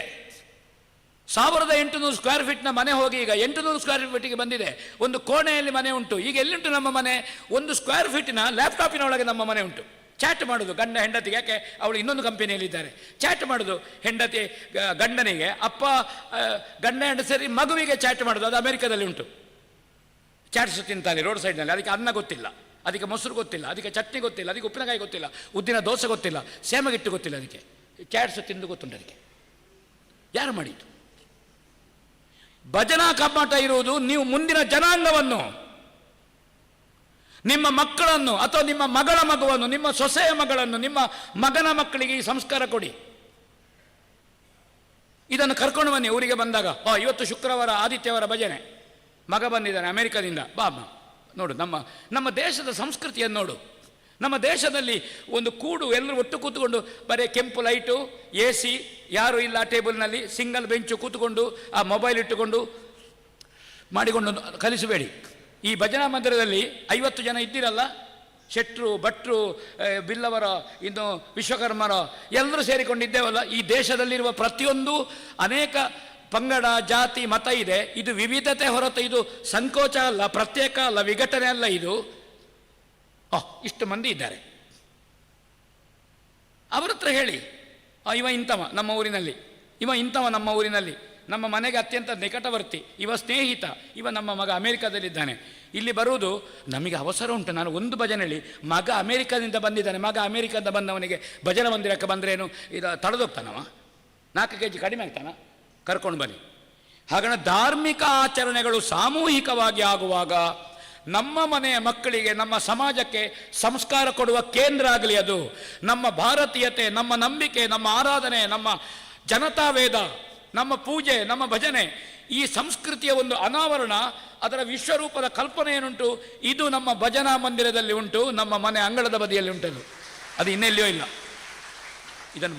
1800 ಸ್ಕ್ವೇರ್ ಫೀಟ್ನ ಮನೆ ಹೋಗಿ ಈಗ 800 ಸ್ಕ್ವೇರ್ ಫೀಟಿಗೆ ಬಂದಿದೆ. ಒಂದು ಕೋಣೆಯಲ್ಲಿ ಮನೆ ಉಂಟು. ಈಗ ಎಲ್ಲಿಂಟು ನಮ್ಮ ಮನೆ? 1 ಸ್ಕ್ವೇರ್ ಫೀಟಿನ ಲ್ಯಾಪ್ಟಾಪಿನ ಒಳಗೆ ನಮ್ಮ ಮನೆ ಉಂಟು. ಚಾಟ್ ಮಾಡೋದು ಗಂಡ ಹೆಂಡತಿಗೆ. ಯಾಕೆ? ಅವಳು ಇನ್ನೊಂದು ಕಂಪನಿಯಲ್ಲಿದ್ದಾರೆ. ಚಾಟ್ ಮಾಡೋದು ಹೆಂಡತಿ ಗಂಡನಿಗೆ, ಅಪ್ಪ ಗಂಡ ಹೆಂಡತಿ ಮಗುವಿಗೆ ಚಾಟ್ ಮಾಡೋದು. ಅದು ಅಮೆರಿಕದಲ್ಲಿ ಉಂಟು. ಚಾಟ್ಸ್ ತಿಂತಾನೆ ರೋಡ್ ಸೈಡ್ನಲ್ಲಿ. ಅದಕ್ಕೆ ಅನ್ನ ಗೊತ್ತಿಲ್ಲ, ಅದಕ್ಕೆ ಮೊಸರು ಗೊತ್ತಿಲ್ಲ, ಅದಕ್ಕೆ ಚಟ್ನಿ ಗೊತ್ತಿಲ್ಲ, ಅದಕ್ಕೆ ಉಪ್ಪಿನಕಾಯಿ ಗೊತ್ತಿಲ್ಲ, ಉದ್ದಿನ ದೋಸೆ ಗೊತ್ತಿಲ್ಲ, ಸೇಮಗಿಟ್ಟು ಗೊತ್ತಿಲ್ಲ. ಅದಕ್ಕೆ ಚಾಟ್ಸ್ ತಿಂದು ಗೊತ್ತುಂಟು. ಅದಕ್ಕೆ ಯಾರು ಮಾಡಿದ್ದು? ಭಜನಾ ಕಮ್ಮಟ ಇರುವುದು ನೀವು ಮುಂದಿನ ಜನಾಂಗವನ್ನು, ನಿಮ್ಮ ಮಕ್ಕಳನ್ನು ಅಥವಾ ನಿಮ್ಮ ಮಗಳ ಮಗುವನ್ನು, ನಿಮ್ಮ ಸೊಸೆಯ ಮಗಳನ್ನು, ನಿಮ್ಮ ಮಗನ ಮಕ್ಕಳಿಗೆ ಈ ಸಂಸ್ಕಾರ ಕೊಡಿ. ಇದನ್ನು ಕರ್ಕೊಂಡು ಬನ್ನಿ ಊರಿಗೆ ಬಂದಾಗ. ಇವತ್ತು ಶುಕ್ರವಾರ ಆದಿತ್ಯವಾರ ಭಜನೆ. ಮಗ ಬಂದಿದ್ದಾನೆ ಅಮೆರಿಕದಿಂದ, ಬಾಬಾ ನೋಡು ನಮ್ಮ ದೇಶದ ಸಂಸ್ಕೃತಿಯನ್ನು ನೋಡು. ನಮ್ಮ ದೇಶದಲ್ಲಿ ಒಂದು ಕೂಡು, ಎಲ್ಲರೂ ಒಟ್ಟು ಕೂತ್ಕೊಂಡು ಬರೀ ಕೆಂಪು ಲೈಟು, AC, ಯಾರು ಇಲ್ಲ ಟೇಬಲ್ನಲ್ಲಿ, ಸಿಂಗಲ್ ಬೆಂಚು ಕೂತ್ಕೊಂಡು ಆ ಮೊಬೈಲ್ ಇಟ್ಟುಕೊಂಡು ಮಾಡಿಕೊಂಡು ಕಲಿಸಬೇಡಿ. ಈ ಭಜನಾ ಮಂದಿರದಲ್ಲಿ 50 ಜನ ಇದ್ದೀರಲ್ಲ, ಶೆಟ್ರು, ಭಟ್ರು, ಬಿಲ್ಲವರ, ಇನ್ನು ವಿಶ್ವಕರ್ಮರ ಎಲ್ಲರೂ ಸೇರಿಕೊಂಡಿದ್ದೇವಲ್ಲ. ಈ ದೇಶದಲ್ಲಿರುವ ಪ್ರತಿಯೊಂದು ಅನೇಕ ಪಂಗಡ, ಜಾತಿ, ಮತ ಇದೆ. ಇದು ವಿವಿಧತೆ ಹೊರತು ಇದು ಸಂಕೋಚ ಅಲ್ಲ, ಪ್ರತ್ಯೇಕ ಅಲ್ಲ, ವಿಘಟನೆ ಅಲ್ಲ. ಇದು ಇಷ್ಟು ಮಂದಿ ಇದ್ದಾರೆ. ಅವರ ಹತ್ರ ಹೇಳಿ, ಇವ ಇಂಥವ ನಮ್ಮ ಊರಿನಲ್ಲಿ, ಇವ ಇಂಥವ ನಮ್ಮ ಊರಿನಲ್ಲಿ, ನಮ್ಮ ಮನೆಗೆ ಅತ್ಯಂತ ನಿಕಟವರ್ತಿ, ಇವ ಸ್ನೇಹಿತ, ಇವ ನಮ್ಮ ಮಗ ಅಮೇರಿಕಾದಲ್ಲಿದ್ದಾನೆ. ಇಲ್ಲಿ ಬರುವುದು ನಮಗೆ ಅವಸರ ಉಂಟು. ನಾನು ಒಂದು ಭಜನೆ ಹೇಳಿ, ಮಗ ಅಮೇರಿಕಾದಿಂದ ಬಂದಿದ್ದಾನೆ, ಮಗ ಅಮೇರಿಕಾದಿಂದ ಬಂದವನಿಗೆ ಭಜನ ಮಂದಿರಕ್ಕೆ ಬಂದ್ರೇನು ಇದು ತಡೆದೋಗ್ತಾನವ? 4 kg ಕಡಿಮೆ ಆಗ್ತಾನ? ಕರ್ಕೊಂಡು ಬನ್ನಿ. ಹಾಗಣ ಧಾರ್ಮಿಕ ಆಚರಣೆಗಳು ಸಾಮೂಹಿಕವಾಗಿ ಆಗುವಾಗ ನಮ್ಮ ಮನೆಯ ಮಕ್ಕಳಿಗೆ, ನಮ್ಮ ಸಮಾಜಕ್ಕೆ ಸಂಸ್ಕಾರ ಕೊಡುವ ಕೇಂದ್ರ ಆಗಲಿ ಅದು. ನಮ್ಮ ಭಾರತೀಯತೆ, ನಮ್ಮ ನಂಬಿಕೆ, ನಮ್ಮ ಆರಾಧನೆ, ನಮ್ಮ ಜನತಾವೇದ, ನಮ್ಮ ಪೂಜೆ, ನಮ್ಮ ಭಜನೆ, ಈ ಸಂಸ್ಕೃತಿಯ ಒಂದು ಅನಾವರಣ, ಅದರ ವಿಶ್ವರೂಪದ ಕಲ್ಪನೆ ಏನುಂಟು, ಇದು ನಮ್ಮ ಭಜನಾ ಮಂದಿರದಲ್ಲಿ ಉಂಟು, ನಮ್ಮ ಮನೆ ಅಂಗಳದ ಬದಿಯಲ್ಲಿ ಉಂಟದು. ಅದು ಇನ್ನೆಲ್ಲಿಯೋ ಇಲ್ಲ. ಇದನ್ನು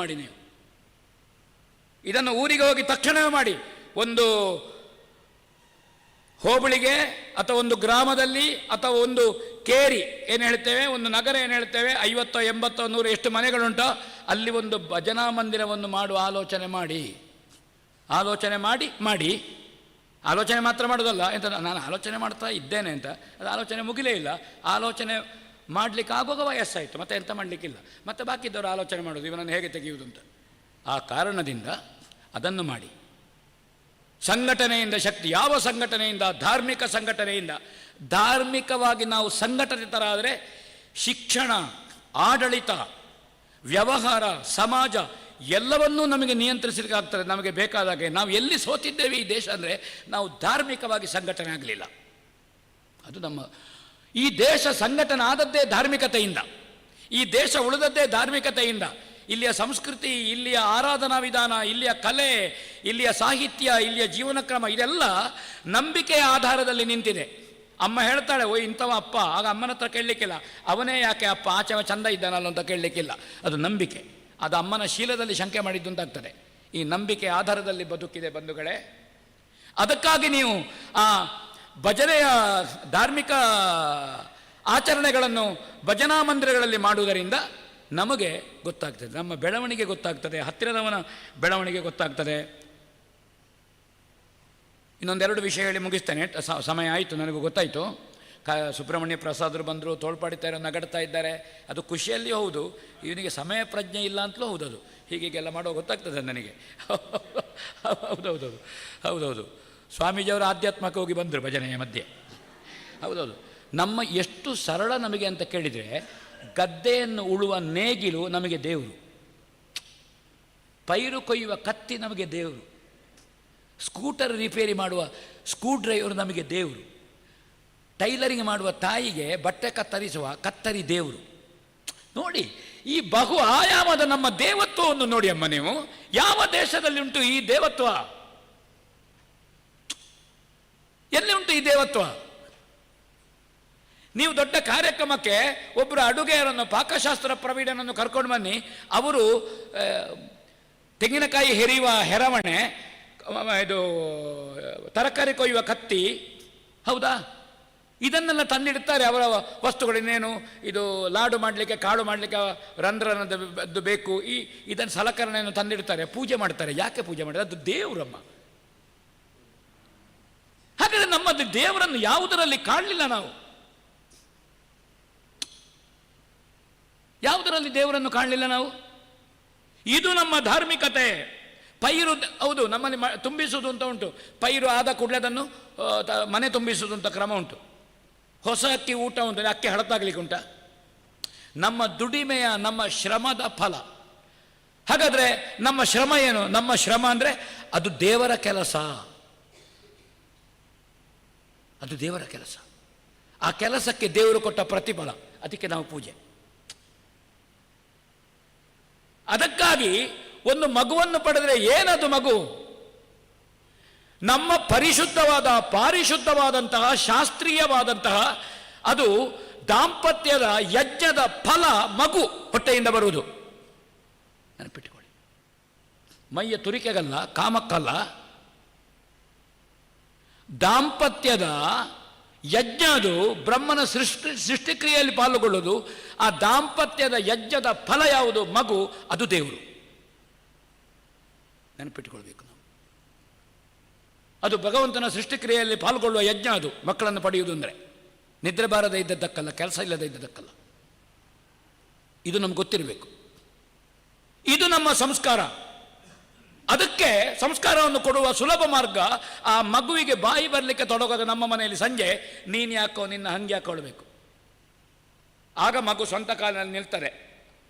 ಮಾಡಿ ನೀವು. ಇದನ್ನು ಊರಿಗೆ ಹೋಗಿ ತಕ್ಷಣವೇ ಮಾಡಿ. ಒಂದು ಹೋಬಳಿಗೆ ಅಥವಾ ಒಂದು ಗ್ರಾಮದಲ್ಲಿ ಅಥವಾ ಒಂದು ಕೇರಿ ಏನು ಹೇಳ್ತೇವೆ, ಒಂದು ನಗರ ಏನು ಹೇಳ್ತೇವೆ, 50, 80, 100 ಎಷ್ಟು ಮನೆಗಳುಂಟೋ ಅಲ್ಲಿ ಒಂದು ಭಜನಾ ಮಂದಿರವನ್ನು ಮಾಡುವ ಆಲೋಚನೆ ಮಾಡಿ. ಆಲೋಚನೆ ಮಾತ್ರ ಮಾಡೋದಲ್ಲ. ಎಂತ ನಾನು ಆಲೋಚನೆ ಮಾಡ್ತಾ ಇದ್ದೇನೆ ಅಂತ, ಅದು ಆಲೋಚನೆ ಮುಗಿಲೇ ಇಲ್ಲ. ಆಲೋಚನೆ ಮಾಡಲಿಕ್ಕೆ ಆಗುವಾಗ ವಯಸ್ಸಾಯಿತು, ಮತ್ತೆ ಎಂತ ಮಾಡಲಿಕ್ಕಿಲ್ಲ. ಮತ್ತೆ ಬಾಕಿದ್ದವರು ಆಲೋಚನೆ ಮಾಡೋದು ಇವನನ್ನು ಹೇಗೆ ತೆಗೆಯುವುದು ಅಂತ. ಆ ಕಾರಣದಿಂದ ಅದನ್ನು ಮಾಡಿ. ಸಂಘಟನೆಯಿಂದ ಶಕ್ತಿ. ಯಾವ ಸಂಘಟನೆಯಿಂದ? ಧಾರ್ಮಿಕ ಸಂಘಟನೆಯಿಂದ. ಧಾರ್ಮಿಕವಾಗಿ ನಾವು ಸಂಘಟಿತರಾದರೆ ಶಿಕ್ಷಣ, ಆಡಳಿತ, ವ್ಯವಹಾರ, ಸಮಾಜ ಎಲ್ಲವನ್ನೂ ನಮಗೆ ನಿಯಂತ್ರಿಸಲಿಕ್ಕೆ ಆಗ್ತದೆ. ನಮಗೆ ಬೇಕಾದಾಗೆ. ನಾವು ಎಲ್ಲಿ ಸೋತಿದ್ದೇವೆ ಈ ದೇಶ ಅಂದರೆ ನಾವು ಧಾರ್ಮಿಕವಾಗಿ ಸಂಘಟನೆ ಆಗಲಿಲ್ಲ. ಅದು ಈ ದೇಶ ಸಂಘಟನೆ ಆದದ್ದೇ ಧಾರ್ಮಿಕತೆಯಿಂದ. ಈ ದೇಶ ಉಳಿದದ್ದೇ ಧಾರ್ಮಿಕತೆಯಿಂದ. ಇಲ್ಲಿಯ ಸಂಸ್ಕೃತಿ, ಇಲ್ಲಿಯ ಆರಾಧನಾ ವಿಧಾನ, ಇಲ್ಲಿಯ ಕಲೆ, ಇಲ್ಲಿಯ ಸಾಹಿತ್ಯ, ಇಲ್ಲಿಯ ಜೀವನ ಕ್ರಮ ಇದೆಲ್ಲ ನಂಬಿಕೆಯ ಆಧಾರದಲ್ಲಿ ನಿಂತಿದೆ. ಅಮ್ಮ ಹೇಳ್ತಾಳೆ, ಇಂಥವ ಅಪ್ಪ, ಆಗ ಅಮ್ಮನ ಹತ್ರ ಕೇಳಲಿಕ್ಕಿಲ್ಲ. ಅವನೇ ಯಾಕೆ ಅಪ್ಪ, ಆಚೆವ ಚಂದ ಇದ್ದಾನಲ್ಲ ಅಂತ ಕೇಳಲಿಕ್ಕಿಲ್ಲ. ಅದು ನಂಬಿಕೆ. ಅದು ಅಮ್ಮನ ಶೀಲದಲ್ಲಿ ಶಂಕೆ ಮಾಡಿದ್ದು ಅಂತಾಗ್ತದೆ. ಈ ನಂಬಿಕೆ ಆಧಾರದಲ್ಲಿ ಬದುಕಿದೆ ಬಂಧುಗಳೇ. ಅದಕ್ಕಾಗಿ ನೀವು ಆ ಭಜನೆಯ ಧಾರ್ಮಿಕ ಆಚರಣೆಗಳನ್ನು ಭಜನಾ ಮಂದಿರಗಳಲ್ಲಿ ಮಾಡುವುದರಿಂದ ನಮಗೆ ಗೊತ್ತಾಗ್ತದೆ, ನಮ್ಮ ಬೆಳವಣಿಗೆ ಗೊತ್ತಾಗ್ತದೆ, ಹತ್ತಿರದವನ ಬೆಳವಣಿಗೆ ಗೊತ್ತಾಗ್ತದೆ. ಇನ್ನೊಂದೆರಡು ವಿಷಯ ಹೇಳಿ ಮುಗಿಸ್ತೇನೆ. ಸಮಯ ಆಯಿತು, ನನಗೂ ಗೊತ್ತಾಯಿತು. ಸುಬ್ರಹ್ಮಣ್ಯ ಪ್ರಸಾದರು ಬಂದರು, ತೋಳ್ಪಾಡಿತಾರೆ, ನಗಡ್ತಾ ಇದ್ದಾರೆ. ಅದು ಖುಷಿಯಲ್ಲಿ ಹೌದು, ಇವನಿಗೆ ಸಮಯ ಪ್ರಜ್ಞೆ ಇಲ್ಲ ಅಂತಲೂ ಹೌದು. ಅದು ಹೀಗೆಲ್ಲ ಮಾಡೋ ಗೊತ್ತಾಗ್ತದೆ ನನಗೆ. ಹೌದೌದು. ಸ್ವಾಮೀಜಿಯವರು ಆಧ್ಯಾತ್ಮಕ್ಕೆ ಹೋಗಿ ಬಂದರು ಭಜನೆಯ ಮಧ್ಯೆ. ಹೌದೌದು. ನಮ್ಮ ಎಷ್ಟು ಸರಳ ನಮಗೆ ಅಂತ ಕೇಳಿದರೆ, ಗದ್ದೆಯನ್ನು ಉಳುವ ನೇಗಿಲು ನಮಗೆ ದೇವರು, ಪೈರು ಕೊಯ್ಯುವ ಕತ್ತಿ ನಮಗೆ ದೇವರು, ಸ್ಕೂಟರ್ ರಿಪೇರಿ ಮಾಡುವ ಸ್ಕ್ರೂ ಡ್ರೈವರ್ ನಮಗೆ ದೇವರು, ಟೈಲರಿಂಗ್ ಮಾಡುವ ತಾಯಿಗೆ ಬಟ್ಟೆ ಕತ್ತರಿಸುವ ಕತ್ತರಿ ದೇವರು. ನೋಡಿ, ಈ ಬಹು ಆಯಾಮದ ನಮ್ಮ ದೇವತ್ವವನ್ನು ನೋಡಿ ಅಮ್ಮ ನೀವು. ಯಾವ ದೇಶದಲ್ಲಿ ಉಂಟು ಈ ದೇವತ್ವ? ಎಲ್ಲಿ ಉಂಟು ಈ ದೇವತ್ವ? ನೀವು ದೊಡ್ಡ ಕಾರ್ಯಕ್ರಮಕ್ಕೆ ಒಬ್ಬರು ಅಡುಗೆಯರನ್ನು, ಪಾಕಶಾಸ್ತ್ರ ಪ್ರವೀಣನನ್ನು ಕರ್ಕೊಂಡು ಬನ್ನಿ, ಅವರು ತೆಂಗಿನಕಾಯಿ ಹೆರಿಯುವ ಹೆರವಣೆ, ಇದು ತರಕಾರಿ ಕೊಯ್ಯುವ ಕತ್ತಿ, ಹೌದಾ, ಇದನ್ನೆಲ್ಲ ಅವರ ವಸ್ತುಗಳು. ಇನ್ನೇನು ಇದು ಲಾಡು ಮಾಡಲಿಕ್ಕೆ, ಕಾಳು ಮಾಡಲಿಕ್ಕೆ ರಂಧ್ರನದ್ದು ಬೇಕು, ಇದನ್ನು ಸಲಕರಣೆಯನ್ನು ತಂದಿಡ್ತಾರೆ, ಪೂಜೆ ಮಾಡ್ತಾರೆ. ಯಾಕೆ ಪೂಜೆ ಮಾಡ್ತಾರೆ? ಅದು ದೇವರಮ್ಮ. ಹಾಗಾದರೆ ನಮ್ಮದು ದೇವರನ್ನು ಯಾವುದರಲ್ಲಿ ಕಾಣಲಿಲ್ಲ ನಾವು? ಯಾವುದರಲ್ಲಿ ದೇವರನ್ನು ಕಾಣಲಿಲ್ಲ ನಾವು? ಇದು ನಮ್ಮ ಧಾರ್ಮಿಕತೆ. ಪೈರು, ಹೌದು, ನಮ್ಮಲ್ಲಿ ತುಂಬಿಸುವುದು ಅಂತ ಉಂಟು. ಪೈರು ಆದ ಕೂಡಲೇ ಅದನ್ನು ಮನೆ ತುಂಬಿಸುವುದು ಅಂತ ಕ್ರಮ ಉಂಟು. ಹೊಸ ಅಕ್ಕಿ ಊಟ ಉಂಟು, ಅಕ್ಕಿ ಹಳತಾಗ್ಲಿಕ್ಕೆ ಉಂಟ? ನಮ್ಮ ದುಡಿಮೆಯ, ನಮ್ಮ ಶ್ರಮದ ಫಲ. ಹಾಗಾದರೆ ನಮ್ಮ ಶ್ರಮ ಏನು? ನಮ್ಮ ಶ್ರಮ ಅಂದರೆ ಅದು ದೇವರ ಕೆಲಸ, ಅದು ದೇವರ ಕೆಲಸ. ಆ ಕೆಲಸಕ್ಕೆ ದೇವರು ಕೊಟ್ಟ ಪ್ರತಿಫಲ, ಅದಕ್ಕೆ ನಾವು ಪೂಜೆ. ಅದಕ್ಕಾಗಿ ಒಂದು ಮಗುವನ್ನು ಪಡೆದರೆ ಏನದು ಮಗು? ನಮ್ಮ ಪರಿಶುದ್ಧವಾದ, ಪಾರಿಶುದ್ಧವಾದಂತಹ, ಶಾಸ್ತ್ರೀಯವಾದಂತಹ, ಅದು ದಾಂಪತ್ಯದ ಯಜ್ಞದ ಫಲ ಮಗು ಹೊಟ್ಟೆಯಿಂದ ಬರುವುದು. ನೆನಪಿಟ್ಟುಕೊಳ್ಳಿ. ಮೈಯ ತುರಿಕೆಗಲ್ಲ, ಕಾಮಕ್ಕಲ್ಲ, ದಾಂಪತ್ಯದ ಯಜ್ಞ. ಅದು ಬ್ರಹ್ಮನ ಸೃಷ್ಟಿಕ್ರಿಯೆಯಲ್ಲಿ ಪಾಲ್ಗೊಳ್ಳುವುದು. ಆ ದಾಂಪತ್ಯದ ಯಜ್ಞದ ಫಲ ಯಾವುದು? ಮಗು. ಅದು ದೇವರು. ನೆನಪಿಟ್ಟುಕೊಳ್ಬೇಕು ನಾವು. ಅದು ಭಗವಂತನ ಸೃಷ್ಟಿಕ್ರಿಯೆಯಲ್ಲಿ ಪಾಲ್ಗೊಳ್ಳುವ ಯಜ್ಞ. ಅದು ಮಕ್ಕಳನ್ನು ಪಡೆಯುವುದು ಅಂದರೆ ನಿದ್ರೆ ಬಾರದೆ ಇದ್ದದ್ದಕ್ಕಲ್ಲ, ಕೆಲಸ ಇಲ್ಲದೆ ಇದ್ದದ್ದಕ್ಕಲ್ಲ. ಇದು ನಮ್ಗೆ ಗೊತ್ತಿರಬೇಕು. ಇದು ನಮ್ಮ ಸಂಸ್ಕಾರ. ಅದಕ್ಕೆ ಸಂಸ್ಕಾರವನ್ನು ಕೊಡುವ ಸುಲಭ ಮಾರ್ಗ, ಆ ಮಗುವಿಗೆ ಬಾಯಿ ಬರಲಿಕ್ಕೆ ತೊಡಗೋದು ನಮ್ಮ ಮನೆಯಲ್ಲಿ ಸಂಜೆ, ನೀನು ಯಾಕೋ ನಿನ್ನ ಹಂಗೆ ಹಾಕೊಳ್ಬೇಕು. ಆಗ ಮಗು ಸ್ವಂತ ಕಾಲಿನಲ್ಲಿ ನಿಲ್ತಾರೆ.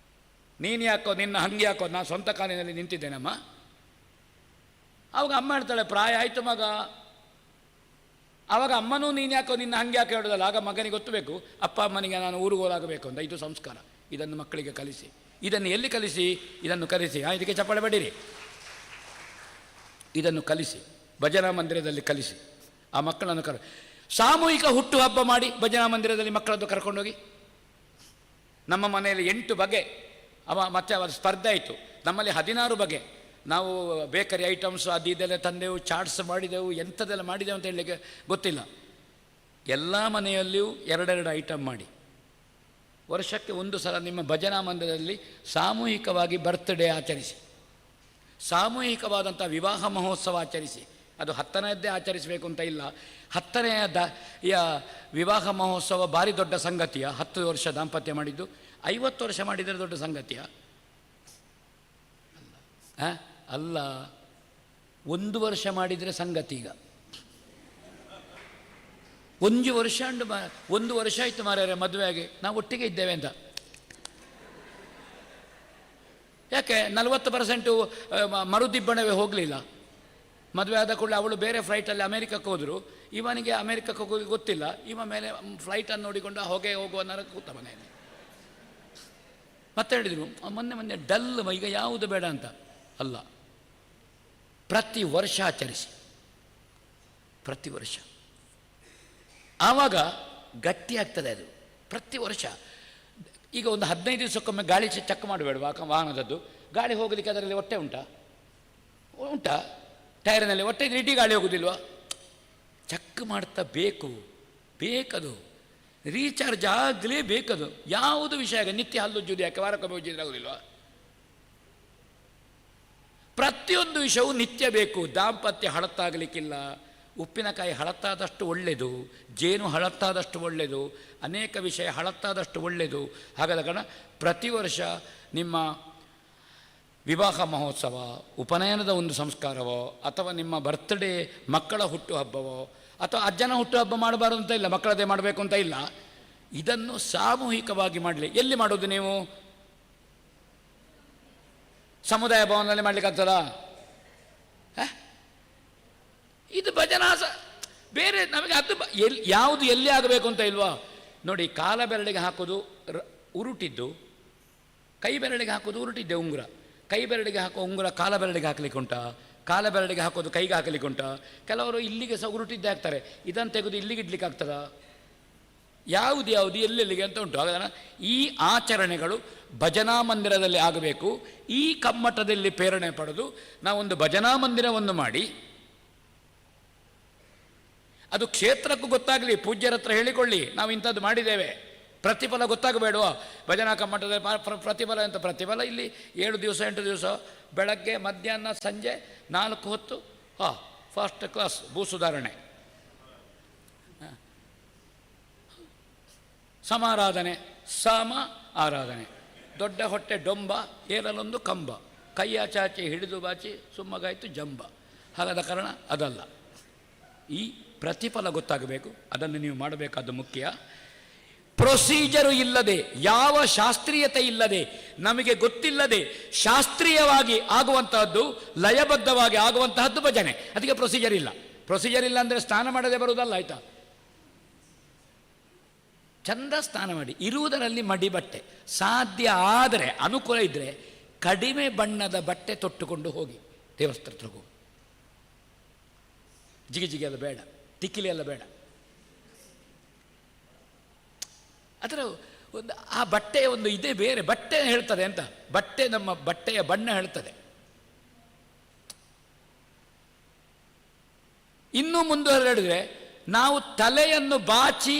ನೀನು ಯಾಕೋ ನಿನ್ನ ಹಂಗೆ ಯಾಕೋ, ನಾನು ಸ್ವಂತ ಕಾಲಿನಲ್ಲಿ ನಿಂತಿದ್ದೇನಮ್ಮ. ಅವಾಗ ಅಮ್ಮ ಹೇಳ್ತಾಳೆ, ಪ್ರಾಯ ಆಯಿತು ಮಗ. ಆವಾಗ ಅಮ್ಮನೂ ನೀನು ಯಾಕೋ ನಿನ್ನ ಹಂಗೆ ಯಾಕೆ ಹೇಳೋದಲ್ಲ. ಆಗ ಮಗನಿಗೆ ಗೊತ್ತಬೇಕು, ಅಪ್ಪ ಅಮ್ಮನಿಗೆ ನಾನು ಊರಿಗೆ ಹೋಲಾಗಬೇಕು ಅಂತ. ಇದು ಸಂಸ್ಕಾರ. ಇದನ್ನು ಮಕ್ಕಳಿಗೆ ಕಲಿಸಿ. ಇದನ್ನು ಎಲ್ಲಿ ಕಲಿಸಿ? ಇದನ್ನು ಕಲಿಸಿ. ಇದಕ್ಕೆ ಚಪ್ಪಾಳೆ ಬಡೀರಿ. ಇದನ್ನು ಕಲಿಸಿ, ಭಜನಾ ಮಂದಿರದಲ್ಲಿ ಕಲಿಸಿ. ಆ ಮಕ್ಕಳನ್ನು ಸಾಮೂಹಿಕ ಹುಟ್ಟು ಹಬ್ಬ ಮಾಡಿ ಭಜನಾ ಮಂದಿರದಲ್ಲಿ ಮಕ್ಕಳದ್ದು ಕರ್ಕೊಂಡೋಗಿ. ನಮ್ಮ ಮನೆಯಲ್ಲಿ 8 ಬಗೆ ಮತ್ತೆ ಅವರ ಸ್ಪರ್ಧೆ ಆಯಿತು. ನಮ್ಮಲ್ಲಿ 16 ಬಗೆ. ನಾವು ಬೇಕರಿ ಐಟಮ್ಸ್ ಅದು ಇದೆಲ್ಲ ತಂದೆವು, ಚಾಟ್ಸ್ ಮಾಡಿದೆವು, ಎಂಥದ್ದೆಲ್ಲ ಮಾಡಿದೆವು ಅಂತ ಹೇಳಲಿಕ್ಕೆ ಗೊತ್ತಿಲ್ಲ. ಎಲ್ಲ ಮನೆಯಲ್ಲಿಯೂ 2 ಐಟಮ್ ಮಾಡಿ ವರ್ಷಕ್ಕೆ 1 ಸಲ ನಿಮ್ಮ ಭಜನಾ ಮಂದಿರದಲ್ಲಿ ಸಾಮೂಹಿಕವಾಗಿ ಬರ್ತ್ಡೇ ಆಚರಿಸಿ, ಸಾಮೂಹಿಕವಾದಂಥ ವಿವಾಹ ಮಹೋತ್ಸವ ಆಚರಿಸಿ. ಅದು 10ನೇದ್ದೇ ಆಚರಿಸಬೇಕು ಅಂತ ಇಲ್ಲ. 10ನೆಯ ವಿವಾಹ ಮಹೋತ್ಸವ ಭಾರಿ ದೊಡ್ಡ ಸಂಗತಿಯ. 10 ವರ್ಷ ದಾಂಪತ್ಯ ಮಾಡಿದ್ದು 50 ವರ್ಷ ಮಾಡಿದರೆ ದೊಡ್ಡ ಸಂಗತಿಯ ಅಲ್ಲ. 1 ವರ್ಷ ಮಾಡಿದರೆ ಸಂಗತಿ. ಈಗ 1 ವರ್ಷ 1 ವರ್ಷ ಆಯಿತು ಮಾರ್ಯಾರೆ ಮದುವೆಯಾಗಿ, ನಾವು ಒಟ್ಟಿಗೆ ಇದ್ದೇವೆ ಅಂತ. ಯಾಕೆ 40% ಮರುದಿಬ್ಬಣವೇ ಹೋಗಲಿಲ್ಲ. ಮದುವೆ ಆದ ಕೂಡಲೇ ಅವಳು ಬೇರೆ ಫ್ಲೈಟಲ್ಲಿ ಅಮೇರಿಕಕ್ಕೆ ಹೋದರು. ಇವನಿಗೆ ಅಮೇರಿಕಕ್ಕೆ ಹೋಗಿ ಗೊತ್ತಿಲ್ಲ. ಇವ ಮೇಲೆ ಫ್ಲೈಟನ್ನು ನೋಡಿಕೊಂಡು ಹೊಗೆ ಹೋಗುವ ನರ ಕೂತ ಮನೆಯಲ್ಲಿ. ಮತ್ತೆ ಹೇಳಿದರು, ಮೊನ್ನೆ ಡಲ್, ಈಗ ಯಾವುದು ಬೇಡ ಅಂತ. ಅಲ್ಲ, ಪ್ರತಿ ವರ್ಷ ಆಚರಿಸಿ, ಪ್ರತಿ ವರ್ಷ. ಆವಾಗ ಗಟ್ಟಿ ಆಗ್ತದೆ ಅದು. ಪ್ರತಿ ವರ್ಷ. ಈಗ ಒಂದು 15 ದಿವಸಕ್ಕೊಮ್ಮೆ ಗಾಳಿ ಚೆಕ್ ಮಾಡಬೇಡ ವಾಹನದದ್ದು. ಗಾಳಿ ಹೋಗಲಿಕ್ಕೆ ಅದರಲ್ಲಿ ಹೊಟ್ಟೆ ಉಂಟಾ ಟೈರ್ನಲ್ಲಿ ಹೊಟ್ಟೆ ಇಡೀ ಗಾಳಿ ಹೋಗೋದಿಲ್ವಾ? ಚೆಕ್ ಮಾಡ್ತಾ ಬೇಕದು. ರೀಚಾರ್ಜ್ ಆಗಲೇ ಬೇಕದು. ಯಾವುದು ವಿಷಯ ನಿತ್ಯ ಹಲ್ಲುಜ್ಜುದು ಯಾಕೆ? ವಾರಕ್ಕೊಮ್ಮೆ ಉಜ್ಜಿದ್ರೆ ಆಗೋದಿಲ್ವಾ? ಪ್ರತಿಯೊಂದು ವಿಷಯವೂ ನಿತ್ಯ ಬೇಕು. ದಾಂಪತ್ಯ ಹಳತ್ತಾಗಲಿಕ್ಕಿಲ್ಲ. ಉಪ್ಪಿನಕಾಯಿ ಹಳತ್ತಾದಷ್ಟು ಒಳ್ಳೆಯದು, ಜೇನು ಹಳತ್ತಾದಷ್ಟು ಒಳ್ಳೆಯದು, ಅನೇಕ ವಿಷಯ ಹಳತ್ತಾದಷ್ಟು ಒಳ್ಳೆಯದು. ಹಾಗಾದ ಕಾರಣ ಪ್ರತಿ ವರ್ಷ ನಿಮ್ಮ ವಿವಾಹ ಮಹೋತ್ಸವ, ಉಪನಯನದ ಒಂದು ಸಂಸ್ಕಾರವೋ, ಅಥವಾ ನಿಮ್ಮ ಬರ್ತ್ಡೇ, ಮಕ್ಕಳ ಹುಟ್ಟುಹಬ್ಬವೋ, ಅಥವಾ ಅಜ್ಜನ ಹುಟ್ಟುಹಬ್ಬ ಮಾಡಬಾರ್ದು ಅಂತ ಇಲ್ಲ, ಮಕ್ಕಳದೇ ಮಾಡಬೇಕು ಅಂತ ಇಲ್ಲ. ಇದನ್ನು ಸಾಮೂಹಿಕವಾಗಿ ಮಾಡಲಿ. ಎಲ್ಲಿ ಮಾಡೋದು ನೀವು? ಸಮುದಾಯ ಭವನದಲ್ಲಿ ಮಾಡಲಿಕ್ಕಾಗ್ತದಾ? ನಮಗೆ ಅದು ಯಾವುದು ಎಲ್ಲಿ ಆಗಬೇಕು ಅಂತ ಇಲ್ವಾ ನೋಡಿ. ಕಾಲ ಬೆರಳಿಗೆ ಹಾಕೋದು ಉರುಟಿದ್ದು, ಕೈ ಬೆರಳಿಗೆ ಹಾಕೋದು ಉರುಟಿದ್ದೆ ಉಂಗುರ. ಕೈ ಬೆರಳಿಗೆ ಹಾಕೋ ಉಂಗುರ ಕಾಲ ಬೆರಳಿಗೆ ಹಾಕಲಿಕ್ಕೆ ಉಂಟಾ? ಕಾಲ ಬೆರಳಿಗೆ ಹಾಕೋದು ಕೈಗೆ ಹಾಕಲಿಕ್ಕೆ ಉಂಟಾ? ಕೆಲವರು ಇಲ್ಲಿಗೆ ಸಹ ಉರುಟಿದ್ದೇ ಹಾಕ್ತಾರೆ. ಇದನ್ನು ತೆಗೆದು ಇಲ್ಲಿಗೆ ಇಡ್ಲಿಕ್ಕೆ ಆಗ್ತದಾ? ಯಾವುದು ಎಲ್ಲೆಲ್ಲಿಗೆ ಅಂತ ಉಂಟು. ಹಾಗಾದ್ರೆ ಈ ಆಚರಣೆಗಳು ಭಜನಾ ಮಂದಿರದಲ್ಲಿ ಆಗಬೇಕು. ಈ ಕಮ್ಮಟದಲ್ಲಿ ಪ್ರೇರಣೆ ಪಡೆದು ನಾವೊಂದು ಭಜನಾ ಮಂದಿರವನ್ನು ಮಾಡಿ, ಅದು ಕ್ಷೇತ್ರಕ್ಕೂ ಗೊತ್ತಾಗಲಿ, ಪೂಜ್ಯರ ಹತ್ರ ಹೇಳಿಕೊಳ್ಳಿ ನಾವು ಇಂಥದ್ದು ಮಾಡಿದ್ದೇವೆ, ಪ್ರತಿಫಲ ಗೊತ್ತಾಗಬೇಡುವ. ಭಜನಾ ಕಮ್ಮಟದಲ್ಲಿ ಪ್ರತಿಫಲ ಅಂತ ಪ್ರತಿಫಲ ಇಲ್ಲಿ 7 ದಿವಸ 8 ದಿವಸ ಬೆಳಗ್ಗೆ ಮಧ್ಯಾಹ್ನ ಸಂಜೆ 4 ಹೊತ್ತು ಫಸ್ಟ್ ಕ್ಲಾಸ್ ಭೂ ಸುಧಾರಣೆ, ಸಮಾರಾಧನೆ, ಸಮ ಆರಾಧನೆ, ದೊಡ್ಡ ಹೊಟ್ಟೆ ಡೊಂಬ, ಏರಲೊಂದು ಕಂಬ, ಕೈಯ ಚಾಚಿ ಹಿಡಿದು ಬಾಚಿ ಸುಮ್ಮಗಾಯ್ತು ಜಂಬ. ಹಾಗಾದ ಕಾರಣ ಅದಲ್ಲ. ಈ ಪ್ರತಿಫಲ ಗೊತ್ತಾಗಬೇಕು, ಅದನ್ನು ನೀವು ಮಾಡಬೇಕಾದ್ದು ಮುಖ್ಯ. ಪ್ರೊಸೀಜರು ಇಲ್ಲದೆ, ಯಾವ ಶಾಸ್ತ್ರೀಯತೆ ಇಲ್ಲದೆ, ನಮಗೆ ಗೊತ್ತಿಲ್ಲದೆ ಶಾಸ್ತ್ರೀಯವಾಗಿ ಆಗುವಂತಹದ್ದು, ಲಯಬದ್ಧವಾಗಿ ಆಗುವಂತಹದ್ದು ಭಜನೆ. ಅದಕ್ಕೆ ಪ್ರೊಸೀಜರ್ ಇಲ್ಲ. ಪ್ರೊಸೀಜರ್ ಇಲ್ಲ ಅಂದರೆ ಸ್ನಾನ ಮಾಡದೆ ಬರುವುದಲ್ಲ, ಆಯ್ತಾ? ಚಂದ ಸ್ನಾನ ಮಾಡಿ, ಇರುವುದರಲ್ಲಿ ಮಡಿ ಬಟ್ಟೆ, ಸಾಧ್ಯ ಆದರೆ ಅನುಕೂಲ ಇದ್ದರೆ ಕಡಿಮೆ ಬಣ್ಣದ ಬಟ್ಟೆ ತೊಟ್ಟುಕೊಂಡು ಹೋಗಿ ದೇವಸ್ಥಾನಕ್ಕೆ ಹೋಗಿ. ಜಿಗಿ ಎಲ್ಲ ಬೇಡ, ತಿಕ್ಕಿಲಿ ಎಲ್ಲ ಬೇಡ. ಅದರ ಒಂದು ಆ ಬಟ್ಟೆಯ ಒಂದು ಇದೇ ಬೇರೆ, ಬಟ್ಟೆ ಹೇಳ್ತದೆ ಅಂತ, ಬಟ್ಟೆ ನಮ್ಮ ಬಟ್ಟೆಯ ಬಣ್ಣ ಹೇಳ್ತದೆ. ಇನ್ನೂ ಮುಂದುವರೆಡಿದ್ರೆ ನಾವು ತಲೆಯನ್ನು ಬಾಚಿ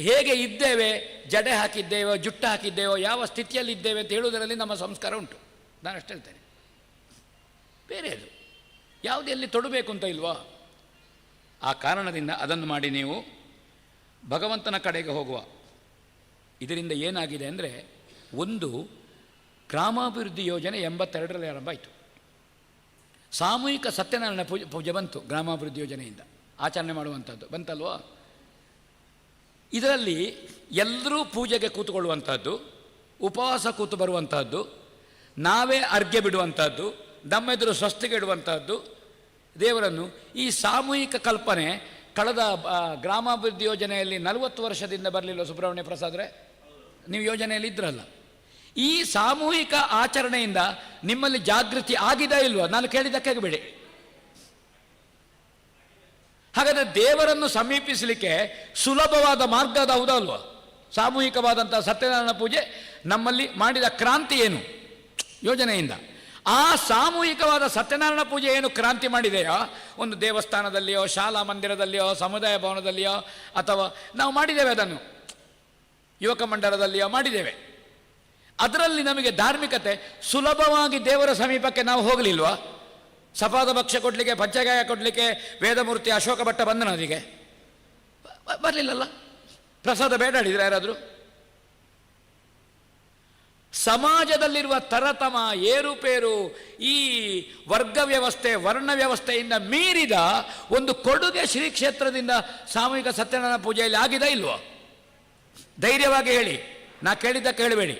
ಹೇಗೆ ಇದ್ದೇವೆ, ಜಡೆ ಹಾಕಿದ್ದೇವೋ ಜುಟ್ಟು ಹಾಕಿದ್ದೇವೋ, ಯಾವ ಸ್ಥಿತಿಯಲ್ಲಿ ಇದ್ದೇವೆ ಅಂತ ಹೇಳುವುದರಲ್ಲಿ ನಮ್ಮ ಸಂಸ್ಕಾರ ಉಂಟು. ನಾನು ಅಷ್ಟು ಹೇಳ್ತೇನೆ, ಬೇರೆ ಅದು ಯಾವುದು ಎಲ್ಲಿ ತೊಡಬೇಕು ಅಂತ ಇಲ್ವಾ? ಆ ಕಾರಣದಿಂದ ಅದನ್ನು ಮಾಡಿ ನೀವು ಭಗವಂತನ ಕಡೆಗೆ ಹೋಗುವ. ಇದರಿಂದ ಏನಾಗಿದೆ ಅಂದರೆ, ಒಂದು ಗ್ರಾಮಾಭಿವೃದ್ಧಿ ಯೋಜನೆ 82ರಲ್ಲಿ ಆರಂಭ ಆಯಿತು. ಸಾಮೂಹಿಕ ಸತ್ಯನಾರಾಯಣ ಪೂಜೆ ಬಂತು ಗ್ರಾಮಾಭಿವೃದ್ಧಿ ಯೋಜನೆಯಿಂದ, ಆಚರಣೆ ಮಾಡುವಂಥದ್ದು ಬಂತಲ್ವಾ? ಇದರಲ್ಲಿ ಎಲ್ಲರೂ ಪೂಜೆಗೆ ಕೂತುಕೊಳ್ಳುವಂಥದ್ದು, ಉಪವಾಸ ಕೂತು ಬರುವಂತಹದ್ದು, ನಾವೇ ಅರ್ಘ್ಯ ಬಿಡುವಂಥದ್ದು, ನಮ್ಮೆದುರು ಸ್ವಸ್ತಿಗೆ ಇಡುವಂತಹದ್ದು ದೇವರನ್ನು. ಈ ಸಾಮೂಹಿಕ ಕಲ್ಪನೆ ಕಳೆದ ಗ್ರಾಮಾಭಿವೃದ್ಧಿ ಯೋಜನೆಯಲ್ಲಿ 40 ವರ್ಷದಿಂದ ಬರಲಿಲ್ಲ. ಸುಬ್ರಹ್ಮಣ್ಯ ಪ್ರಸಾದ್ರೆ ನೀವು ಯೋಜನೆಯಲ್ಲಿ ಇದ್ರಲ್ಲ. ಈ ಸಾಮೂಹಿಕ ಆಚರಣೆಯಿಂದ ನಿಮ್ಮಲ್ಲಿ ಜಾಗೃತಿ ಆಗಿದೆ ಇಲ್ವಾ? ನಾನು ಕೇಳಿದ್ದಕ್ಕೆ ಬಿಡಿ. ಹಾಗಾದರೆ ದೇವರನ್ನು ಸಮೀಪಿಸಲಿಕ್ಕೆ ಸುಲಭವಾದ ಮಾರ್ಗ ಹೌದಲ್ವ? ಸಾಮೂಹಿಕವಾದಂಥ ಸತ್ಯನಾರಾಯಣ ಪೂಜೆ ನಮ್ಮಲ್ಲಿ ಮಾಡಿದ ಕ್ರಾಂತಿ ಏನು? ಯೋಜನೆಯಿಂದ ಆ ಸಾಮೂಹಿಕವಾದ ಸತ್ಯನಾರಾಯಣ ಪೂಜೆ ಏನು ಕ್ರಾಂತಿ ಮಾಡಿದೆಯೋ, ಒಂದು ದೇವಸ್ಥಾನದಲ್ಲಿಯೋ, ಶಾಲಾ ಮಂದಿರದಲ್ಲಿಯೋ, ಸಮುದಾಯ ಭವನದಲ್ಲಿಯೋ, ಅಥವಾ ನಾವು ಮಾಡಿದ್ದೇವೆ ಅದನ್ನು ಯುವಕ ಮಂಡಲದಲ್ಲಿಯೋ ಮಾಡಿದ್ದೇವೆ. ಅದರಲ್ಲಿ ನಮಗೆ ಧಾರ್ಮಿಕತೆ ಸುಲಭವಾಗಿ ದೇವರ ಸಮೀಪಕ್ಕೆ ನಾವು ಹೋಗಲಿಲ್ವಾ? ಸಪಾದ ಭಕ್ಷ್ಯ ಕೊಡಲಿಕ್ಕೆ, ಪಂಚಗಾಯ ಕೊಡಲಿಕ್ಕೆ ವೇದಮೂರ್ತಿ ಅಶೋಕ ಭಟ್ಟ ಬಂದನ ಅದಿಗೆ ಬರಲಿಲ್ಲಲ್ಲ. ಪ್ರಸಾದ ಬೇಡಾಡಿದ್ರೆ ಯಾರಾದರೂ? ಸಮಾಜದಲ್ಲಿರುವ ತರತಮ, ಏರುಪೇರು, ಈ ವರ್ಗ ವ್ಯವಸ್ಥೆ, ವರ್ಣ ವ್ಯವಸ್ಥೆಯಿಂದ ಮೀರಿದ ಒಂದು ಕೊಡುಗೆ ಶ್ರೀ ಕ್ಷೇತ್ರದಿಂದ ಸಾಮೂಹಿಕ ಸತ್ಯನಾರಾಯಣ ಪೂಜೆಯಲ್ಲಿ ಆಗಿದೆ ಇಲ್ವೋ? ಧೈರ್ಯವಾಗಿ ಹೇಳಿ, ನಾ ಕೇಳಿದ್ದ ಕೇಳಬೇಡಿ.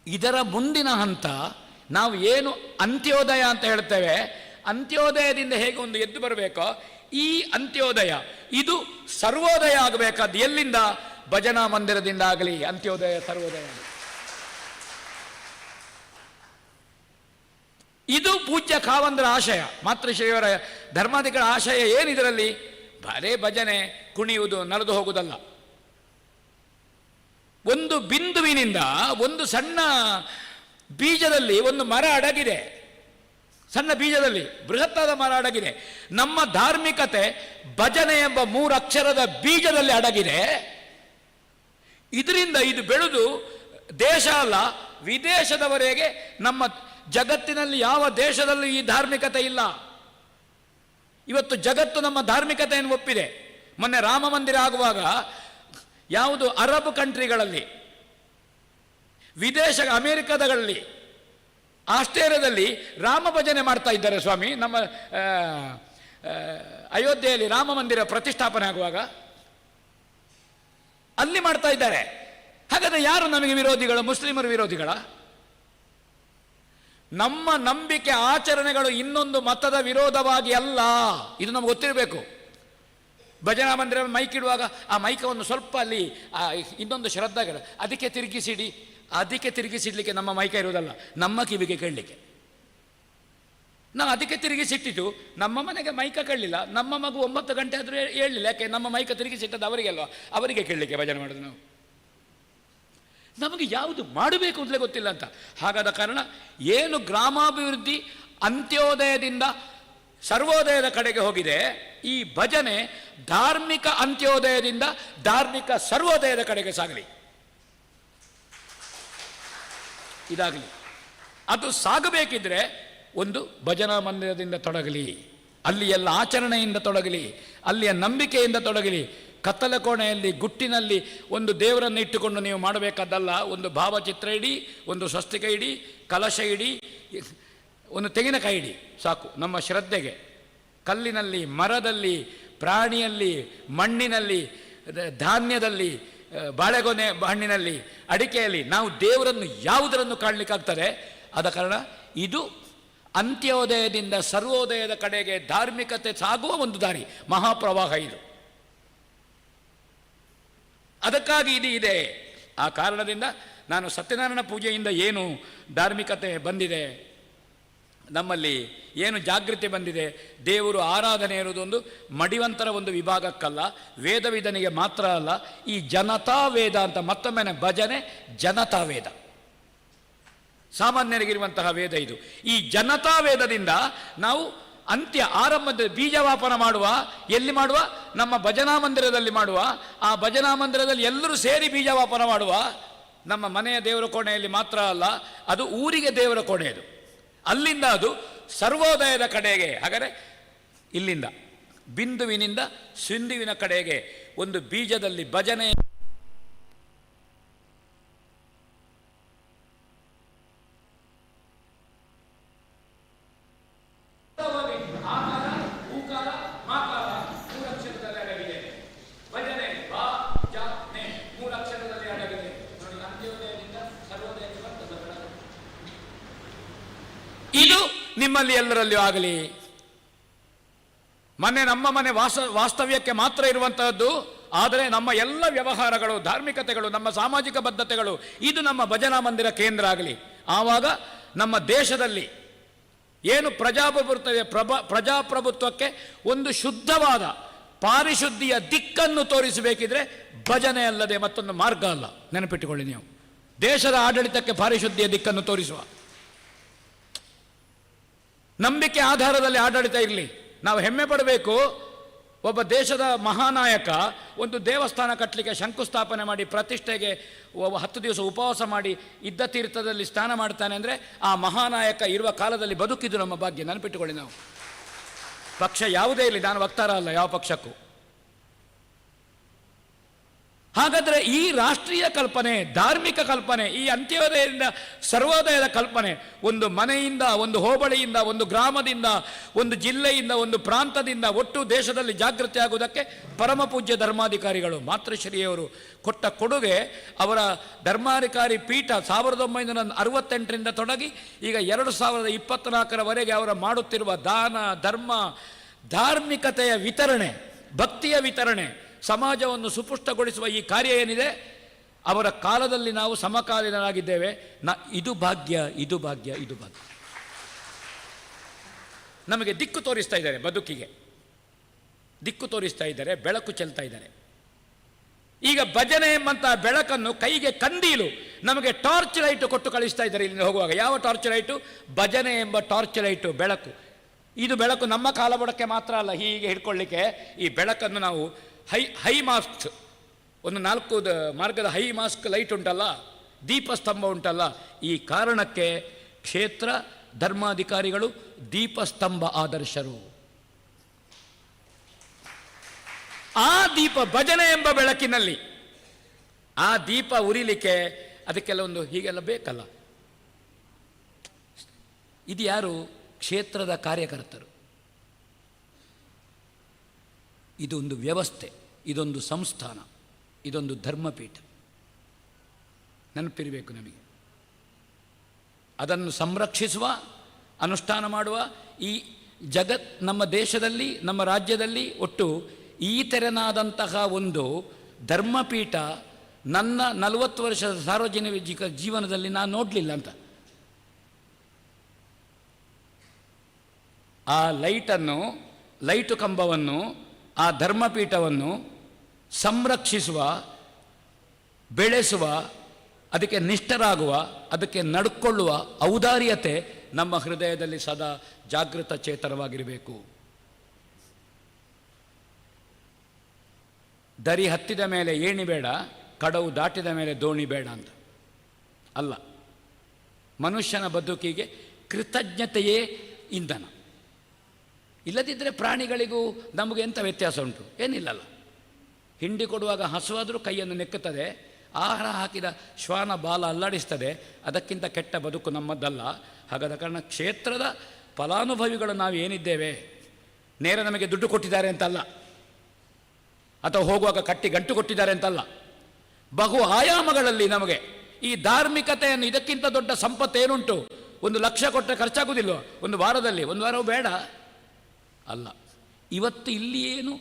ಇದರ ಮುಂದಿನ ಹಂತ ನಾವು ಏನು ಅಂತ್ಯೋದಯ ಅಂತ ಹೇಳ್ತೇವೆ, ಅಂತ್ಯೋದಯದಿಂದ ಹೇಗೆ ಒಂದು ಎದ್ದು ಬರಬೇಕೋ, ಈ ಅಂತ್ಯೋದಯ ಇದು ಸರ್ವೋದಯ ಆಗಬೇಕಾದ್ದು ಎಲ್ಲಿಂದ? ಭಜನಾ ಮಂದಿರದಿಂದ ಆಗಲಿ ಅಂತ್ಯೋದಯ ಸರ್ವೋದಯ. ಇದು ಪೂಜ್ಯ ಖಾವಂದ್ರ ಆಶಯ, ಮಾತೃಶ್ರೀಯವರ ಧರ್ಮಾಧಿಗಳ ಆಶಯ ಏನಿದರಲ್ಲಿ? ಬರೇ ಭಜನೆ ಕುಣಿಯುವುದು ನಡೆದು ಹೋಗುವುದಲ್ಲ. ಒಂದು ಬಿಂದುವಿನಿಂದ, ಒಂದು ಸಣ್ಣ ಬೀಜದಲ್ಲಿ ಒಂದು ಮರ ಅಡಗಿದೆ. ಸಣ್ಣ ಬೀಜದಲ್ಲಿ ಬೃಹತ್ತಾದ ಮರ ಅಡಗಿದೆ. ನಮ್ಮ ಧಾರ್ಮಿಕತೆ ಭಜನೆ ಎಂಬ 3 ಅಕ್ಷರದ ಬೀಜದಲ್ಲಿ ಅಡಗಿದೆ. ಇದರಿಂದ ಇದು ಬೆಳೆದು ದೇಶ ಅಲ್ಲ ವಿದೇಶದವರೆಗೆ, ನಮ್ಮ ಜಗತ್ತಿನಲ್ಲಿ ಯಾವ ದೇಶದಲ್ಲೂ ಈ ಧಾರ್ಮಿಕತೆ ಇಲ್ಲ. ಇವತ್ತು ಜಗತ್ತು ನಮ್ಮ ಧಾರ್ಮಿಕತೆಯನ್ನು ಒಪ್ಪಿದೆ. ಮೊನ್ನೆ ರಾಮ ಮಂದಿರ ಆಗುವಾಗ ಯಾವುದು ಅರಬ್ ಕಂಟ್ರಿಗಳಲ್ಲಿ, ವಿದೇಶ ಅಮೆರಿಕದಲ್ಲಿ, ಆಸ್ಟ್ರೇಲಿಯಾದಲ್ಲಿ ರಾಮ ಭಜನೆ ಮಾಡ್ತಾ ಇದ್ದಾರೆ ಸ್ವಾಮಿ. ನಮ್ಮ ಅಯೋಧ್ಯೆಯಲ್ಲಿ ರಾಮ ಮಂದಿರ ಪ್ರತಿಷ್ಠಾಪನೆ ಆಗುವಾಗ ಅಲ್ಲಿ ಮಾಡ್ತಾ ಇದ್ದಾರೆ. ಹಾಗಾದರೆ ಯಾರು ನಮಗೆ ವಿರೋಧಿಗಳು? ಮುಸ್ಲಿಮರು ವಿರೋಧಿಗಳ? ನಮ್ಮ ನಂಬಿಕೆ ಆಚರಣೆಗಳು ಇನ್ನೊಂದು ಮತದ ವಿರೋಧವಾಗಿ ಅಲ್ಲ. ಇದು ನಮ್ಗೆ ಗೊತ್ತಿರಬೇಕು. ಭಜನಾ ಮಂದಿರ ಮೈಕ್ ಇಡುವಾಗ ಆ ಮೈಕವನ್ನು ಸ್ವಲ್ಪ ಅಲ್ಲಿ ಇನ್ನೊಂದು ಶ್ರದ್ಧಾಗಳು ಅದಕ್ಕೆ ತಿರುಗಿಸಿಡ್ಲಿಕ್ಕೆ ನಮ್ಮ ಮೈಕ ಇರುವುದಲ್ಲ, ನಮ್ಮ ಕಿವಿಗೆ ಕೇಳಲಿಕ್ಕೆ. ನಾವು ಅದಕ್ಕೆ ತಿರುಗಿಸಿಟ್ಟಿದ್ದು. ನಮ್ಮ ಮನೆಗೆ ಮೈಕ ಕೇಳಲಿಲ್ಲ, ನಮ್ಮ ಮಗು 9 ಗಂಟೆ ಆದರೂ ಹೇಳಲಿಲ್ಲ. ಯಾಕೆ? ನಮ್ಮ ಮೈಕ ತಿರುಗಿಸಿಟ್ಟದ್ದು ಅವರಿಗೆ ಅಲ್ವಾ, ಅವರಿಗೆ ಕೇಳಲಿಕ್ಕೆ ಭಜನೆ ಮಾಡೋದು ನಾವು. ನಮಗೆ ಯಾವುದು ಮಾಡಬೇಕು ಅಂತಲೇ ಗೊತ್ತಿಲ್ಲ ಅಂತ. ಹಾಗಾದ ಕಾರಣ ಏನು ಗ್ರಾಮಾಭಿವೃದ್ಧಿ ಅಂತ್ಯೋದಯದಿಂದ ಸರ್ವೋದಯದ ಕಡೆಗೆ ಹೋಗಿದೆ, ಈ ಭಜನೆ ಧಾರ್ಮಿಕ ಅಂತ್ಯೋದಯದಿಂದ ಧಾರ್ಮಿಕ ಸರ್ವೋದಯದ ಕಡೆಗೆ ಸಾಗಲಿ, ಇದಾಗಲಿ. ಅದು ಸಾಗಬೇಕಿದ್ರೆ ಒಂದು ಭಜನಾ ಮಂದಿರದಿಂದ ತೊಡಗಲಿ, ಅಲ್ಲಿ ಎಲ್ಲ ಆಚರಣೆಯಿಂದ ತೊಡಗಲಿ, ಅಲ್ಲಿಯ ನಂಬಿಕೆಯಿಂದ ತೊಡಗಲಿ. ಕತ್ತಲ ಕೋಣೆಯಲ್ಲಿ ಗುಟ್ಟಿನಲ್ಲಿ ಒಂದು ದೇವರನ್ನು ಇಟ್ಟುಕೊಂಡು ನೀವು ಮಾಡಬೇಕಾದಲ್ಲ. ಒಂದು ಭಾವಚಿತ್ರ ಇಡಿ, ಒಂದು ಸ್ವಸ್ತಿಕ ಇಡಿ, ಕಲಶ ಇಡಿ, ಒಂದು ತೆಂಗಿನಕಾಯಿ ಇಡಿ, ಸಾಕು. ನಮ್ಮ ಶ್ರದ್ಧೆಗೆ ಕಲ್ಲಿನಲ್ಲಿ, ಮರದಲ್ಲಿ, ಪ್ರಾಣಿಯಲ್ಲಿ, ಮಣ್ಣಿನಲ್ಲಿ, ಧಾನ್ಯದಲ್ಲಿ, ಬಾಳೆಗೊನೆ ಹಣ್ಣಿನಲ್ಲಿ, ಅಡಿಕೆಯಲ್ಲಿ ನಾವು ದೇವರನ್ನು ಯಾವುದರನ್ನು ಕಾಣಲಿಕ್ಕಾಗ್ತದೆ. ಆದ ಕಾರಣ ಇದು ಅಂತ್ಯೋದಯದಿಂದ ಸರ್ವೋದಯದ ಕಡೆಗೆ ಧಾರ್ಮಿಕತೆ ಸಾಗುವ ಒಂದು ದಾರಿ, ಮಹಾಪ್ರವಾಹ ಇದು. ಅದಕ್ಕಾಗಿ ಇದು ಇದೆ. ಆ ಕಾರಣದಿಂದ ನಾನು ಸತ್ಯನಾರಾಯಣ ಪೂಜೆಯಿಂದ ಏನು ಧಾರ್ಮಿಕತೆ ಬಂದಿದೆ, ನಮ್ಮಲ್ಲಿ ಏನು ಜಾಗೃತಿ ಬಂದಿದೆ, ದೇವರು ಆರಾಧನೆ ಇರುವುದೊಂದು ಮಡಿವಂತರ ಒಂದು ವಿಭಾಗಕ್ಕಲ್ಲ, ವೇದ ವಿಧನಿಗೆ ಮಾತ್ರ ಅಲ್ಲ, ಈ ಜನತಾ ವೇದ ಅಂತ ಮತ್ತೊಮ್ಮೆ ಭಜನೆ ಜನತಾ ವೇದ, ಸಾಮಾನ್ಯರಿಗಿರುವಂತಹ ವೇದ ಇದು. ಈ ಜನತಾ ವೇದದಿಂದ ನಾವು ಆರಂಭದ ಬೀಜವಾಪನ ಮಾಡುವ, ಎಲ್ಲಿ ಮಾಡುವ? ನಮ್ಮ ಭಜನಾ ಮಂದಿರದಲ್ಲಿ ಮಾಡುವ. ಆ ಭಜನಾ ಮಂದಿರದಲ್ಲಿ ಎಲ್ಲರೂ ಸೇರಿ ಬೀಜವಾಪನ ಮಾಡುವ. ನಮ್ಮ ಮನೆಯ ದೇವರ ಕೋಣೆಯಲ್ಲಿ ಮಾತ್ರ ಅಲ್ಲ, ಅದು ಊರಿಗೆ ದೇವರ ಕೋಣೆ ಅದು. ಅಲ್ಲಿಂದ ಅದು ಸರ್ವೋದಯದ ಕಡೆಗೆ, ಹಾಗಾದರೆ ಇಲ್ಲಿಂದ ಬಿಂದುವಿನಿಂದ ಸಿಂಧುವಿನ ಕಡೆಗೆ ಒಂದು ಬೀಜದಲ್ಲಿ ಭಜನೆ ಇದು ನಿಮ್ಮಲ್ಲಿ ಎಲ್ಲರಲ್ಲಿಯೂ ಆಗಲಿ. ನಮ್ಮ ಮನೆ ವಾಸ್ತವ್ಯಕ್ಕೆ ಮಾತ್ರ ಇರುವಂತಹದ್ದು. ಆದರೆ ನಮ್ಮ ಎಲ್ಲ ವ್ಯವಹಾರಗಳು, ಧಾರ್ಮಿಕತೆಗಳು, ನಮ್ಮ ಸಾಮಾಜಿಕ ಬದ್ಧತೆಗಳು ಇದು ನಮ್ಮ ಭಜನಾ ಮಂದಿರ ಕೇಂದ್ರ ಆಗಲಿ. ಆವಾಗ ನಮ್ಮ ದೇಶದಲ್ಲಿ ಏನು ಪ್ರಜಾಪ್ರಭುತ್ವಕ್ಕೆ ಒಂದು ಶುದ್ಧವಾದ ಪಾರಿಶುದ್ಧಿಯ ದಿಕ್ಕನ್ನು ತೋರಿಸಬೇಕಿದ್ರೆ ಭಜನೆ ಅಲ್ಲದೆ ಮತ್ತೊಂದು ಮಾರ್ಗ ಅಲ್ಲ. ನೆನಪಿಟ್ಟುಕೊಳ್ಳಿ ನೀವು. ದೇಶದ ಆಡಳಿತಕ್ಕೆ ಪಾರಿಶುದ್ಧಿಯ ದಿಕ್ಕನ್ನು ತೋರಿಸುವ, ನಂಬಿಕೆ ಆಧಾರದಲ್ಲಿ ಆಡಳಿತ ಇರಲಿ. ನಾವು ಹೆಮ್ಮೆ ಪಡಬೇಕು. ಒಬ್ಬ ದೇಶದ ಮಹಾನಾಯಕ ಒಂದು ದೇವಸ್ಥಾನ ಕಟ್ಟಲಿಕ್ಕೆ ಶಂಕುಸ್ಥಾಪನೆ ಮಾಡಿ ಪ್ರತಿಷ್ಠೆಗೆ 10 ದಿವಸ ಉಪವಾಸ ಮಾಡಿ ಇದ್ದ ತೀರ್ಥದಲ್ಲಿ ಸ್ನಾನ ಮಾಡ್ತಾನೆ ಅಂದರೆ ಆ ಮಹಾನಾಯಕ ಇರುವ ಕಾಲದಲ್ಲಿ ಬದುಕಿದ್ದು ನಮ್ಮ ಭಾಗ್ಯ. ನೆನಪಿಟ್ಟುಕೊಳ್ಳಿ ನಾವು. ಪಕ್ಷ ಯಾವುದೇ ಇರಲಿ, ನಾನು ವಕ್ತಾರ ಅಲ್ಲ ಯಾವ ಪಕ್ಷಕ್ಕೂ. ಹಾಗಾದರೆ ಈ ರಾಷ್ಟ್ರೀಯ ಕಲ್ಪನೆ, ಧಾರ್ಮಿಕ ಕಲ್ಪನೆ, ಈ ಅಂತ್ಯೋದಯದಿಂದ ಸರ್ವೋದಯದ ಕಲ್ಪನೆ ಒಂದು ಮನೆಯಿಂದ, ಒಂದು ಹೋಬಳಿಯಿಂದ, ಒಂದು ಗ್ರಾಮದಿಂದ, ಒಂದು ಜಿಲ್ಲೆಯಿಂದ, ಒಂದು ಪ್ರಾಂತದಿಂದ ಒಟ್ಟು ದೇಶದಲ್ಲಿ ಜಾಗೃತಿ ಆಗುವುದಕ್ಕೆ ಪರಮ ಪೂಜ್ಯ ಧರ್ಮಾಧಿಕಾರಿಗಳು ಮಾತೃಶ್ರೀಯವರು ಕೊಟ್ಟ ಕೊಡುಗೆ. ಅವರ ಧರ್ಮಾಧಿಕಾರಿ ಪೀಠ 1968ರಿಂದ ತೊಡಗಿ ಈಗ 2024ರವರೆಗೆ ಅವರ ಮಾಡುತ್ತಿರುವ ದಾನ, ಧರ್ಮ, ಧಾರ್ಮಿಕತೆಯ ವಿತರಣೆ, ಭಕ್ತಿಯ ವಿತರಣೆ, ಸಮಾಜವನ್ನು ಸುಪುಷ್ಟಗೊಳಿಸುವ ಈ ಕಾರ್ಯ ಏನಿದೆ, ಅವರ ಕಾಲದಲ್ಲಿ ನಾವು ಸಮಕಾಲೀನರಾಗಿದ್ದೇವೆ. ಇದು ಭಾಗ್ಯ, ಇದು ಭಾಗ್ಯ, ಇದು ಭಾಗ್ಯ. ನಮಗೆ ದಿಕ್ಕು ತೋರಿಸ್ತಾ ಇದ್ದಾರೆ, ಬದುಕಿಗೆ ದಿಕ್ಕು ತೋರಿಸ್ತಾ ಇದ್ದಾರೆ, ಬೆಳಕು ಚೆಲ್ತಾ ಇದ್ದಾರೆ. ಈಗ ಭಜನೆ ಎಂಬಂತಹ ಬೆಳಕನ್ನು, ಕೈಗೆ ಕಂದೀಲು, ನಮಗೆ ಟಾರ್ಚ್ ಲೈಟ್ ಕೊಟ್ಟು ಕಳಿಸ್ತಾ ಇದ್ದಾರೆ ಇಲ್ಲಿಂದ ಹೋಗುವಾಗ. ಯಾವ ಟಾರ್ಚ್ ಲೈಟು? ಭಜನೆ ಎಂಬ ಟಾರ್ಚ್ ಲೈಟು, ಬೆಳಕು. ಇದು ಬೆಳಕು ನಮ್ಮ ಕಾಲಬುಡಕ್ಕೆ ಮಾತ್ರ ಅಲ್ಲ, ಹೀಗೆ ಹಿಡ್ಕೊಳ್ಳಿಕ್ಕೆ ಈ ಬೆಳಕನ್ನು ನಾವು ಹೈ ಮಾಸ್ಕ್, ಒಂದು 4 ಮಾರ್ಗದ ಹೈ ಮಾಸ್ಕ್ ಲೈಟ್ ಉಂಟಲ್ಲ, ದೀಪಸ್ತಂಭ ಉಂಟಲ್ಲ, ಈ ಕಾರಣಕ್ಕೆ ಕ್ಷೇತ್ರ ಧರ್ಮಾಧಿಕಾರಿಗಳು ದೀಪಸ್ತಂಭ ಆದರ್ಶರು. ಆ ದೀಪ ಭಜನೆ ಎಂಬ ಬೆಳಕಿನಲ್ಲಿ, ಆ ದೀಪ ಉರಿಲಿಕ್ಕೆ ಅದಕ್ಕೆಲ್ಲ ಒಂದು ಹೀಗೆಲ್ಲ ಬೇಕಲ್ಲ. ಇದು ಯಾರು? ಕ್ಷೇತ್ರದ ಕಾರ್ಯಕರ್ತರು. ಇದೊಂದು ವ್ಯವಸ್ಥೆ, ಇದೊಂದು ಸಂಸ್ಥಾನ, ಇದೊಂದು ಧರ್ಮಪೀಠ. ನೆನಪಿರಬೇಕು ನಮಗೆ. ಅದನ್ನು ಸಂರಕ್ಷಿಸುವ, ಅನುಷ್ಠಾನ ಮಾಡುವ ಈ ನಮ್ಮ ದೇಶದಲ್ಲಿ, ನಮ್ಮ ರಾಜ್ಯದಲ್ಲಿ ಒಟ್ಟು ಈ ತೆರನಾದಂತಹ ಒಂದು ಧರ್ಮಪೀಠ ನನ್ನ 40 ವರ್ಷದ ಸಾರ್ವಜನಿಕ ಜೀವನದಲ್ಲಿ ನಾನು ನೋಡಲಿಲ್ಲ ಅಂತ. ಆ ಲೈಟು ಕಂಬವನ್ನು, ಆ ಧರ್ಮಪೀಠವನ್ನು ಸಂರಕ್ಷಿಸುವ, ಬೆಳೆಸುವ, ಅದಕ್ಕೆ ನಿಷ್ಠರಾಗುವ, ಅದಕ್ಕೆ ನಡ್ಕೊಳ್ಳುವ ಔದಾರ್ಯತೆ ನಮ್ಮ ಹೃದಯದಲ್ಲಿ ಸದಾ ಜಾಗೃತ ಚೇತನವಾಗಿರಬೇಕು. ದರಿ ಹತ್ತಿದ ಮೇಲೆ ಏಣಿ ಬೇಡ, ಕಡವು ದಾಟಿದ ಮೇಲೆ ದೋಣಿ ಬೇಡ ಅಂತ ಅಲ್ಲ. ಮನುಷ್ಯನ ಬದುಕಿಗೆ ಕೃತಜ್ಞತೆಯೇ ಇಂಧನ. ಇಲ್ಲದಿದ್ದರೆ ಪ್ರಾಣಿಗಳಿಗೂ ನಮಗೆ ಎಂಥ ವ್ಯತ್ಯಾಸ ಉಂಟು? ಏನಿಲ್ಲಲ್ಲ. ಹಿಂಡಿ ಕೊಡುವಾಗ ಹಸುವಾದರೂ ಕೈಯನ್ನು ನೆಕ್ಕುತ್ತದೆ, ಆಹಾರ ಹಾಕಿದ ಶ್ವಾನ ಬಾಲ ಅಲ್ಲಾಡಿಸ್ತದೆ. ಅದಕ್ಕಿಂತ ಕೆಟ್ಟ ಬದುಕು ನಮ್ಮದ್ದಲ್ಲ. ಹಾಗಾದ ಕಾರಣ ಕ್ಷೇತ್ರದ ಫಲಾನುಭವಿಗಳು ನಾವು ಏನಿದ್ದೇವೆ, ನೇರ ನಮಗೆ ದುಡ್ಡು ಕೊಟ್ಟಿದ್ದಾರೆ ಅಂತಲ್ಲ, ಅಥವಾ ಹೋಗುವಾಗ ಕಟ್ಟಿ ಗಂಟು ಕೊಟ್ಟಿದ್ದಾರೆ ಅಂತಲ್ಲ. ಬಹು ಆಯಾಮಗಳಲ್ಲಿ ನಮಗೆ ಈ ಧಾರ್ಮಿಕತೆಯನ್ನು, ಇದಕ್ಕಿಂತ ದೊಡ್ಡ ಸಂಪತ್ತು ಏನುಂಟು? 1 ಲಕ್ಷ ಕೊಟ್ಟರೆ ಖರ್ಚಾಗುವುದಿಲ್ವ ಒಂದು ವಾರದಲ್ಲಿ? 1 ವಾರವೂ ಬೇಡ ಅಲ್ಲ. ಇವತ್ತು ಇಲ್ಲಿ ಏನು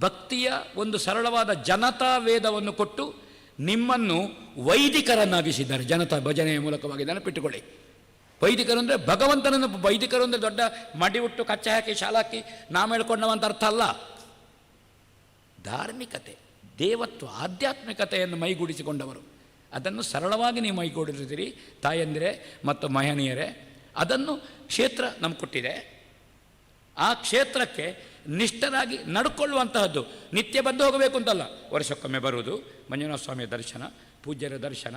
ಭಕ್ತಿಯ ಒಂದು ಸರಳವಾದ ಜನತಾ ವೇದವನ್ನು ಕೊಟ್ಟು ನಿಮ್ಮನ್ನು ವೈದಿಕರನ್ನಾಗಿಸಿದ್ದಾರೆ. ಜನತಾ ಭಜನೆಯ ಮೂಲಕವಾಗಿ ನೆನಪಿಟ್ಟುಕೊಳ್ಳಿ. ವೈದಿಕರು ಅಂದರೆ ಭಗವಂತನನ್ನು, ವೈದಿಕರು ಅಂದರೆ ದೊಡ್ಡ ಮಡಿ ಉಟ್ಟು ಕಚ್ಚೆ ಹಾಕಿ ಶಾಲಾಕಿ ನಾಮ ಹೇಳ್ಕೊಂಡವಂತ ಅರ್ಥ ಅಲ್ಲ. ಧಾರ್ಮಿಕತೆ, ದೇವತ್ವ, ಆಧ್ಯಾತ್ಮಿಕತೆಯನ್ನು ಮೈಗೂಡಿಸಿಕೊಂಡವರು. ಅದನ್ನು ಸರಳವಾಗಿ ನೀವು ಮೈಗೂಡಿಸಿದಿರಿ ತಾಯಂದಿರೇ ಮತ್ತು ಮಹನೀಯರೇ. ಅದನ್ನು ಕ್ಷೇತ್ರ ನಮ್ಗೆ ಕೊಟ್ಟಿದೆ. ಆ ಕ್ಷೇತ್ರಕ್ಕೆ ನಿಷ್ಠರಾಗಿ ನಡ್ಕೊಳ್ಳುವಂತಹದ್ದು. ನಿತ್ಯ ಬಂದು ಹೋಗಬೇಕು ಅಂತಲ್ಲ, ವರ್ಷಕ್ಕೊಮ್ಮೆ ಬರುವುದು, ಮಂಜುನಾಥ ಸ್ವಾಮಿಯ ದರ್ಶನ, ಪೂಜ್ಯರ ದರ್ಶನ.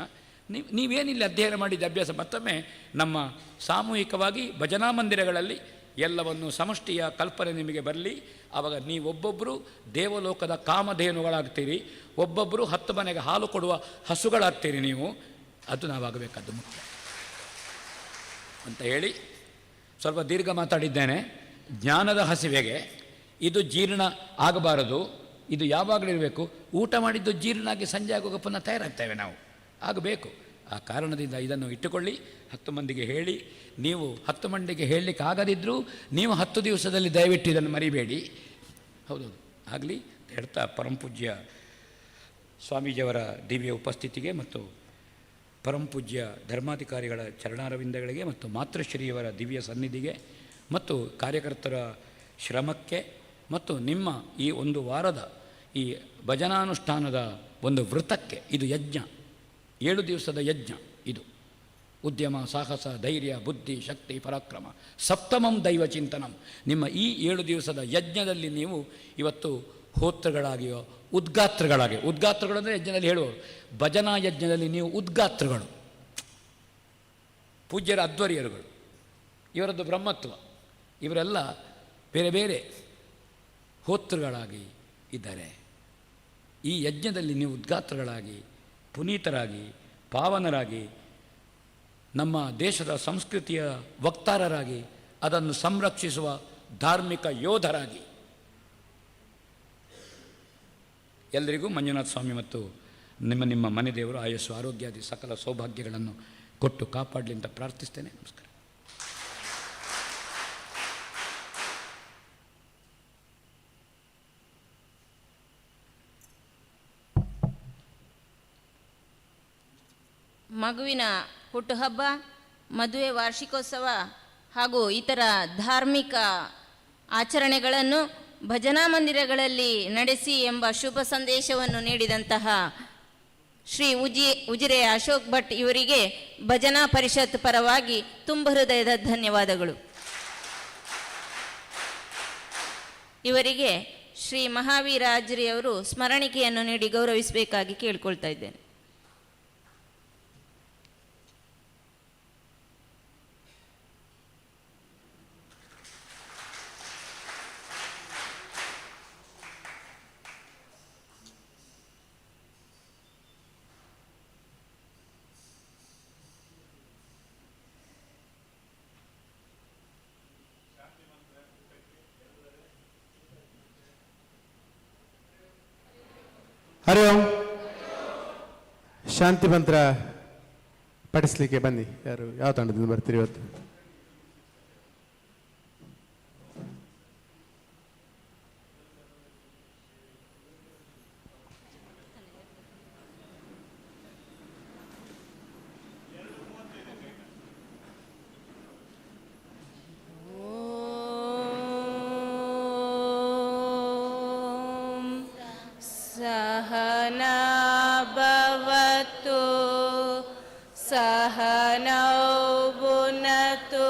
ನೀವೇನಿಲ್ಲ ಅಧ್ಯಯನ ಮಾಡಿದ ಅಭ್ಯಾಸ. ಮತ್ತೊಮ್ಮೆ ನಮ್ಮ ಸಾಮೂಹಿಕವಾಗಿ ಭಜನಾ ಮಂದಿರಗಳಲ್ಲಿ ಎಲ್ಲವನ್ನು ಸಮಷ್ಟಿಯ ಕಲ್ಪನೆ ನಿಮಗೆ ಬರಲಿ. ಆವಾಗ ನೀವೊಬ್ಬೊಬ್ಬರು ದೇವಲೋಕದ ಕಾಮಧೇನುಗಳಾಗ್ತೀರಿ, ಒಬ್ಬೊಬ್ಬರು 10 ಮನೆಗೆ ಹಾಲು ಕೊಡುವ ಹಸುಗಳಾಗ್ತೀರಿ. ನೀವು ಅದು ನಾವಾಗಬೇಕಾದ್ದು ಮುಖ್ಯ ಅಂತ ಹೇಳಿ ಸ್ವಲ್ಪ ದೀರ್ಘ ಮಾತಾಡಿದ್ದೇನೆ. ಜ್ಞಾನದ ಹಸಿವೆಗೆ ಇದು ಜೀರ್ಣ ಆಗಬಾರದು. ಇದು ಯಾವಾಗಲಿರಬೇಕು? ಊಟ ಮಾಡಿದ್ದು ಜೀರ್ಣ ಆಗಿ ಸಂಜೆ ಆಗುವಾಗ ಪುನಃ ತಯಾರಾಗ್ತೇವೆ ನಾವು, ಆಗಬೇಕು. ಆ ಕಾರಣದಿಂದ ಇದನ್ನು ಇಟ್ಟುಕೊಳ್ಳಿ. 10 ಮಂದಿಗೆ ಹೇಳಿ. ನೀವು 10 ಮಂದಿಗೆ ಹೇಳಲಿಕ್ಕೆ ಆಗದಿದ್ದರೂ ನೀವು 10 ದಿವಸದಲ್ಲಿ ದಯವಿಟ್ಟು ಇದನ್ನು ಮರಿಬೇಡಿ. ಹೌದೌದು ಆಗಲಿ ಹೇಳ್ತಾ ಪರಮಪೂಜ್ಯ ಸ್ವಾಮೀಜಿಯವರ ದಿವ್ಯ ಉಪಸ್ಥಿತಿಗೆ ಮತ್ತು ಪರಮಪೂಜ್ಯ ಧರ್ಮಾಧಿಕಾರಿಗಳ ಚರಣಾರವಿಂದಗಳಿಗೆ ಮತ್ತು ಮಾತೃಶ್ರೀಯವರ ದಿವ್ಯ ಸನ್ನಿಧಿಗೆ ಮತ್ತು ಕಾರ್ಯಕರ್ತರ ಶ್ರಮಕ್ಕೆ ಮತ್ತು ನಿಮ್ಮ ಈ ಒಂದು ವಾರದ ಈ ಭಜನಾನುಷ್ಠಾನದ ಒಂದು ವೃತ್ತಕ್ಕೆ, ಇದು ಯಜ್ಞ, 7 ದಿವಸದ ಯಜ್ಞ. ಇದು ಉದ್ಯಮ, ಸಾಹಸ, ಧೈರ್ಯ, ಬುದ್ಧಿ, ಶಕ್ತಿ, ಪರಾಕ್ರಮ, ಸಪ್ತಮಂ ದೈವ ಚಿಂತನಂ. ನಿಮ್ಮ ಈ 7 ದಿವಸದ ಯಜ್ಞದಲ್ಲಿ ನೀವು ಇವತ್ತು ಹೋತೃಗಳಾಗಿಯೋ ಉದ್ಗಾತ್ರಗಳಾಗಿ, ಉದ್ಗಾತ್ರಗಳು ಅಂದರೆ ಯಜ್ಞದಲ್ಲಿ ಹೇಳುವರು, ಭಜನಾ ಯಜ್ಞದಲ್ಲಿ ನೀವು ಉದ್ಗಾತ್ರಗಳು, ಪೂಜ್ಯರ ಅಧ್ವರ್ಯರುಗಳು, ಇವರದ್ದು ಬ್ರಹ್ಮತ್ವ, ಇವರೆಲ್ಲ ಬೇರೆ ಬೇರೆ ಹೋತೃಗಳಾಗಿ ಇದ್ದಾರೆ. ಈ ಯಜ್ಞದಲ್ಲಿ ನೀವು ಉದ್ಗಾತ್ರಗಳಾಗಿ, ಪುನೀತರಾಗಿ, ಪಾವನರಾಗಿ, ನಮ್ಮ ದೇಶದ ಸಂಸ್ಕೃತಿಯ ವಕ್ತಾರರಾಗಿ, ಅದನ್ನು ಸಂರಕ್ಷಿಸುವ ಧಾರ್ಮಿಕ ಯೋಧರಾಗಿ ಎಲ್ಲರಿಗೂ ಮಂಜುನಾಥ ಸ್ವಾಮಿ ಮತ್ತು ನಿಮ್ಮ ಮನೆ ದೇವರು ಆಯಸ್ಸು, ಆರೋಗ್ಯಾದಿ ಸಕಲ ಸೌಭಾಗ್ಯಗಳನ್ನು ಕೊಟ್ಟು ಕಾಪಾಡಲಿ ಅಂತ ಪ್ರಾರ್ಥಿಸ್ತೇನೆ. ನಮಸ್ಕಾರ. ಮಗುವಿನ ಹುಟ್ಟುಹಬ್ಬ, ಮದುವೆ ವಾರ್ಷಿಕೋತ್ಸವ ಹಾಗೂ ಇತರ ಧಾರ್ಮಿಕ ಆಚರಣೆಗಳನ್ನು ಭಜನಾ ಮಂದಿರಗಳಲ್ಲಿ ನಡೆಸಿ ಎಂಬ ಶುಭ ಸಂದೇಶವನ್ನು ನೀಡಿದಂತಹ ಶ್ರೀ ಉಜಿರೆ ಅಶೋಕ್ ಭಟ್ ಇವರಿಗೆ ಭಜನಾ ಪರಿಷತ್ ಪರವಾಗಿ ತುಂಬ ಹೃದಯದ ಧನ್ಯವಾದಗಳು. ಇವರಿಗೆ ಶ್ರೀ ಮಹಾವೀರಾಜ್ರಿಯವರು ಸ್ಮರಣಿಕೆಯನ್ನು ನೀಡಿ ಗೌರವಿಸಬೇಕಾಗಿ ಕೇಳಿಕೊಳ್ತಾ ಇದ್ದೇನೆ. ಹರಿ ಓಂ. ಶಾಂತಿ ಮಂತ್ರ ಪಡಿಸ್ಲಿಕ್ಕೆ ಬನ್ನಿ. ಯಾರು ಯಾವ ತಂಡದಿಂದ ಬರ್ತೀರಿ ಇವತ್ತು? सहना भवतु सहनौ भुनक्तु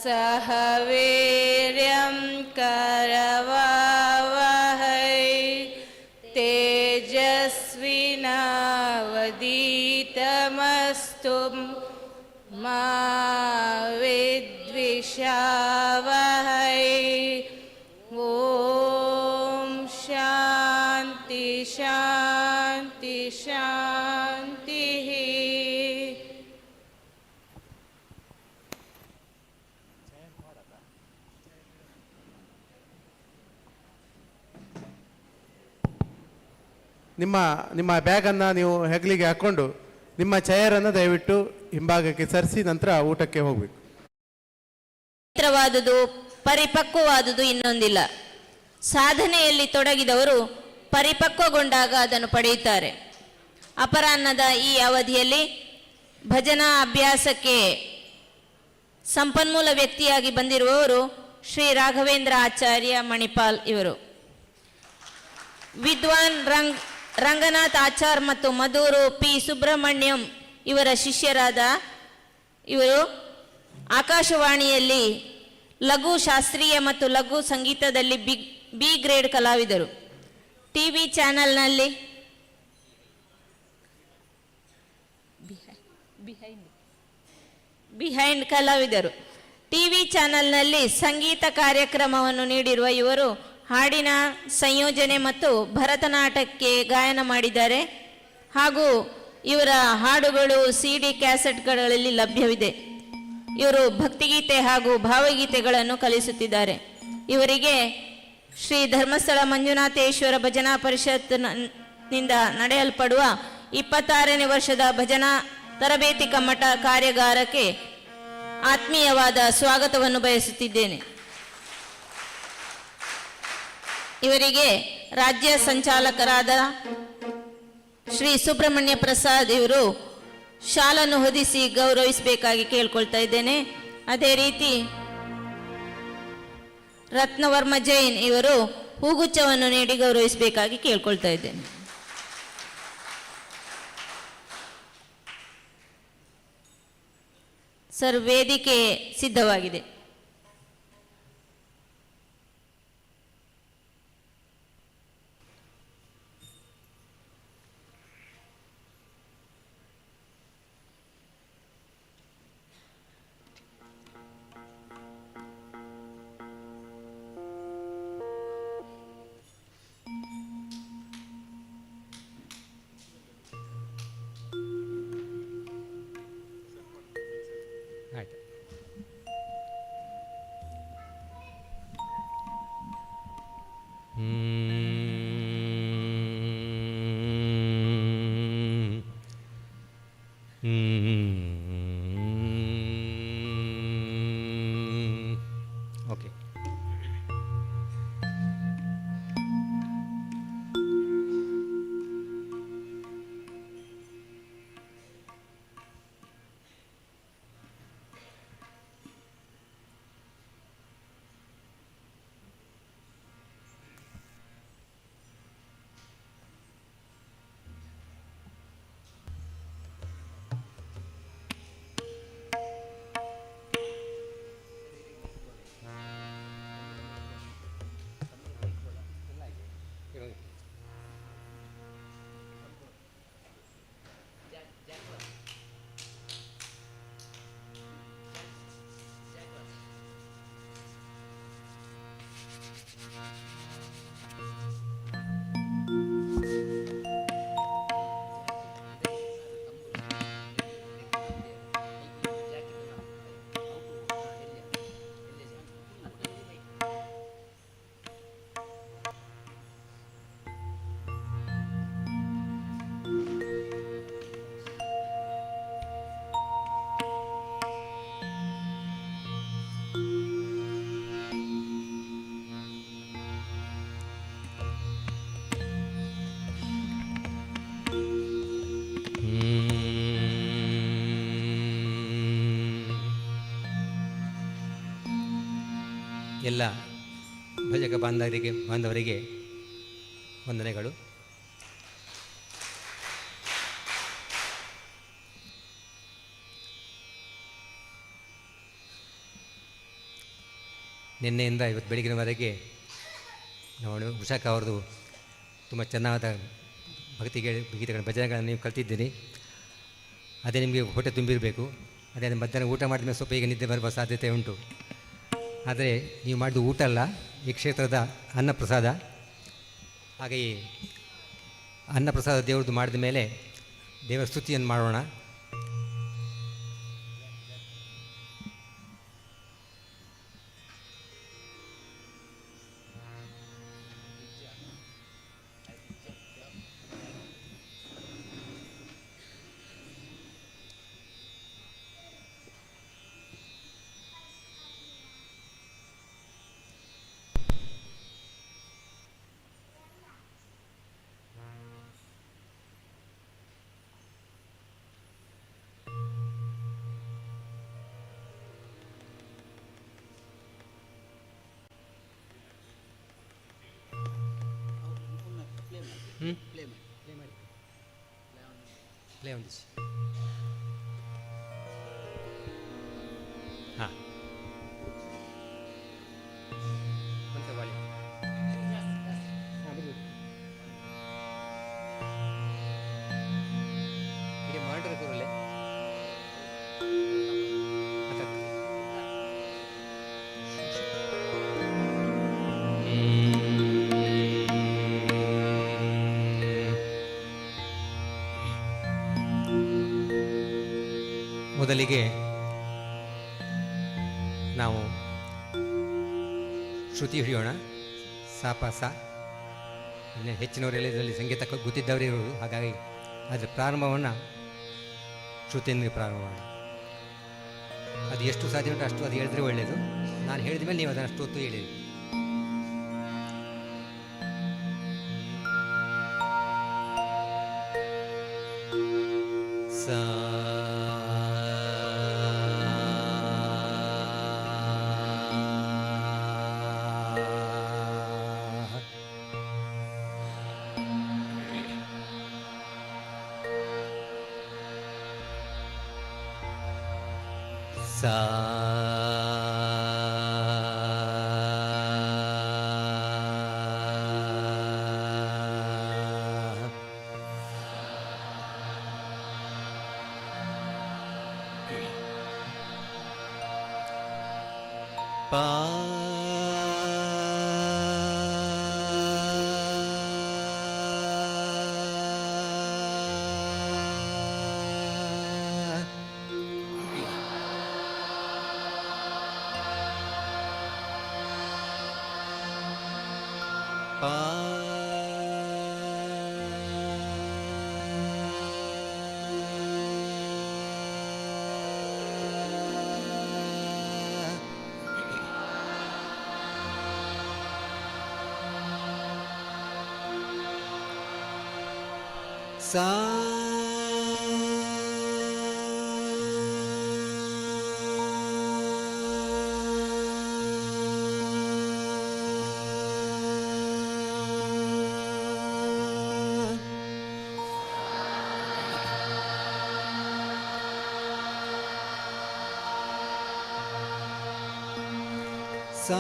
सह वीर्यं करवावहै तेजस्विनावधीतमस्तु मा विद्विषावहै. ओम शांति शांति शांति. ನಿಮ್ಮ ನಿಮ್ಮ ಬ್ಯಾಗನ್ನು ನೀವು ಹೆಗಲಿಗೆ ಹಾಕ್ಕೊಂಡು ನಿಮ್ಮ ಚೇರನ್ನು ದಯವಿಟ್ಟು ಹಿಂಭಾಗಕ್ಕೆ ಸರಿಸಿ ನಂತರ ಊಟಕ್ಕೆ ಹೋಗಬೇಕು. ಪವಿತ್ರವಾದುದು ಪರಿಪಕ್ವವಾದುದು ಇನ್ನೊಂದಿಲ್ಲ. ಸಾಧನೆಯಲ್ಲಿ ತೊಡಗಿದವರು ಪರಿಪಕ್ವಗೊಂಡಾಗ ಅದನ್ನು ಪಡೆಯುತ್ತಾರೆ. ಅಪರಾಹ್ನದ ಈ ಅವಧಿಯಲ್ಲಿ ಭಜನಾ ಅಭ್ಯಾಸಕ್ಕೆ ಸಂಪನ್ಮೂಲ ವ್ಯಕ್ತಿಯಾಗಿ ಬಂದಿರುವವರು ಶ್ರೀ ರಾಘವೇಂದ್ರ ಆಚಾರ್ಯ ಮಣಿಪಾಲ್ ಇವರು. ವಿದ್ವಾನ್ ರಂಗನಾಥ್ ಆಚಾರ್ ಮತ್ತು ಮಧೂರು ಪಿ ಸುಬ್ರಹ್ಮಣ್ಯಂ ಇವರ ಶಿಷ್ಯರಾದ ಇವರು ಆಕಾಶವಾಣಿಯಲ್ಲಿ ಲಘು ಶಾಸ್ತ್ರೀಯ ಮತ್ತು ಲಘು ಸಂಗೀತದಲ್ಲಿ ಬಿ ಗ್ರೇಡ್ ಕಲಾವಿದರು. ಟಿವಿ ಚಾನೆಲ್ನಲ್ಲಿ ಬಿಹೈಂಡ್ ಕಲಾವಿದರು. ಟಿವಿ ಚಾನೆಲ್ನಲ್ಲಿ ಸಂಗೀತ ಕಾರ್ಯಕ್ರಮವನ್ನು ನೀಡಿರುವ ಇವರು ಹಾಡಿನ ಸಂಯೋಜನೆ ಮತ್ತು ಭರತನಾಟ್ಯಕ್ಕೆ ಗಾಯನ ಮಾಡಿದ್ದಾರೆ ಹಾಗೂ ಇವರ ಹಾಡುಗಳು CD ಕ್ಯಾಸೆಟ್ಗಳಲ್ಲಿ ಲಭ್ಯವಿದೆ. ಇವರು ಭಕ್ತಿಗೀತೆ ಹಾಗೂ ಭಾವಗೀತೆಗಳನ್ನು ಕಲಿಸುತ್ತಿದ್ದಾರೆ. ಇವರಿಗೆ ಶ್ರೀ ಧರ್ಮಸ್ಥಳ ಮಂಜುನಾಥೇಶ್ವರ ಭಜನಾ ಪರಿಷತ್ನಿಂದ ನಡೆಯಲ್ಪಡುವ 26ನೇ ವರ್ಷದ ಭಜನಾ ತರಬೇತಿ ಕಮ್ಮಟ ಕಾರ್ಯಾಗಾರಕ್ಕೆ ಆತ್ಮೀಯವಾದ ಸ್ವಾಗತವನ್ನು ಬಯಸುತ್ತಿದ್ದೇನೆ. ಇವರಿಗೆ ರಾಜ್ಯ ಸಂಚಾಲಕರಾದ ಶ್ರೀ ಸುಬ್ರಹ್ಮಣ್ಯ ಪ್ರಸಾದ್ ಇವರು ಶಾಲನ್ನು ಹೊದಿಸಿ ಗೌರವಿಸಬೇಕಾಗಿ ಕೇಳ್ಕೊಳ್ತಾ ಇದ್ದೇನೆ. ಅದೇ ರೀತಿ ರತ್ನವರ್ಮ ಜೈನ್ ಇವರು ಹೂಗುಚ್ಛವನ್ನು ನೀಡಿ ಗೌರವಿಸಬೇಕಾಗಿ ಕೇಳ್ಕೊಳ್ತಾ ಇದ್ದೇನೆ. ಸರ್, ವೇದಿಕೆ ಸಿದ್ಧವಾಗಿದೆ. ಓಕೆ. ಎಲ್ಲ ಭಜಕ ಬಾಂಧವರಿಗೆ ವಂದನೆಗಳು. ನಿನ್ನೆಯಿಂದ ಇವತ್ತು ಬೆಳಗಿನವರೆಗೆ ನಾವು ಉಷಾಕ ಅವ್ರದ್ದು ತುಂಬ ಚೆನ್ನಾದ ಗೀತೆಗಳ ಭಜನೆಗಳನ್ನು ನೀವು ಕಲ್ತಿದ್ದೀರಿ. ಅದೇ ನಿಮಗೆ ಹೊಟ್ಟೆ ತುಂಬಿರಬೇಕು. ಅದೇ ಮಧ್ಯಾಹ್ನ ಊಟ ಮಾಡಿದ ಮೇಲೆ ಸ್ವಲ್ಪ ಈಗ ನಿದ್ದೆ ಬರುವ ಸಾಧ್ಯತೆ ಉಂಟು. ಆದರೆ ನೀವು ಮಾಡಿದ ಊಟ ಅಲ್ಲ, ಈ ಕ್ಷೇತ್ರದ ಅನ್ನಪ್ರಸಾದ. ಹಾಗೆಯೇ ಅನ್ನಪ್ರಸಾದ ದೇವ್ರದ್ದು ಮಾಡಿದ ಮೇಲೆ ದೇವರ ಸ್ತುತಿಯನ್ನು ಮಾಡೋಣ. ಪ್ಲೇ ಒಂದಿಸಿ. ಹಾಂ ಅಂತ ಬಾಳಿ ಇಡೀ ಮಾಡಿದ್ರೆ ಕೂರಲೆ ಮೊದಲಿಗೆ ನಾವು ಶ್ರುತಿ ಹಿಡಿಯೋಣ. ಸಾಪ ಸಾ. ಇನ್ನು ಹೆಚ್ಚಿನವರೆಲ್ಲ ಇದರಲ್ಲಿ ಸಂಗೀತ ಗೊತ್ತಿದ್ದವರೇ ಇರೋದು. ಹಾಗಾಗಿ ಅದರ ಪ್ರಾರಂಭವನ್ನು ಶ್ರುತಿಯಿಂದ ಪ್ರಾರಂಭ ಮಾಡೋಣ. ಅದು ಎಷ್ಟು ಸಾಧ್ಯ ಉಂಟು ಅಷ್ಟು ಅದು ಹೇಳಿದ್ರೆ ಒಳ್ಳೆಯದು. ನಾನು ಹೇಳಿದ ಮೇಲೆ ನೀವು ಅದನ್ನು ಅಷ್ಟು ಹೊತ್ತು ಹೇಳಿರಿ. ಸಾ ಸಾ ಪಾ ಸಾ ಸಾ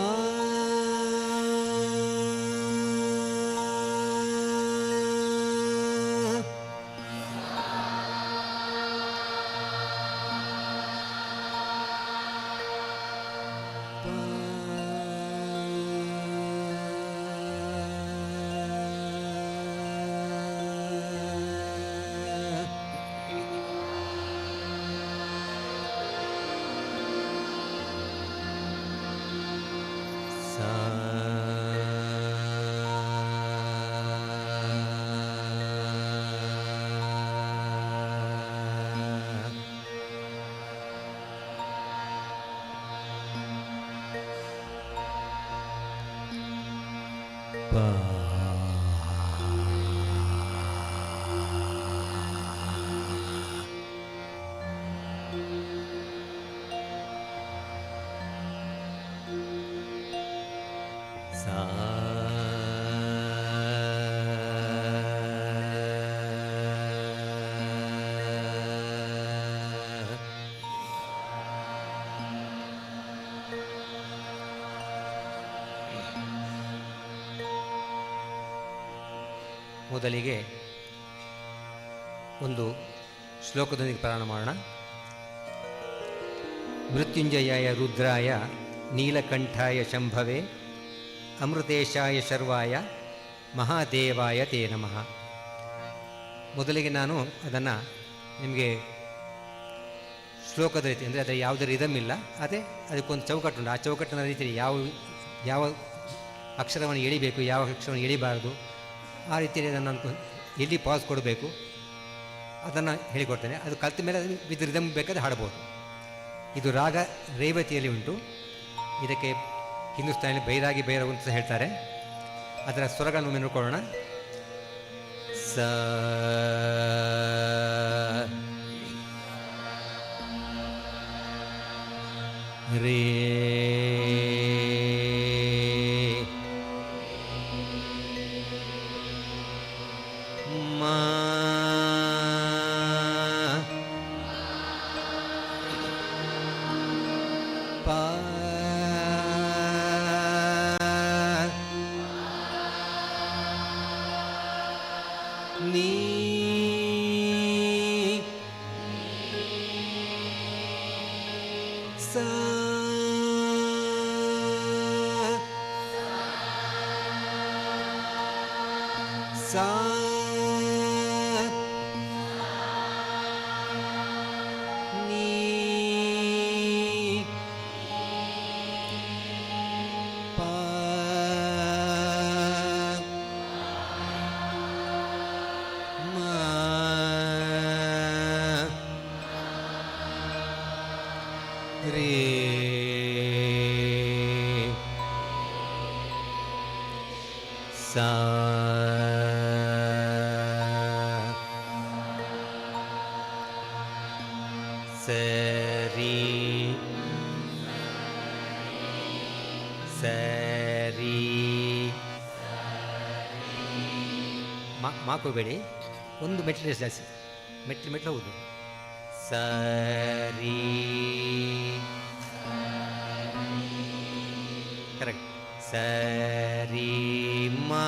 ಸಾ ಮೊದಲಿಗೆ ಒಂದು ಶ್ಲೋಕದೊಂದಿಗೆ ಪ್ರಾರಂಭ ಮಾಡೋಣ. ಮೃತ್ಯುಂಜಯಾಯ ರುದ್ರಾಯ ನೀಲಕಂಠಾಯ ಶಂಭವೇ ಅಮೃತೇಶಾಯ ಶರ್ವಾಯ ಮಹಾದೇವಾಯ ತೇ ನಮಃ. ಮೊದಲಿಗೆ ನಾನು ಅದನ್ನು ನಿಮಗೆ ಶ್ಲೋಕದ ರೀತಿ, ಅಂದರೆ ಅದರ ಯಾವುದೇ ರಿದಮ್ ಇಲ್ಲ, ಅದಕ್ಕೊಂದು ಚೌಕಟ್ಟುಂಟು. ಆ ಚೌಕಟ್ಟಿನ ರೀತಿಯಲ್ಲಿ ಯಾವ ಅಕ್ಷರವನ್ನು ಎಳಿಬೇಕು, ಯಾವ ಅಕ್ಷರವನ್ನು ಎಳಿಬಾರ್ದು, ಆ ರೀತಿಯಲ್ಲಿ ಅದನ್ನು ಎಲ್ಲಿ ಪಾಸ್ ಕೊಡಬೇಕು ಅದನ್ನು ಹೇಳಿಕೊಡ್ತೇನೆ. ಅದು ಕಲಿತ ಮೇಲೆ ಅದು ವಿದ್ ರಿದಮ್ ಬೇಕಾದ್ರೆ ಹಾಡ್ಬೋದು. ಇದು ರಾಗ ರೇವತಿಯಲ್ಲಿ ಉಂಟು. ಇದಕ್ಕೆ ಹಿಂದೂಸ್ತಾನಿಯಲ್ಲಿ ಬೈರಾಗಿ ಭೈರವ್ ಅಂತ ಹೇಳ್ತಾರೆ. ಅದರ ಸ್ವರಗಳನ್ನು ಒಮ್ಮೆ ನೋಡ್ಕೊಳ್ಳೋಣ. ಸ ರೇ ಮಾ ಪಾ ನೀ ಸಾ ಸಾ ನೀ ಪಾ ಮಾ ರೇ ಸಾ ಸರಿ ಸರಿ ಮಾಕೋಬೇಡಿ, ಒಂದು ಮೆಟ್ಲು ಜಾಸ್ತಿ, ಮೆಟ್ಲು ಹೌದು. ಸರಿ ಕರೆಕ್ಟ್. ಸರಿ ಮಾ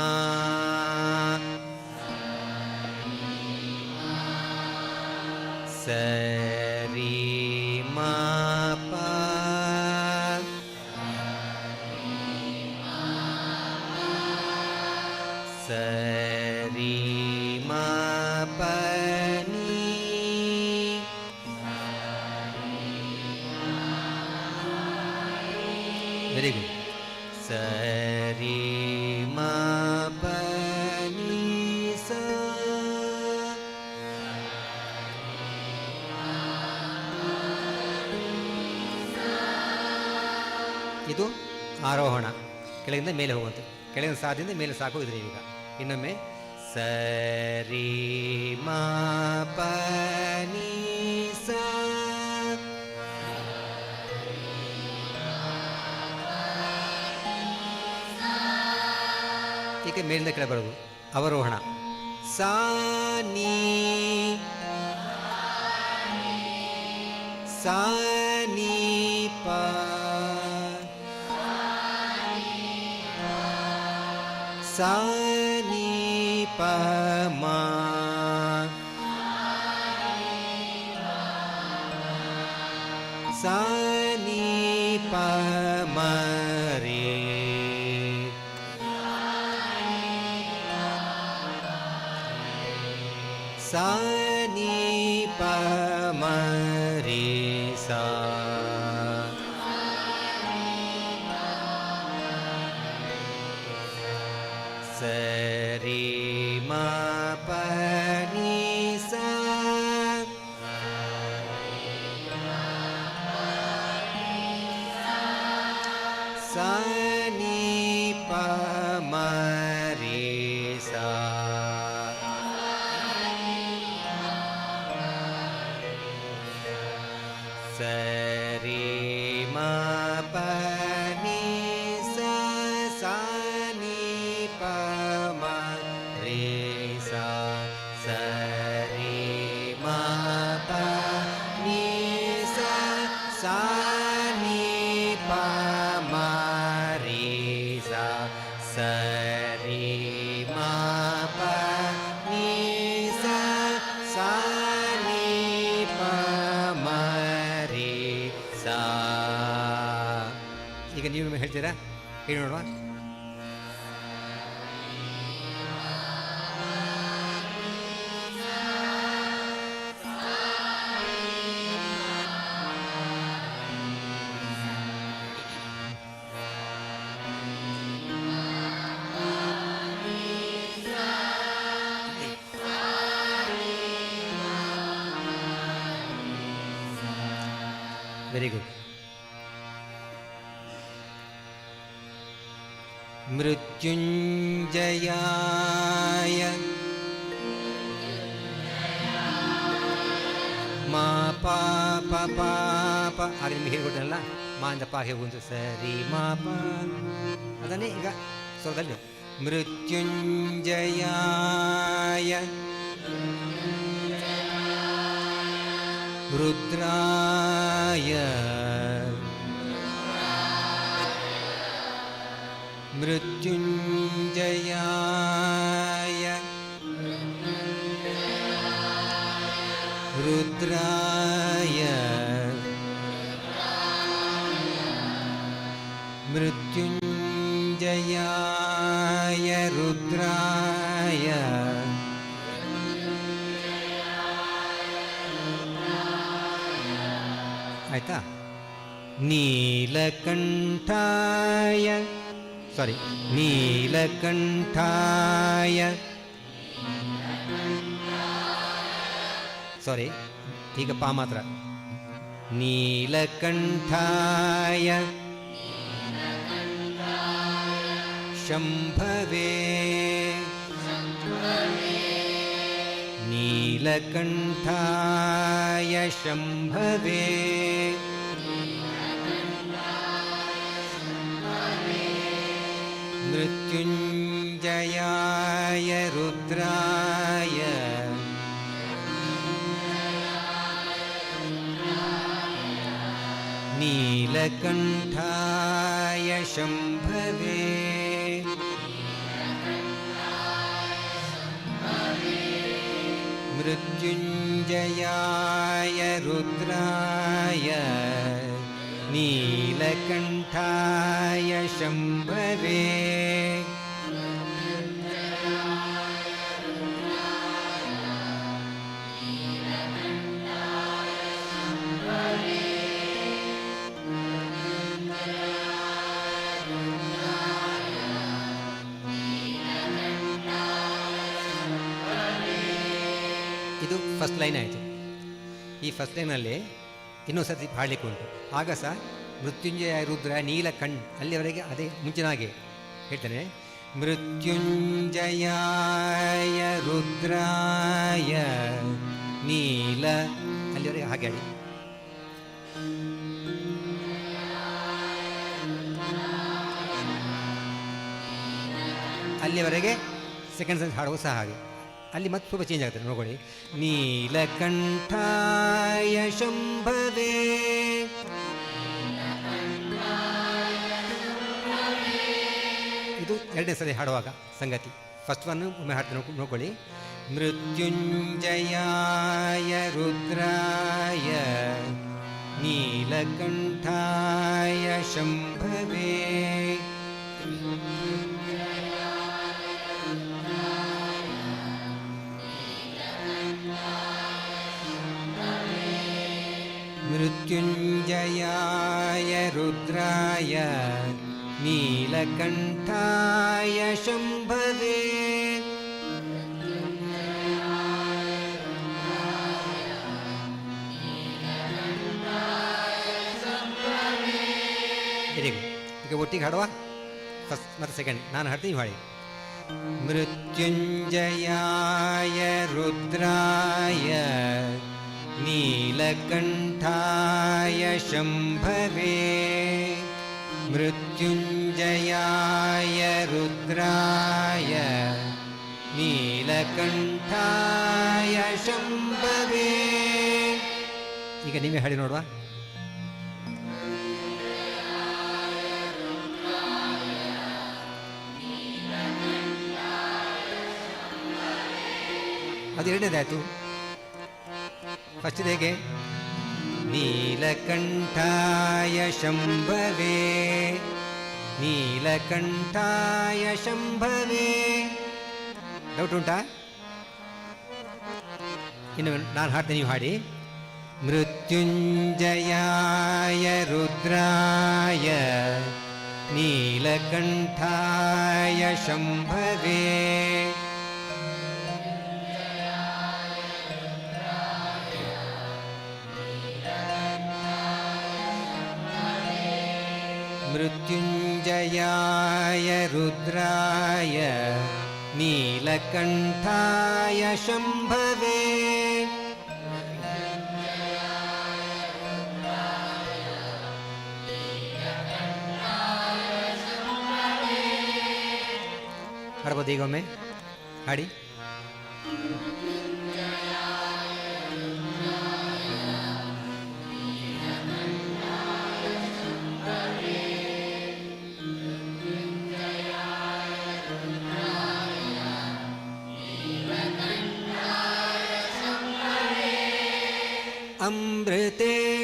ಸರಿ ಮಾ ಪಾ ಸರಿ ಮಾ ಪ ನೀ ವೆರಿ ಗುಡ್. ಸರಿ ಮಾ ಪ ನೀ ಸ ಇದು ಆರೋಹಣ, ಕೆಳಗಿಂದ ಮೇಲೆ ಹೋಗುವಂತೆ. ಕೆಳಗಿನ ಸಾದಿಂದ ಮೇಲೆ ಸಾಕು ಇದ್ರೆ ಈಗ. ಇನ್ನೊಮ್ಮೆ ಸರಿ ಮಾ ಪ ನೀ ಸ ಈಗ ಮೇಲಿಂದ ಕೆಳಗೆ ಬರೋದು ಅವರೋಹಣ. ಸಾ ನೀ ಸಾ ನೀ ಪ ಸಾ ನೀ ಪ ಮಾ ಸಾ ನೀ ಪ ಮ ರೇ ಸಾ ನೀ ಪ ಮ ರೇ ಸಾ ಸರಿ ಮಾ ಪ ನೀ ಸಾ ಸಾ ನೀ ಪ ಮ ರೇ ಸಾ ಸರಿ ಮಾ ಪ ನೀ ಸಾ ಸಾ ಈಗ ನೀವು ಹೇಳ್ತೀರಾ, ಹೇಳಿ ನೋಡುವ. Very good. ಮೃತ್ಯುಂಜಯಾಯ ಮಾ ಪಾಪ ಪಾಪ ಆಗ ನಿಮ್ಗೆ ಹೇಳ್ಕೊಟ್ಟನಲ್ಲ, ಮಾ ಅಂತ ಪಾ ಹೇಗುಂಟು ಸರಿ ಮಾ ಪಾ, ಅದನ್ನೇ ಈಗ ಸ್ವರದಲ್ಲಿ ಮೃತ್ಯುಂಜಯಾಯ ರುದ್ರಾಯ ಮೃತ್ಯುಂಜಯಾಯ ರುದ್ರಾಯ ಮೃತ್ಯುಂಜಯಾಯ ರುದ್ರಾಯ ಆಯ್ತಾ. ನೀಲಕಂಠಾಯ ಸಾರಿ ನೀಲಕಂಠಾಯ ಸಾರಿ ಈಗ ಪಾ ಮಾತ್ರ. ನೀಲಕಂಠಾಯ ಶಂಭವೇ ನೀಲಕಂಠಾಯ ಶಂಭವೇ ಮೃತ್ಯುಂಜಯಾಯ ರುದ್ರಾಯ ನೀಲಕಂಠಾಯ ಶಂಭವೇ ಮೃತ್ಯುಂಜಯಾಯ ರುದ್ರಾಯ ನೀಲಕಂಠಾಯ ಶಂಭವೇ ಇದು ಫಸ್ಟ್ ಲೈನ್ ಆಯಿತು. ಈ ಫಸ್ಟ್ ಲೈನಲ್ಲಿ ಇನ್ನೊಂದು ಸರ್ತಿ ಹಾಡಲಿಕ್ಕೆ ಉಂಟು. ಆಗ ಸಹ ಮೃತ್ಯುಂಜಯ ರುದ್ರ ನೀಲಕಂಠ ಅಲ್ಲಿವರೆಗೆ ಅದೇ ಮುಂಚಿನಾಗೆ ಹೇಳ್ತಾನೆ. ಮೃತ್ಯುಂಜಯಾಯ ರುದ್ರಾಯ ನೀಲ ಅಲ್ಲಿವರೆಗೆ ಹಾಗೆ ಹಾಡಿ. ಅಲ್ಲಿವರೆಗೆ ಸೆಕೆಂಡ್ ಸೆನ್ಸ್ ಹಾಡುವ ಸಹ ಹಾಗೆ. ಅಲ್ಲಿ ಮತ್ತೆ ಸ್ವಲ್ಪ ಚೇಂಜ್ ಆಗ್ತದೆ ನೋಡ್ಕೊಳ್ಳಿ. ನೀಲಕಂಠಾಯ ಶಂಭವೇ ಇದು ಎರಡನೇ ಸಲ ಹಾಡುವಾಗ ಸಂಗತಿ. ಫಸ್ಟ್ ಒನ್ ಒಮ್ಮೆ ಹಾಡ್ತಾರೆ ನೋಡ್ಕೊಳ್ಳಿ. ಮೃತ್ಯುಂಜಯಾಯ ರುದ್ರಾಯ ನೀಲಕಂಠಾಯ ಶಂಭವೇ ಮೃತ್ಯುಂಜಯಾಯ ರುದ್ರಾಯ ನೀಲಕಂಠಾಯ ಶಂಭವೇ ವೆರಿ ಗುಡ್. ಈಗ ಒಟ್ಟಿಗೆ ಹಾಡುವ. ಫಸ್ಟ್ ಮತ್ತು ಸೆಕೆಂಡ್ ನಾನು ಹಾಡ್ತೀನಿ, ಹಾಡಿ. ಮೃತ್ಯುಂಜಯಾಯ ರುದ್ರಾಯ ನೀಲಕಂಠಾಯ ಶಂಭವೇ ಮೃತ್ಯುಂಜಯಾಯ ರುದ್ರಾಯ ನೀಲಕಂಠಾಯ ಶಂಭವೇ. ಈಗ ನೀವೇ ಹಾಡಿ ನೋಡುವ. ಅದು ಎರಡನೇದಾಯಿತು. ಫಸ್ಟ್ ಹೇಗೆ ನೀಲಕಂಠಾಯ ಶಂಭವೇ ನೀಲಕಂಠಾಯ ಶಂಭವೇ. ಡೌಟ್ ಉಂಟಾ? ಇನ್ನು ನಾನು ಹಾಡ್ತೇನೆ, ನೀವು ಹಾಡಿ. ಮೃತ್ಯುಂಜಯಾಯ ರುದ್ರಾಯ ನೀಲಕಂಠಾಯ ಶಂಭವೇ. ಮೃತ್ಯುಂಜಯಾಯ ರುದ್ರಾಯ ನೀಲಕಂಠಾಯ ಶಂಭವೇ. ಹಾಡ್ಬೋದು ಈಗ ಒಮ್ಮೆ ಹಾಡಿ.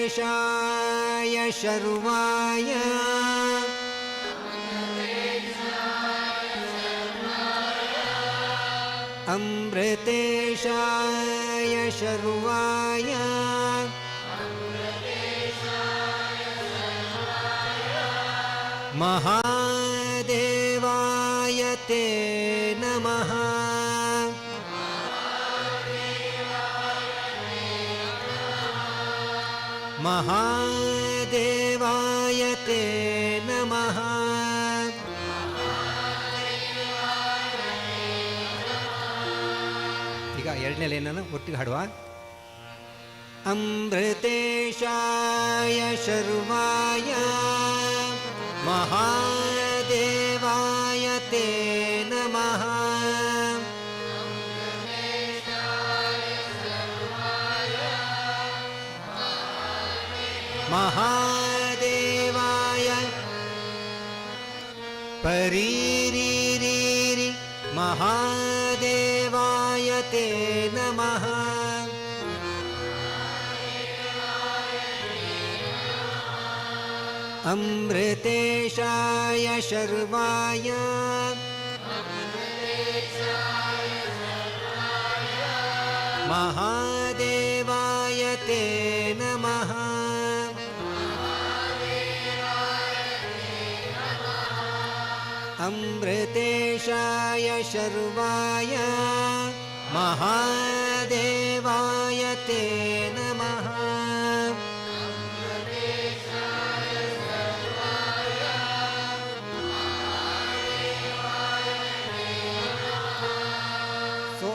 ಅಮೃತೇಶಾಯ ಶರ್ವಾಯ ಅಮೃತೇಶಾಯ ಶರ್ವಾಯ ಮಹಾದೇವಾಯ ತೇ ನಮಃ. ಮಹಾದೇವಾಯ ತೇ ನಮಃ. ಈಗ ಎರಡನೇ ಲೈನನ್ನು ಒಟ್ಟಿಗೆ ಹಾಡುವ. ಅಮೃತೇಶಾಯ ಶರ್ವಾಯ ಮಹಾದೇವಾಯ ತೇ ನಮಃ. ಮಹಾದೇವಾಯ ಪರೀರಿ ಮಹಾದೇವಾಯ ತೇ ನಮಃ. ಅಮೃತೇಶಾಯ ಶರ್ವಾಯ ಮಹಾದೇವಾಯ ತೇ ನಮಃ. ಅಮೃತೇಶಾಯ ಶರ್ವಾಯ ಮಹಾದೇವಾಯ ತೇ ನಮಃ. ಸೊ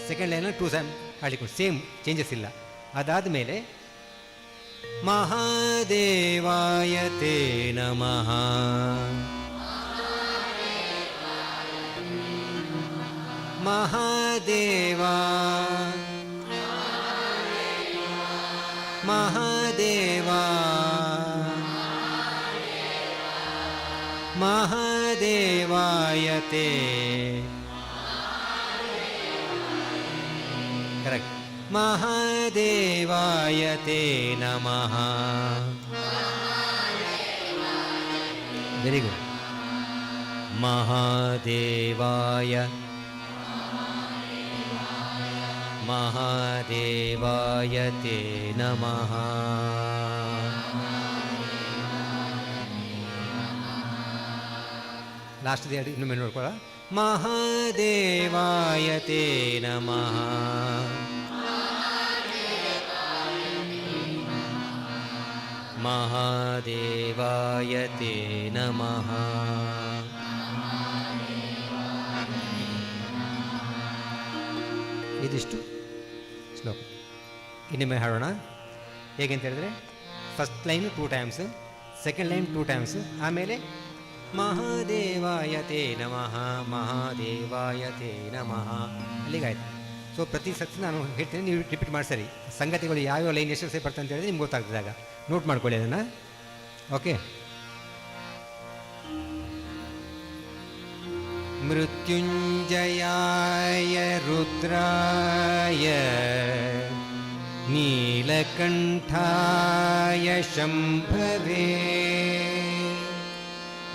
ಸೆಕೆಂಡ್ ಲೈನಲ್ಲಿ 2 ಟೈಮ್ ಹಾಡಿಕೊಂಡು ಸೇಮ್ ಚೇಂಜಸ್ ಇಲ್ಲ. ಅದಾದ ಮೇಲೆ ಮಹಾದೇವಾಯ ತೇ ನಮಃ. ಮಹಾದೇವಾ ಮಹಾದೇವಾ ಮಹಾದೇವಾಯ ತೇ. ಕರೆಕ್ಟ್. ಮಹಾದೇವಾಯ ತೇ ನಮಃ. Very good. ಮಹಾದೇವಾಯ ಮಹಾದೇವಾಯ ತೇ ನಮಃ. ಲಾಸ್ಟ್ ಇನ್ನೊಮ್ಮೆ ನೋಡ್ಕೊಳ್ಳ. ಮಹಾದೇವಾಯ ತೇ ನಮಃ. ಮಹಾದೇವಾಯ ತೇ ನಮಃ. ಇದಿಷ್ಟು ಶ್ಲೋಕ. ಇನ್ನೊಮ್ಮೆ ಹಾಡೋಣ. ಹೇಗೆಂತ ಹೇಳಿದ್ರೆ first line 2 times, second line 2 times, ಆಮೇಲೆ ಮಹಾದೇವಾಯ ತೇ ನಮಃ ಮಹಾದೇವಾಯ ತೇ ನಮಃ ಅಲ್ಲಿಗಾಯ್ತು. ಸೊ ಪ್ರತಿ ಸತಿ ನಾನು ಹೇಳ್ತೇನೆ, ನೀವು ರಿಪೀಟ್ ಮಾಡಿ ಸರಿ. ಸಂಗತಿಗಳು ಯಾವ್ಯಾವ ಲೈನ್ ಎಷ್ಟು ಸೇರಿ ಬರ್ತಂತ ಹೇಳಿದ್ರೆ ನಿಮ್ಗೆ ಗೊತ್ತಾಗ್ತದೆ. ಆಗ ನೋಟ್ ಮಾಡ್ಕೊಳ್ಳಿ ಅದನ್ನು. ಓಕೆ. ಮೃತ್ಯುಂಜಯಾಯ ರುದ್ರಾಯ ನೀಲಕಂಠಾಯ ಶಂಭವೇ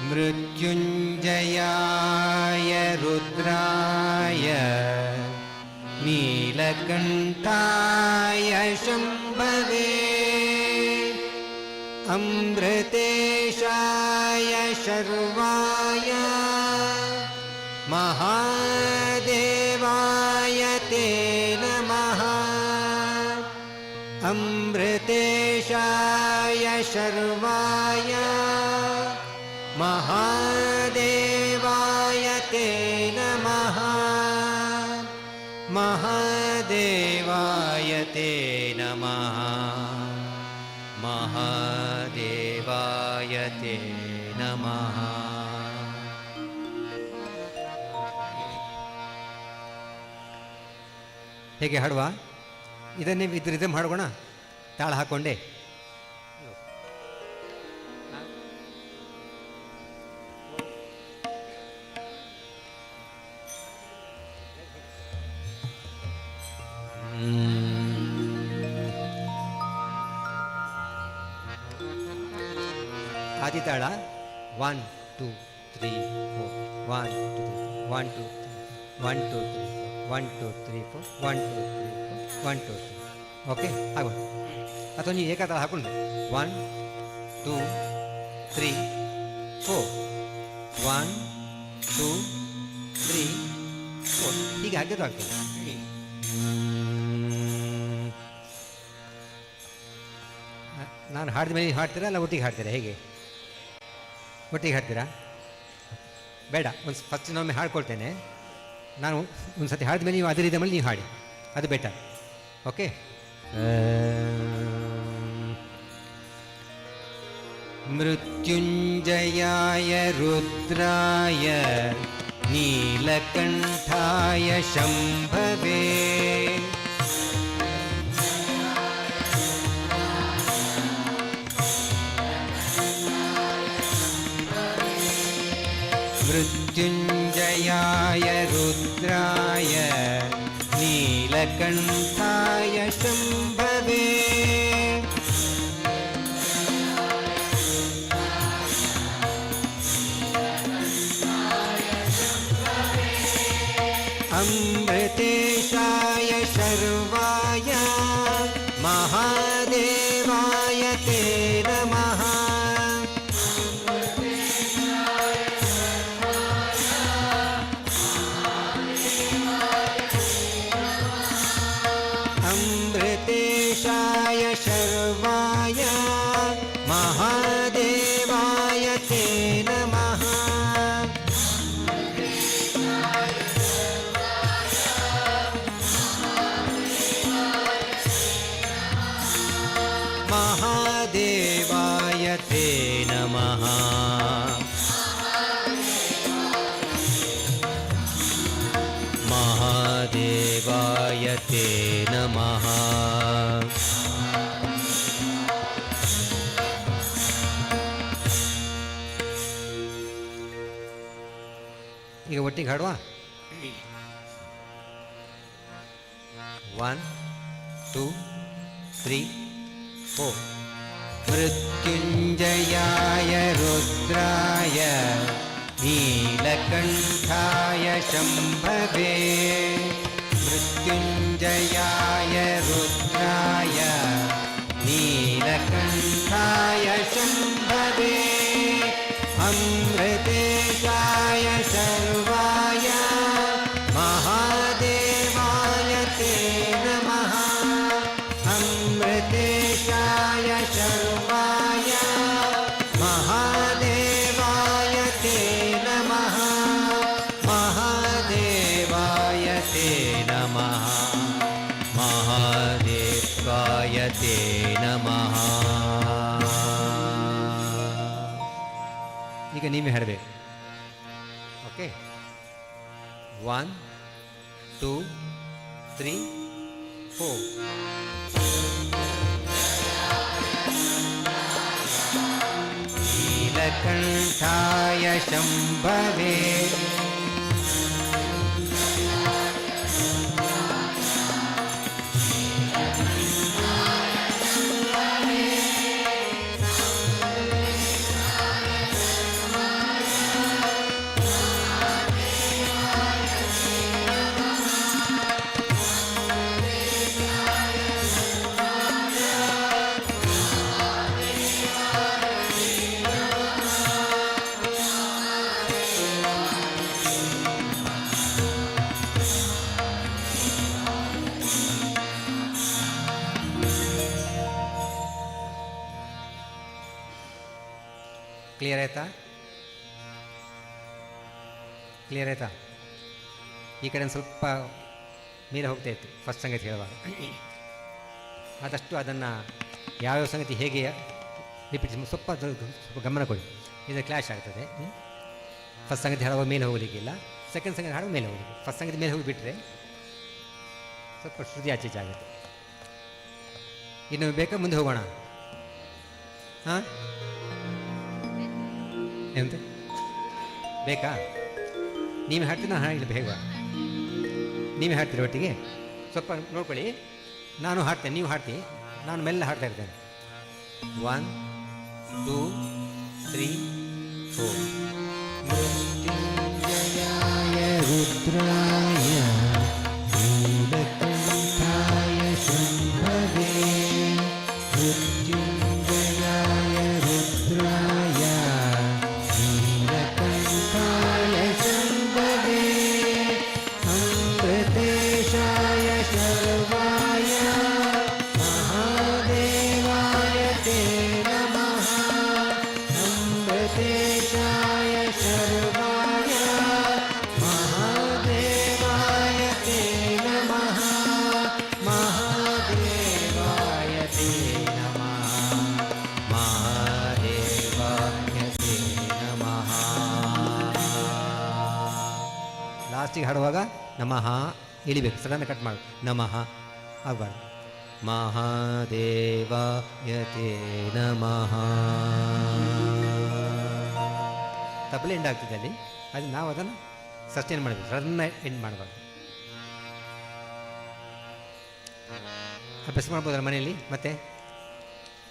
ಮೃತ್ಯುಂಜಯಾಯ ರುದ್ರಾಯ ನೀಲಕಂಠಾಯ ಶಂಭವೇ ಅಮೃತೇಶಾಯ ಶರ್ವಾಯ ಮಹಾದೇವಾಯ ತೇ ನಮಃ ಅಮೃತೇಶಾಯ ಶರ್ವಾಯ ಮಹಾದೇವಾಯ ತೇ ನಮಃ ಮಹಾದೇವಾಯ ತೇ ನಮಃ ಮಹಾದೇವಾಯ ತೇ ನಮಃ. ಹೇಗೆ ಹಾಡುವ? ಇದನ್ನೇ ಇದ್ರ ರಿದಮ್ ಹಾಡ್ಕೋಣ, ತಾಳ ಹಾಕ್ಕೊಂಡೆ. ಆದಿತಾಳ 1 2 3 4 1 2 1 2 1 2 1 2 3 4 1 2 3 1 2 3 ಓಕೆ ಆಗೋಣ. ಅಥವಾ ನೀವು ಏಕತಾಳ ಹಾಕೊಂಡು 1 2 3 4 1 2 3 4 ಹೀಗೆ ಹಾಕಿದ್ರು ಆಗ್ತದೆ. ನಾನು ಹಾಡಿದ ಮೇಲೆ ಹಾಡ್ತೀರಾ ಅಲ್ಲ ಒಟ್ಟಿಗೆ ಹಾಡ್ತೀರಾ? ಹೇಗೆ ಒಟ್ಟಿಗೆ ಹಾಡ್ತೀರಾ? ಬೇಡ, ಒಂದು ಫಸ್ಟ್ ನಾವೊಮ್ಮೆ ಹಾಡ್ಕೊಳ್ತೇನೆ. ನಾನು ಒಂದು ಸತಿ ಹಾಡಿದ ಮೇಲೆ ನೀವು ಅದೇ ರೀತಿ ಮೇಲೆ ನೀವು ಹಾಡಿ, ಅದು ಬೆಟರ್. ಓಕೆ. ಮೃತ್ಯುಂಜಯಾಯ ರುದ್ರಾಯ ನೀಲಕಂಠಾಯ ಶಂಭವೇ ಮೃತ್ಯುಂಜಯಾಯ ರುದ್ರಾಯ ನೀಲಕಂಠಾಯ ಶಂಭವೇ ಅಮೃತೇಶಾಯ ಶರ್ವಾಯ ಮಹಾದೇವಾಯ ತೇ ನಮಃ ಅಮೃತೇಶಾಯ ಶರ್ವಾಯ ಮಹಾದೇವಾಯ ತೇ ನಮಃ ಮಹಾದೇವಾಯ ತೇ ನಮಃ ಮಹಾದೇವಾಯ ತೇ ನಮಃ. ಈಗ ಒಟ್ಟಿಗೆ ಹಾಡುವ. 1 2 3 4 ಮೃತ್ಯುಂಜಯಾಯ ರುದ್ರಾಯ ನೀಲಕಂಠಾಯ ಶಂಭವೇ ಮೃತ್ಯುಂಜಯಾಯ ರುದ್ರಾಯ ನೀಲಕಂಠಾಯ ಶಂಭವೇ ಅಮೃತೇಶಾಯ ಶರ್ವಾಯ ಮಹಾದೇವಾಯ ತೇ ನಮಃ ಅಮೃತೇಶಾಯ ಶರ್ವಾಯ ಮಹಾದೇವಾಯ ತೇ ನಮಃ ಮಹಾದೇವಾಯ ತೇ ನಮಃ ಮಹಾದೇವಾಯ ತೇ ನಮಃ. ಈಗ ನೀವೇ ಹೇಳಬೇಕು. ಓಕೆ. 1 2 3 4 ನೀಲಕಂಠಾಯ ಶಂಭವೇ ಕ್ಲಿಯರ್ ಆಯಿತಾ? ಕ್ಲಿಯರ್ ಆಯಿತಾ? ಈ ಕಡೆ ಒಂದು ಸ್ವಲ್ಪ ಮೇಲೆ ಹೋಗ್ತಾ ಇತ್ತು ಫಸ್ಟ್ ಸಂಗತಿ ಹೇಳುವಾಗ. ಆದಷ್ಟು ಅದನ್ನು ಯಾವ್ಯಾವ ಸಂಗತಿ ಹೇಗೆ ರಿಪೀಟ್ ಸ್ವಲ್ಪ ಗಮನ ಕೊಡಿ, ಇದು ಕ್ಲಾಶ್ ಆಗ್ತದೆ. ಫಸ್ಟ್ ಸಂಗತಿ ಹಾಡುವ ಮೇಲೆ ಹೋಗಲಿಕ್ಕಿಲ್ಲ, ಸೆಕೆಂಡ್ ಸಂಗತಿ ಹಾಡುವ ಮೇಲೆ ಹೋಗಲಿಕ್ಕೆ. ಫಸ್ಟ್ ಸಂಗತಿ ಮೇಲೆ ಹೋಗಿಬಿಟ್ರೆ ಸ್ವಲ್ಪ ಶ್ರುತಿ ಆಚೀಚೆ ಆಗುತ್ತೆ. ಇನ್ನು ಬೇಕಾ ಮುಂದೆ ಹೋಗೋಣ? ಹಾಂ, ಎಂತ ಬೇಕಾ? ನೀವೇ ಹಾಡ್ತೀರಿ, ನಾನು ಹಾಡಿಲ್ಲ ಬೇಗ. ನೀವೇ ಹಾಡ್ತೀರಿ ಒಟ್ಟಿಗೆ? ಸ್ವಲ್ಪ ನೋಡ್ಕೊಳ್ಳಿ, ನಾನು ಹಾಡ್ತೇನೆ, ನೀವು ಹಾಡ್ತೀನಿ, ನಾನು ಮೆಲ್ಲ ಹಾಡ್ತಾ ಇರ್ತೇನೆ. 1 2 3 4. ಮೃತ್ಯುಂಜಯಾಯ ರುದ್ರಾಯ ನೀಲಕಂಠಾಯ ಶಂಭವೇ. ಮೃತ್ಯುಂಜಯಾಯ ರುದ್ರಾಯ ನೀಲಕಂಠಾಯ ಶಂಭವೇ. ಅಮೃತೇಶಾಯ ಶರ್ವಾಯ ಮಹಾದೇವಾಯ ತೇ ನಮಃ. ಅಮೃತೇಶಾಯ ಶರ್ವಾಯ ಮಹಾದೇವಾಯ ತೇ ನಮಃ. ಮಹಾದೇವಾಯ ತೇ ನಮಃ. ಮಹಾದೇವಾಯ ತೇ ನಮಃ. ಲಾಸ್ಟಿಗೆ ಹಾಡುವಾಗ ನಮಃ ಇಳಿಬೇಕು, ಸಡನ್ ಕಟ್ ಮಾಡು, ನಮಃ ಆಗಬಾರ್ದು. ಮಹಾದೇವಾಯ ತೇ ನಮಃ. ತಪ್ಪಲೆ ಎಂಡ್ ಆಗ್ತಿದೆ ಅಲ್ಲಿ, ಅದು ನಾವು ಅದನ್ನು ಸಸ್ಟೈನ್ ಮಾಡಬೇಕು, ಸಡನ್ನ ಎಂಡ್ ಮಾಡಬಾರ್ದು. ಅಭ್ಯಾಸ ಮಾಡ್ಬೋದಲ್ಲ ಮನೆಯಲ್ಲಿ? ಮತ್ತೆ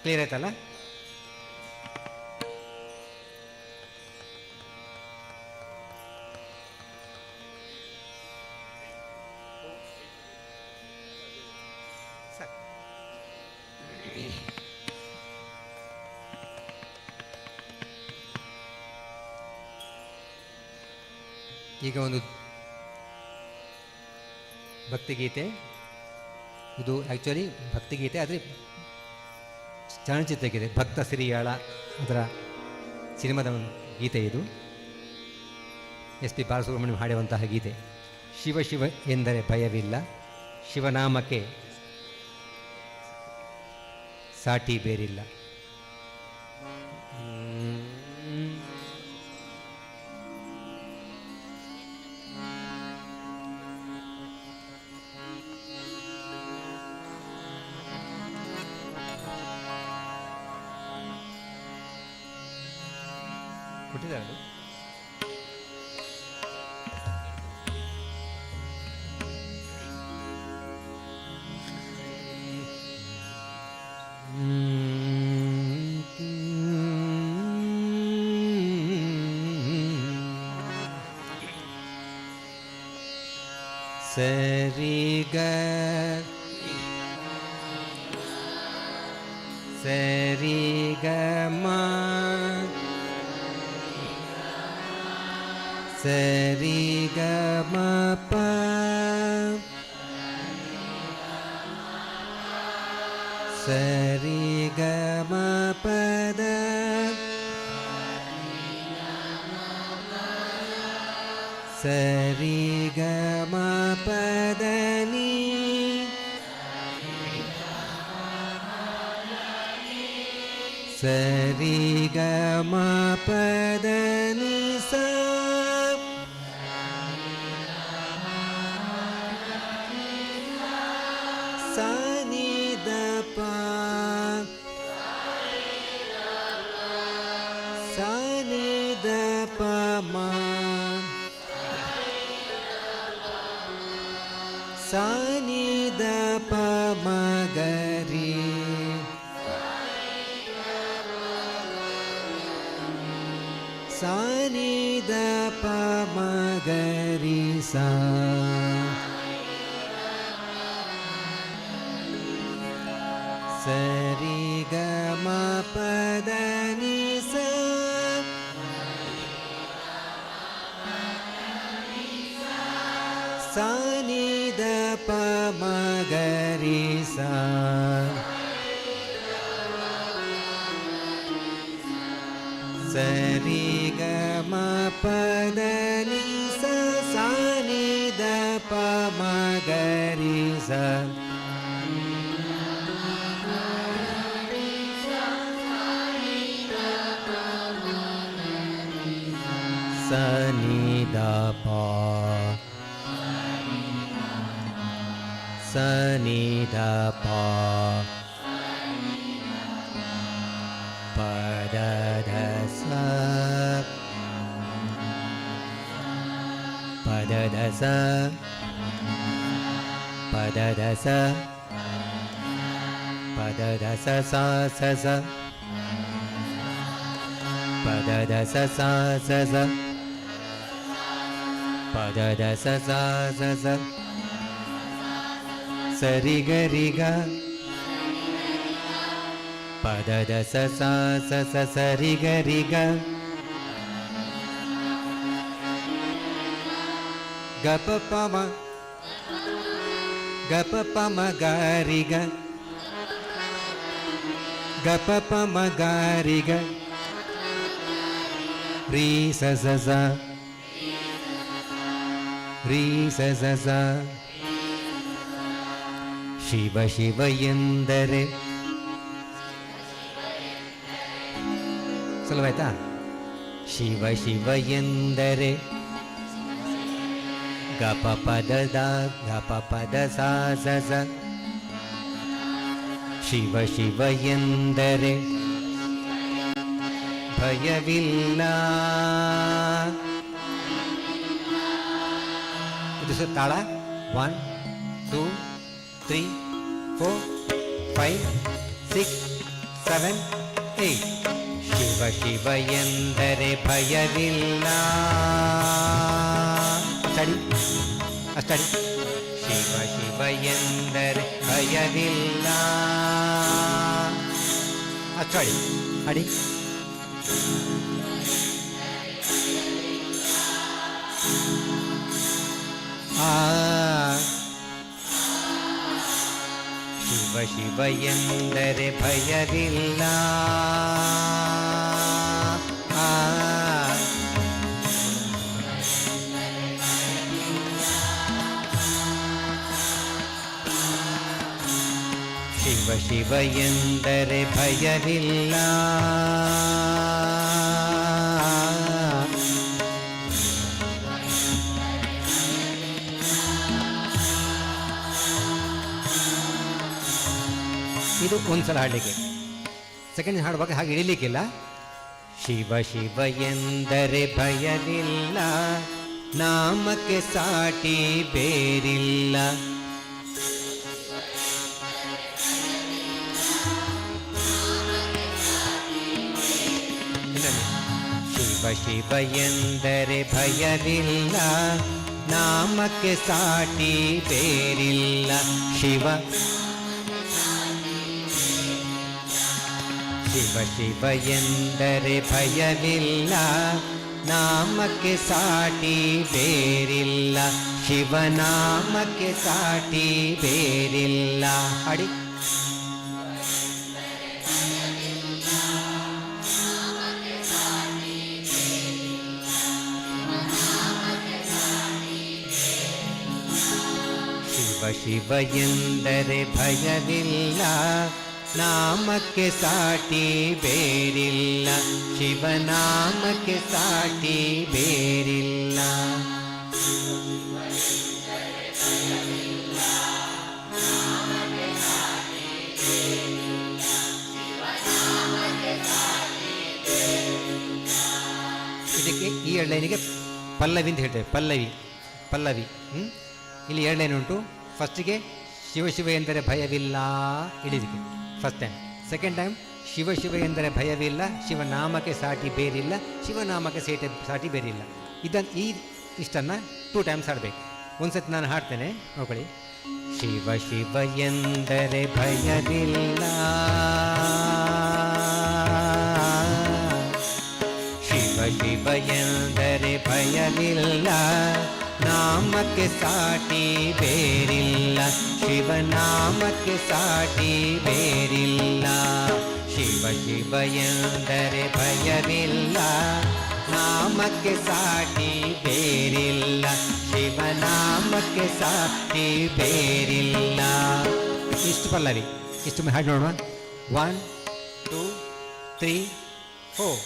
ಕ್ಲಿಯರ್ ಆಯ್ತಲ್ಲ? ಈಗ ಒಂದು ಭಕ್ತಿಗೀತೆ, ಇದು ಆ್ಯಕ್ಚುಲಿ ಭಕ್ತಿಗೀತೆ, ಆದರೆ ಚಲನಚಿತ್ರಗೀತೆ, ಭಕ್ತ ಸಿರಿಯಾಳ ಅದರ ಸಿನಿಮಾದ ಒಂದು ಗೀತೆ ಇದು. SP ಬಾಲಸುಬ್ರಹ್ಮಣ್ಯಂ ಹಾಡುವಂತಹ ಗೀತೆ. ಶಿವ ಶಿವ ಎಂದರೆ ಭಯವಿಲ್ಲ, ಶಿವನಾಮಕ್ಕೆ ಸಾಟಿ ಬೇರಿಲ್ಲ. ಕೊಟ್ಟಿದ್ದಾರೆ ಸರಿ ಗ ಸರಿ ಗ ಮ ಸರಿ ಗ ಮ ಪ ಸರಿ ಗ ಮ ಪದ ಸರಿ ಗ ಮ ಪದ ನೀ ಸರಿ ಗ ಮ ಪದ ನಿ ಸ ಸ ನಿ ದ ಪ ಸ ನಿ ದ ಪ ಮ ಸ ನಿ ದ ಪ ಮ ಗ ರಿ ಸ ನಿ ದ ಪ ಮ ಗ ರಿ ಸ ಸರಿ ಗ ಮ ಪದ ನಿ ಸ ಸ ನಿ ದ ಪ ಮ ಗ ರಿ ಸ ಸರಿ ಪದ ನಿ ಸ ಸಾ ನಿ ದ ಪ ಮ ಗ ರಿ ಸ ಸ ನಿ ದ ಪ ಸ ನಿ ದ ಪ ಪ ದ ಧ ಸ ಪ ದ ಧ ಸ ಪ ದ ಧ ಸ ಪ ದ ಧ ಸ ಸ ಸ ಸ ಪ ದ ಧ ಸ ಸ ಸ ಸ ಪ ದ ಧ ಸ ಸ ಸ ಸ ಸ ರಿ ಗ ರಿ ಗ ಪ ದ ಧ ಸ ಸ ಸ ಸ ಸ ರಿ ಗ ರಿ ಗ ಗ ಪ ಪ ಮ ಗ ಪ ಪ ಮ ಗ ರಿ ಗ ಗ ಪ ಪ ಮ ಗ ರಿ ಗ ರೀ ಸ ಸ ಸ ರೀ ಸ ಸ ಸ ಶಿವ ಶಿವ ಎಂದರೆ ಸುಲಭಾಯ್ತಾ ಶಿವ ಶಿವ ಎಂದರೆ ಗ ಪ ಪದ ದ ಗ ಪ ಪದ ಸ ಸ ಸ ಶಿವ ಶಿವ ಎಂದರೆ ಭಯವಿಲ್ಲ ಇದು ತಾಳ 1 2 3 4 5 6 7 8 ಶಿವ ಶಿವ ಎಂದರೆ ಭಯವಿಲ್ಲ ಅಷ್ಟಡಿ ಅಷ್ಟಡಿ ಶಿವ ಶಿವ ಎಂದರೆ ಭಯವಿಲ್ಲ ಅಷ್ಟಡಿ ಅಡಿ ಶಿವ ಶಿವ ಎಂದರೆ ಭಯವಿಲ್ಲ ಶಿವ ಶಿವ ಎಂದರೆ ಭಯವಿಲ್ಲ ಇದು ಒಂದ್ಸಲ ಹಾಡಲಿಕ್ಕೆ ಸೆಕೆಂಡ್ ಹಾಡುವಾಗ ಹಾಗೆ ಇಳಿಲಿಕ್ಕಿಲ್ಲ ಶಿವ ಶಿವ ಎಂದರೆ ಭಯವಿಲ್ಲ ನಾಮಕ್ಕೆ ಸಾಟಿ ಬೇರಿಲ್ಲ ಶಿವ ಶಿವ ಎಂದರೆ ಭಯವಿಲ್ಲ ನಾಮಕ್ಕೆ ಸಾಟಿ ಬೇರಿಲ್ಲ ಶಿವ ಶಿವ ಶಿವ ಎಂದರೆ ಭಯವಿಲ್ಲ ನಾಮಕ್ಕೆ ಸಾಟಿ ಬೇರಿಲ್ಲ ಶಿವನಾಮಕ್ಕೆ ಸಾಟಿ ಬೇರಿಲ್ಲ ಅಡಿ ಶಿವ ಶಿವ ಎಂದರೆ ಭಯವಿಲ್ಲ ನಾಮಕ್ಕೆ ಸಾಟಿ ಬೇರಿಲ್ಲ ಶಿವನಾಮಕ್ಕೆ ಸಾಟಿ ಬೇರಿಲ್ಲ ಇದಕ್ಕೆ ಈ 2 ಲೈನಿಗೆ ಪಲ್ಲವಿ ಅಂತ ಹೇಳ್ತೇವೆ ಪಲ್ಲವಿ ಪಲ್ಲವಿ ಇಲ್ಲಿ 2 ಲೈನ್ ಉಂಟು ಫಸ್ಟಿಗೆ ಶಿವ ಶಿವ ಎಂದರೆ ಭಯವಿಲ್ಲ ಇಳಿದಿಗೆ first time second time Shiva Shiva ಎಂದರೆ ಭಯವಿಲ್ಲ ಶಿವನಾಮಕ್ಕೆ ಸಾಟಿ ಬೇರಿಲ್ಲ ಶಿವನಾಮಕ್ಕೆ ಸಾಟಿ ಬೇರಿಲ್ಲ ಇದನ್ನು ಇಷ್ಟನ್ನು 2 ಟೈಮ್ಸ್ ಹಾಡಬೇಕು ಒಂದ್ಸತಿ ನಾನು ಹಾಡ್ತೇನೆ ನೋಡ್ಕೊಳ್ಳಿ ಶಿವ ಶಿವ ಎಂದರೆ ಭಯವಿಲ್ಲ ಶಿವ ಶಿವ ಎಂದರೆ ಭಯವಿಲ್ಲ ನಾಮಕ್ಕೆ ಸಾಟಿ ಬೇರಿಲ್ಲ ಶಿವನಾಮಕ್ಕೆ ಸಾಟಿ ಬೇರಿಲ್ಲ ಶಿವ ಶಿವ ಎಂದರೆ ಭಯವಿಲ್ಲ ನಾಮಕ್ಕೆ ಸಾಟಿ ಬೇರಿಲ್ಲ, ಶಿವನಾಮಕ್ಕೆ ಸಾಟಿ ಬೇರಿಲ್ಲ. ಇಷ್ಟು ಪಲ್ಲವಿ, ಇಷ್ಟು ಹಾಡು ನೋಡುವ. 1 2 3 4.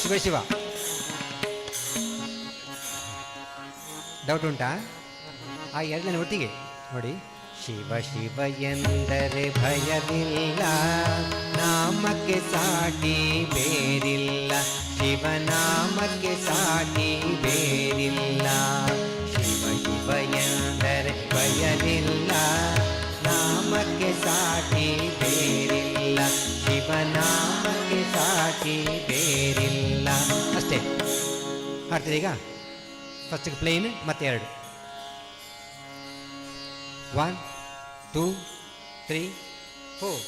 ಶಿವ ಶಿವ, ಡೌಟ್ ಉಂಟಾ? ಆ ಎರಡನೇ ಒಟ್ಟಿಗೆ ನೋಡಿ. ಶಿವ ಶಿವ ಎಂದರೆ ಭಯವಿಲ್ಲ, ನಾಮಕ್ಕೆ ಸಾಟಿ ಬೇರಿಲ್ಲ, ಶಿವನಾಮಕ್ಕೆ ಸಾಟಿ ಬೇರಿಲ್ಲ. ಶಿವ ಶಿವ ಎಂದರೆ ಭಯವಿಲ್ಲ, ನಾಮಕ್ಕೆ ಸಾಟಿ ಬೇರಿಲ್ಲ, ಶಿವನಾಮಕ್ಕೆ ಸಾಟಿ ಬೇರಿಲ್ಲ. ಅಷ್ಟೇ ಮಾಡ್ತೀರಿ. ಈಗ ಫಸ್ಟಿಗೆ ಪ್ಲೇನ್ ಮತ್ತೆ 2. 1 2 3 4.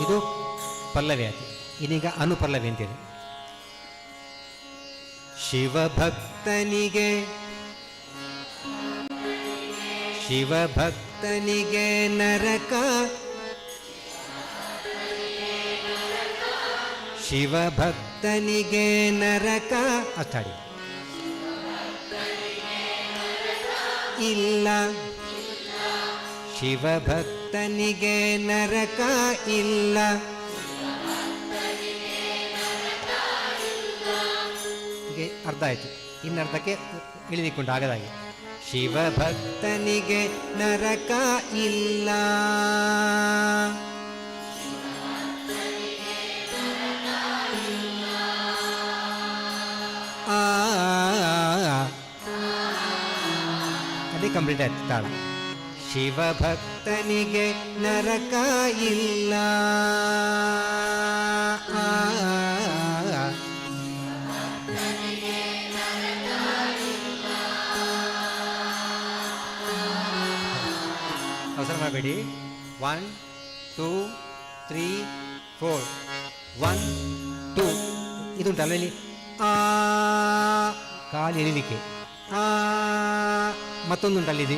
ಇದು ಪಲ್ಲವಿ ಆಯ್ತು. ಇನ್ನೀಗ ಅನುಪಲ್ಲವಿ ಅಂತೇಳಿ. ಶಿವಭಕ್ತನಿಗೆ ಶಿವಭಕ್ತನಿಗೆ ನರಕ, ಶಿವಭಕ್ತನಿಗೆ ನರಕ. ಅಷ್ಟಾಡಿ ಇಲ್ಲ, ಶಿವಭಕ್ತನಿಗೆ ನರಕ ಇಲ್ಲ. ಹೀಗೆ ಅರ್ಧ ಆಯಿತು. ಇನ್ನರ್ಧಕ್ಕೆ ಇಳಿದುಕೊಂಡು ಆಗದಾಗೆ. ಶಿವಭಕ್ತನಿಗೆ ನರಕ ಇಲ್ಲ, ಅದೇ ಕಂಪ್ಲೀಟ್ ಆಯ್ತು ತಾಳ. ಶಿವಭಕ್ತನಿಗೆ ನರಕ ಇಲ್ಲ, ಅವಸರ ಮಾಡಬೇಡಿ. 1 2 3 4. 1 2 ಇದುಂಟಲ್ಲ ಇಲ್ಲಿ, ಕಾಲು ಎಳಿಲಿಕ್ಕೆ. ಮತ್ತೊಂದುಂಟಲ್ಲಿದೆ,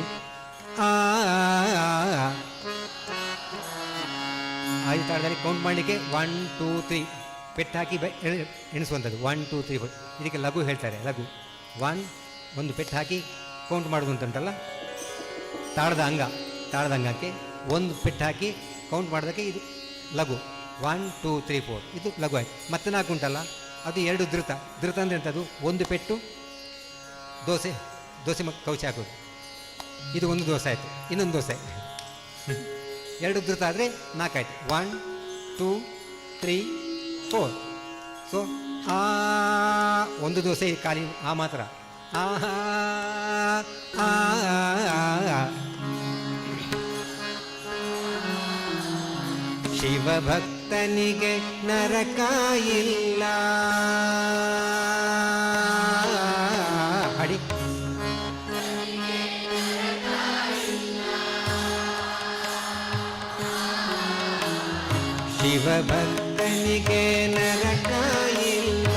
ಆಯ್ತು ತಾಳದಲ್ಲಿ ಕೌಂಟ್ ಮಾಡಲಿಕ್ಕೆ 1 2 3 ಪೆಟ್ಟು ಹಾಕಿ ಎಣಿಸುವಂಥದ್ದು. 1 2 3 4. ಇದಕ್ಕೆ ಲಘು ಹೇಳ್ತಾರೆ. ಲಘು 1 ಒಂದು ಪೆಟ್ಟು ಹಾಕಿ ಕೌಂಟ್ ಮಾಡೋದು ಅಂತಂಟಲ್ಲ, ತಾಳದ ಅಂಗಕ್ಕೆ ಒಂದು ಪೆಟ್ಟು ಹಾಕಿ ಕೌಂಟ್ ಮಾಡೋದಕ್ಕೆ ಇದು ಲಘು. 1 2 3 4 ಇದು ಲಘು ಆಯ್ತು. ಮತ್ತೆ 4 ಉಂಟಲ್ಲ, ಅದು 2 ಧೃತ. ಧೃತ ಅಂದರೆ ಎಂಥದ್ದು? ಒಂದು ಪೆಟ್ಟು ದೋಸೆ ಕೌಚಿ ಹಾಕೋದು. ಇದು ಒಂದು ದೋಸೆ ಆಯಿತು, ಇನ್ನೊಂದು ದೋಸೆ. 2 ಧೃತ ಆದರೆ 4 ಆಯಿತು. 1 2 3 4. ಸೊ ಒಂದು ದೋಸೆ ಖಾಲಿ ಮಾತ್ರ. ಶಿವಭಕ್ತನಿಗೆ ನರಕ ಇಲ್ಲ. ಹಾಡಿ. ಶಿವಭಕ್ತನಿಗೆ ನರಕ ಇಲ್ಲ.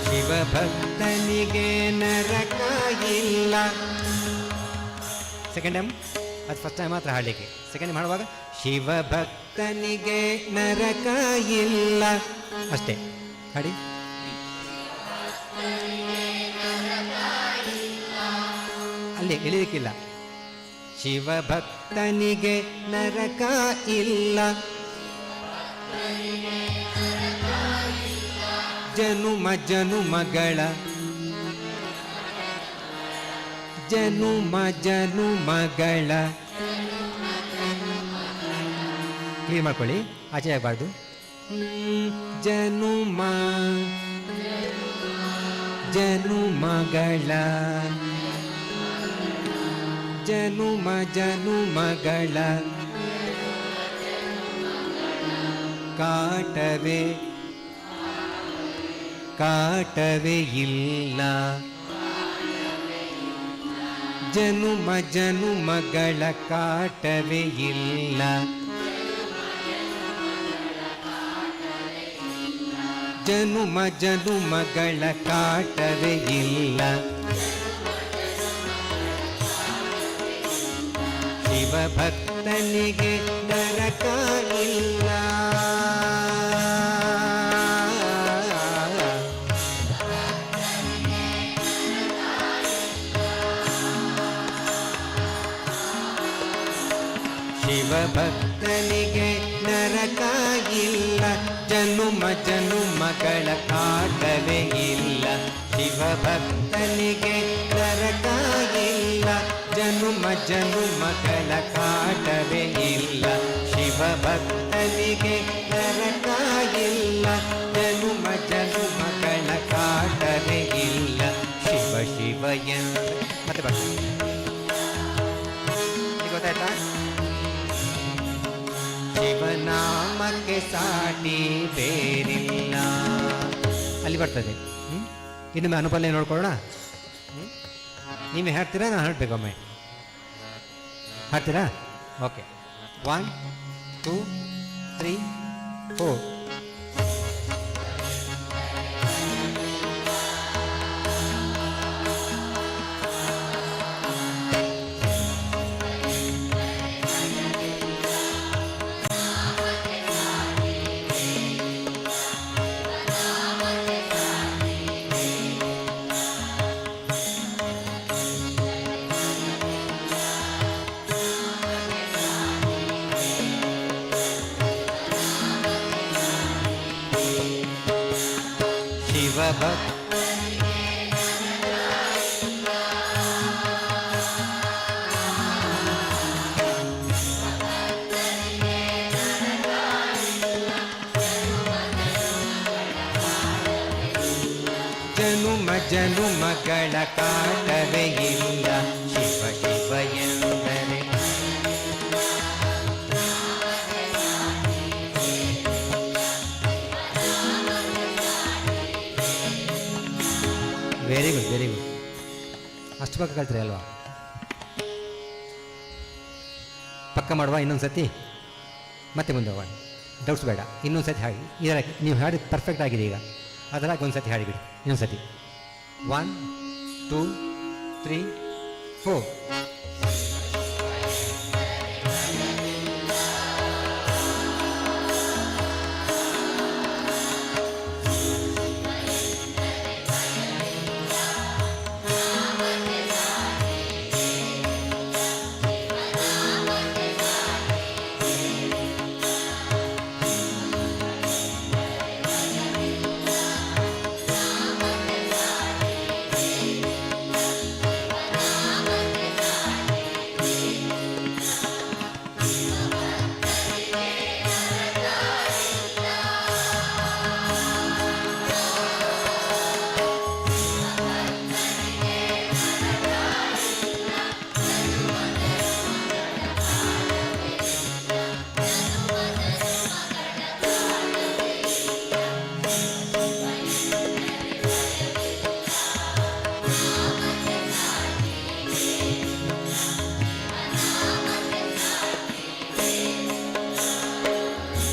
ಶಿವಭಕ್ತನಿಗೆ ನರಕ ಇಲ್ಲ. ಸೆಕೆಂಡ್ ಟೈಮ್, ಅದು ಫಸ್ಟ್ ಟೈಮ್ ಮಾತ್ರ ಹಾಡಲಿಕ್ಕೆ. ಸೆಕೆಂಡ್ ಟೈಮ್ ಹಾಡುವಾಗ ಶಿವಭಕ್ತನಿಗೆ ನರಕ ಇಲ್ಲ ಅಷ್ಟೇ. ಹಾಡಿ. ಅಲ್ಲಿ ಇಳಿಲಿಕ್ಕಿಲ್ಲ. ಶಿವಭಕ್ತನಿಗೆ ನರಕ ಇಲ್ಲ. ಜನುಮ ಜನುಮಗಳ ಜನುಮ ಜನುಮಗಳ ಕ್ಲೀನ್ ಮಾಡ್ಕೊಳ್ಳಿ, ಆಚೆ ಆಗಬಾರ್ದು. ಜನುಮ ಜನುಮಗಳ ಜನುಮ ಜನುಮಗಳ ಕಾಟವೇ ಕಾಟವೇ ಇಲ್ಲ. ಜನುಮ ಜನುಮಗಳ ಕಾಟವೇ ಇಲ್ಲ. ಜನುಮ ಜನುಮಗಳ ಕಾಟವೇ ಇಲ್ಲ. ಶಿವಭಕ್ತನಿಗೆ ನರಕ ಇಲ್ಲ. ಶಿವಭಕ್ತನಿಗೆ ನರಕ ಇಲ್ಲ. ಜನುಮ ಜನುಮಗಳ ಕಾಟವೇ ಇಲ್ಲ. ಶಿವಭಕ್ತನಿಗೆ ನರಕ ಇಲ್ಲ. ಜನುಮ ಜನುಮಗಳ ಕಾಟವೇ ಇಲ್ಲ. ಶಿವಭಕ್ತನಿಗೆ ನರಕ ಇಲ್ಲ. ಜನುಮ ಜನುಮಗಳ ಕಾಟವೇ ಇಲ್ಲ. ಶಿವ ಶಿವ ಎಂದು ಮತ್ತೆ ಬರ್ತೀನಿ. ಗೊತ್ತಾಯ್ತಾ? ಶಿವನಾಮಕ್ಕೆ ಸಾಟಿ ಬೇರಿಲ್ಲ. ಅಲ್ಲಿ ಬರ್ತದೆ. ಇನ್ನೊಮ್ಮೆ ಅನುಪಲ್ಲೆ ನೋಡ್ಕೊಳ್ಳೋಣ. ನೀವೇ ಹಾಡ್ತೀರಾ, ನಾನು ಹಾಡಬೇಕೊಮ್ಮೆ? ಹಾಡ್ತೀರಾ? ಓಕೆ. 1 2 3 4. ಜನುಮ ಜನುಮಗಳ ಕಾಟವೇ ಇಲ್ಲ. ಶಿವ ಶಿವ ಎಂದರೆ ವೆರಿ ಗುಡ್, ವೆರಿ ಗುಡ್. ಅಷ್ಟು ಪಕ್ಕ ಕಲ್ತ್ರಿ ಅಲ್ವಾ? ಪಕ್ಕ ಮಾಡುವ ಇನ್ನೊಂದು ಸತಿ, ಮತ್ತೆ ಮುಂದೆ ಹೋಗೋಣ. ಡೌಟ್ಸ್ ಬೇಡ. ಇನ್ನೊಂದು ಸತಿ ಹಾಡಿ. ಇದರ ನೀವು ಹಾಡಿ ಪರ್ಫೆಕ್ಟ್ ಆಗಿದೆ. ಈಗ ಅದರಾಗ ಒಂದು ಸತಿ ಹಾಡಿಬಿಡಿ. ಇನ್ನೊಂದು ಸತಿ. 1 2 3 4.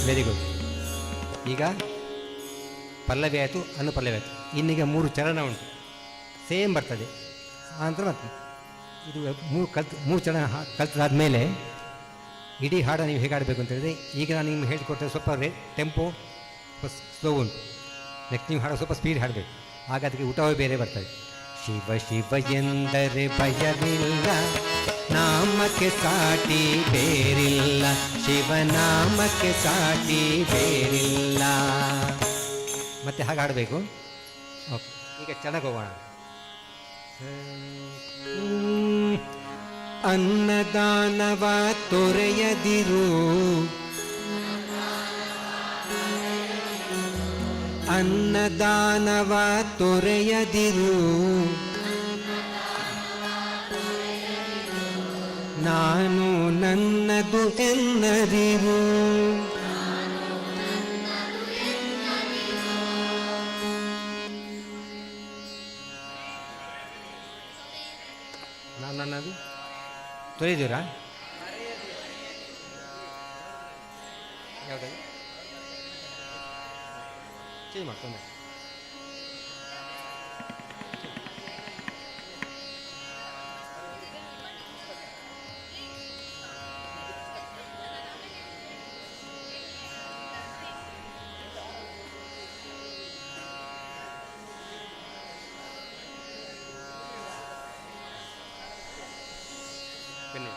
Very good. ಈಗ ಪಲ್ಲವಿ ಆಯಿತು, ಅನುಪಲ್ಲವಿ ಆಯಿತು. ಇನ್ನೀಗ 3 ಚರಣ ಉಂಟು. ಸೇಮ್ ಬರ್ತದೆ. ಆನಂತರ ಮತ್ತೆ ಇದು 3 ಚರಣ ಕಲ್ತಾದ್ಮೇಲೆ ಇಡೀ ಹಾಡು ನೀವು ಹೇಗೆ ಆಡಬೇಕು ಅಂತ ಹೇಳಿದ್ರೆ, ಈಗ ನಾನು ನಿಮ್ಗೆ ಹೇಳಿಕೊಟ್ಟರೆ ಸ್ವಲ್ಪ ಟೆಂಪೋ ಸ್ಲೋ ಉಂಟು. ನೆಕ್ಸ್ಟ್ ನೀವು ಹಾಡೋ ಸ್ವಲ್ಪ ಸ್ಪೀಡ್ ಹಾಡಬೇಕು. ಆಗ ಅದಕ್ಕೆ ಊಟವೇ ಬೇರೆ ಬರ್ತದೆ. ಶಿವ ಶಿವ ಎಂದರೆ ಭಯವಿಲ್ಲ, ನಾಮಕ್ಕೆ ಸಾಟಿ ಬೇರಿಲ್ಲ, ಶಿವನಾಮಕ್ಕೆ ಸಾಟಿ ಬೇರಿಲ್ಲ. ಮತ್ತೆ ಹಾಗೆ ಹಾಡಬೇಕು. ಓಕೆ, ಈಗ ಚೆನ್ನಾಗಿ ಹೋಗೋಣ. ಅನ್ನದಾನವ ತೊರೆಯದಿರು, ಅನ್ನದಾನವ ತೊರೆಯದಿರು, ನಾನು ನನ್ನದು ಎನ್ನದಿರು. ನಾನು ನನ್ನದು ತೊರೆದಿರಾ? ಯಾವುದು ಚೇಂಜ್ ಮಾಡ್ಕೊಂಡೆ. ಬನ್ನಿ.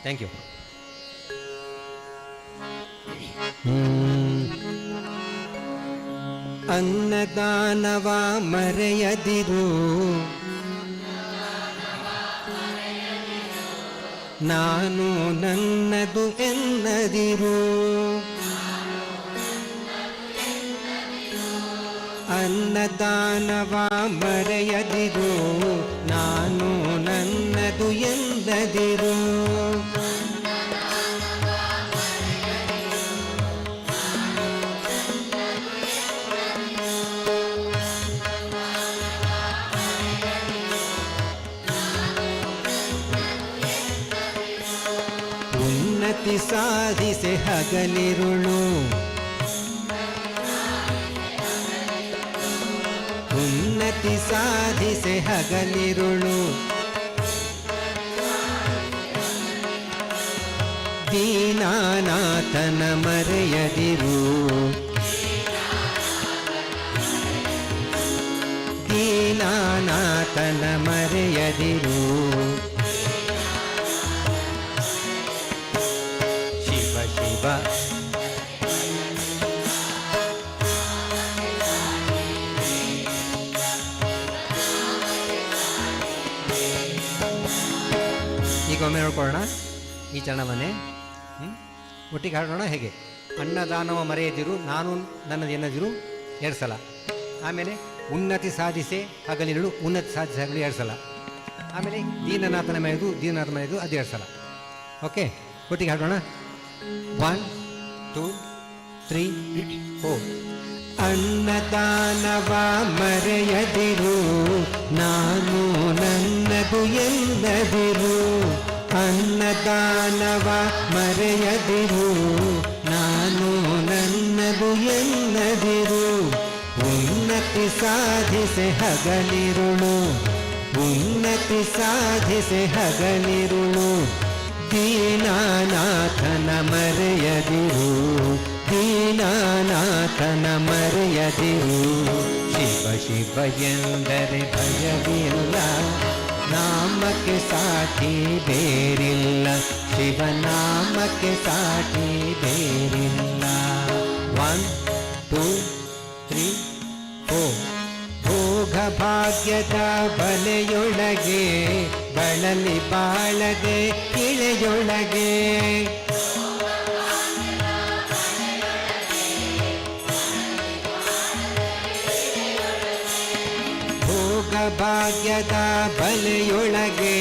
Thank you. ಅನ್ನದಾನವ ಮರೆಯದಿರು, ನಾನು ನನ್ನದು ಎನ್ನದಿರು. ಅನ್ನದಾನವ ಮರೆಯದಿರು, ನಾನು ನನ್ನದು ಎಂದದಿರು. ಉನ್ನತಿ ಸಾಧಿಸೆ ಹಗಲಿರುಳು, ಉನ್ನತಿ ಸಾಧಿಸೆ ಹಗಲಿರುಳು. ದೀನಾನಾಥನ ಮರೆಯದಿರು, ದೀನಾನಾಥನ ಮರೆಯದಿರು. ಶಿವ ಶಿವ ಈಗ ಒಮ್ಮೆ ನೋಡ್ಕೊಳ್ಳೋಣ ಈ ಚರಣವನ್ನೇ. ಒಟ್ಟಿಗೆ ಹಾಡೋಣ. ಹೇಗೆ? ಅನ್ನದಾನವ ಮರೆಯದಿರು, ನಾನು ನನ್ನದು ಎನ್ನದಿರು 2 ಸಲ. ಆಮೇಲೆ ಉನ್ನತಿ ಸಾಧಿಸೆ ಹಗಲಿರುಳು, ಉನ್ನತಿ ಸಾಧಿಸೆ ಹಗಲು 2 ಸಲ. ಆಮೇಲೆ ದೀನನಾಥನ ಮರೆಯದು, ದೀನನಾಥನ ಮರೆಯದು ಅದು 2 ಸಲ. ಓಕೆ, ಒಟ್ಟಿಗೆ ಹಾಡೋಣ. 1 2 3 4. ಅನ್ನದಾನವ ಮರೆಯದಿರು, ನಾನು ನನ್ನದು ಎಂದದಿರು. ಅನ್ನದಾನವ ಮರೆಯದಿರು, ನಾನು ನನ್ನದು ಎನ್ನದಿರು. ಉನ್ನತಿ ಸಾಧಿಸೆ ಹಗಲಿರುಳು, ಉನ್ನತಿ ಸಾಧಿಸೆ ಹಗಲಿರುಳು. ದೀನಾನಾಥನ ಮರೆಯದಿರು, ದೀನಾನಾಥನ ಮರೆಯದಿರು. ಶಿವ ಶಿವ ಎಂದರೆ ಭಯವಿಲ್ಲ, ನಾಮಕ್ಕೆ ಸಾಟಿ ಬೇರಿಲ್ಲ, ಶಿವನಾಮಕ್ಕೆ ಸಾಟಿ ಬೇರಿಲ್ಲ. 1 2 3 4. ಭೋಗ ಭಾಗ್ಯದ ಬಲೆಯೊಳಗೆ ಬಳಲಿ ಬಾಳದೆ ಇಳೆಯೊಳಗೆ, ಭಾಗ್ಯದ ಬಲೆಯೊಳಗೆ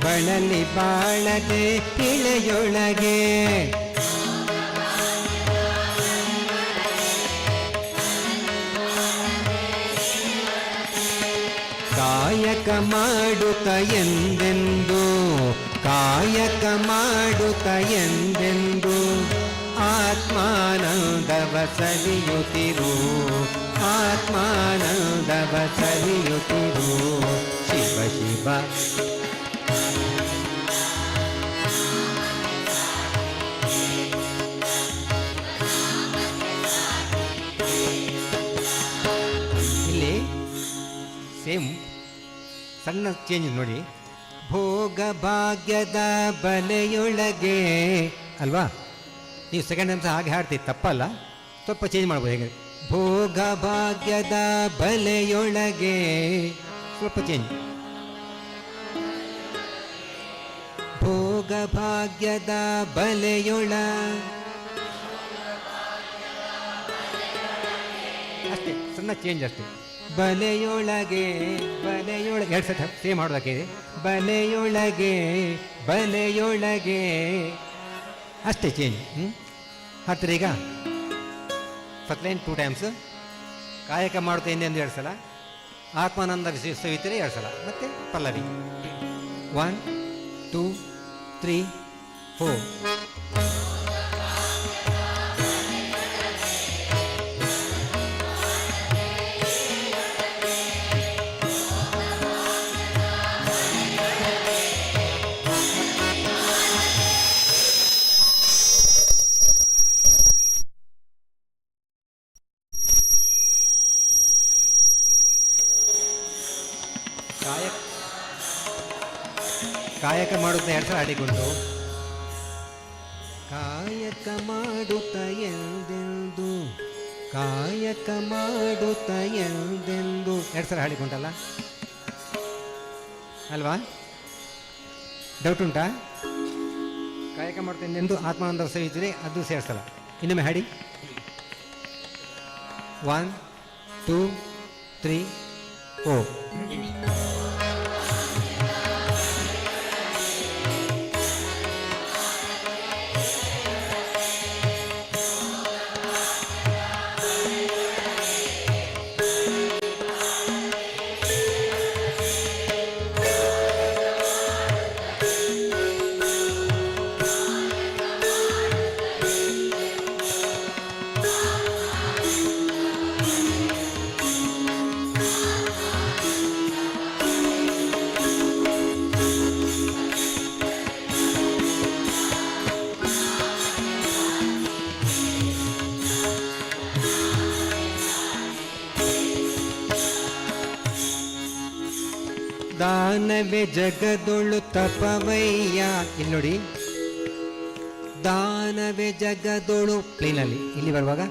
ಬಳಲಿ ಬಾಳದೆ ಇಳೆಯೊಳಗೆ ಕಾಯಕ ಮಾಡುತ್ತ ಎಂದೆಂದು ಕಾಯಕ ಮಾಡುತ್ತ ಎಂದೆಂದು ಆತ್ಮಾನಂದವ ಸವಿಯುತ್ತಿರು ಆತ್ಮಾನಂದವ ಸವಿಯುತ್ತಿರು ಶಿವ ಶಿವ ಇಲ್ಲಿ ಸೇಮ್ ಸಣ್ಣ ಚೇಂಜ್ ನೋಡಿ. ಭೋಗ ಭಾಗ್ಯದ ಬಲೆಯೊಳಗೆ ಅಲ್ವಾ, ನೀವು ಸೆಕೆಂಡ್ ಟೈಮ್ಸ್ ಹಾಗೆ ಹಾಡ್ತೀವಿ ತಪ್ಪಲ್ಲ, ಸ್ವಲ್ಪ ಚೇಂಜ್ ಮಾಡ್ಬೋದು. ಹೇಗೆ ಭೋಗ ಭಾಗ್ಯದ ಬಲೆಯೊಳಗೆ ಸ್ವಲ್ಪ ಚೇಂಜ್. ಭೋಗ ಭಾಗ್ಯದ ಬಲೆಯೊಳ ಅಷ್ಟೇ, ಸಣ್ಣ ಚೇಂಜ್ ಅಷ್ಟೇ. ಬಲೆಯೊಳಗೆ ಬಲೆಯೊಳಗೆ ಎರಡು ಸೆಟ್ ಸೇಮ್ ಮಾಡೋದಕ್ಕೆ ಬಲೆಯೊಳಗೆ ಬಲೆಯೊಳಗೆ ಅಷ್ಟೇ ಚೇಂಜ್. ಹತ್ತಿರ ಈಗ ಫಸ್ಟ್ ಲೈನ್ 2 ಟೈಮ್ಸ್, ಕಾಯಕ ಮಾಡುತ್ತಾ ಹಿಂದೆ 2 ಸಲ, ಆತ್ಮಾನಂದ ಸವಿತರೆ 2 ಸಲ, ಮತ್ತೆ ಪಲ್ಲವಿ 1 2 3 4. ಕಾಯಕ ಮಾಡುತ್ತಾ 2 ಸಲ ಹಾಡಿಕೊಂಡು ಕಾಯಕ ಮಾಡುತ್ತ ಎಂದೆಂದು ಕಾಯಕ ಮಾಡುತ್ತ ಎಂದೆಂದು 2 ಸಲ ಹಾಡಿಕೊಂಡಲ್ಲ ಅಲ್ವಾ? ಡೌಟ್ ಉಂಟಾ? ಕಾಯಕ ಮಾಡುತ್ತ ಎಂದೆಂದು ಆತ್ಮಾನಂದ ಸವಿತಿರಿ ಅದು 2 ಸಲ. ಇನ್ನೊಮ್ಮೆ ಹಾಡಿ 1 2 3 4. ದಾನವೇ ಜಗದೊಳು ತಪವಯ್ಯ. ಇಲ್ಲಿ ನೋಡಿ, ದಾನವೇ ಜಗದೊಳು ಪ್ಲೇನಲ್ಲಿ ಇಲ್ಲಿ ಬರುವಾಗ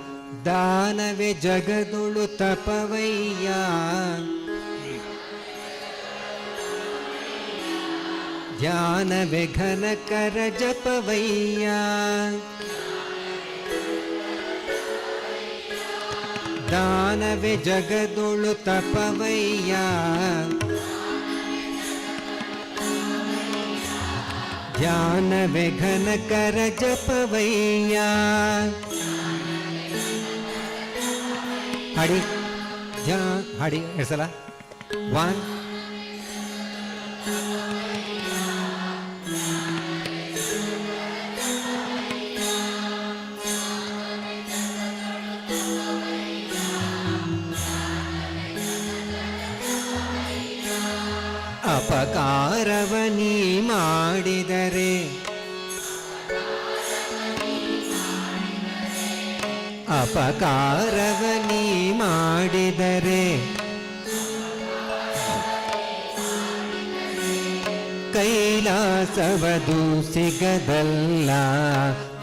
ದಾನವೇ ಜಗದೊಳು ತಪವಯ್ಯ. ಧ್ಯಾನವೇ ಘನಕರ ಜಪವಯ್ಯ. ದಾನವೇ ಜಗದೊಳು ತಪವಯ್ಯ. ಧ್ಯಾನವೇ ಘನಕರ ಜಪವಯ್ಯ. ಹಾಡಿ ಹಾಡಿ 2 ಸಲ 1 ಅಪಕಾರವ ನೀ ಮಾಡಿದರೆ ಅಪಕಾರವ ನೀ ಮಾಡಿದರೆ ಕೈಲಾಸವದು ಸಿಗದಲ್ಲ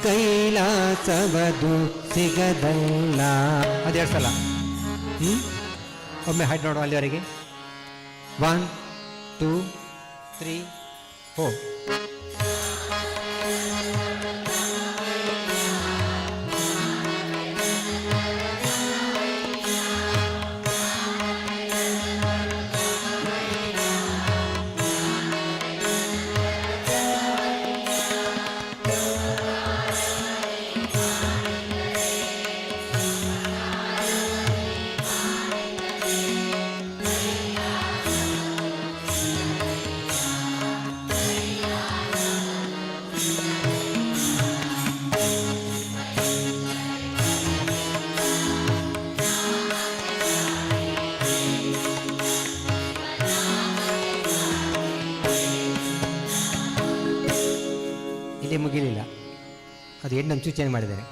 ಕೈಲಾಸವದು ಸಿಗದಲ್ಲ. ಅದು 2 ಸಲ. ಒಮ್ಮೆ ಹಾಡಿ ನೋಡುವ ಅಲ್ಲಿವರೆಗೆ 1 2 3 4. ಅಲ್ಲಿ ಮುಗಿಲಿಲ್ಲ, ಅದು ಎಂಡ್ ಅಂಚು ಚೇಂಜ್ ಮಾಡಿದ್ದೇನೆ.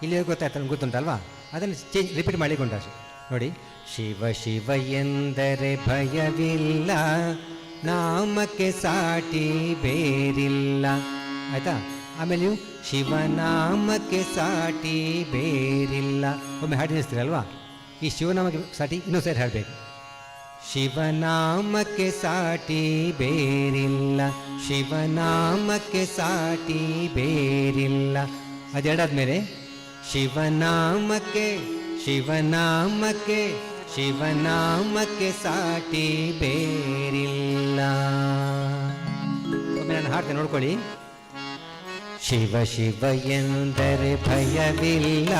ಇಲ್ಲಿ ಗೊತ್ತಾಯ್ತು, ನಮ್ಗೆ ಗೊತ್ತುಂಟಲ್ವಾ, ಅದನ್ನು ಚೇಂಜ್ ರಿಪೀಟ್ ಮಾಡಿಕೊಂಡು ಅಷ್ಟೆ ನೋಡಿ. ಶಿವ ಶಿವ ಎಂದರೆ ಭಯವಿಲ್ಲ, ನಾಮಕ್ಕೆ ಸಾಟಿ ಬೇರಿಲ್ಲ. ಆಯಿತಾ? ಆಮೇಲೆ ನೀವು ಶಿವನಾಮಕ್ಕೆ ಸಾಟಿ ಬೇರಿಲ್ಲ. ಒಮ್ಮೆ ಹಾಡಿ ನಿಲ್ಲಿಸ್ತೀರಲ್ವಾ, ಈ ಶಿವನಾಮಕ್ಕೆ ಸಾಟಿ ಇನ್ನೂ ಸೇರಿ ಹಾಡಬೇಕು. ಶಿವನಾಮಕ್ಕೆ ಸಾಟಿ ಬೇರಿಲ್ಲ, ಶಿವನಾಮಕ್ಕೆ ಸಾಟಿ ಬೇರಿಲ್ಲ. ಅದೆರಡಾದ್ಮೇಲೆ ಶಿವನಾಮಕ್ಕೆ ಶಿವನಾಮಕ್ಕೆ ಶಿವನಾಮಕ್ಕೆ ಸಾಟಿ ಬೇರಿಲ್ಲ. ಒಮ್ಮೆ ನಾನು ಹಾಡ್ತೇನೆ ನೋಡ್ಕೊಳ್ಳಿ. ಶಿವ ಶಿವ ಎಂದರೆ ಭಯವಿಲ್ಲ,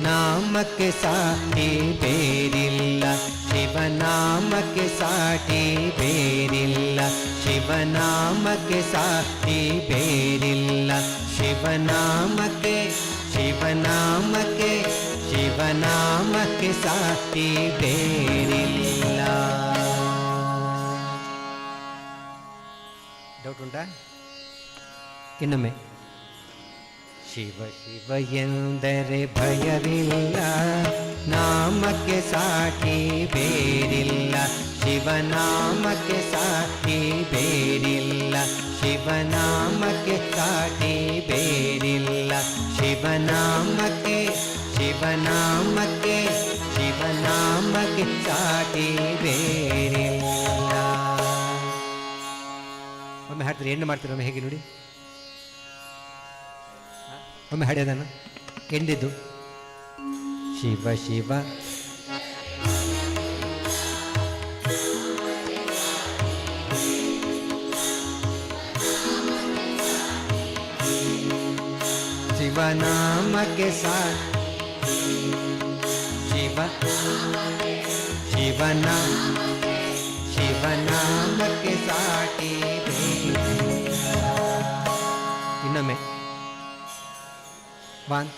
ನಾಮಕ್ಕೆ ಸಾಟಿ ಬೇರಿಲ್ಲ, ಶಿವನಾಮಕ್ಕೆ ಸಾಟಿ ಬೇರಿಲ್ಲ, ಶಿವನಾಮಕ್ಕೆ ಸಾಟಿ ಬೇರಿಲ್ಲ, ಶಿವನಾಮಕ್ಕೆ ಶಿವನಾಮಕ್ಕೆ ಶಿವನಾಮಕ್ಕೆ ಸಾಟಿ ಬೇರಿಲ್ಲ. ಡೌಟ್ ಉಂಟಾ? ಇನ್ನೊಮ್ಮೆ. ಶಿವ ಶಿವ ಎಂದರೆ ಭಯವಿಲ್ಲ, ನಾಮಕ್ಕೆ ಸಾಟಿ ಬೇರಿಲ್ಲ, ಶಿವನಾಮಕ್ಕೆ ಸಾಟಿ ಬೇರಿಲ್ಲ, ಶಿವನಾಮಕ್ಕೆ ಸಾಟಿ ಬೇರಿಲ್ಲ, ಶಿವನಾಮಕ್ಕೆ ಶಿವನಾಮಕ್ಕೆ ಶಿವನಾಮಕ್ಕೆ ಸಾಟಿ ಬೇರಿಲ್ಲ. ಒಮ್ಮೆ ಹಾಡ್ತೀರಿ, ಹೆಣ್ಣು ಮಾಡ್ತೀರ ಒಮ್ಮೆ ಹೇಗೆ ನೋಡಿ, ಒಮ್ಮೆ ಹಾಡ್ಯದನ್ನು ಎಂದಿದ್ದು. ಶಿವ ಶಿವ ಶಿವನಾಮಕ್ಕೆ ಸಾ ಶಿವ ಶಿವನ ಶಿವನಾಮಕ್ಕೆ ಸಾಟಿ ಇನ್ನೊಮ್ಮೆ. ಒನ್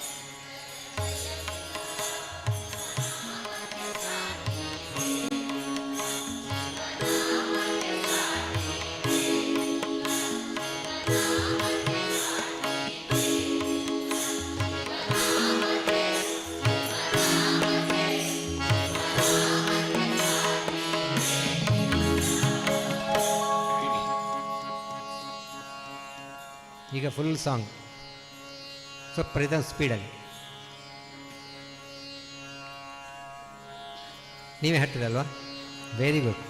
ಈಗ ಫುಲ್ ಸಾಂಗ್ ಸ್ವಲ್ಪ ರಿದಮ್ ಸ್ಪೀಡಲ್ಲಿ ನೀವೇ ಹಾಡ್ತೀರಲ್ವಾ? Very good.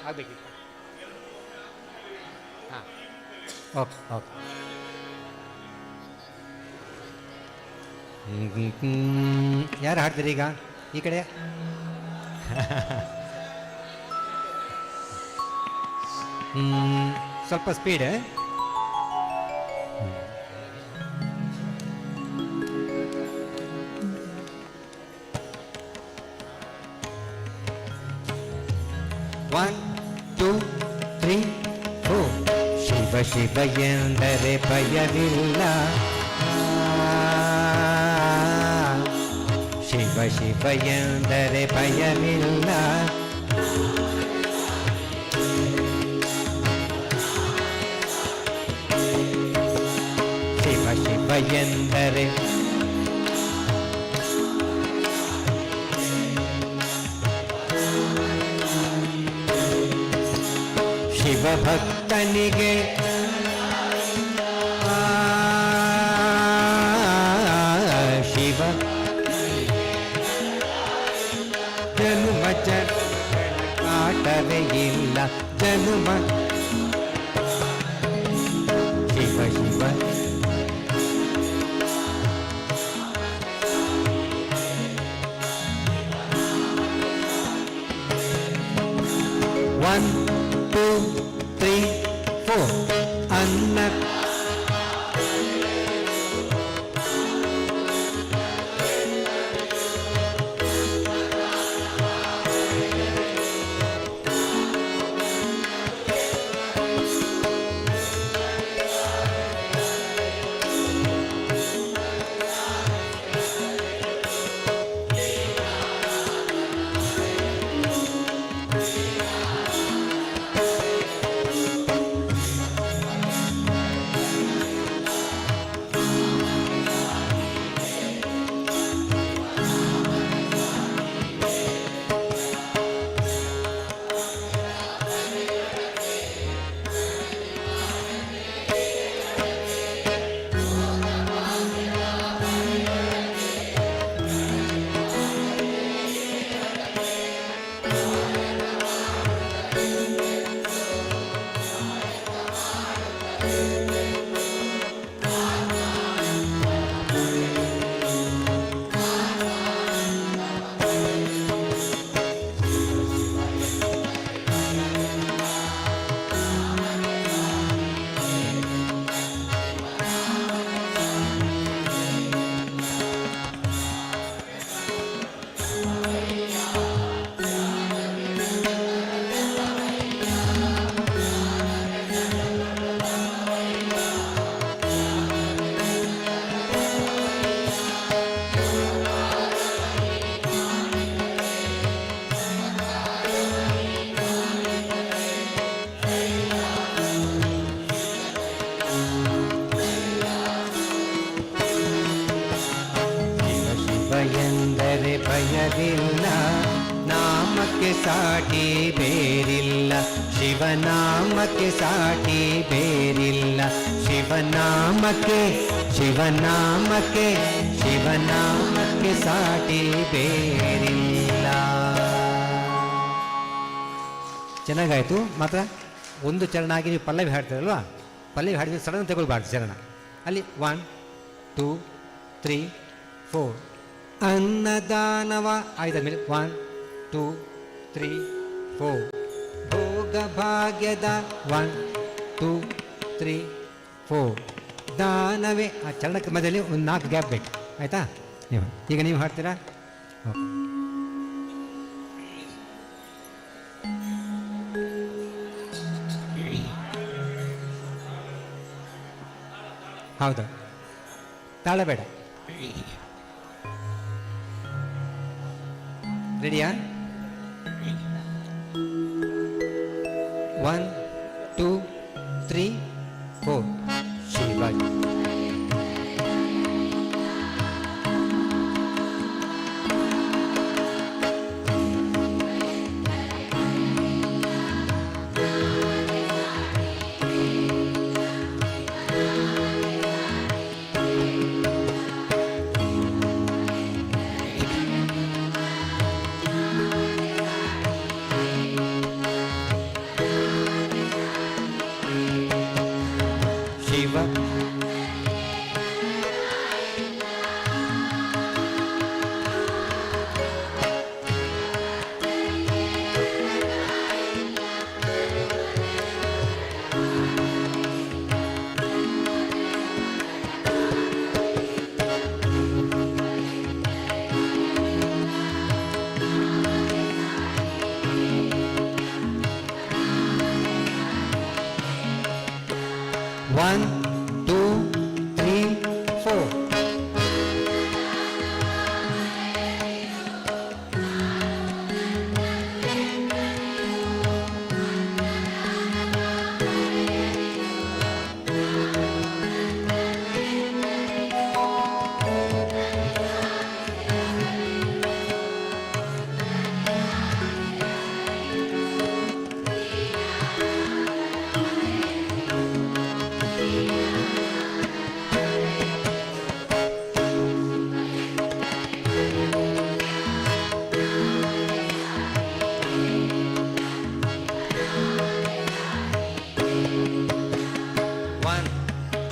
ಆಗಬೇಕಿತ್ತು. ಹಾಂ, ಓಕೆ ಓಕೆ. ಯಾರು ಹಾಡ್ತೀರಿ ಈಗ ಈ ಕಡೆ? ಸ್ವಲ್ಪ speed. One two three four. Shiva Shiva ಎಂದರೆ ಭಯವಿಲ್ಲ, ಶಿವ ಶಿವ ಎಂದರೆ ಭಯವಿಲ್ಲ, ಶಿವ ಶಿವ ಎಂದರೆ ಶಿವಭಕ್ತನಿಗೆ ಶಿವ ಜನುಮ ಕಾಟವೇ ಇಲ್ಲ, ಜನುಮ ಶಿವ ಶಿವ ಭಯವಿಲ್ಲ, ನಾಮಕ್ಕೆ ಸಾಟಿ ಬೇರಿಲ್ಲ, ಶಿವನಾಮಕ್ಕೆ ಸಾಟಿ ಬೇರಿಲ್ಲ, ಶಿವನಾಮಕ್ಕೆ ಶಿವನಾಮಕ್ಕೆ ಶಿವನಾಮಕ್ಕೆ ಸಾಟಿ ಬೇರಿಲ್ಲ. ಚೆನ್ನಾಗಾಯಿತು. ಮಾತ್ರ ಒಂದು ಚರಣ ಆಗಿ ನೀವು ಪಲ್ಲವಿ ಹಾಡ್ತೀರಲ್ವಾ, ಪಲ್ಲವಿ ಹಾಡಿದ್ರೆ ಸಡನ್ ತಗೊಳ್ಬಾರ್ದು ಚರಣ. ಅಲ್ಲಿ 1 2 3 4 ಅನ್ನದಾನವ ಆಯ್ದ ಮೇಲೆ 1 2 3 4 ಭೋಗ ಭಾಗ್ಯದ 1 2 3 4 ದಾನವೇ. ಆ ಚರಣಕ್ಕೆ ಮಧ್ಯದಲ್ಲಿ ಒಂದು 4 ಗ್ಯಾಪ್ ಬೇಕು. ಆಯಿತಾ? ಈಗ ನೀವು ಹಾಡ್ತೀರಾ? ಓಕೆ. ಹೌದು, ತಾಳ ಬೇಡ. ರೆಡಿಯಾ? 1 2 3 4 ಶಿವಾಜಿ. ಶಿವ 1 2 3 4 1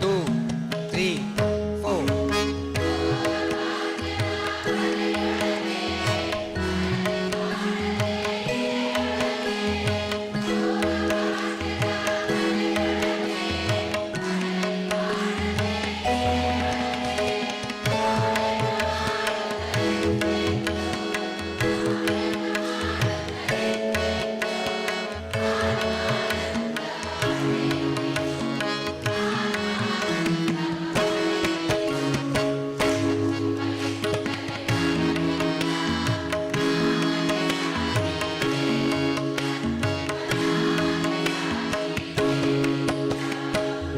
2 3 4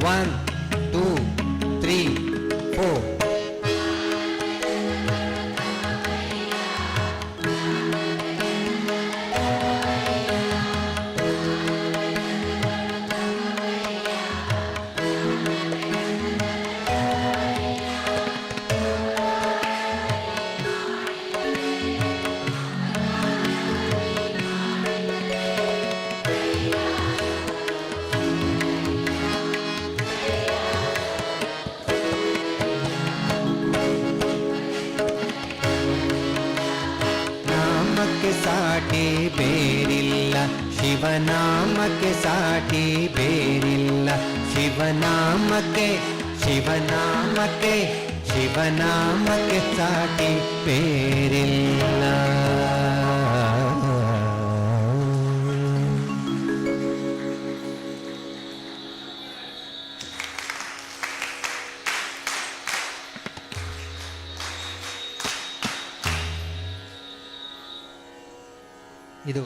1 2 3 4 ನಾಮಕ್ಕೆ ಸಾಟಿ ಬೇರಿಲ್ಲ, ಶಿವನಾಮಕ್ಕೆ ಸಾಟಿ ಬೇರಿಲ್ಲ, ಶಿವನಾಮಕ್ಕೆ ಶಿವನಾಮಕ್ಕೆ ಶಿವನಾಮಕ್ಕೆ ಸಾಟಿ ಬೇರಿಲ್ಲ. ಇದು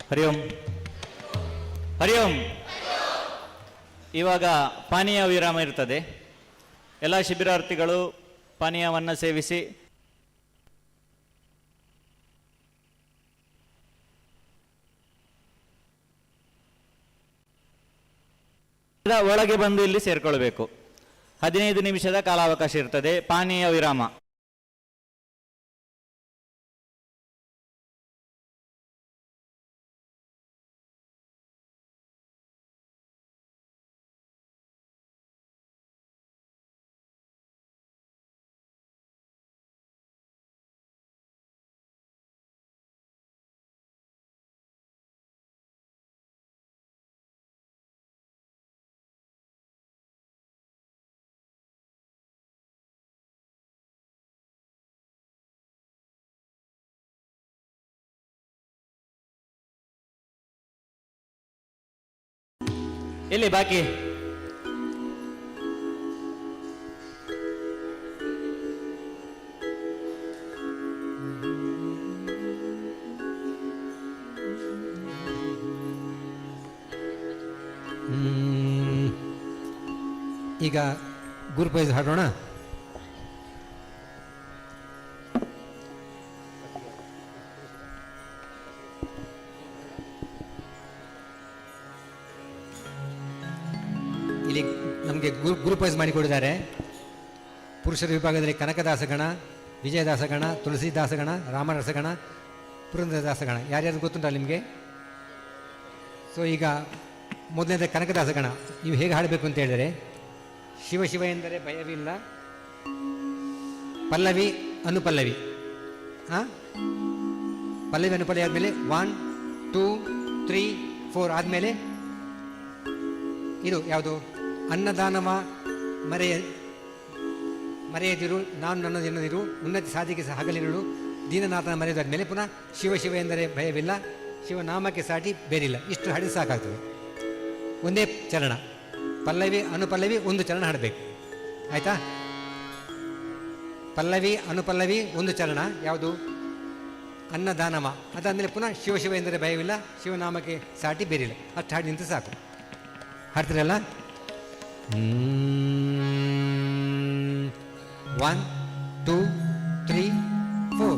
ಹರಿ ಓಂ. ಹರಿ ಓಂ. ಇವಾಗ ಪಾನೀಯ ವಿರಾಮ ಇರ್ತದೆ. ಎಲ್ಲ ಶಿಬಿರಾರ್ಥಿಗಳು ಪಾನೀಯವನ್ನು ಸೇವಿಸಿ ಒಳಗೆ ಬಂದು ಇಲ್ಲಿ ಸೇರ್ಕೊಳ್ಬೇಕು. 15 ನಿಮಿಷದ ಕಾಲಾವಕಾಶ ಇರ್ತದೆ. ಪಾನೀಯ ವಿರಾಮ. ಎಲ್ಲಿ ಬಾಕಿ? ಈಗ ಗ್ರೂಪ್ ವೈಸ್ ಹಾಡೋಣ. ಇಲ್ಲಿ ನಮಗೆ ಗ್ರೂಪ್ ವೈಸ್ ಮಾಡಿಕೊಡಿದ್ದಾರೆ. ಪುರುಷರ ವಿಭಾಗದಲ್ಲಿ ಕನಕದಾಸಗಣ, ವಿಜಯದಾಸಗಣ, ತುಳಸಿದಾಸಗಣ, ರಾಮರಸಗಣ, ಪುರಂದರದಾಸಗಣ. ಯಾರ್ಯಾರು ಗೊತ್ತುಂಟಲ್ಲ ನಿಮಗೆ? ಸೊ ಈಗ ಮೊದಲನೇದು ಕನಕದಾಸಗಣ. ನೀವು ಹೇಗೆ ಹಾಡಬೇಕು ಅಂತ ಹೇಳಿದರೆ, ಶಿವ ಶಿವ ಎಂದರೆ ಭಯವಿಲ್ಲ, ಪಲ್ಲವಿ ಅನುಪಲ್ಲವಿ. ಪಲ್ಲವಿ ಅನುಪಲ್ಲವಿ ಆದಮೇಲೆ 1 2 3 4 ಆದಮೇಲೆ ಇದು ಯಾವುದು? ಅನ್ನದಾನವ ಮರೆಯದಿರು, ನಾನು ನನ್ನದು ಎನ್ನದಿರು, ಉನ್ನತಿ ಸಾಧಿಗೆ ಹಗಲಿರುಳು, ದೀನನಾಥನ ಮರೆಯದಾದ್ಮೇಲೆ ಪುನಃ ಶಿವ ಶಿವ ಎಂದರೆ ಭಯವಿಲ್ಲ, ಶಿವನಾಮಕ್ಕೆ ಸಾಟಿ ಬೇರಿಲ್ಲ. ಇಷ್ಟು ಹಾಡಿದ್ರೆ ಸಾಕಾಗ್ತದೆ. ಒಂದೇ ಚರಣ, ಪಲ್ಲವಿ ಅನುಪಲ್ಲವಿ ಒಂದು ಚರಣ ಹಾಡಬೇಕು. ಆಯಿತಾ? ಪಲ್ಲವಿ ಅನುಪಲ್ಲವಿ ಒಂದು ಚರಣ ಯಾವುದು? ಅನ್ನದಾನಮ. ಅದಾದಮೇಲೆ ಪುನಃ ಶಿವ ಶಿವ ಎಂದರೆ ಭಯವಿಲ್ಲ, ಶಿವನಾಮಕ್ಕೆ ಸಾಟಿ ಬೇರಿಲ್ಲ. ಅಷ್ಟು ಹಾಡಿ ನಿಂತು ಸಾಕು. ಹಾಡ್ತೀರಲ್ಲ? 1 2 3 4.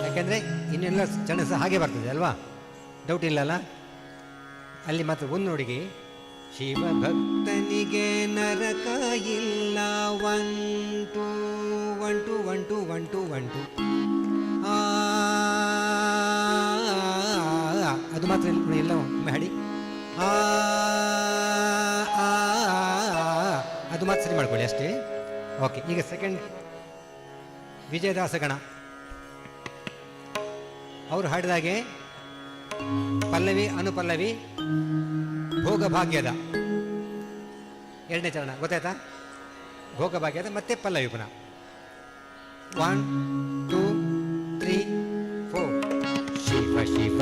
ಯಾಕೆಂದರೆ ಇನ್ನೆಲ್ಲ ಚರಣ ಸಹ ಹಾಗೆ ಬರ್ತದೆ ಅಲ್ವಾ? ಡೌಟ್ ಇಲ್ಲಲ್ಲ? ಅಲ್ಲಿ ಮಾತ್ರ ಒಂದು ನೋಡಿಗೆ, ಶಿವ ಭಕ್ತನಿಗೆ ನರಕ ಇಲ್ಲ, 1 2 1 2 1 2 1 2 1 2. ಅದು ಮಾತ್ರ ಎಲ್ಲ ಒಮ್ಮೆ ಹಾಡಿ. ಅದು ಮಾತ್ರ ಸರಿ ಮಾಡ್ಕೊಳ್ಳಿ ಅಷ್ಟೇ. ಓಕೆ. ಈಗ ಸೆಕೆಂಡ್ ವಿಜಯದಾಸಗಣ ಅವರು ಹಾಡಿದಾಗೆ ಪಲ್ಲವಿ ಅನುಪಲ್ಲವಿ ಭೋಗಭಾಗ್ಯದ ಎರಡನೇ ಚರಣ ಗೊತ್ತಾಯ್ತಾ? ಭೋಗಭಾಗ್ಯದ ಮತ್ತೆ ಪಲ್ಲವಿ ಪುನಃ 1 2 3 4. ಶಿವ ಶಿವ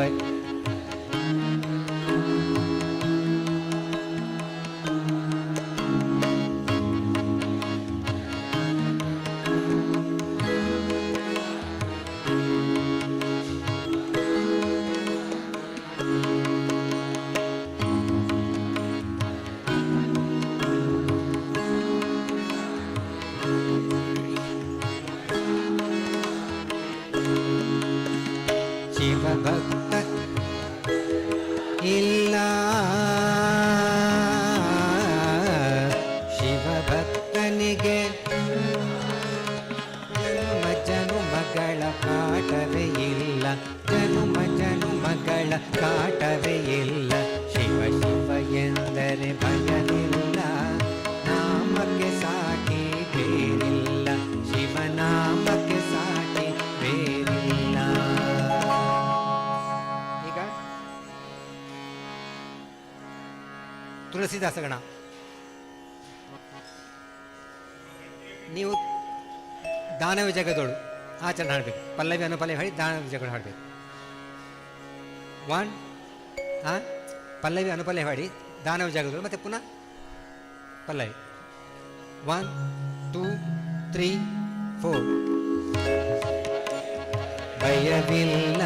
ಶಿವಭಕ್ತ ಇಲ್ಲ ಶಿವಭಕ್ತನಿಗೆ ಜನುಮ ಜನುಮಗಳ ಕಾಟವೇ ಇಲ್ಲ, ಜನುಮ ಜನುಮಗಳ ಕಾಟವೇ ಇಲ್ಲ. ಶಿವ ಶಿವ ಎಂದರೆ ಭಯವಿಲ್ಲ, ನಾಮಕ್ಕೆ ಸಾಟಿ ಬೇರಿಲ್ಲ, ಶಿವನಾಮಕ್ಕೆ ಸಾಟಿ ಬೇರಿಲ್ಲ. ಈಗ ತುಳಸಿದಾಸಗಣ, ನೀವು ದಾನವ ಜಗದೋಳು ಆಚರಣೆ ಹಾಡಬೇಕು. ಪಲ್ಲವಿ ಅನುಪಲ್ಲವಿ ಹಾಡಿ ದಾನವ ಜಗಗಳು ಹಾಡಬೇಕು. ಪಲ್ಲವಿ ಅನುಪಲ್ಲವಿ ಹಾಡಿ ದಾನವ ಜಗದೋಳು, ಮತ್ತೆ ಪುನಃ ಪಲ್ಲವಿ. 1 2 3 4. ಭಯವಿಲ್ಲ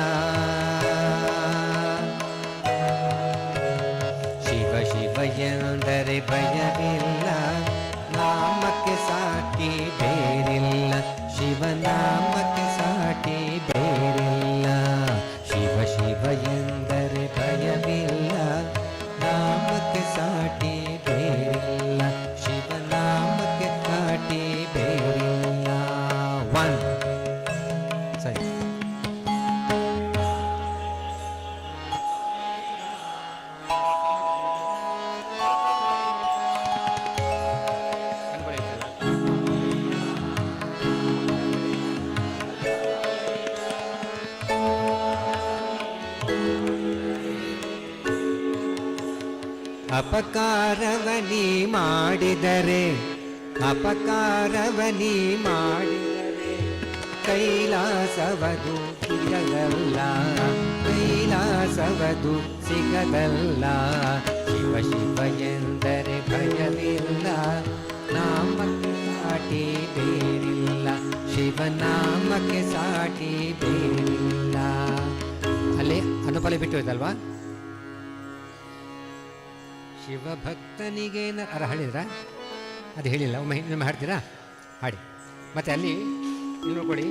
ಶಿವ ಶಿವ ಎಂದರೆ ಭಯವಿಲ್ಲ, ನಾಮಕ್ಕೆ ಸಾಟಿ ಬೇರಿಲ್ಲ, ಶಿವನಾಮಕ್ಕೆ ಸಾಟಿ ಬೇರಿಲ್ಲ. ಶಿವ ಶಿವ ಎಂದರೆ ಭಯವಿಲ್ಲ, ನಾಮಕ್ಕೆ ಸಾಟಿ ಬೇರಿಲ್ಲ, ಶಿವನಾಮಕ್ಕೆ ಸಾಟಿ ಬೇರಿಲ್ಲ. 1 ಸರಿ. ಅಪಕಾರವನಿ ಮಾಡಿದರೆ, ಅಪಕಾರವನಿ ಮಾಡಿದರೆ ಕೈಲಾಸವದು ಸಿಗದಲ್ಲ, ಕೈಲಾಸವದು ಸಿಗದಲ್ಲ. ಶಿವ ಶಿವ ಎಂದರೆ ಭಯವಿಲ್ಲ, ನಾಮಕ್ಕೆ ಸಾಟಿ ಬೇರಿಲ್ಲ, ಶಿವನಾಮಕ್ಕೆ ಸಾಟಿ ಬೇರಿಲ್ಲ. ಅಲ್ಲಿ ಅನುಪಲೆ ಬಿಟ್ಟು ಹೋಯ್ತಲ್ವಾ? ಶಿವಭಕ್ತನಿಗೆ ಅರ ಹೇಳಿದ್ರಾ? ಅದು ಹೇಳಿಲ್ಲ, ಒಮ್ಮೆ ಹಾಡ್ತೀರಾ? ಹಾಡಿ. ಮತ್ತು ಅಲ್ಲಿ ಇಲ್ಲಿ ನೋಡ್ಕೊಡಿ,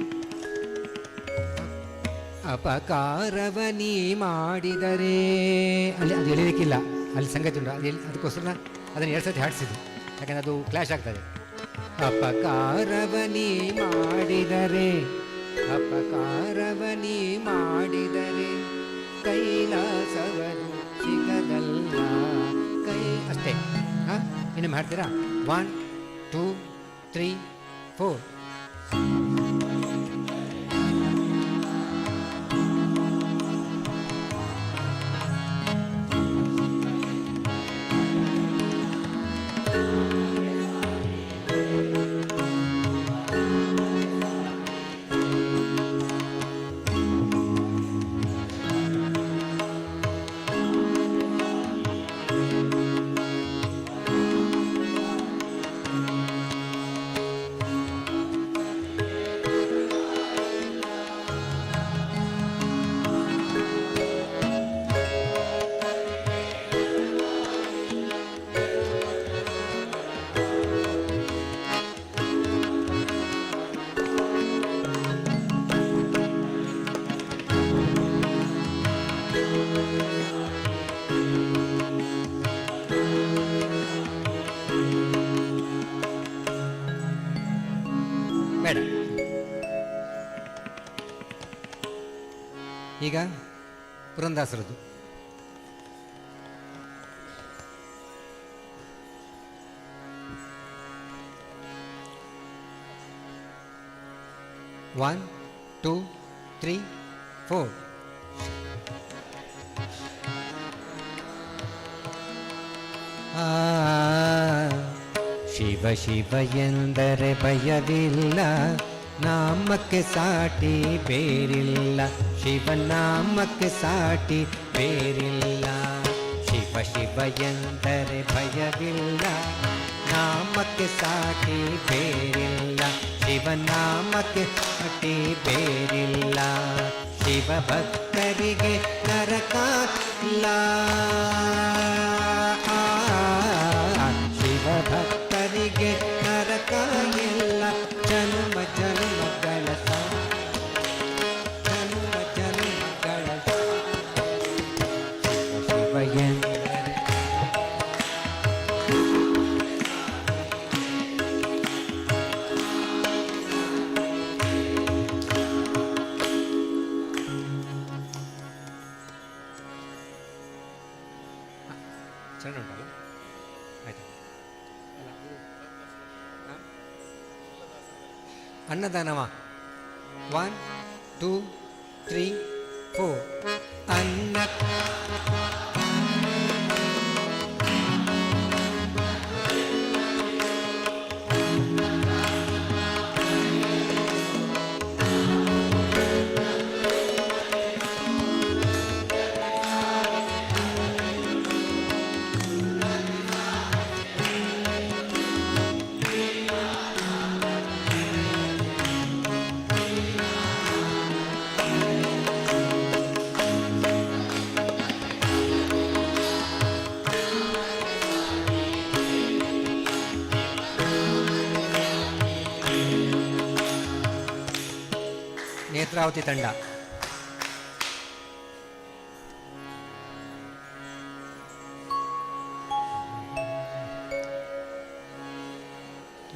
ಅಪಕಾರವನಿ ಮಾಡಿದರೆ, ಅಲ್ಲಿ ಅದು ಎಳಿಲಿಕ್ಕಿಲ್ಲ, ಅಲ್ಲಿ ಸಂಗತಿ ಉಂಟು, ಅದು ಅದಕ್ಕೋಸ್ಕರ ಅದನ್ನು 2 ಸತಿ ಹಾಡಿಸಿದ್ದು, ಯಾಕಂದರೆ ಅದು ಕ್ಲಾಶ್ ಆಗ್ತದೆ. ಅಪಕಾರವನಿ ಮಾಡಿದರೆ, ಅಪಕಾರವನಿ ಮಾಡಿದರೆ ಕೈಲಾಸವದು ಸಿಗದಲ್ಲ, ಕೈ ಅಷ್ಟೇ. ಹಾಂ, ಇನ್ನೊಮ್ಮೆ ಹಾಡ್ತೀರಾ? 1 2 3 4. ಬೇಡ. ಈಗ ಪುರಂದಾಸರದ್ದು. One, 2, 3, 4. ಶಿವ ಶಿವ ಎಂದರೆ ಭಯವಿಲ್ಲ, ನಾಮಕ್ಕೆ ಸಾಟಿ ಬೇರಿಲ್ಲ, ಶಿವನಾಮಕ್ಕೆ ಸಾಟಿ ಬೇರಿಲ್ಲ. ಶಿವ ಶಿವ ಎಂದರೆ ಭಯವಿಲ್ಲ, ನಾಮಕ್ಕೆ ಸಾಟಿ ಬೇರಿಲ್ಲ, ಶಿವನಾಮಕ್ಕೆ ಸಾಟಿ ಬೇರಿಲ್ಲ. ಶಿವ ಭಕ್ತರಿಗೆ ನರಕ ಇಲ್ಲ, ಶಿವ ಭಕ್ತರಿಗೆ ನರಕ ಇಲ್ಲ. ಜನ್ಮ ಜನ್ಮಗಳ ಜನ್ಮ ಜನ್ಮಗಳ ಅನ್ನದಾನವ. 1 2 3 4. ಅನ್ನ ನೇತ್ರಾವತಿ ತಂಡ.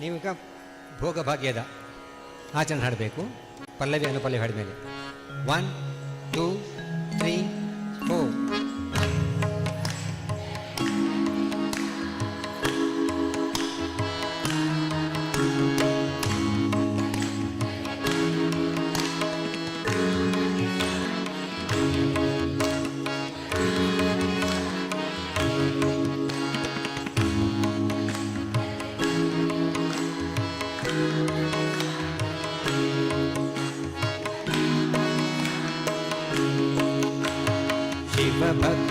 ನೀವೀಗ ಭೋಗಭಾಗ್ಯದ ಆಚರಣೆ ಹಾಡಬೇಕು. ಪಲ್ಲವಿ ಅನುಪಲ್ಲವಿ ಹಾಡಿದ ಮೇಲೆ 1 2 3 4. ಶಿವಭಕ್ತ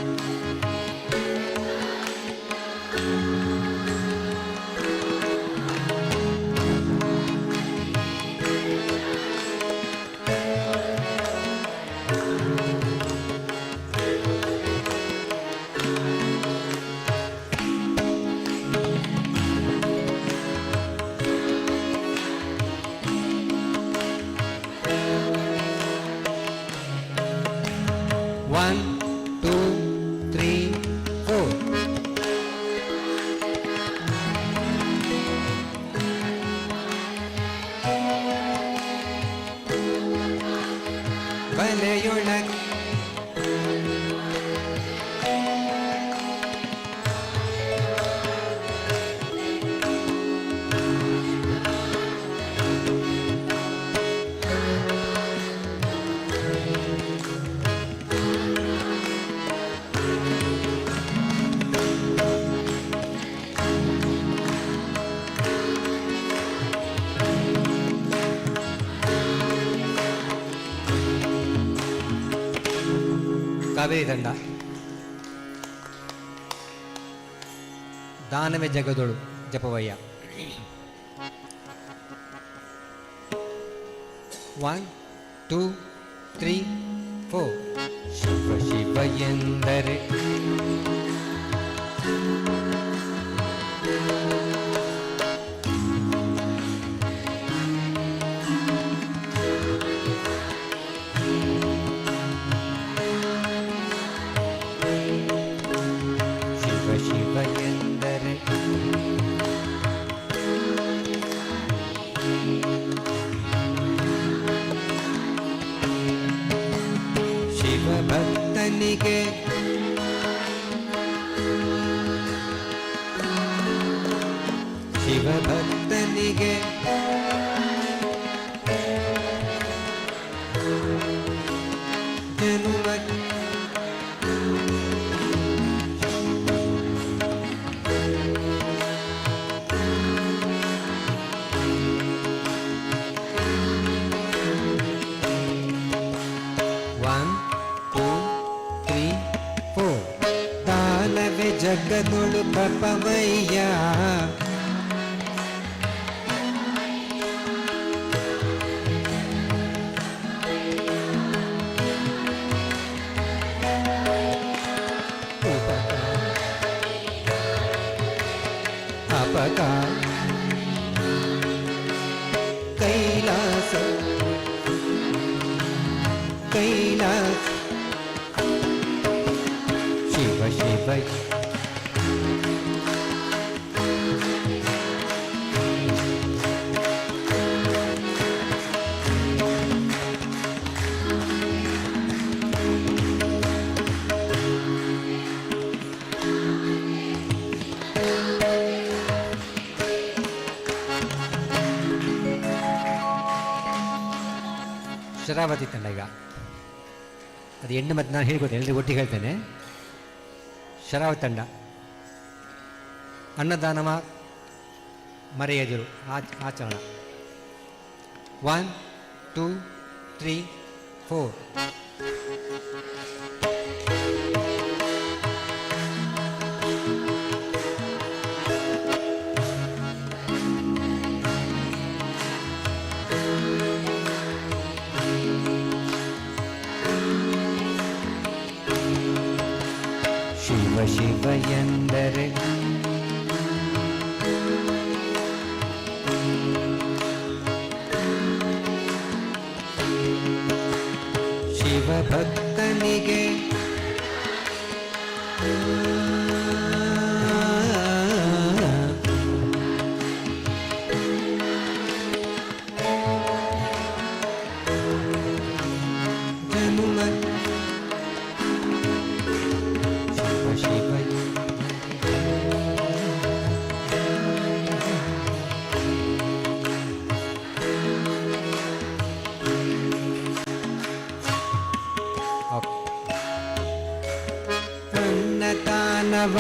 ಬಲೆಯೊಳಗೆ ಕಾವೇರಿ ತಂಡ. ದಾನವೇ ಜಗದೊಳು ಜಪವಯ್ಯ. 1 2 3 4. ಶಿವ ಶಿವ ಎಂದರೆ ಶಿವ ಎಂದರೆ ಶಿವಭಕ್ತನಿಗೆ ಶಿವಭಕ್ತನಿಗೆ ಜನುಮ ಜಗದೊಳು ಪಪವಯ್ಯ. ಅಪಕ ಕೈಲಾಸ ಕೈಲಾಸ ಶಿವ ಶಿವ ಶರಾವತಿ ತಂಡ ಈಗ. ಅದು ಎಂಟು ಮತ್ತು ನಾನು ಹೇಳ್ಕೊಡ್ತೇನೆ, ಎಲ್ಲರಿಗೂ ಒಟ್ಟಿಗೆ ಹೇಳ್ತೇನೆ. ಶರಾವತಿ ತಂಡ ಅನ್ನದಾನವ ಮರೆಯದಿರು ಆಚರಣ. 1 2 3 4. ಶಿವ ಶಿವ ಎಂದರೆ ಶಿವ ಭಕ್ತನಿಗೆ ಜನುಮ ಶಿವ ಶಿವ ಅನ್ನದಾನವ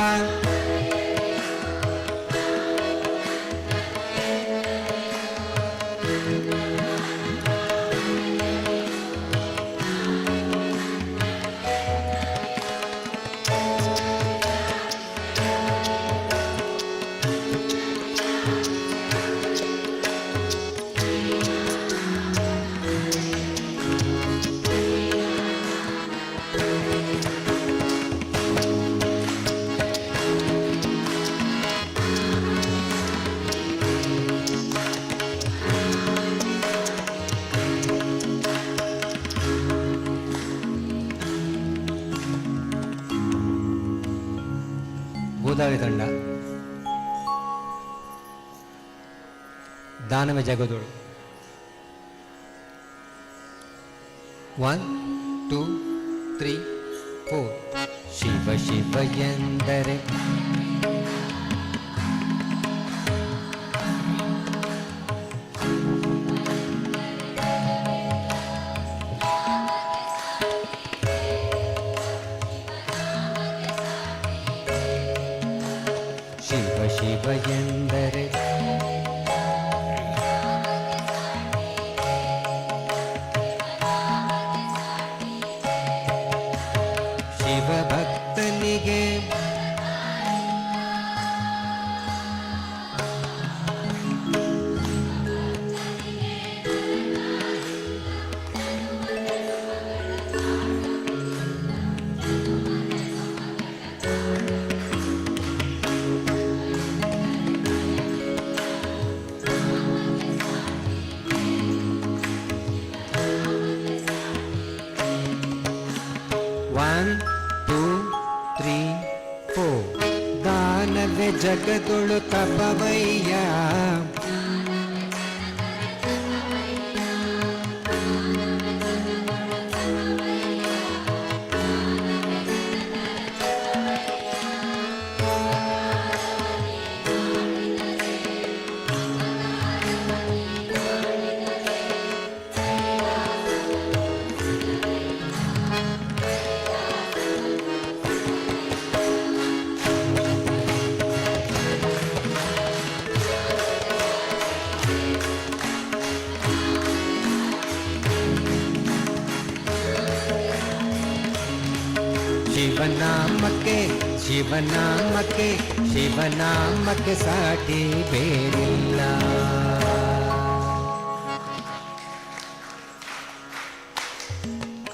ಗೋದಾವರಿ ತಂಡ ದಾನವ ಜಗದೋಳು. 1 2 3 4. ಶಿವ ಶಿವ ಎಂದರೆ ಶಿವ ಶಿವ ಎಂದರೆ ಶಿವ ಭಕ್ತನಿಗೆ ದಾನವೇ ಜಗದೊಳು ತಪವಯ್ಯ. ಶಿವನಾಮಕ್ಕೆ ಶಿವನಾಮಕ್ಕೆ ಶಿವನಾಮಕ್ಕೆ ಸಾಟಿ ಬೇರಿಲ್ಲ.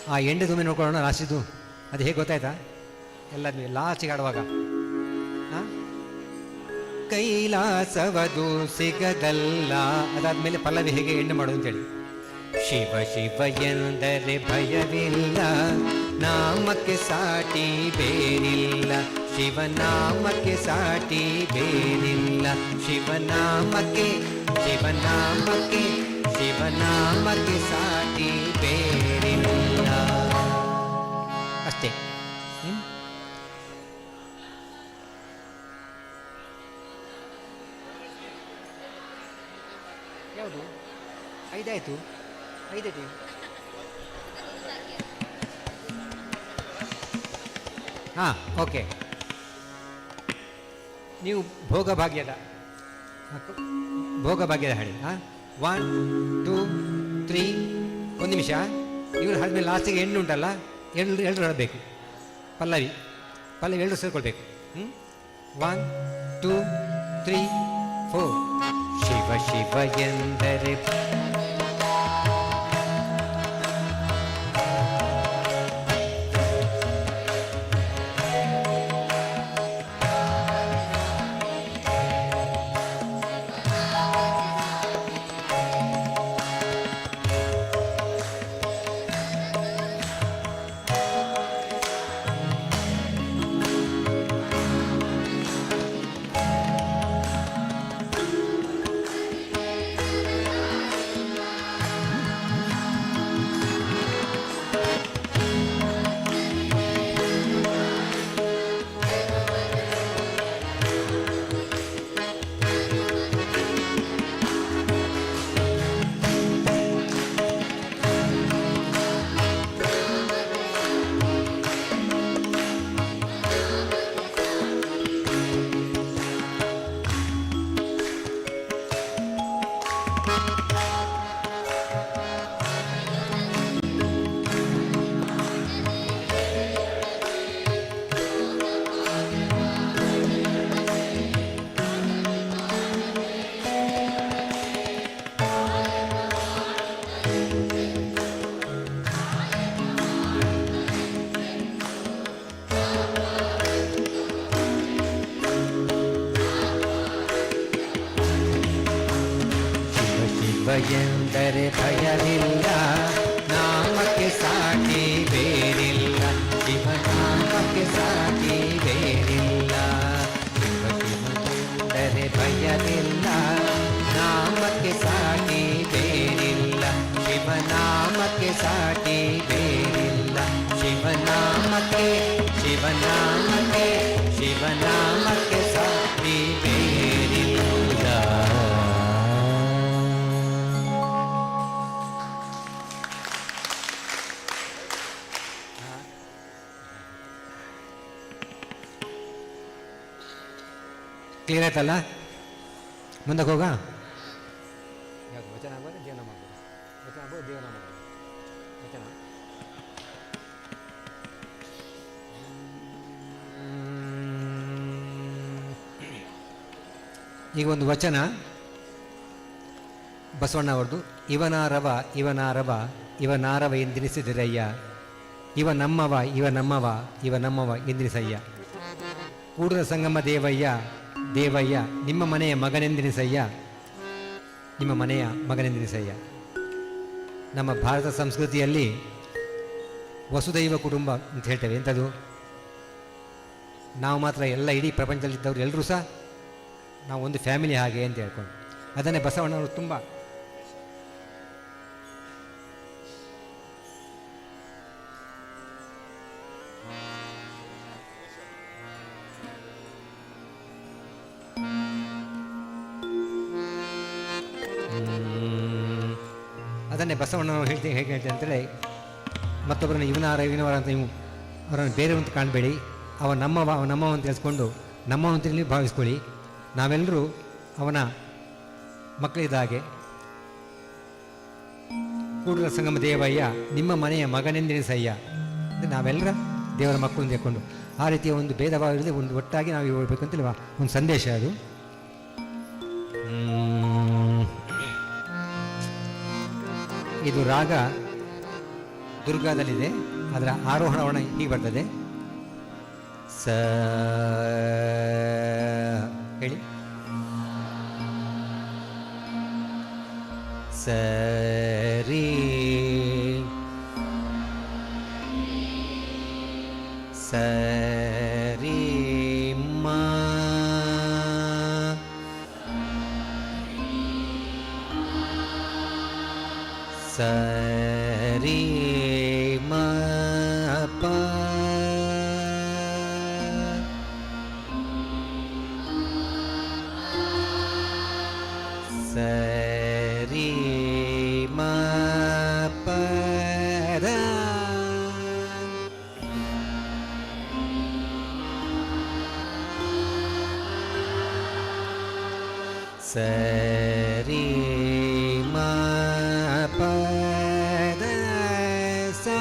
ಆ ಎಂಡೆ ತುಂಬಿ ನೋಡ್ಕೊಳ್ಳೋಣ ಲಾಸ್ಟಿದ್ದು. ಅದು ಹೇಗೆ ಗೊತ್ತಾಯ್ತಾ? ಎಲ್ಲ ಲಾಸ್ಟಿಗೆ ಆಡುವಾಗ ಕೈಲಾಸವದು ಸಿಗದಲ್ಲ, ಅದಾದ್ಮೇಲೆ ಪಲ್ಲವಿ ಹೇಗೆ ಎಂಡು ಮಾಡೋದು ಅಂತೇಳಿ. ಶಿವ ಶಿವ ಎಂದರೆ ಭಯವಿಲ್ಲ, ನಾಮಕ್ಕೆ ಸಾಟಿ ಬೇರಿಲ್ಲ. ಶಿವನಾಮಕ್ಕೆ ಸಾಟಿ ಬೇರಿಲ್ಲ. ಶಿವನಾಮಕ್ಕೆ ಶಿವನಾಮಕ್ಕೆ ಶಿವನಾಮಕ್ಕೆ ಸಾಟಿ ಬೇರಿಲ್ಲ. ಅಷ್ಟೇ. ಯಾವುದು? 5 ಆಯಿತು. 5 ಹಾಂ, ಓಕೆ. ನೀವು ಭೋಗಭಾಗ್ಯದ ಹಾಡಿ. ಹಾಂ, 1 2 3. ಒಂದು ನಿಮಿಷ. ಇವರು ಹಾಡಿದ್ಮೇಲೆ ಲಾಸ್ಟಿಗೆ ಹೆಣ್ಣು ಉಂಟಲ್ಲ, ಎಲ್ಲರೂ ಹಾಡಬೇಕು. ಪಲ್ಲವಿ ಎಲ್ಲರೂ ಸೇರ್ಕೊಳ್ಬೇಕು. 1 2 3 4. ಶಿವ ಶಿವ ಎಂದರೆ ಎಂದರೆ ಭಯವಿಲ್ಲ, ನಾಮಕ್ಕೆ ಸಾಟಿ ಬೇರಿಲ್ಲ. ಶಿವನಾಮಕ್ಕೆ ಸಾಟಿ ಬೇರಿಲ್ಲ. ಶಿವ ಎಂದರೆ ಭಯವಿಲ್ಲ, ನಾಮಕ್ಕೆ ಸಾಟಿ ಬೇರಿಲ್ಲ. ಶಿವನಾಮಕ್ಕೆ ಸಾಟಿ ಬೇರಿಲ್ಲ. ಶಿವನಾಮಕ್ಕೆ ಸಾಟಿ ಬೇರಿಲ್ಲ. ಕ್ಲಿಯರ್ ಆಯ್ತಲ್ಲ? ಮುಂದಕ್ಕೆ ಹೋಗ. ವಚನ ಆಗ್ಬೋದು, ಜೀವನ ಮಾಡ್ಬೋದು. ವಚನ ಆಗ್ಬೋದು, ಜೀವನ ಮಾಡ್ಬೋದು. ವಚನ ಈಗ ಒಂದು ವಚನ ಬಸವಣ್ಣ ಅವ್ರದ್ದು. ಇವನಾರವ ಎಂದಿನಿಸಿದಿರಯ್ಯ, ಇವ ನಮ್ಮವ ಎಂದಿನಿಸಯ್ಯ. ಕೂಡಲ ಸಂಗಮ ದೇವಯ್ಯ ನಿಮ್ಮ ಮನೆಯ ಮಗನೆಂದಿನಿಸಯ್ಯ. ನಮ್ಮ ಭಾರತ ಸಂಸ್ಕೃತಿಯಲ್ಲಿ ವಸುದೈವ ಕುಟುಂಬ ಅಂತ ಹೇಳ್ತೇವೆ. ಎಂಥದ್ದು? ನಾವು ಮಾತ್ರ ಎಲ್ಲ, ಇಡೀ ಪ್ರಪಂಚದಲ್ಲಿದ್ದವರು ಎಲ್ಲರೂ ಸಹ ನಾವು ಒಂದು ಫ್ಯಾಮಿಲಿ ಹಾಗೆ ಅಂತ ಹೇಳ್ಕೊಂಡು, ಅದನ್ನೇ ಬಸವಣ್ಣವರು ತುಂಬ ಹೇಗೆ ಹೇಳ್ತೇನೆ ಅಂತೇಳಿ, ಮತ್ತೊಬ್ಬರನ್ನು ಇವನವರ ಅಂತ ನೀವು ಅವರನ್ನು ಬೇರೆಯವಂತ ಕಾಣಬೇಡಿ. ಅವ ನಮ್ಮವ ಅಂತ ತಿಳಿಸ್ಕೊಂಡು ನಮ್ಮವಂತಲ್ಲಿ ಭಾವಿಸ್ಕೊಳ್ಳಿ. ನಾವೆಲ್ಲರೂ ಅವನ ಮಕ್ಕಳಿದ್ದ ಹಾಗೆ. ಕೂಡಲ ಸಂಗಮ ದೇವಯ್ಯ ನಿಮ್ಮ ಮನೆಯ ಮಗನೆಂದೆನಿಸಯ್ಯ. ನಾವೆಲ್ಲರ ದೇವರ ಮಕ್ಕಳು ತೆಕ್ಕೊಂಡು ಆ ರೀತಿಯ ಒಂದು ಭೇದ ಭಾವ ಇರದೆ ಒಂದು ಒಟ್ಟಾಗಿ ನಾವು ಹೇಳ್ಬೇಕು ಅಂತೇಳಿ ಒಂದು ಸಂದೇಶ ಅದು. ಇದು ರಾಗ ದುರ್ಗಾದಲ್ಲಿದೆ. ಅದರ ಆರೋಹಣ ಹೀಗೆ ಬರ್ತದೆ. ಹೇಳಿ. ಸರಿ ಸರಿ ಮಾ ಸರಿ ಮ ಪ ಸರಿ ಮ ಪ ರ. ಸರಿ ಮ ಪದ ಸಾ.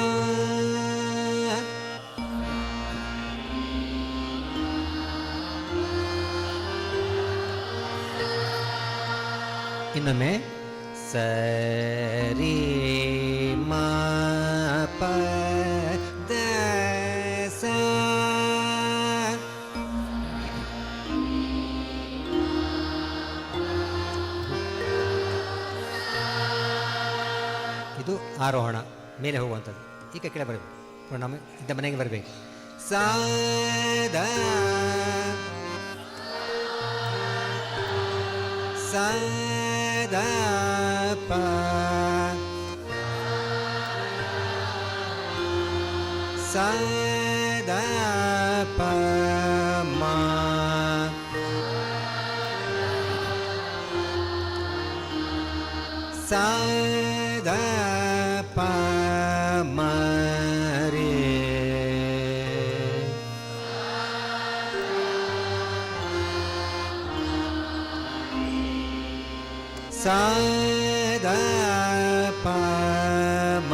ಇನ್ನೊಮ್ಮೆ ಸರಿ ಮ ಪದ ಸಾ. ಇದು ಆರೋಹಣ, ಮೇಲೆ ಹೋಗುವಂಥದ್ದು. ಈಗ ಕೆಳಗೆ ಬರಬೇಕು, ಪ್ರಣಾಮ ಇದ್ದ ಮನೆಗೆ ಬರಬೇಕು. ಸಾದ ಸದ ಪ ಸದ ಪ ಮ ಸದ ಪ ಮ ರೇ. ಸದ ಪ ಮ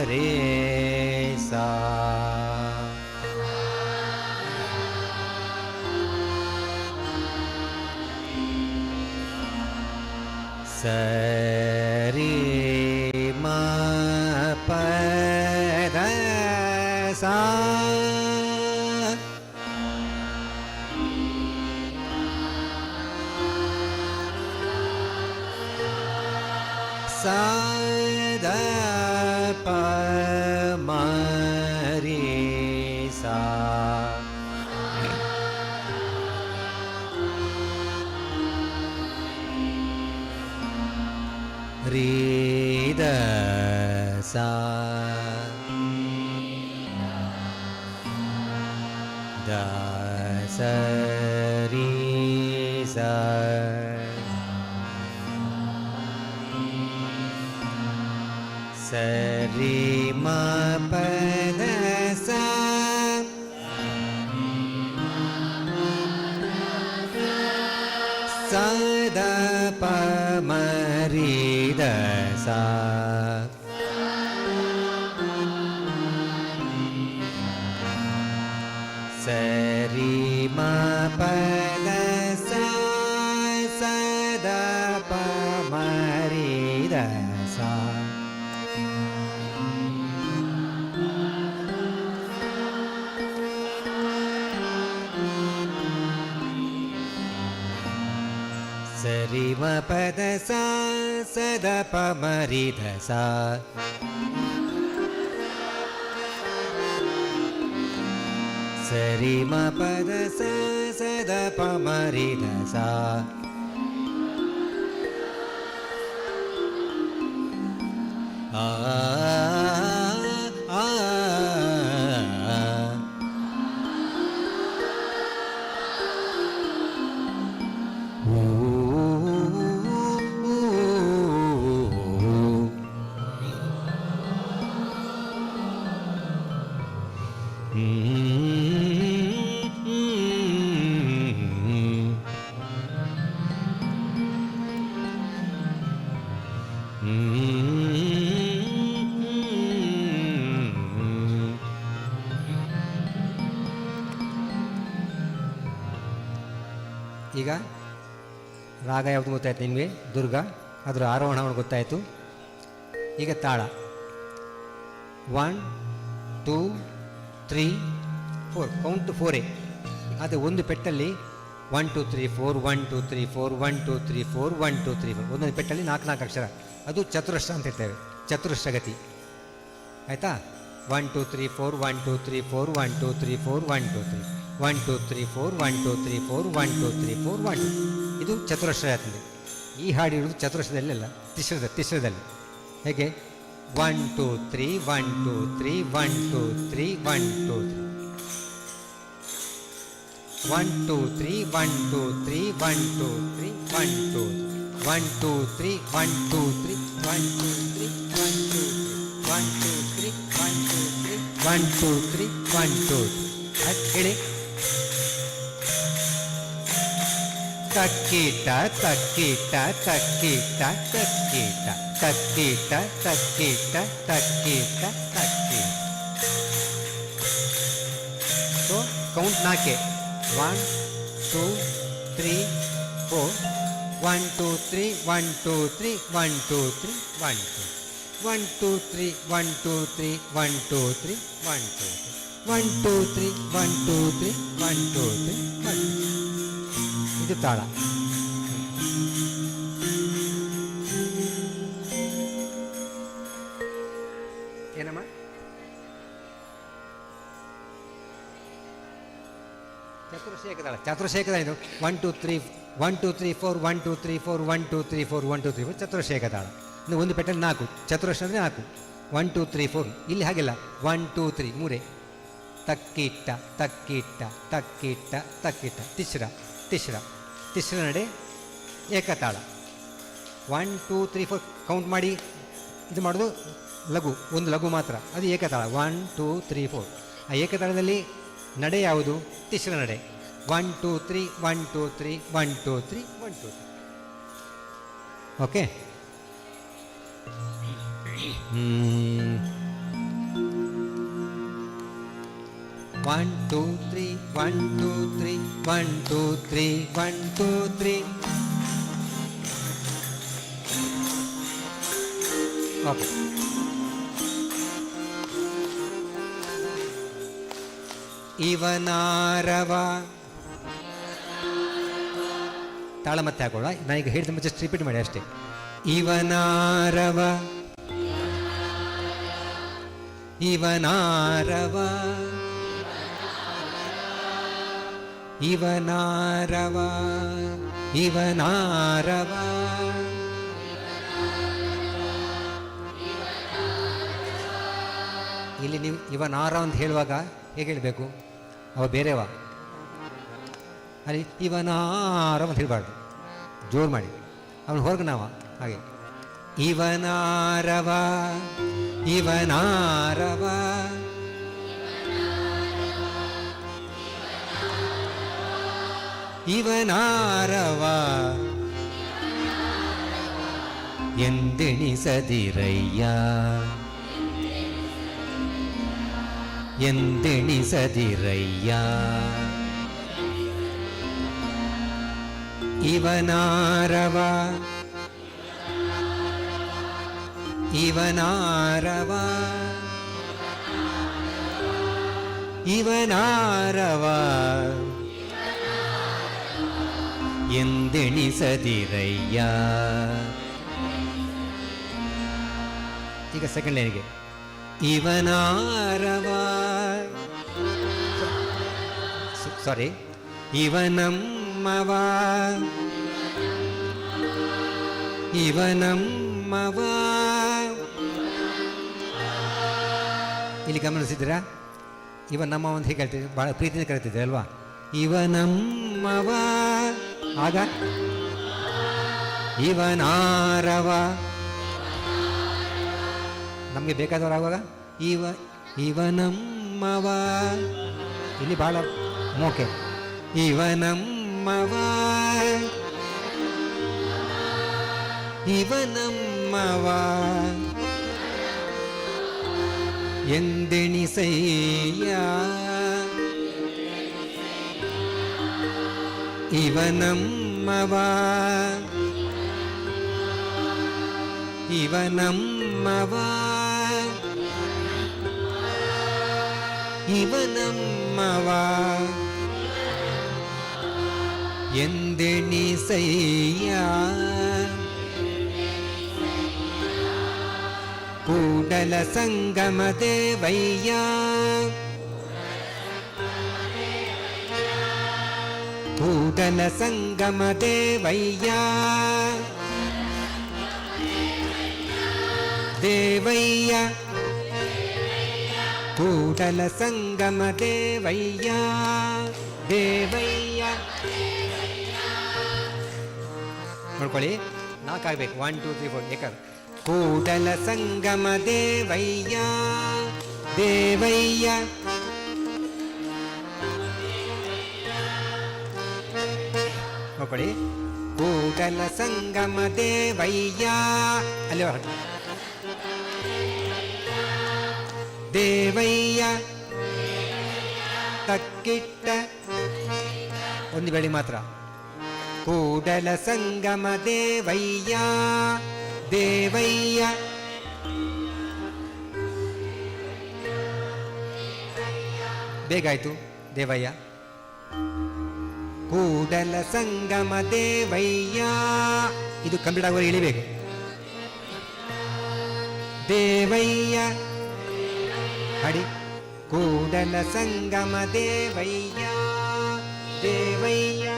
ರೇ ಸಾ. ಸರಿ ಮ ಪದ ಸಾ. ಸದ ಪ ಮ ರೇ ಸಾ. ರೇ ದ ಸಾ. ದ ಸ ರೀ ಸಾ. ಸರಿ ಮ ಪದ ಸಾ. ಸದ ಪ ಮ ರೀ ದ ಸಾ. ಸರಿ ಮ ಪದ ಸಾ. ಸದ ಪ ಮ ರೀ ದ ಸಾ. ಸರಿ ಮ ಪದ ಸಾ. ಸದ ಪ ಮ ರೀ ಧ ಸಾ. ಸರಿ ಮ ಪದ ಸಾ. ಸದ ಪ ಮ ರೀ ಧ ಸಾ. ಆ ಆ ಈಗ ರಾಗ ಯಾವುದು ಗೊತ್ತಾಯ್ತು ನಿಮಗೆ? ದುರ್ಗ. ಅದರ ಆರೋಹಣ ಗೊತ್ತಾಯಿತು. ಈಗ ತಾಳ 1 2 3 4 ಕೌಂಟ್ 4. ಅದೇ ಒಂದು ಪೆಟ್ಟಲ್ಲಿ 1 2 3 4 1 2 3 4 1 2 3 4 1 2 3 4 ಒಂದೊಂದು ಪೆಟ್ಟಲ್ಲಿ 4 ಅಕ್ಷರ. ಅದು ಚತುರಶ್ರ ಅಂತ ಇರ್ತೇವೆ, ಚತುರಶ್ರಗತಿ. ಆಯಿತಾ? 1 2 3 4 1 2 3 4 1 2 3 4 1 2 3 1 2 3 4 1 2 3 4 1 2 3 4 1 2. ಇದು ಚತುರಶ್ರ ಆಗ್ತದೆ. ಈ ಹಾಡು ಇರುವುದು ಚತುರಶ್ರದಲ್ಲೆಲ್ಲ, ತಿಸ್ರದಲ್ಲಿ. ಹೇಗೆ? 1 2 3 1 2 3 1 2 3 1 2 3 1 2 3 1 2 3 1 2 3 1 2 1 2 3 1 2 3 1 2 3 1 2 1 2 3 1 2 3 1 2 3 1 2 3. ಹೇಳಿ. ತಕ್ಕೀಟ ತಕ್ಕೀಟ ತಕ್ಕೀಟ ತಕ್ಕೀಟ ತಕ್ಕೀಟ ತಕ್ಕೀಟ ತಕ್ಕೀಟ ತಕ್ಕೀಟ. So count 4. 1 2 3 4. 1 2 3 1 2 3 1 2 3 1 2 1 2 3 1 2 3 1 2 3 1 2 1 2 3 1 2 3 1 2 3 1. ಇದು ತಾಳ. ಏನಮ್ಮ? ಚತುರ್ಶೇಖ ತಾಳ. ಚತುರ್ಶೇಖ ತಾಳ ಇದು 1 2 3 1 2 3 4 1 2 3 4 1 2 3 4 1 2 3 4 ಚತುರ್ಶೇಖ ತಾಳ. ಇನ್ನು ಒಂದು ಪೆಟ್ಟಲ್ಲಿ 4 ಚತುರಶ್ರ ಅಂದರೆ 4. 1 2 3 4. ಇಲ್ಲಿ ಹಾಗೆಲ್ಲ 1 2 3 ಮೂರೇ. ತಕ್ಕಿಟ್ಟ ತಕ್ಕಿಟ್ಟ ತಕ್ಕಿಟ್ಟ ತಕ್ಕಿಟ್ಟ. ತಿಸ್ರ ತಿಸ್ರ ತಿಸ್ರ ನಡೆ ಏಕತಾಳ. 1 2 3 4 ಕೌಂಟ್ ಮಾಡಿ ಇದು ಮಾಡೋದು ಲಘು, ಒಂದು ಲಘು ಮಾತ್ರ, ಅದು ಏಕತಾಳ. 1 2 3 4. ಆ ಏಕತಾಳದಲ್ಲಿ ನಡೆ ಯಾವುದು? ತಿಸ್ರ ನಡೆ. 1 2 3 1 2 3 1 2 3 1 2 3. ಓಕೆ. 1 2 3 1 2 3 1 2 3 1 2 3. ಓಕೆ. ಇವನಾರವ ತಾಳ ಮತ್ತೆ ಹಾಕೋಣ. ನಾನೀಗ ಹೇಳಿದ ಮತ್ತೆ ಜಸ್ಟ್ ರಿಪೀಟ್ ಮಾಡಿ ಅಷ್ಟೇ. ಇವನಾರವ ಇವನಾರವ ಇವನಾರವ ಇವನಾರವ. ಇಲ್ಲಿ ನೀವು ಇವನಾರ ಅಂತ ಹೇಳುವಾಗ ಹೇಗೆ ಹೇಳಬೇಕು? ಅವ ಬೇರೆವ, ಅಲ್ಲಿ ಇವನಾರ ಅಂತ ಹೇಳಬಾರ್ದು, ಜೋರು ಮಾಡಿ ಅವನು ಹೊರಗೆ ನಾವ ಹಾಗೆ. ಇವನಾರವ ಇವನಾರವ ಇವನಾರವ ಎಂದೆಣಿಸದಿರಯ್ಯ ಎಂದೆಣಿಸದಿರಯ್ಯ. ಇವನಾರವ ಇವನಾರವ ಇವನಾರವ ಎಂದೆಣಿಸದಿರಯ್ಯ. ಈಗ ಸೆಕೆಂಡ್ ಲೈನ್ಗೆ ಇವನಾರವ ಸಾರಿ ಇವನಮ್ಮವ ಇವನಮ್ಮವ. ಇಲ್ಲಿ ಗಮನಿಸಿದ್ದೀರಾ? ಇವನಮ್ಮ ಅಂತ ಹೇಗೆ ಹೇಳ್ತೀವಿ, ಭಾಳ ಪ್ರೀತಿಯಿಂದ ಕರಿತಿದ್ದೆ ಅಲ್ವಾ? ಇವನಮ್ಮವ. ಆಗ ಇವನಾರವ ನಮಗೆ ಬೇಕಾದವರು ಆಗುವಾಗ ಇವನಮ್ಮವ. ಇಲ್ಲಿ ಭಾಳ ಮೋಕೆ. ಇವನಮ್ಮವ ಇವನಮ್ಮವ ಎಂದೆಣಿಸಯ್ಯ. ಇವನಮ್ಮವ ಇವನಮ್ಮವ ಇವನಮ್ಮವ ಎಂದೆಣಿಸಯ್ಯ. ಕೂಡಲ ಸಂಗಮ ದೇವಯ್ಯ ಕೂಡಲ ಸಂಗಮ ದೇವಯ್ಯ ದೇವಯ್ಯ ಕೂಡಲ ಸಂಗಮ ದೇವಯ್ಯ ದೇವಯ್ಯ. ನೋಡ್ಕೊಳ್ಳಿ, 4 ಆಗಬೇಕು. 1 2 3 4 ಏಕ. ಕೂಡಲ ಸಂಗಮ ದೇವಯ್ಯ ದೇವಯ್ಯ. ಓಕೆ. ನೋಡ್ಕೊಳ್ಳಿ. ಕೂಡಲ ಸಂಗಮ ದೇವಯ್ಯ, ಅಲ್ಲಿ ಹೊರಟು ದೇವಯ್ಯ ತಕ್ಕಿಟ್ಟ ಒಂದು ಬೆಳಿ ಮಾತ್ರ. ಕೂಡಲ ಸಂಗಮ ದೇವಯ್ಯ ದೇವಯ್ಯ ಬೇಗಾಯ್ತು ದೇವಯ್ಯ. ಕೂಡಲ ಸಂಗಮ ದೇವಯ್ಯ, ಇದು ಕಂಪ್ಲೀಟ್ ಆಗುವವರೆಗೆ ಇಳಿಬೇಕು. ದೇವಯ್ಯ ಹಾಡಿ. ಕೂಡಲ ಸಂಗಮ ದೇವಯ್ಯ ದೇವಯ್ಯ.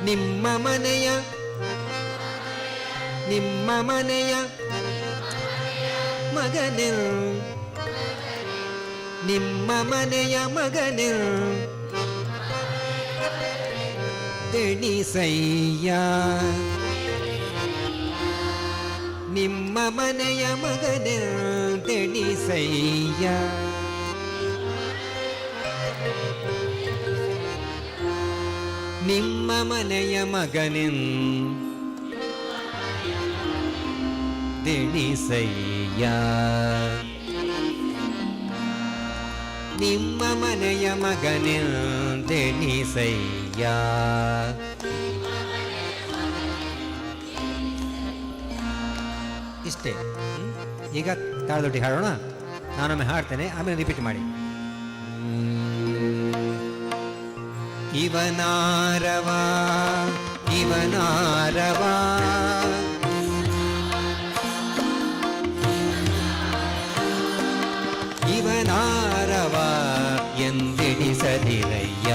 ನಿಮ್ಮ ಮನೆಯ ಮಗನೇ, ನಿಮ್ಮ ಮನೆಯ ಮಗನೇ ತೆಣಿಸಯ್ಯ. ನಿಮ್ಮ ಮನೆಯ ಮಗನೇ ತೆಣಿಸಯ್ಯ. ನಿಮ್ಮ ಮನೆಯ ಮಗನೇ ತೆಣಿಸಯ್ಯ. ನಿಮ್ಮ ಮನೆಯ ಮಗನೇ ತೆಣಿಸಯ್ಯ. ಇಷ್ಟೇ. ಈಗ ತಾಳದೊಟ್ಟಿ ಹಾಡೋಣ. ನಾನೊಮ್ಮೆ ಹಾಡ್ತೇನೆ, ಆಮೇಲೆ ರಿಪೀಟ್ ಮಾಡಿ. ಇವನಾರವ ಇವನಾರವ ಇವನಾರವ ಎಂದೆಣಿಸದಿರಯ್ಯ.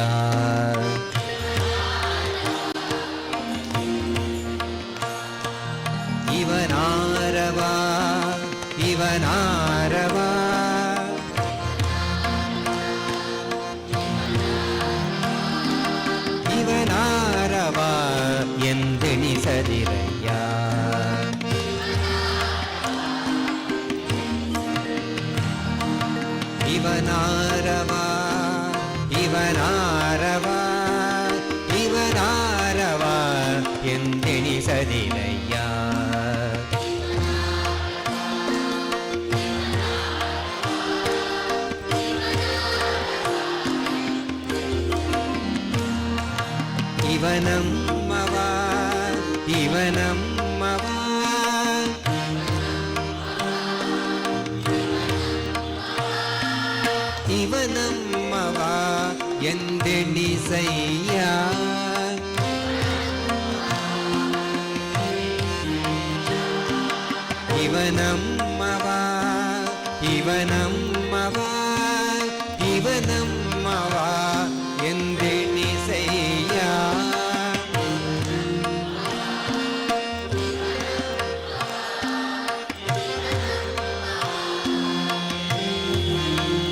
ಇವನಾರವ ಇವನಾರವ ಇವನಾರವ ಎಂದೆಣಿಸದಿರಯ್ಯ. ಇವನಾರವ ಇವನಾರವ ಇವನಾರವ ಎಂದೆಣಿಸದಿರಯ್ಯ. ಇವನಮ್ಮವ ಇವನಮ್ಮವ ಇವನಮ್ಮವ ಎಂದೆಣಿಸಯ್ಯ. ಇವನಮ್ಮವ ಇವನಮ್ಮವ ಇವನಮ್ಮವ ಎಂದೆಣಿಸಯ್ಯ.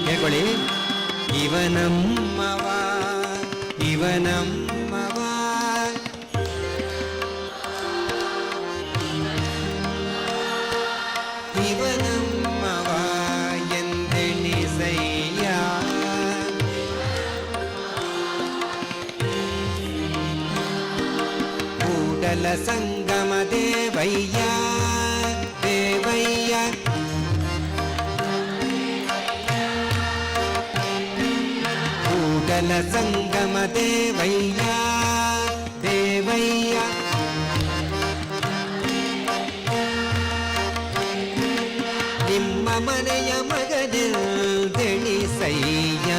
ಹೇಳ್ಕೊಳ್ಳಿ. ಇವನಮ್ಮವ ಇವನಮ್ಮವ ಇವನಮ್ಮವ ಎಂದೆಣಿಸಯ್ಯ. ಕೂಡಲ ಸಂಗಮ ದೇವಯ್ಯ ದೇವಯ್ಯ. ಕೂಡಲ ಸಂಗಮ ದೇವಯ್ಯ ದೇವಯ್ಯ. ನಿಮ್ಮ ಮನೆಯ ಮಗನೇ ತೆಣಿಸಯ್ಯ.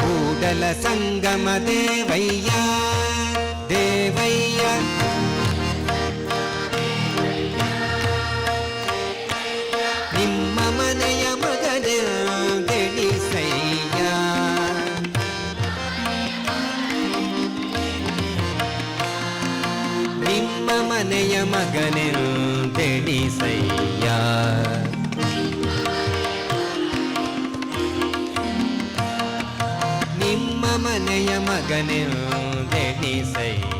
ಕೂಡಲ ಸಂಗಮ ದೇವಯ್ಯ ದೇವಯ್ಯ. ನಿಮ್ಮ ಮನೆಯ ಮಗನೇ ತೆಣಿಸಯ್ಯ. ನಿಮ್ಮ ಮನೆಯ ಮಗನೇ ತೆಣಿಸಯ್ಯ. ನಿಮ್ಮ ಮನೆಯ ಮಗನೇ ತೆಣಿಸಯ್ಯ.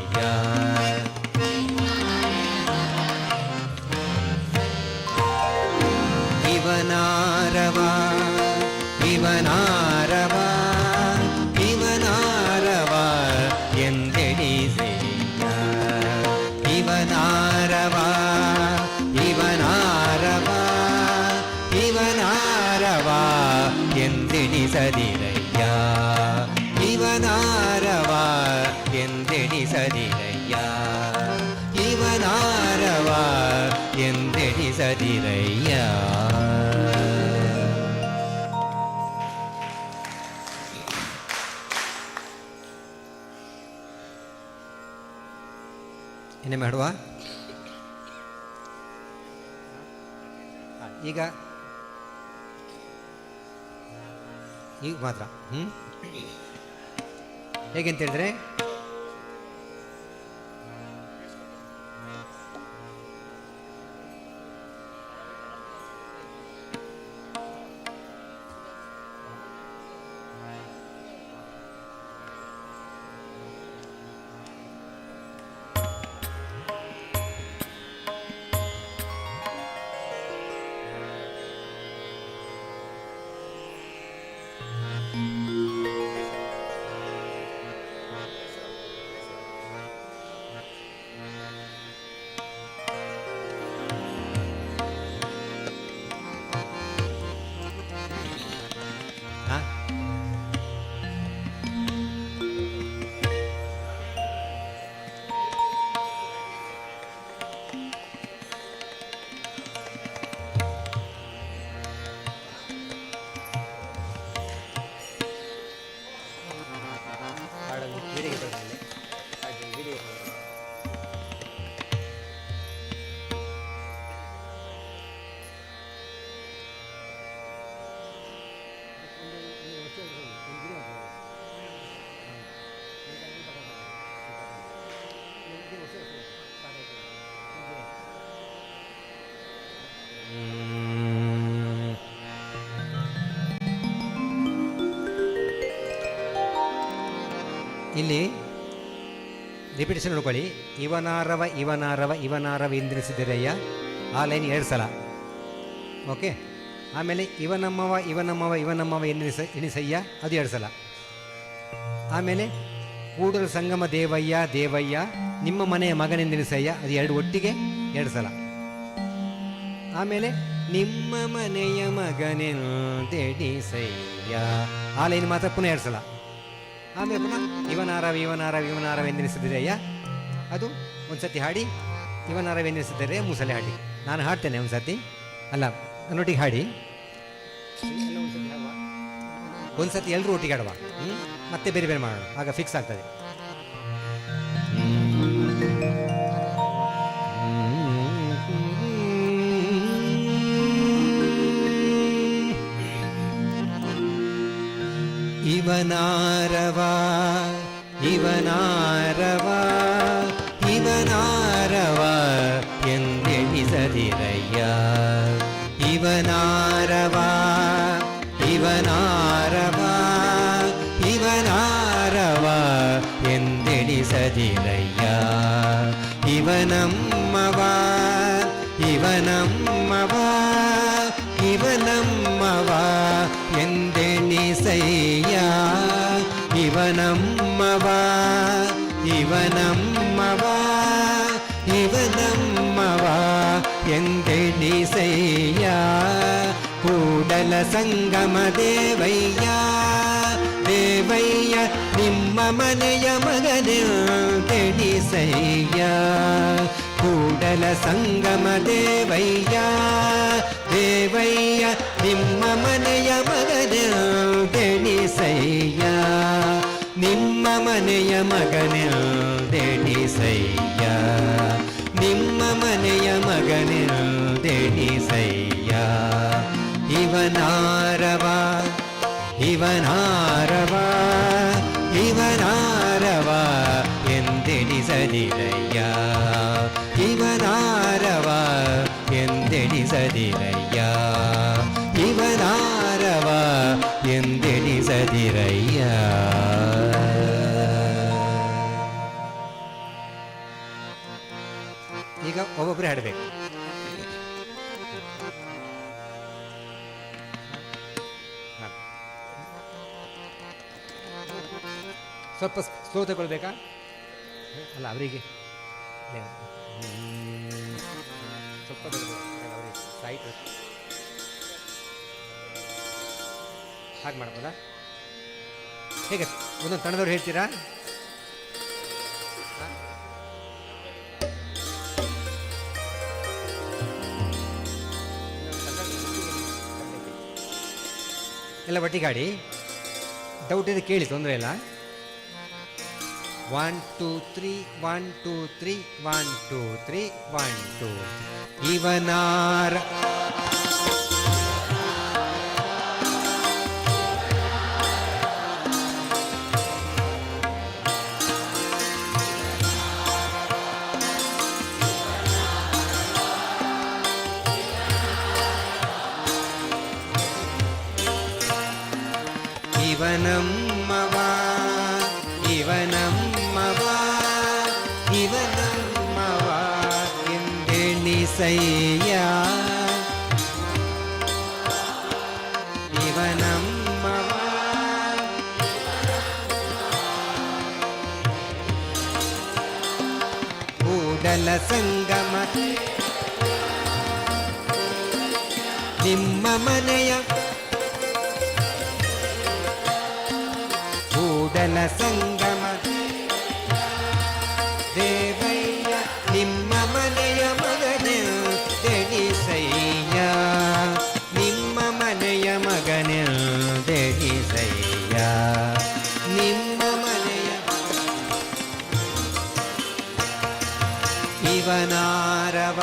ಎಂದೆಣಿಸದಿರಯ್ಯ ಇವನಾರವ ಎಂದೆಣಿಸದಿರಯ್ಯ. ಇನ್ನೇ ಮಾಡುವ ಈಗ ಮಾತ್ರ ಹೇಗೆ ಅಂತ ಹೇಳಿದ್ರೆ ಇಲ್ಲಿ ರಿಪಿಟೇಷನ್ ನೋಡ್ಕೊಳ್ಳಿ. ಇವನಾರವ ಇವನಾರವ ಇವನಾರವ ಎಂದೆಣಿಸಿದರಯ್ಯ, ಆ ಲೈನ್ 2 ಸಲ. ಓಕೆ. ಆಮೇಲೆ ಇವನಮ್ಮವ ಇವನಮ್ಮವ ಇವನಮ್ಮವ ಎಣಿಸಯ್ಯ, ಅದು 2 ಸಲ. ಆಮೇಲೆ ಕೂಡಲ ಸಂಗಮ ದೇವಯ್ಯ ದೇವಯ್ಯ ನಿಮ್ಮ ಮನೆಯ ಮಗನೆಂದೆಣಿಸಯ್ಯ, ಅದು 2 ಒಟ್ಟಿಗೆ 2 ಸಲ. ಆಮೇಲೆ ನಿಮ್ಮ ಮನೆಯ ಮಗನೆಂದೆಣಿಸಯ್ಯ, ಆ ಲೈನ್ ಮಾತ್ರ ಪುನಃ 2 ಸಲ. ಆಮೇಲೆ ಪುನಃ ಇವನಾರವ ಇವನಾರವ ಇವನಾರವ ಎಂದೆಣಿಸಿದರಯ್ಯ, ಅದು ಒಂದು ಸತಿ ಹಾಡಿ ಇವನಾರವ ಎಂದೆಣಿಸಿದರೆ 3 ಸಲ ಹಾಡಿ. ನಾನು ಹಾಡ್ತೇನೆ ಒಂದು ಸತಿ, ಅಲ್ಲ ನನ್ನೊಟ್ಟಿಗೆ ಹಾಡಿ. ಒಂದು ಸತಿ ಎಲ್ಲರೂ ಒಟ್ಟಿಗೆ ಆಡುವ, ಮತ್ತೆ ಬೇರೆ ಬೇರೆ ಮಾಡೋಣ, ಆಗ ಫಿಕ್ಸ್ ಆಗ್ತದೆ. ಇವನಾರವ ಇವನಾರವ ಇವನಾರವ ಎಂದೆಣಿಸದಿರಯ್ಯ, ಇವನಾರವ ಇವನಾರವ ಇವನಾರವ ಎಂದೆಣಿಸದಿರಯ್ಯ, ಇವನಮ್ಮವ ಇವನಮ್ಮವ ಇವನಮ್ಮವ ಎಂದೆಣಿಸಯ್ಯ, ಇವನಮ್ಮವ ಇವನಮ್ಮವ ಇವನಮ್ಮವ ಎಂದೆಣಿಸಯ್ಯ, ಕೂಡಲ ಸಂಗಮ ದೇವಯ್ಯ ದೇವಯ್ಯ ನಿಮ್ಮ ಮನೆಯ ಮಗನೆಂದೆಣಿಸಯ್ಯ, ಕೂಡಲ ಸಂಗಮ ದೇವಯ್ಯ ದೇವಯ್ಯ ನಿಮ್ಮ ಮನೆಯ ಮಗನೆಂದೆಣಿಸಯ್ಯ, ನಿಮ್ಮ ಮನೆಯ ಮಗನೆಂದೆಣಿಸಯ್ಯ, ನಿಮ್ಮ ಮನೆಯ ಮಗನೆಂದೆಣಿಸಯ್ಯ, ಇವನಾರವ ಇವನಾರವ ಇವನಾರವ ಎಂದೆಣಿಸದಿರಯ್ಯ, ಇವನಾರವ ಎಂದೆಣಿಸದಿರಯ್ಯ, ಇವನಾರವ ಎಂದೆಣಿಸದಿರಯ್ಯ. ಈಗ ಒಬ್ಬೊಬ್ಬರೇ ಹಾಡಬೇಕು. ಸ್ವಲ್ಪ ಸ್ಲೋ ತಗೊಳ್ಬೇಕಾ? ಅಲ್ಲ ಅವರಿಗೆ ಸ್ವಲ್ಪ ಅವರಿಗೆ ಸಾಹಿತ್ಯ ಹಾಗೆ ಮಾಡ್ಬೋದಾ? ಹೇಗೆ ಒಂದೊಂದು ತಂಡದವ್ರು ಹೇಳ್ತೀರಾ? ಎಲ್ಲ ಒಟ್ಟಿಗೆ ಹಾಡಿ. ಡೌಟ್ ಇದೆ ಕೇಳಿ, ತೊಂದರೆ ಇಲ್ಲ. 1 2 3 1 2 3 1 2 3 1 2. ಇವನಾರ ಇವನಮ್ಮವ ಇವನಮ್ಮವ ಇವನಮ್ಮವ ಎಂದೆಣಿಸಯ್ಯ. ಇವನಮ್ಮವ ಕೂಡಲ ಸಂಗಮ ನಿಮ್ಮ ಮನೆಯ ಕೂಡಲ ಸಂಗಮ ದೇವಯ್ಯ ನಿಮ್ಮ ಮನೆಯ ಮಗನೆಂದೆಣಿಸಯ್ಯ. ನಿಮ್ಮ ಮನೆಯ ಮಗನೆಂದೆಣಿಸಯ್ಯ. ನಿಮ್ಮ ಮನೆಯ ಇವನಾರವ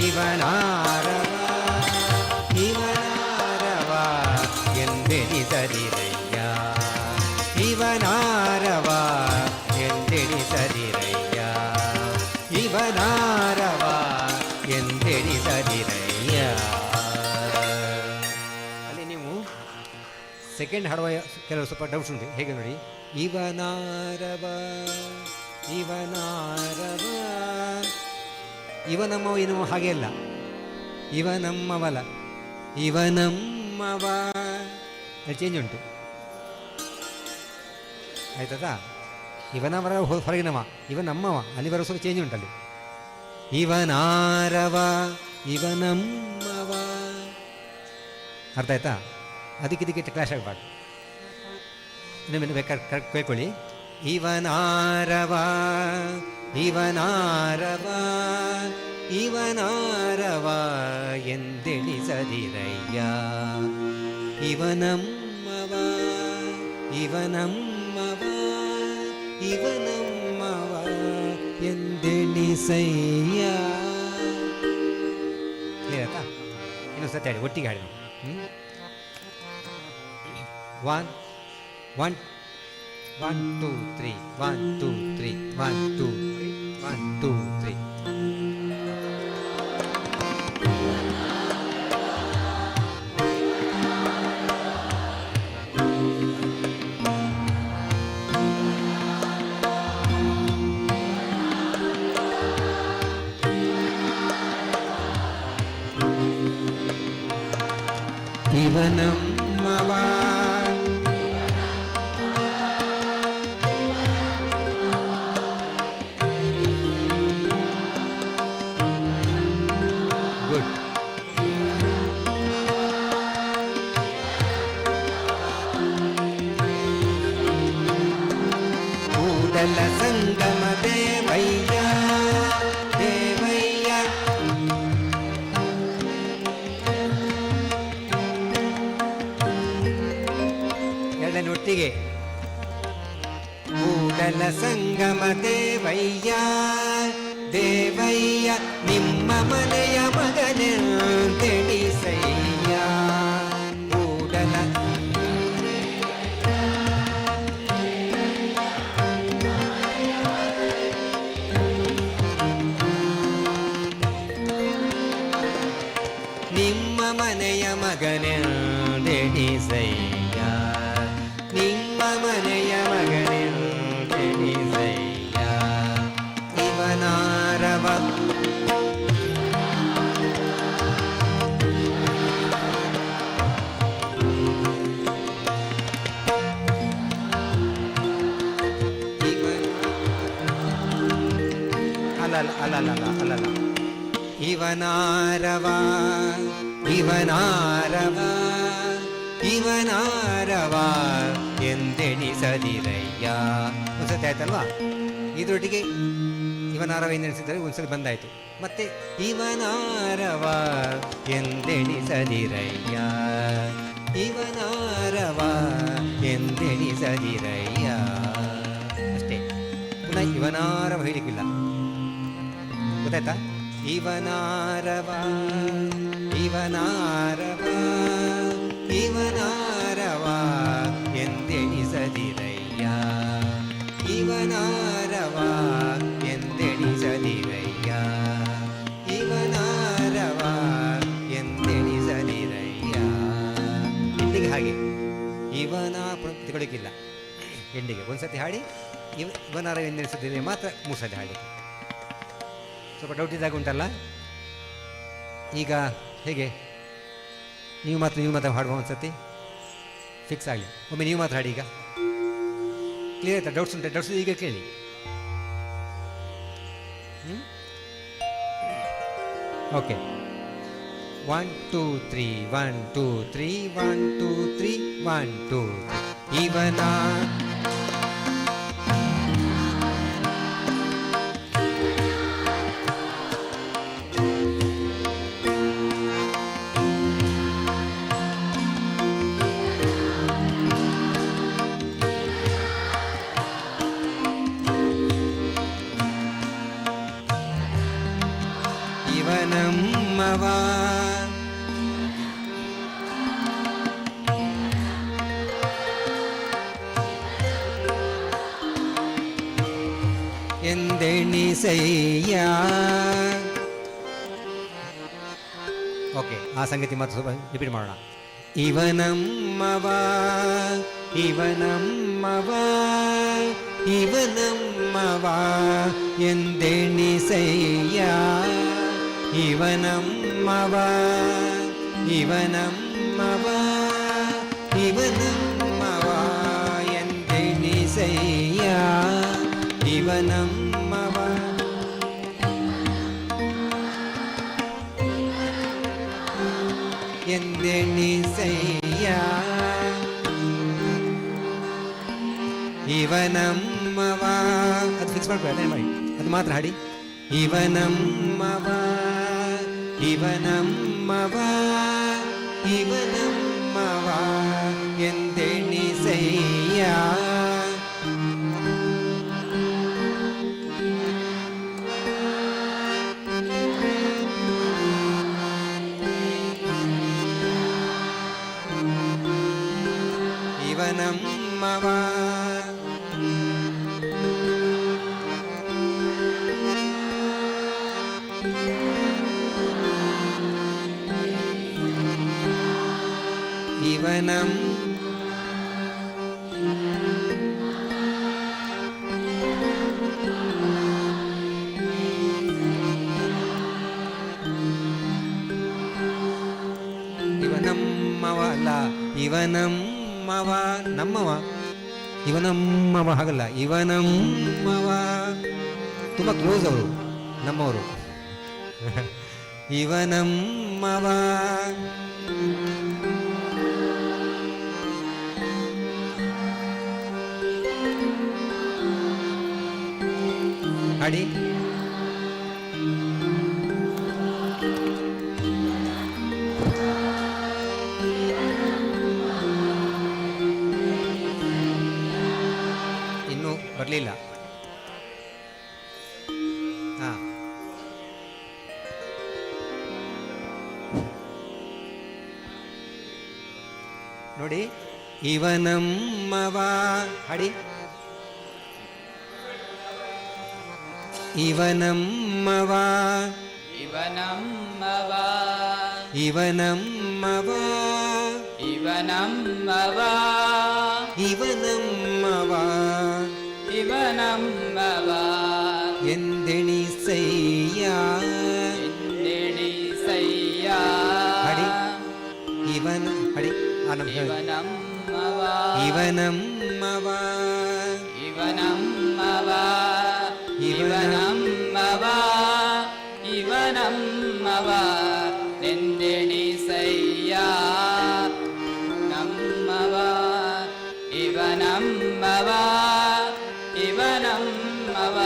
ಇವನಾರವ ಇವನಾರವ ಎಂದೆಣಿಸದಿರಯ್ಯ. ಇವನಾರವ ಎಂದೆಣಿಸದಿರಯ್ಯ. ಇವನಾರವ ಎಂದೆಣಿಸದಿರಯ್ಯ. ಅಲ್ಲಿ ನೀವು ಸೆಕೆಂಡ್ ಹಾಡುವ ಕೆಲವು ಸ್ವಲ್ಪ ಡೌಟ್ಸ್ ಉಂಟು. ಹೇಗೆ ನೋಡಿ, ಇವನಾರವ ಇವನಾರವ ಇವನಮ್ಮವ ಎನ್ನುವ ಹಾಗೆ ಅಲ್ಲ, ಇವನಮ್ಮವಲ ಇವನಮ್ಮವ ಚೇಂಜ್ ಉಂಟು. ಆಯ್ತದಾ? ಇವನವರ ಹೊರಗಿನವ ಇವನಮ್ಮವ ಅಲ್ಲಿ ಬರೋ ಸ್ವಲ್ಪ ಚೇಂಜ್ ಉಂಟಲ್ಲಿ. ಇವನಾರವ ಇವನಮ್ಮವ ಅರ್ಥ ಆಯ್ತಾ? ಅದಕ್ಕೆ ಕ್ಲಾಶ್ ಆಗಬಾರ್ದು. ಇನ್ನೊಮ್ಮೆ ಬೇಕಾದ್ರೆ ಕರೆಕ್ಟ್ ಕೇಳ್ಕೊಳ್ಳಿ. ಇವನಾರವ ಇವನಾರವ ಇವನಾರವ ಎಂದೆಣಿಸದಿರಯ್ಯ. ಇವನಮ್ಮವ ಇವನಮ್ಮವ ಇವನಮ್ಮವ ಎಂದೆಣಿಸಯ್ಯ. ಏನತ್ತಾ? ಇನ್ನೊಂದು ಸತಿ ಹಾಡಿ, ಒಟ್ಟಿಗೆ ಹಾಡಿ. 1 1 1 2 3 1 2 3 1 2 3 1 2 3. ಇವನಮ್ಮವ ಗುಡ್. ಕೂಡಲ ಸಂಗಮ ದೇವಯ್ಯ ದೇವಯ್ಯ. ಎರಡನೇ ಒಟ್ಟಿಗೆ. ಕೂಡಲ ಸಂಗಮ ದೇವಯ್ಯ ದೇವಯ್ಯ ನಿಮ್ಮ ಮನೆಯ ಮಗನೆಂದೆಣಿಸಯ್ಯ. ಕೂಡಲ ನಿಮ್ಮ ಮನೆಯ ಮಗನೆಂದೆಣಿಸಯ್ಯ. ನಿಮ್ಮ ಮನೆಯ ಮಗನೆಂದೆಣಿಸಯ್ಯ. ಇವನಾರವ ಅಲ್ಲಲ್ಲ ಇವನಾರವ ಇವನಾರವ ಇವನಾರವ ಎಂದೆಣಿಸದಿರಯ್ಯ. ಒಂದ್ಸತಿ ಆಯ್ತಲ್ವಾ? ಇದರೊಟ್ಟಿಗೆ ಇವನಾರವ ಎಂದೆಣಿಸಿದರೆ ಒಂದ್ಸಲ ಬಂದಾಯ್ತು. ಮತ್ತೆ ಇವನಾರವ ಎಂದೆಣಿಸದಿರಯ್ಯ. ಇವನಾರವ ಎಂದೆಣಿಸದಿರಯ್ಯ. ಅಷ್ಟೇ. ಪುನಃ ಇವನಾರವ ಹೇಳಿಕ್ಕಿಲ್ಲ, ಗೊತ್ತಾಯ್ತಾ? ಇವನಾರವ ಇವನಾರವ ಇವನಾರವ ಎಂದೆಣಿಸದಿರಯ್ಯ. ಇವನಾರವ ಎಂದೆಣಿಸದಿರಯ್ಯ. ಇವನಾರವ ಎಂದೆಣಿಸದಿರಯ್ಯ. ಎಂಡಿಗೆ ಹಾಗೆ ಇವನ ತಗೊಳ್ಳಿಕ್ಕಿಲ್ಲ. ಎಂಡಿಗೆ ಒಂದ್ಸತಿ ಹಾಡಿ ಇವನಾರವ ಎಂದೆಣಿಸದಿರಯ್ಯ ಮಾತ್ರ 3 ಸತಿ ಹಾಡಿ. ಸ್ವಲ್ಪ ಡೌಟ್ ಇದ್ದಾಗ ಉಂಟಲ್ಲ. ಈಗ ಹೇಗೆ ನೀವು ಮಾತ್ರ ಹಾಡುವ ಒಂದ್ಸತಿ ಫಿಕ್ಸ್ ಆಗಲಿ. ಒಮ್ಮೆ ನೀವು ಮಾತ್ರ ಹಾಡಿ. ಈಗ ಕ್ಲಿಯರ್ ಆಯ್ತಾ? ಡೌಟ್ಸ್ ಉಂಟು? ಡೌಟ್ಸ್ ಈಗ ಕೇಳಿ. ಓಕೆ. 1 2 3 1 2 3 1 2 3 1 2 ಇವನ ಇವನಮ್ಮವ ಎಂದೆಣಿಸಯ್ಯ. ಓಕೆ, ಆ ಸಂಗತಿ ಮತ್ತೆ ಸ್ವಲ್ಪ ರಿಪೀಟ್ ಮಾಡೋಣ. ಇವನಮ್ಮವ ಇವನಮ್ಮವ ಇವನಮ್ಮವ ಎಂದೆಣಿಸಯ್ಯ. ಇವನಮ್ಮವ ಇವನಮ್ಮವ ಇವನಮ್ಮವ ಎಂದೆಣಿಸಯ್ಯ. ಇವನಮ್ಮವ ಎಂದೆಣಿಸಯ್ಯ. ಇವನಮ್ಮವ ಅದು ಫಿಕ್ಸ್ ಮಾಡ್ಕೊಳ್ಳಿ, ಮಾಡಿ ಅದು ಮಾತ್ರ ಹಾಡಿ. ಇವನಮ್ಮವ ಇವನಮ್ಮವ ಇವನಮ್ಮವ ಎಂದೆಣಿಸಯ್ಯ. ಇವನಮ್ಮವ ಇವನಂ ಇವನಮ್ಮವ ಅಲ್ಲ, ಇವನಮ್ಮವ ನಮ್ಮವ. ಇವನಮ್ಮವ ಹಾಗಲ್ಲ, ಇವನಮ್ಮವ ತುಂಬ ಕ್ಲೋಸ್ ಅವರು, ನಮ್ಮವರು. ಇವನಮ್ಮವ ಹಾಡಿ. ಇನ್ನೂ ಬರಲಿಲ್ಲ. ಹಾ, ನೋಡಿ. ಇವನಮ್ಮವ ಹಾಡಿ. ಇವನಮ್ಮವ ಇವನಮ್ಮವ ಇವನಮ್ಮವ ಇವನಮ್ಮವ ಇವನಮ್ಮವ ಇವನಮ್ಮವ ಎಂದೆಣಿಸಯ್ಯ. ಎಂದೆಣಿಸಯ್ಯ. ಹಾಡಿ. ಇವನ ಹಾಡಿ. ಇವನಮ್ಮವ ಇವನಮ್ಮವ ಇವನಮ್ಮವ ಇವನಮ್ಮವ ಇವನಮ್ಮವ ಎಂದೆಣಿಸಯ್ಯ. ನಮ್ಮವ ಇವನಮ್ಮವ ಇವನಮ್ಮವ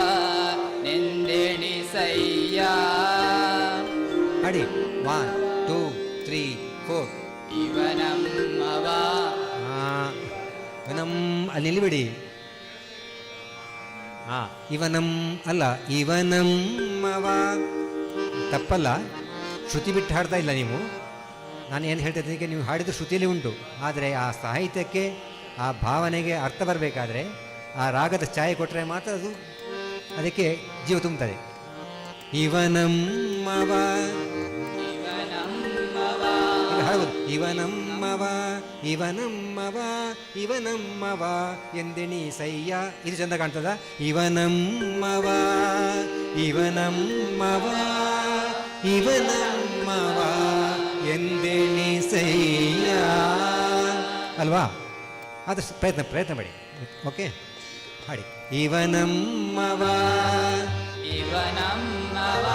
ಎಂದೆಣಿಸಯ್ಯ. ಹಾಡಿ. 1 2 3 4 ಇವನಮ್ಮವ ಇವನಂ ಅಲ್ಲಿ ನಿಲ್ಲಿಬಿಡಿ. ಇವನಂ ಅಲ್ಲ, ಇವನಮ್ಮವ ತಪ್ಪಲ್ಲ. ಶ್ರುತಿ ಬಿಟ್ಟು ಹಾಡ್ತಾ ಇಲ್ಲ ನೀವು. ನಾನು ಏನು ಹೇಳ್ತಾ ಇದ್ದೀನಿ, ನೀವು ಹಾಡಿದ ಶ್ರುತಿಯಲ್ಲಿ ಉಂಟು. ಆದರೆ ಆ ಸಾಹಿತ್ಯಕ್ಕೆ, ಆ ಭಾವನೆಗೆ ಅರ್ಥ ಬರಬೇಕಾದ್ರೆ ಆ ರಾಗದ ಛಾಯೆ ಕೊಟ್ಟರೆ ಮಾತ್ರ ಅದು ಅದಕ್ಕೆ ಜೀವ ತುಂಬುತ್ತದೆ. ಇವನಮ್ಮವ ಈಗ ಹಾಡ್ಬೋದು. ಇವನಮ್ಮವ ಇವನಮ್ಮವ ಇವನಮ್ಮವ ಎಂದೆಣಿ ಸಯ್ಯ. ಇದು ಚಂದ ಕಾಣ್ತದ. ಇವನಮ್ಮವ ಇವನಮ್ಮವ ಇವನಮ್ಮವ ಎಂದೆಣಿ ಸಯ್ಯ ಅಲ್ವಾ? ಆದಷ್ಟು ಪ್ರಯತ್ನ ಮಾಡಿ. ಓಕೆ, ಹಾಡಿ. ಇವನಮ್ಮವ ಇವನಮ್ಮವ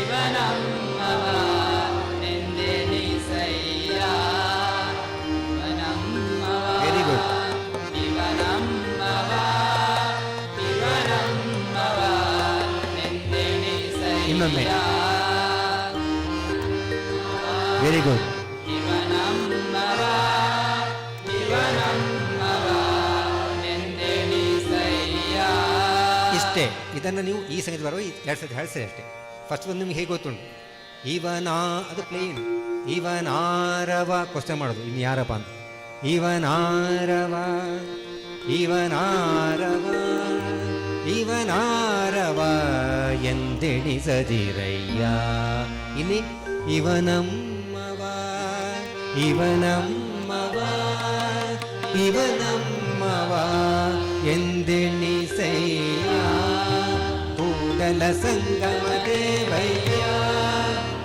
ಇವನಮ್ಮವ ಎಂದೆನಿಸಯ್ಯ. ಇವನಮ್ಮವ ವೆರಿ ಗುಡ್. ಇವನಮ್ಮವ ಇವನಮ್ಮವ ಎಂದೆನಿಸಯ್ಯ. ಇನ್ನೊಮ್ಮೆ. Very good. ಇವನಮ್ಮವ ಇವನಮ್ಮವ ಎಂದೆನಿಸಯ್ಯ. ಇಷ್ಟೇ. ಇದನ್ನು ನೀವು ಈ ಸಂಗೀತ ಬರುವ 2 ಸತಿ ಹೇಳಿಸಿ ಅಷ್ಟೇ. ಫಸ್ಟ್ ಒಂದು ನಿಮ್ಗೆ ಹೇಗೆ ಗೊತ್ತುಂಟು. ಅದು ಪ್ಲೇನ್. ಇವನಾರವ ಕ್ವಶನ್ ಮಾಡೋದು, ಇನ್ನು ಯಾರಪ್ಪ ಅಂತ. ಇವನಾರವ ಇವನಾರವ ಇವನಾರವ ಎಂದೆಣಿಸದಿರಯ್ಯ. ಇಲ್ಲಿ ಇವನಮ್ಮವ ಇವನಮ್ಮವ ಇವನಮ್ಮವ ಎಂದೆಣಿಸಯ್ಯ. ಕೂಡಲ ಸಂಗಮ ದೇವಯ್ಯ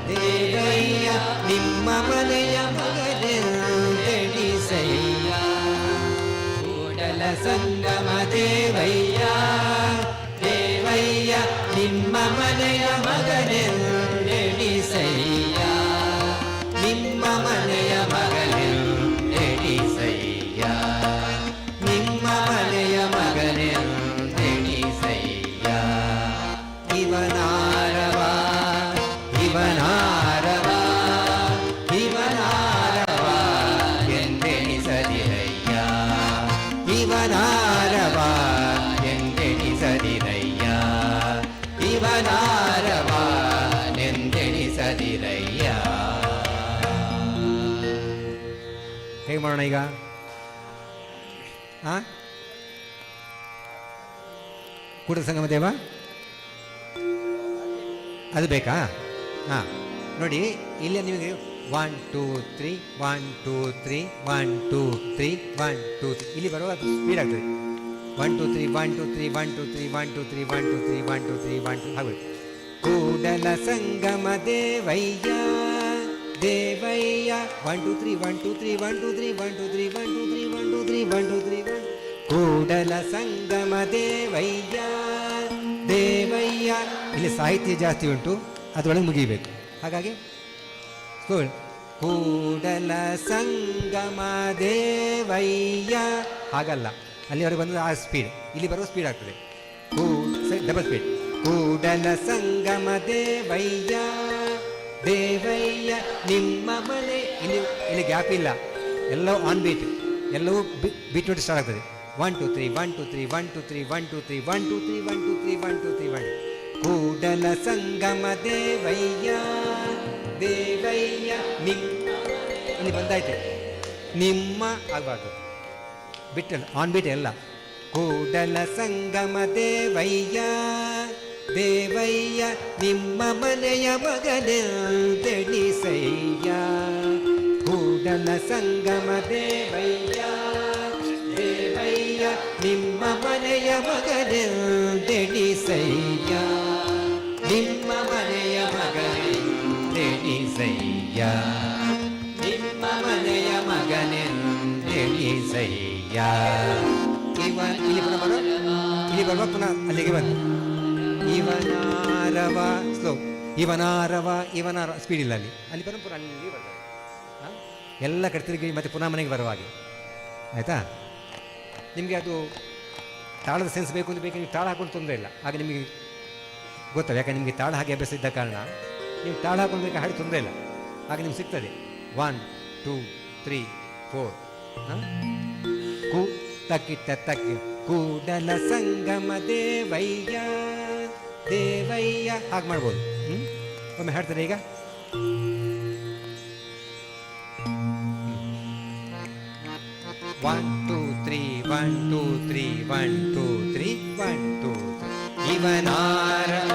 ದೇವಯ್ಯ ನಿಮ್ಮ ಮನೆಯ ಮಗನೆಂದೆಣಿಸಯ್ಯ. ಕೂಡಲ ಸಂಗಮ ದೇವಯ್ಯ ದೇವಯ್ಯ ನಿಮ್ಮ ಮನೆಯ ಮಗನೆಂದೆಣಿಸಯ್ಯ. ನಿಮ್ಮ ಮನೆಯ ಮಗನೆಂದೆಣಿಸಯ್ಯ. ನಿಮ್ಮ ಮನೆಯ ಮಗನೆಂದೆಣಿಸಯ್ಯ. ಇವನಾರವ ಇವನಾರವ ಇವನಾರವ ಎಂದೆಣಿಸದಿರಯ್ಯ. ಇವನಾರವ ಎಂದೆಣಿಸದಿರಯ್ಯ. ಇವನಾರವ ಎಂದೆಣಿಸದಿರಯ್ಯ. ಹೇಗೆ ಮಾಡೋಣ ಈಗ? ಕೂಡಲ ಸಂಗಮ ದೇವ ಅದು ಬೇಕಾ? ನೋಡಿ, ಇಲ್ಲಿ ನಿಮಗೆ 1 2 3 1 2 3 1 2 3 1 2 3 ಇಲ್ಲಿ ಬರುವಾಗ ಅದು ಸ್ಪೀಡ್ ಆಗ್ತದೆ. 1 2 3 1 2 3 1 2 3 1 2 3 1 2 3 1 2 3 1 2 ಹಾಗೆ. ಕೂಡಲ ಸಂಗಮ ದೇವಯ್ಯ ದೇವಯ್ಯ 1 2 3 1 2 3 1 2 3 1 2 3 1 2 3 1 2 3 1 2 3 1. ಕೂಡಲ ಸಂಗಮ ದೇವಯ್ಯ ದೇವಯ್ಯ. ಇಲ್ಲಿ ಸಾಹಿತ್ಯ ಜಾಸ್ತಿ ಉಂಟು, ಅದರೊಳಗೆ ಮುಗಿಬೇಕು. ಹಾಗಾಗಿ ಕೂಡಲ ಸಂಗಮ ದೇವಯ್ಯ ಹಾಗಲ್ಲ, ಅಲ್ಲಿವರೆಗೆ ಬಂದರೆ ಆ ಸ್ಪೀಡ್, ಇಲ್ಲಿ ಬರುವ ಸ್ಪೀಡ್ ಆಗ್ತದೆ. Double speed. ಕೂಡಲ ಸಂಗಮ ದೇವಯ್ಯ ದೇವಯ್ಯ ನಿಮ್ಮ ಮನೆ. ಇಲ್ಲಿ ಗ್ಯಾಪ್ ಇಲ್ಲ, ಎಲ್ಲವೂ ಆನ್ ಬೀಟ್, ಎಲ್ಲವೂ ಬೀಟ್ ನೋಡಿ ಸ್ಟಾರ್ಟ್ ಆಗ್ತದೆ. 1 2 3 1 2 3 1 2 3 1 2 3 1 2 3 1 2 3 1 2 3 1. ಕೂಡಲ ಸಂಗಮ ದೇವಯ್ಯ ದೇವಯ್ಯ ನಿಮ್ಮ. ಇಲ್ಲಿ ಬಂದಾಯ್ತೆ, ನಿಮ್ಮ ಆಗಬಾರ್ದು, ಬಿಟ್ಟಲ್ಲ, ಆನ್ ಬೀಟ್ ಎಲ್ಲ. ಕೂಡಲ ಸಂಗಮ ದೇವಯ್ಯ ದೇವಯ್ಯ ನಿಮ್ಮ ಮನೆಯ ಮಗನೆಂದೆಣಿಸಯ್ಯ. ಕೂಡಲ ಸಂಗಮ ದೇವಯ್ಯ ದೇವಯ್ಯ ನಿಮ್ಮ ಮನೆಯ ಮಗನೆಂದೆಣಿಸಯ್ಯ. ನಿಮ್ಮ ಮನೆಯ ಮಗನೆಂದೆಣಿಸಯ್ಯ. ನಿಮ್ಮ ಮನೆಯ ಮಗನೆಂದೆಣಿಸಯ್ಯ. ಇಲ್ಲಿ ಬರುವ ಪುನಃ ಅಲ್ಲಿಗೆ ಬಂದು ಇವನಾರವ ಸ್ಲೋ. ಇವನಾರವ ಇವನಾರವ ಸ್ಪೀಡ್ ಇಲ್ಲ, ಅಲ್ಲಿ ಬರೋ ಪುನಃ ಅಲ್ಲಿ ಬರ್ತದೆ. ಎಲ್ಲ ಕಡೆ ತಿರುಗಿ ಮತ್ತೆ ಪುನಃ ಮನೆಗೆ ಬರುವ ಹಾಗೆ, ಆಯಿತಾ? ನಿಮಗೆ ಅದು ತಾಳದ ಸೆನ್ಸ್ ಬೇಕು ಅಂತ ಬೇಕು, ನೀವು ತಾಳ ಹಾಕೊಂಡು ತೊಂದರೆ ಇಲ್ಲ, ಆಗ ನಿಮಗೆ ಗೊತ್ತಲ್ಲ. ಯಾಕಂದ್ರೆ ನಿಮಗೆ ತಾಳ ಹಾಗೆ ಅಭ್ಯಾಸ ಇದ್ದ ಕಾರಣ ನೀವು ತಾಳ ಹಾಕೊಂಡು ಬೇಕಾ ಹಾಡಿ ತೊಂದರೆ ಇಲ್ಲ, ಆಗ ನಿಮ್ಗೆ ಸಿಗ್ತದೆ. 1 2 3 4. ಕು ತಕ್ಕಿಟ್ಟ ತಕ್ಕಿ ಕೂಡಲ ಸಂಗಮ ದೇವಯ್ಯ ದೇವಯ್ಯ ಹಾಗೆ ಮಾಡ್ಬೋದು. ಒಮ್ಮೆ ಹಾಡ್ತಾರೆ ಈಗ. 1 2 3 1 2 3 1 2 3 1 2 3 ಇವನಾರವ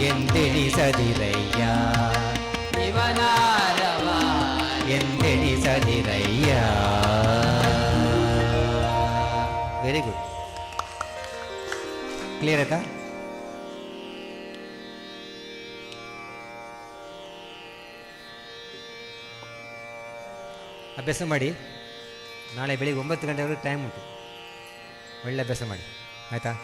ಎಂದೆಣಿಸದಿರಯ್ಯ ಎಂದೆಣಿಸದಿರಯ್ಯ. Very good. ಕ್ಲಿಯರ್ ಆಯ್ತಾ? ಅಭ್ಯಾಸ ಮಾಡಿ. ನಾಳೆ ಬೆಳಿಗ್ಗೆ 9 ಗಂಟೆವರೆಗೂ ಟೈಮ್ ಉಂಟು. ಒಳ್ಳೆ ಅಭ್ಯಾಸ ಮಾಡಿ, ಆಯಿತಾ?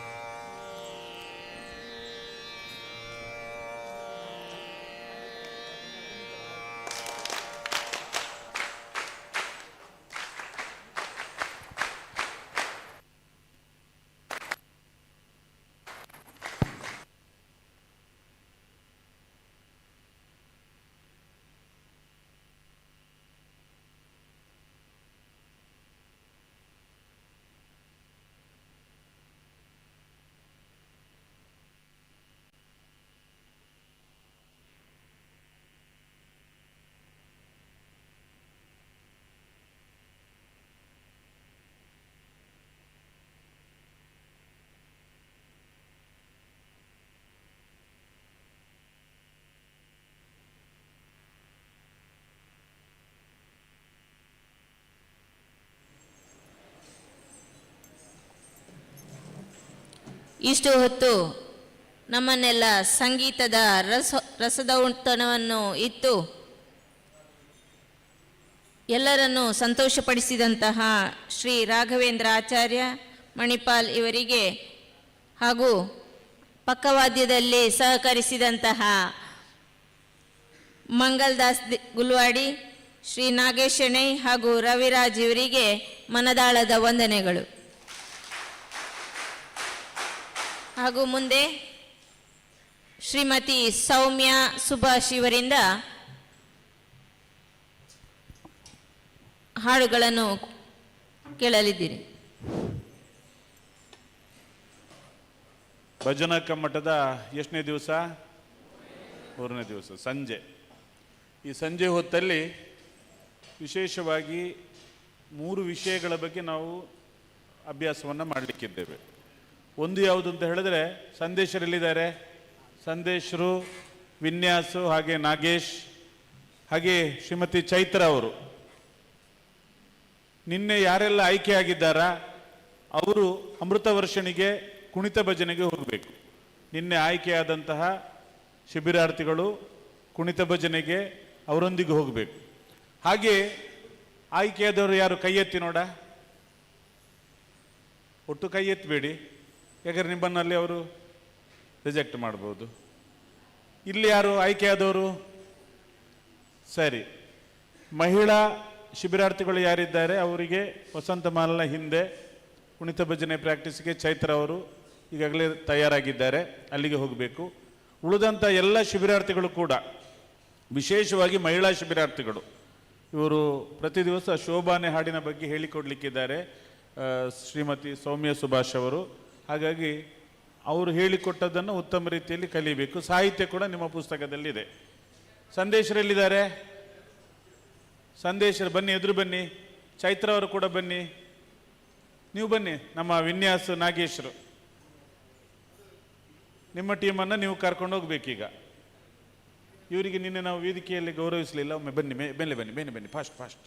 ಇಷ್ಟು ಹೊತ್ತು ನಮ್ಮನ್ನೆಲ್ಲ ಸಂಗೀತದ ರಸದೌತಣವನ್ನು ಇತ್ತು ಎಲ್ಲರನ್ನೂ ಸಂತೋಷಪಡಿಸಿದಂತಹ ಶ್ರೀ ರಾಘವೇಂದ್ರ ಆಚಾರ್ಯ ಮಣಿಪಾಲ್ ಇವರಿಗೆ ಹಾಗೂ ಪಕ್ಕವಾದ್ಯದಲ್ಲಿ ಸಹಕರಿಸಿದಂತಹ ಮಂಗಲ್ದಾಸ್ ಗುಲ್ವಾಡಿ, ಶ್ರೀ ನಾಗೇಶ್ ಶೆಣೈ ಹಾಗೂ ರವಿರಾಜ್ ಇವರಿಗೆ ಮನದಾಳದ ವಂದನೆಗಳು. ಹಾಗೂ ಮುಂದೆ ಶ್ರೀಮತಿ ಸೌಮ್ಯ ಸುಭಾಷ್ ಇವರಿಂದ ಹಾಡುಗಳನ್ನು ಕೇಳಲಿದ್ದೀರಿ. ಭಜನಾ ಕಮ್ಮಟದ ಎಷ್ಟನೇ ದಿವಸ? 3ನೇ ದಿವಸ ಸಂಜೆ. ಈ ಸಂಜೆ ಹೊತ್ತಲ್ಲಿ ವಿಶೇಷವಾಗಿ 3 ವಿಷಯಗಳ ಬಗ್ಗೆ ನಾವು ಅಭ್ಯಾಸವನ್ನು ಮಾಡಲಿಕ್ಕಿದ್ದೇವೆ. ಒಂದು ಯಾವುದು ಅಂತ ಹೇಳಿದ್ರೆ, ಸಂದೇಶರೆಲ್ಲಿದ್ದಾರೆ? ಸಂದೇಶರು, ವಿನ್ಯಾಸು, ಹಾಗೆ ನಾಗೇಶ್, ಹಾಗೆ ಶ್ರೀಮತಿ ಚೈತ್ರ ಅವರು. ನಿನ್ನೆ ಯಾರೆಲ್ಲ ಆಯ್ಕೆಯಾಗಿದ್ದಾರಾ ಅವರು ಅಮೃತ ವರ್ಷಣಿಗೆ ಕುಣಿತ ಭಜನೆಗೆ ಹೋಗಬೇಕು. ನಿನ್ನೆ ಆಯ್ಕೆಯಾದಂತಹ ಶಿಬಿರಾರ್ಥಿಗಳು ಕುಣಿತ ಭಜನೆಗೆ ಅವರೊಂದಿಗೆ ಹೋಗಬೇಕು. ಹಾಗೆ ಆಯ್ಕೆಯಾದವರು ಯಾರು? ಕೈ ಎತ್ತಿ ನೋಡ. ಒಟ್ಟು ಕೈ ಎತ್ತಬೇಡಿ, ಯಾಕಂದ್ರೆ ನಿಮ್ಮನ್ನಲ್ಲಿ ಅವರು ರಿಜೆಕ್ಟ್ ಮಾಡ್ಬೋದು. ಇಲ್ಲಿ ಯಾರು ಆಯ್ಕೆಯಾದವರು? ಸರಿ, ಮಹಿಳಾ ಶಿಬಿರಾರ್ಥಿಗಳು ಯಾರಿದ್ದಾರೆ ಅವರಿಗೆ ವಸಂತ ಮಾಲ್ನ ಹಿಂದೆ ಕುಣಿತ ಭಜನೆ ಪ್ರಾಕ್ಟೀಸ್ಗೆ ಚೈತ್ರ ಅವರು ಈಗಾಗಲೇ ತಯಾರಾಗಿದ್ದಾರೆ, ಅಲ್ಲಿಗೆ ಹೋಗಬೇಕು. ಉಳಿದಂಥ ಎಲ್ಲ ಶಿಬಿರಾರ್ಥಿಗಳು ಕೂಡ ವಿಶೇಷವಾಗಿ ಮಹಿಳಾ ಶಿಬಿರಾರ್ಥಿಗಳು. ಇವರು ಪ್ರತಿ ದಿವಸ ಶೋಭಾನೆ ಹಾಡಿನ ಬಗ್ಗೆ ಹೇಳಿಕೊಡ್ಲಿಕ್ಕಿದ್ದಾರೆ ಶ್ರೀಮತಿ ಸೌಮ್ಯ ಸುಭಾಷ್ ಅವರು. ಹಾಗಾಗಿ ಅವರು ಹೇಳಿಕೊಟ್ಟದ್ದನ್ನು ಉತ್ತಮ ರೀತಿಯಲ್ಲಿ ಕಲಿಬೇಕು. ಸಾಹಿತ್ಯ ಕೂಡ ನಿಮ್ಮ ಪುಸ್ತಕದಲ್ಲಿದೆ. ಸಂದೇಶರಲ್ಲಿದ್ದಾರೆ, ಸಂದೇಶರು ಬನ್ನಿ, ಎದುರು ಬನ್ನಿ. ಚೈತ್ರ ಅವರು ಕೂಡ ಬನ್ನಿ, ನೀವು ಬನ್ನಿ. ನಮ್ಮ ವಿನ್ಯಾಸ್ ನಾಗೇಶ್ರು, ನಿಮ್ಮ ಟೀಮನ್ನು ನೀವು ಕರ್ಕೊಂಡು ಹೋಗ್ಬೇಕೀಗ. ಇವರಿಗೆ ನಿನ್ನೆ ನಾವು ವೇದಿಕೆಯಲ್ಲಿ ಗೌರವಿಸಲಿಲ್ಲ. ಒಮ್ಮೆ ಬನ್ನಿ, ಮೇಲೆ ಬನ್ನಿ, ಮೇಲೆ ಬನ್ನಿ, ಫಾಸ್ಟ್ ಫಾಸ್ಟ್.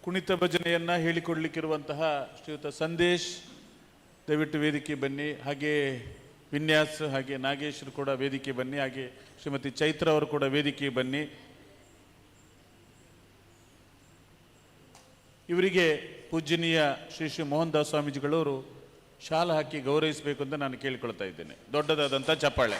ಕುಣಿತ ಭಜನೆಯನ್ನ ಹೇಳಿಕೊಡ್ಲಿಕ್ಕಿರುವಂತಹ ಶ್ರೀಯುತ ಸಂದೇಶ್ ದಯವಿಟ್ಟು ವೇದಿಕೆ ಬನ್ನಿ. ಹಾಗೆ ವಿನ್ಯಾಸ್ ಹಾಗೆ ನಾಗೇಶ್ರು ಕೂಡ ವೇದಿಕೆ ಬನ್ನಿ. ಹಾಗೆ ಶ್ರೀಮತಿ ಚೈತ್ರ ಅವರು ಕೂಡ ವೇದಿಕೆ ಬನ್ನಿ. ಇವರಿಗೆ ಪೂಜ್ಯನೀಯ ಶ್ರೀ ಶ್ರೀ ಮೋಹನ್ ದಾಸ್ ಸ್ವಾಮೀಜಿಗಳವರು ಶಾಲ ಹಾಕಿ ಗೌರವಿಸಬೇಕು ಅಂತ ನಾನು ಕೇಳಿಕೊಳ್ತಾ ಇದ್ದೇನೆ. ದೊಡ್ಡದಾದಂಥ ಚಪ್ಪಾಳೆ.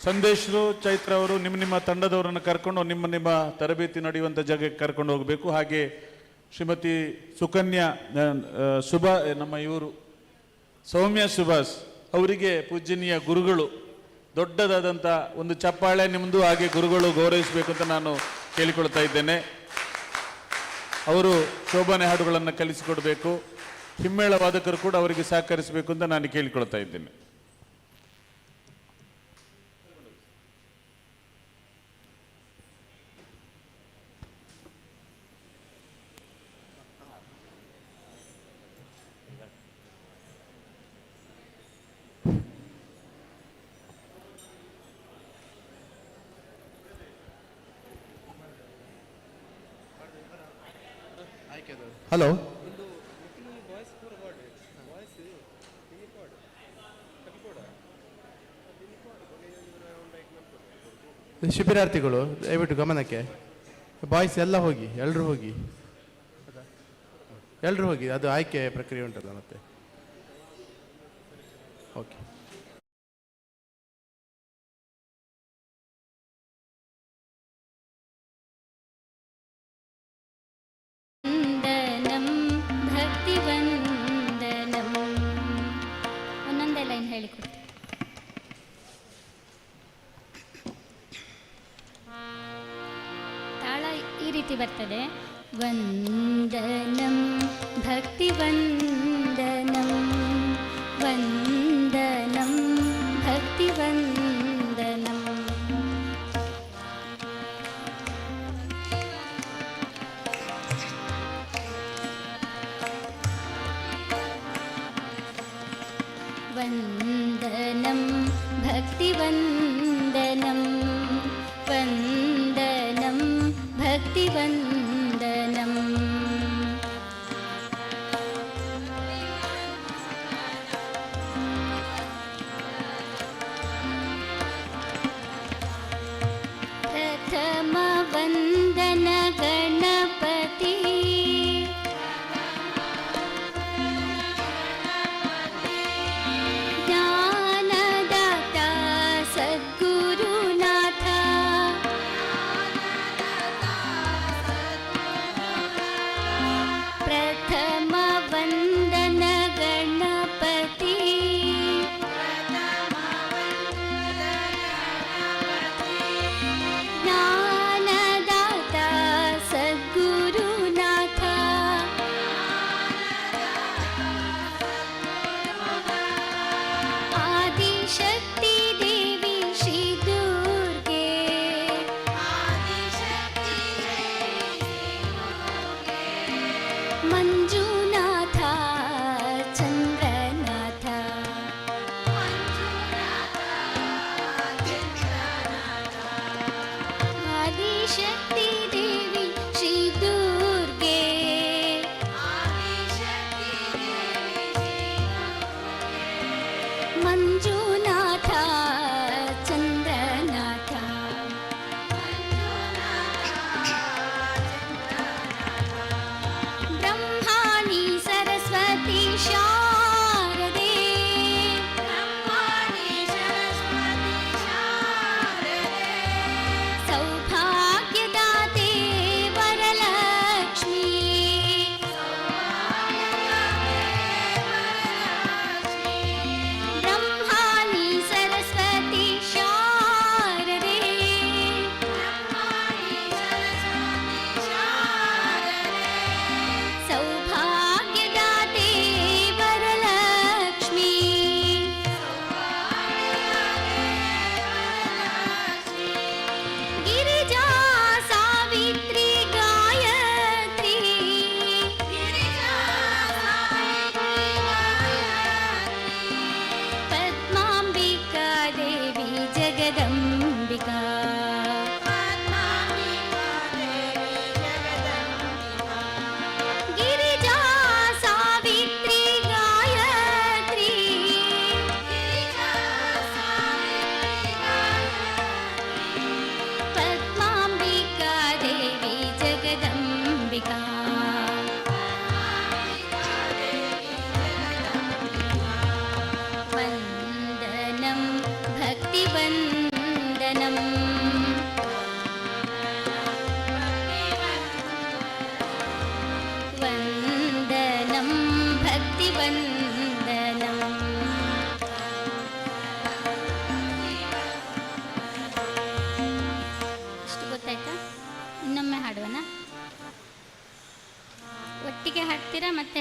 ಸಂದೇಶರು ಚೈತ್ರ ಅವರು ನಿಮ್ಮ ತಂಡದವರನ್ನು ಕರ್ಕೊಂಡು ನಿಮ್ಮ ತರಬೇತಿ ನಡೆಯುವಂಥ ಜಾಗಕ್ಕೆ ಕರ್ಕೊಂಡು ಹೋಗಬೇಕು. ಹಾಗೆ ಶ್ರೀಮತಿ ಸುಕನ್ಯಾ ನಮ್ಮ ಇವರು ಸೌಮ್ಯ ಸುಭಾಷ್ ಅವರಿಗೆ ಪೂಜ್ಯನೀಯ ಗುರುಗಳು, ದೊಡ್ಡದಾದಂಥ ಒಂದು ಚಪ್ಪಾಳೆ ನಿಮ್ಮದು. ಹಾಗೆ ಗುರುಗಳು ಗೌರವಿಸಬೇಕು ಅಂತ ನಾನು ಕೇಳಿಕೊಳ್ತಾ ಇದ್ದೇನೆ. ಅವರು ಶೋಭಾನೆ ಹಾಡುಗಳನ್ನು ಕಲಿಸಿಕೊಡ್ಬೇಕು. ಹಿಮ್ಮೇಳ ವಾದಕರು ಕೂಡ ಅವರಿಗೆ ಸಹಕರಿಸಬೇಕು ಅಂತ ನಾನು ಕೇಳಿಕೊಳ್ತಾ ಇದ್ದೇನೆ. ಹಲೋ, ಶಿಬಿರಾರ್ಥಿಗಳು ದಯವಿಟ್ಟು ಗಮನಕ್ಕೆ. ಬಾಯ್ಸ್ ಎಲ್ಲ ಹೋಗಿ, ಎಲ್ಲರೂ ಹೋಗಿ, ಅದು ಆಯ್ಕೆ ಪ್ರಕ್ರಿಯೆ ಉಂಟಲ್ಲ ಮತ್ತೆ. ಓಕೆ. ಒಂದೊಂದೇ ಲೈನ್ ಹೇಳಿಕೊಡ್ತೀನಿ. ತಾಳ ಈ ರೀತಿ ಬರ್ತದೆ. ವಂದನಂ ಭಕ್ತಿ ವಂದನಂ, ವಂದನಂ ಭಕ್ತಿ ವಂದನಂ. ವಂದನಂ ಭಕ್ತಿ ವಂದನಂ, ವಂದನಂ ಭಕ್ತಿ ವಂದನಂ. ಪ್ರಥಮ ವಂದನ ಗಣಪತಿ, ಜ್ಞಾನದಾತ ಸದ್ಗುರುನಾಥ,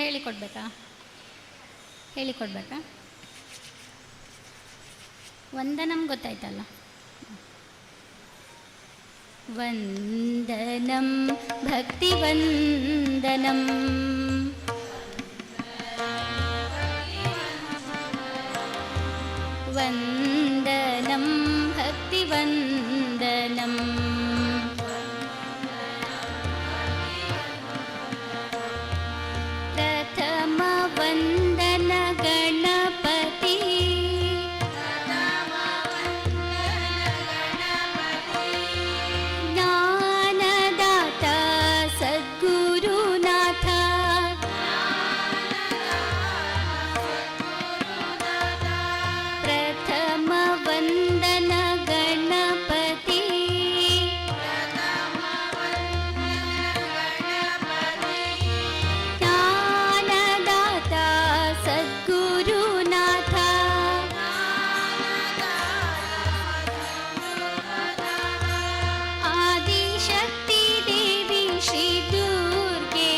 ಹೇಳಿಕೊಡ್ಬೇಕಾ? ವಂದನಂ ಗೊತ್ತಾಯ್ತಲ್ಲ. ವಂದನಂ ಭಕ್ತಿವಂದನಂ ವಂದನಂ ಭಕ್ತಿವಂದನಂ ಪ್ರಥಮ ವಂದನ ಗಣಪತಿ ಜ್ಞಾನದಾತ ಸದ್ಗುರುನಾಥ ಪ್ರಥಮ ವಂದನ ಗಣಪತಿ ಜ್ಞಾನದಾತ ಸದ್ಗುರುನಾಥ ಆದಿಶಕ್ತಿ ದೇವಿ ಶ್ರೀ ದುರ್ಗೆ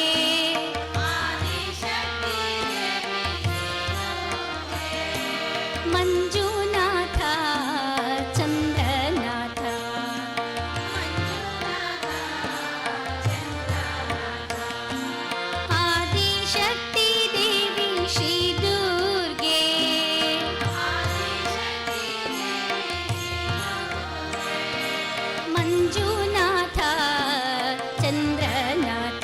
ಮಂಜುನಾಥ ಚಂದ್ರನಾಥ ಆದಿಶಕ್ತಿ ದೇವಿ ಶ್ರೀ ದುರ್ಗೆ ಮಂಜುನಾಥ ಚಂದ್ರನಾಥ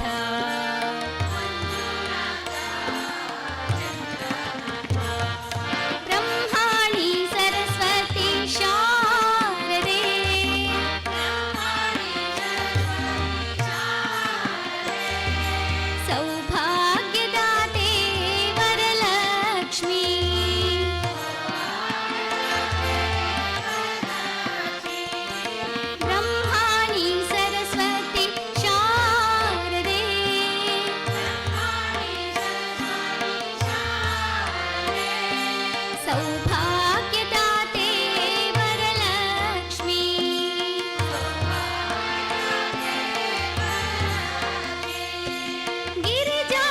ಬ್ರಹ್ಮಾಣಿ ಸರಸ್ವತಿ ಶಾರದೆ ಸೌಭಾಗ್ಯದಾತೆ ವರಲಕ್ಷ್ಮೀ ಬ್ರಹ್ಮಾಣಿ ಸರಸ್ವತಿ ಶಾರದೆ ಸೌಭಾಗ್ಯದಾತೆ ವರಲಕ್ಷ್ಮೀ ಗಿರಿಜಾ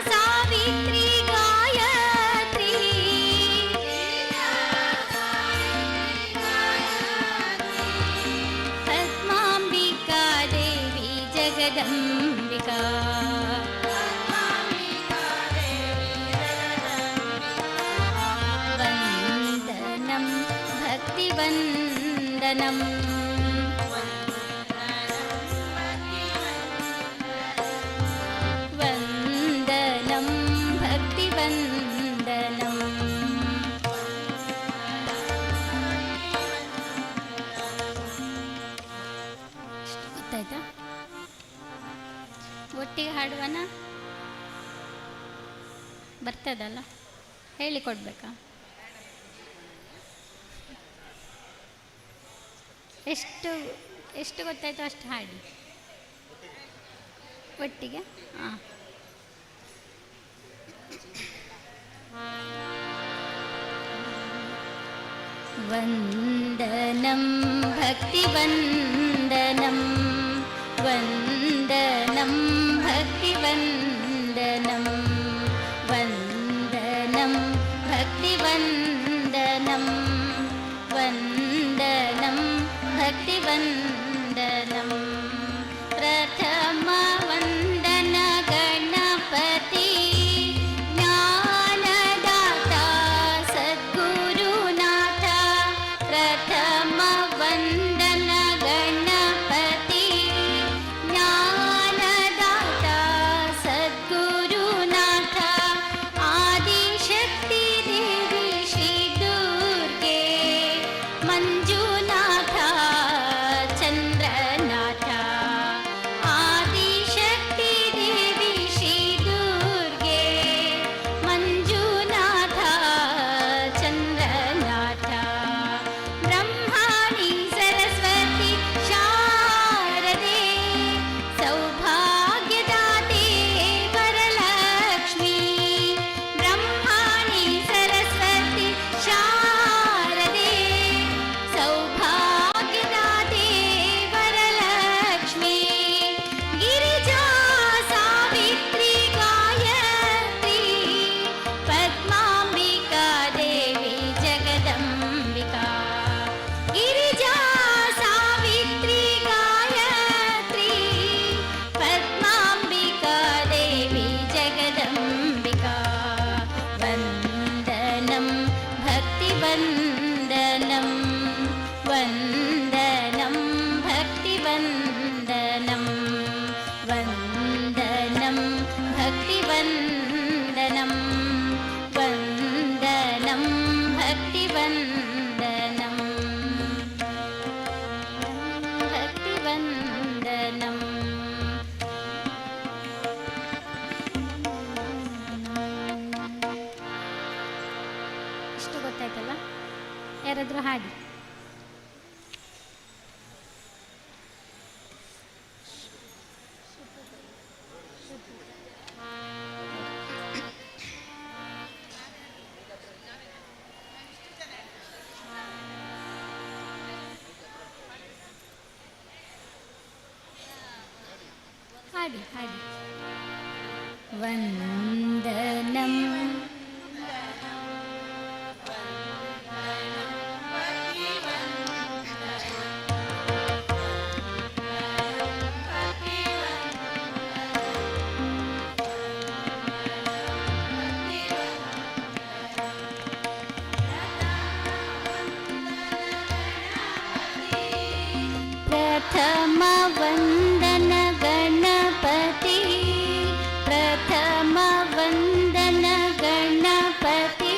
ಸಾವಿತ್ರಿ ಗಾಯತ್ರಿ ಪದ್ಮಾಂಬಿಕಾ ದೇವಿ ಜಗದಂಬಿಕಾ ವಂದನಂ ಭಕ್ತಿವಂದನಂ ವಂದನಂ ಭಕ್ತಿವಂದನಂ ಗೊತ್ತಾಯ್ತಾ? ಒಟ್ಟಿಗೆ ಹಾಡುವನ? ಬರ್ತದಲ್ಲ? ಹೇಳಿಕೊಡ್ಬೇಕಾ? ಎಷ್ಟು ಎಷ್ಟು ಗೊತ್ತಾಯ್ತು ಅಷ್ಟು ಹಾಡಿ ಒಟ್ಟಿಗೆ. ಹಾಂ, ವಂದನಂ ಭಕ್ತಿವಂದನಂ ವಂದನಂ ಭಕ್ತಿವಂದನಂ ವಂದನಂ ಭಕ್ತಿವಂದನಂ ವಂದನಂ ಭಕ್ತಿವಂದನಂ ಪ್ರಥಮ ವಂದನ ಗಣಪತಿ ಜ್ಞಾನದಾತ ಸದ್ಗುರುನಾಥ ಪ್ರಥಮ ವಂದನ ಗಣಪತಿ ಜ್ಞಾನದಾತ ಸದ್ಗುರುನಾಥ ಆದಿಶಕ್ತಿ ದೇವಿ ಶ್ರೀ ದುರ್ಗೆ ಮಂಜುನಾಥ ಯಾರಾದರೂ ಹಾಡಿ. ಹಾಡಿ ಹಾಡಿ. ವಂದನಂ ಪ್ರಥಮ ವಂದನ ಗಣಪತಿ, ಪ್ರಥಮ ವಂದನ ಗಣಪತಿ.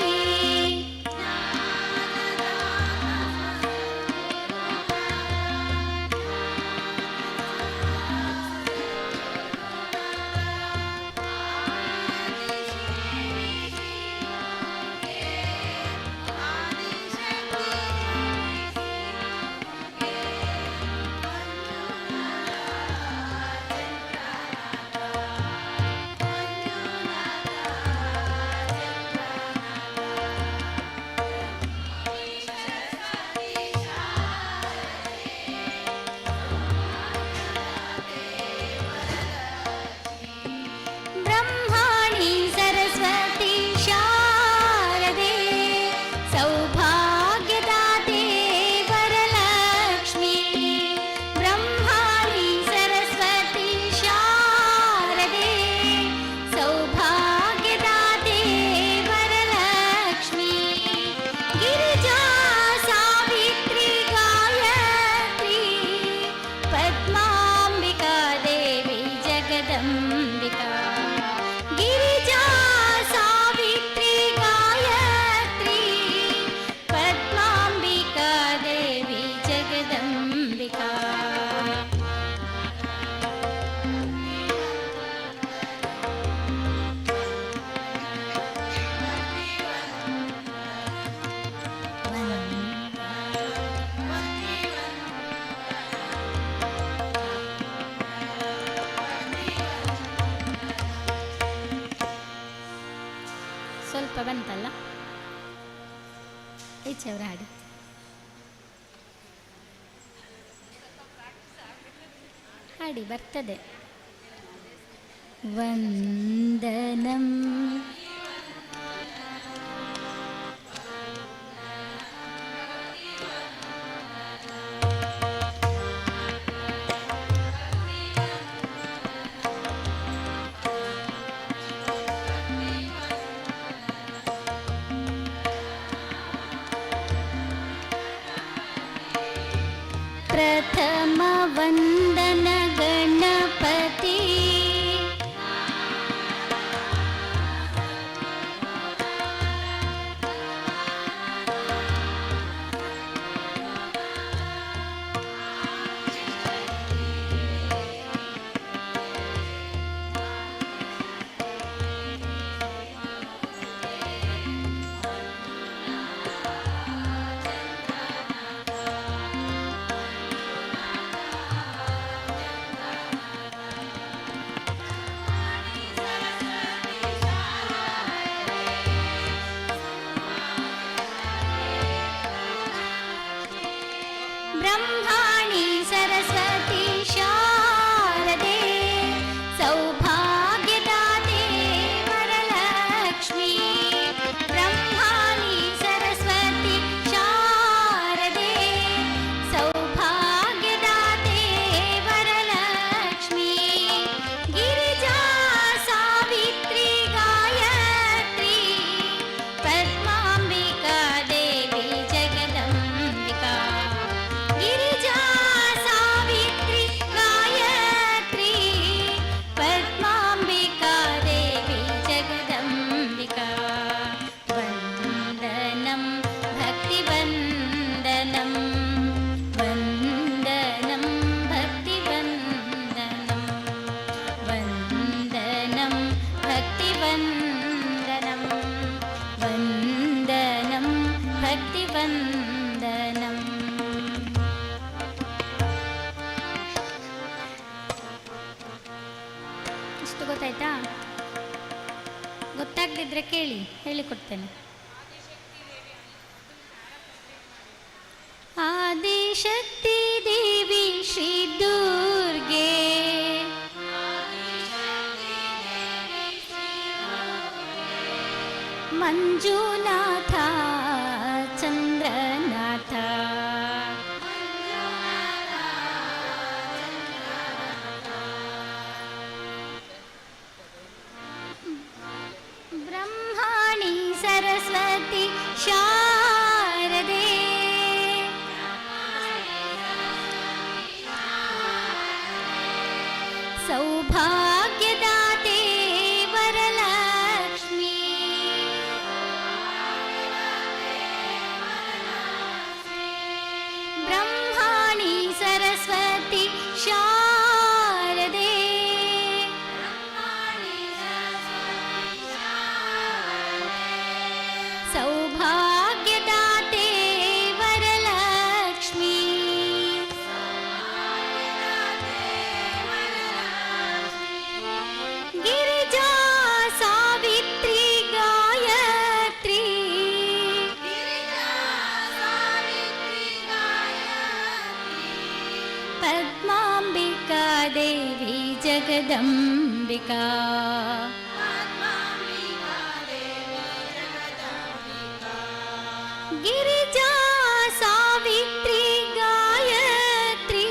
ಬ್ರಹ್ಮಾಣಿ ಸರಸ್ವತಿ ಶಾರದೆ, ಸೌಭಾಗ್ಯದಾತೆ ವರಲಕ್ಷ್ಮಿ. ಬ್ರಹ್ಮಾಣಿ ಸರಸ್ವತಿ ಶಾರದೆ, ಸೌಭಾಗ್ಯದಾತೆ ವರಲಕ್ಷ್ಮಿ. ಗಿರಿಜಾ ಸಾವಿತ್ರಿ ಗಾಯತ್ರಿ, ಪದ್ಮಾಂಬಿಕಾ ದೇವಿ ಜಗದಂಬಿಕಾ. ಗಿರಿಜಾ ಸಾವಿತ್ರಿ ಗಾಯತ್ರಿ, ಪದ್ಮಾಂಬಿಕಾ ದೇವಿ ಜಗದಂಬಿಕಾ. ಸ್ವಲ್ಪ ಬಂತಲ್ಲ, ಈಚೆ ಅವರು ಹಾಡಿ. ಹಾಡಿ ಬರ್ತದೆ. ವಂದನಂ ಪ್ರಥಮ ವಂದನ ಗಣಪತಿ, ಗೊತ್ತಾಗದಿದ್ರೆ ಕೇಳಿ, ಹೇಳಿಕೊಡ್ತೇನೆ. ಆದಿಶಕ್ತಿ ದೇವಿ ಶ್ರೀ ದುರ್ಗೆ, ಮಂಜುನಾಥ ಚಂದ್ರನಾಥ, ಬ್ರಹ್ಮಾಣಿ ಸರಸ್ವತಿ ಶಾರದೆ, ಸೌಭಾಗ್ಯದಾತೆ ವರಲಕ್ಷ್ಮಿ, ಬ್ರಹ್ಮಾಣಿ ಸರಸ್ವತಿ ಶಾರದೆ, ಸೌಭಾಗ್ಯದಾತೆ ವರಲಕ್ಷ್ಮಿ, ಗಿರಿಜಾ ಸಾವಿತ್ರಿ ಗಾಯತ್ರಿ, ಪದ್ಮಾಂಬಿಕಾ ದೇವಿ ಜಗದಂಬಿಕಾ, ಗಿರಿಜಾ ಸಾವಿತ್ರಿ ಗಾಯತ್ರಿ,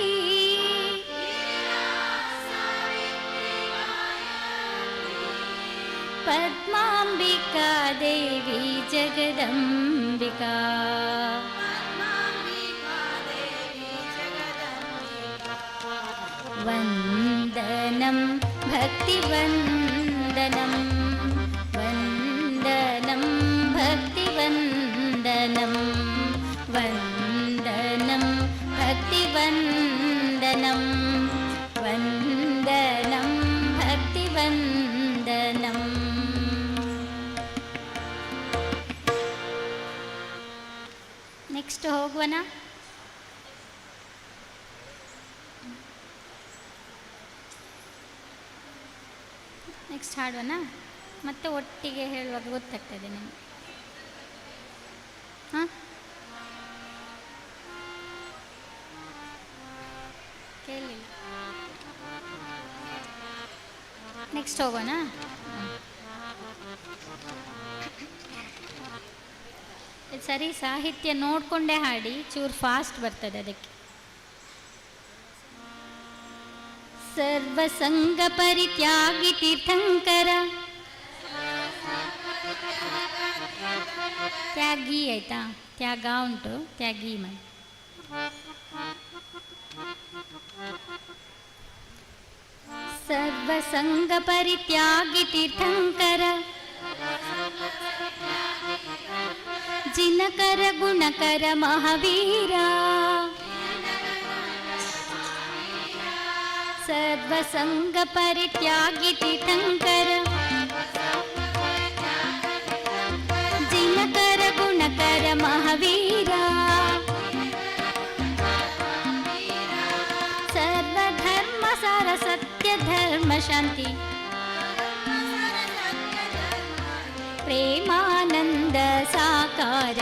ಪದ್ಮಾಂಬಿಕಾ ದೇವಿ ಜಗದಂಬಿಕಾ, ವಂದನಂ ಭಕ್ತಿವಂದನಂ, ವಂದನಂ ಭಕ್ತಿವಂದನಂ, ವಂದನಂ ಭಕ್ತಿವಂದನಂ, ವಂದನಂ ಭಕ್ತಿವಂದನಂ. ನೆಕ್ಸ್ಟ್ ಹೋಗುವನ. ನೆಕ್ಸ್ಟ್ ಹಾಡುವನ, ಮತ್ತೆ ಒಟ್ಟಿಗೆ ಹೇಳುವಾಗ ಗೊತ್ತಾಗ್ತದೆ ನಿಮಗೆ. ಹಾಂ, ಕೇಳಲಿಲ್ಲ. ನೆಕ್ಸ್ಟ್ ಹೋಗೋಣ. ಸರಿ, ಸಾಹಿತ್ಯ ನೋಡಿಕೊಂಡೇ ಹಾಡಿ, ಚೂರು ಫಾಸ್ಟ್ ಬರ್ತದೆ ಅದಕ್ಕೆ. ಸರ್ವಸಂಗ ಪರಿತ್ಯಾಗಿ ತೀರ್ಥಂಕರ, ತ್ಯಾಗಿ ಆಯ್ತಾ, ತ್ಯಾಗ ಉಂಟು, ತ್ಯಾಗಿ ಮಾಡಿ. ಸರ್ವಸಂಗ ಪರಿತ್ಯಾಗಿ ತೀರ್ಥಂಕರ, ಜಿನಕರ ಗುಣಕರ ಮಹಾವೀರ, ಸರ್ವಸಂಗ ಪರಿತ್ಯಾಗಿ ತೀರ್ಥಂಕರ, ಜಿನಕರ ಗುಣಕರ ಮಹಾವೀರ, ಸರ್ವಧರ್ಮ ಸಾರ ಸತ್ಯ ಧರ್ಮ ಶಾಂತಿ, ಪ್ರೇಮಾನಂದ ಸಾಕಾರ,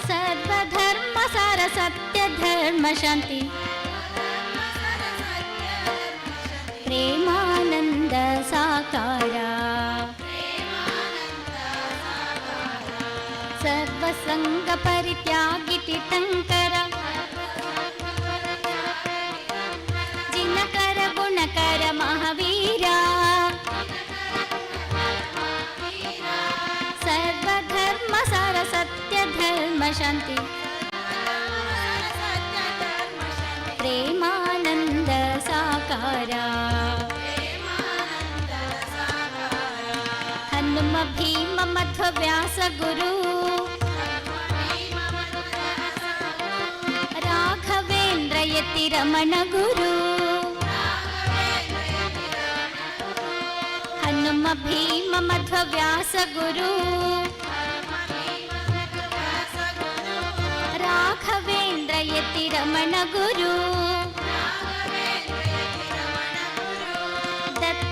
ಸರ್ವಧರ್ಮ ಸಾರ ಸತ್ಯ ಧರ್ಮ ಶಾಂತಿ, ಪ್ರೇಮಾನಂದ ಸಾಕಾರ, ಸರ್ವಸಂಗ ಪರಿತ್ಯಾಗಿ ತೀರ್ಥಂಕರ, ಜಿನಕರ ಗುಣಕರ ಮಹಾವೀರ, ಸರ್ವಧರ್ಮ ಸಾರ ಸತ್ಯ ಧರ್ಮ ಶಾಂತಿ, ಪ್ರೇಮಾನಂದ ಸಾಕಾರ, ಹನುಮ ಭೀಮ ಮಧ್ವ ವ್ಯಾಸ ಗುರು, ರಾಘವೇಂದ್ರ ಯತಿ ರಮಣ ಗುರು, ಹನುಮ ಭೀಮ ಮಧ್ವ ವ್ಯಾಸ ಗುರು, ರಾಘವೇಂದ್ರ ಯತಿ ರಮಣ ಗುರು, ದತ್ತ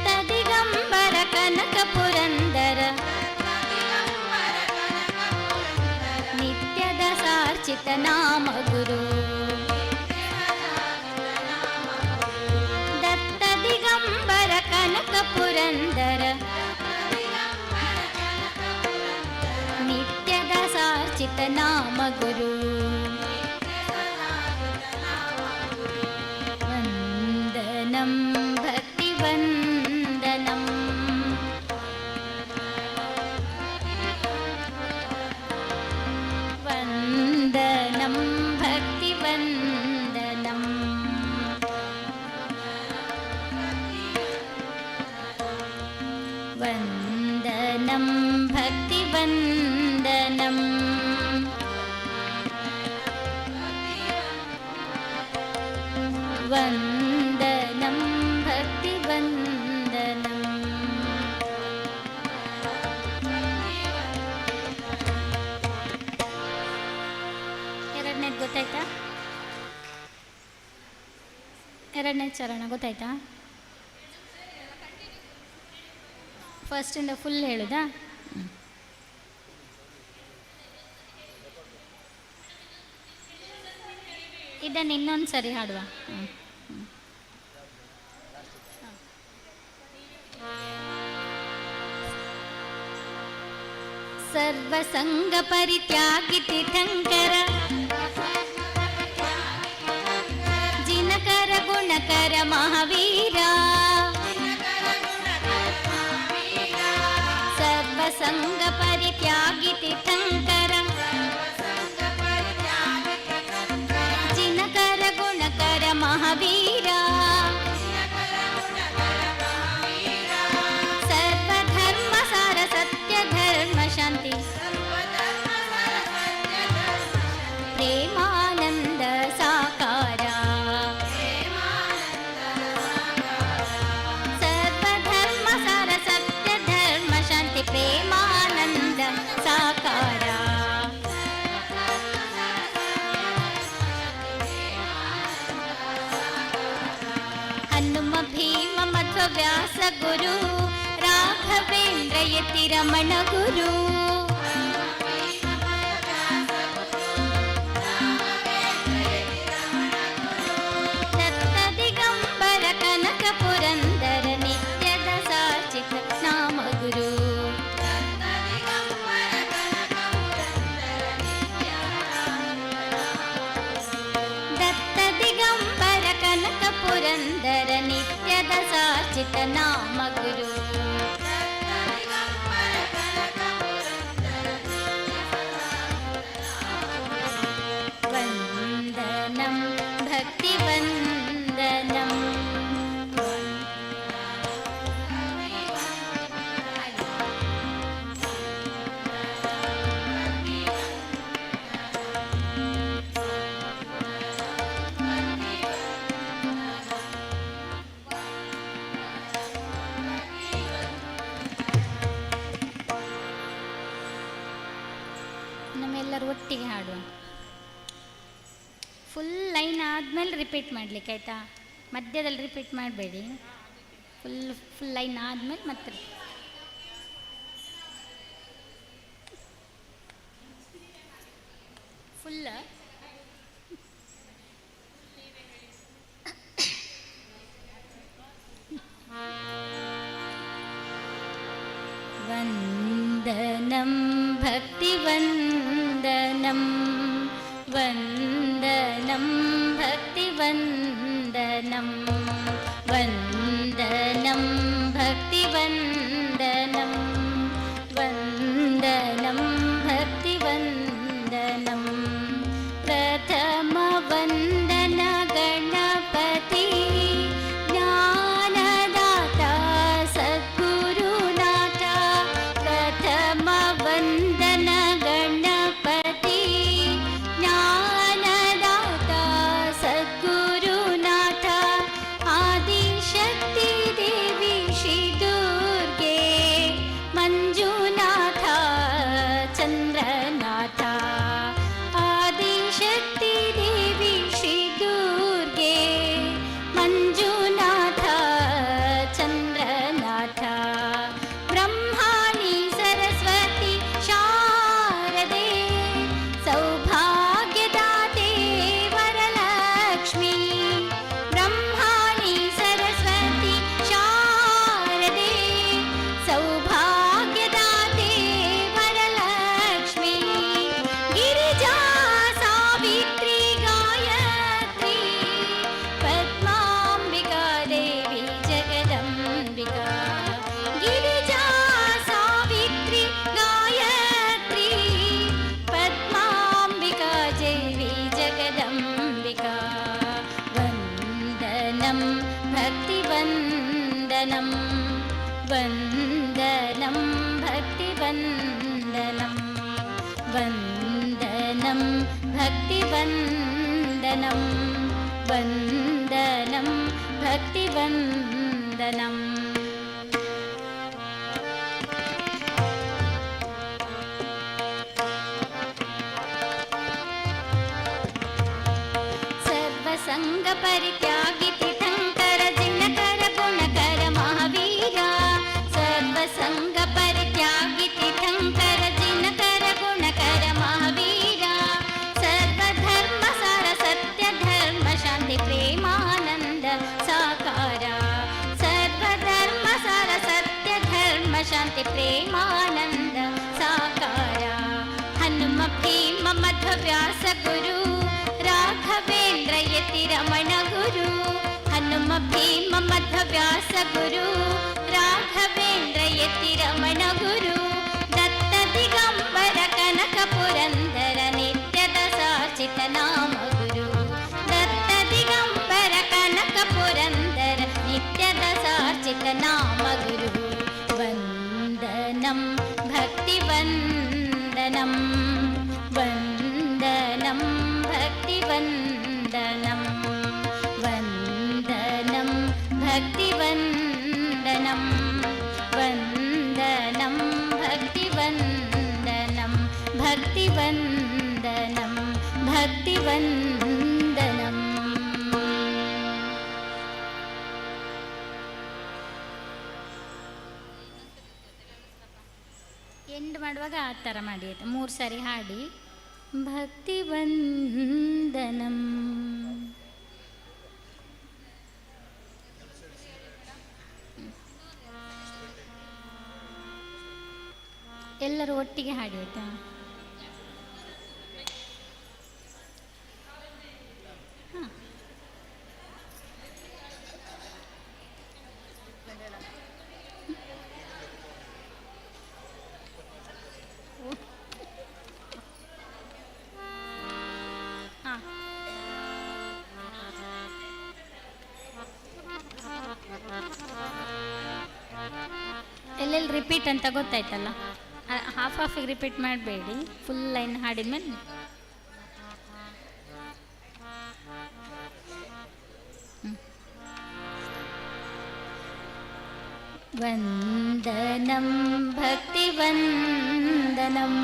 ಸಾರ್ಚಿತ ನಾಮ ಗುರು. ದತ್ತ ದಿಗಂಬರ ಕನಕ ಪುರಂದರ ನಿತ್ಯದ ಸಾರ್ಚಿತ ನಾಮ ಗುರು. ವಂದನಂ ಭಕ್ತಿ ವಂದನಂ. ವಂದನಂ ಭಕ್ತಿ ವಂದನಂ. ವಂದನಂ ಭಕ್ತಿ ವಂದನಂ. ವಂದನಂ ಭಕ್ತಿ ವಂದನಂ. ಎರಡನೇದು ಗೊತ್ತಾಯ್ತಾ? ಎರಡನೇ ಚರಣ ಗೊತ್ತಾಯ್ತಾ? ಫಸ್ಟಿಂದ ಫುಲ್ ಹೇಳುದಾ? ಇದನ್ನು ಇನ್ನೊಂದು ಸರಿ ಹಾಡುವ. ಸರ್ವಸಂಗ ಪರಿತ್ಯಾಗಿ ತೀರ್ಥಂಕರ ಜಿನಕರ ಗುಣಕರ ಮಹಾವೀರ. ಸರ್ವಸಂಗ ಪರಿತ್ಯಾಗಿ ತೀರ್ಥಂಕರ ಜಿನಕರ ಗುಣಕರ ಮಹಾವೀರ. ಸರ್ವಧರ್ಮ ಸಾರ ಸತ್ಯ ಧರ್ಮ ಶಾಂತಿ ಪ್ರೇಮಾನಂದ ಸಾಕಾರ. ಸರ್ವಧರ್ಮ ಸಾರ ಸತ್ಯ ಧರ್ಮ ಶಾಂತಿ ಪ್ರೇಮಾನಂದ ಸಾಕಾರ. ಹನುಮ ಭೀಮ ಮಧ್ವ ವ್ಯಾಸ ಗುರು ರಾಘವೇಂದ್ರ ಯತಿ ರಮಣ ಗುರು. ದತ್ತ ದಿಗಂಬರ ಕನಕ ಪುರಂದರ ನಿತ್ಯದ ಸಾರ್ಚಿತ ನಾಮ ಗುರು. ದತ್ತ ದಿಗಂಬರ ಕನಕ ಪುರಂದರ ನಿತ್ಯದ ಸಾರ್ಚಿತ ನಾಮ ಗುರು. ವಂದನಂ ಭಕ್ತಿ ವಂದನಂ. ನಮ್ಮೆಲ್ಲರೂ ಒಟ್ಟಿಗೆ ಹಾಡುವ. ಫುಲ್ ಲೈನ್ ಆದಮೇಲೆ ರಿಪೀಟ್ ಮಾಡಲಿಕ್ಕೆ ಆಯಿತಾ? ಮಧ್ಯದಲ್ಲಿ ರಿಪೀಟ್ ಮಾಡಬೇಡಿ. ಫುಲ್ ಲೈನ್ ಆದಮೇಲೆ ಮತ್ತೆ ಫುಲ್ಲ ವಂದನಂ ಭಕ್ತಿ ವಂದನಂ. ವಂದನಂ ಭಕ್ತಿ ವಂದನಂ. ವಂದನಂ ಭಕ್ತಿ ವಂದನಂ. ವಂದನಂ ಭಕ್ತಿ ವಂದನಂ. ಪ್ರಥಮ ವಂದನ ಗಣಪತಿ ಜ್ಞಾನದಾತ ಸದ್ಗುರುನಾಥ. ಪ್ರಥಮ ವಂದನ ಗಣಪತಿ ಜ್ಞಾನದಾತ ಸದ್ಗುರುನಾಥ. ಆದಿಶಕ್ತಿ ದೇವಿ वन्दनं भक्तिवन्दनं वन्दनं भक्तिवन्दनं वन्दनं भक्तिवन्दनम् सर्वसङ्गपरित्यागी तीर्थङ्कर जिनकर गुणकर महावीर सर्वसङ्गपरित्यागी तीर्थङ्कर जिनकर गुणकर महावीर सर्वधर्मसार सत्य धर्म शान्ति प्रेमानन्द साकार सर्वधर्मसार सत्य धर्म शान्ति प्रेमानन्द साकार हनुम भीम मध्वव्यास गुरु राघवेन्द्र यति रमण गुरु हनुम भीम मध्वव्यास गुरु राघवेन्द्र यति रमण गुरु दत्त दिगंबर कनक पुरंदर नित्यद साचित नाम गुरु दत्त दिगंबर कनक पुरंदर नित्यद साचित नाम गुरु वंदनं भक्तिवंदनं वंदनं भक्तिवन्दनं वन्दनं भक्तिवन्दनं वन्दनं भक्तिवन्दनं भक्तिवन्दनं भक्तिवन्दनम् ಎಂಡ್ ಮಾಡುವಾಗ ಆ ಥರ ಮಾಡಿ ಆಯಿತಾ 3 ಸಾರಿ ಹಾಡಿ ಭಕ್ತಿವಂದನಂ ಎಲ್ಲರೂ ಒಟ್ಟಿಗೆ ಹಾಡಿ ಆಯ್ತಾ ಎಲ್ಲೆಲ್ಲಿ ರಿಪೀಟ್ ಅಂತ ಗೊತ್ತಾಯ್ತಲ್ಲ ಹಾಫಿಗೆ ರಿಪೀಟ್ ಮಾಡಬೇಡಿ ಫುಲ್ ಲೈನ್ ಹಾಡಿದ್ಮೇಲೆ ವಂದನಂ ಭಕ್ತಿವಂದನಂ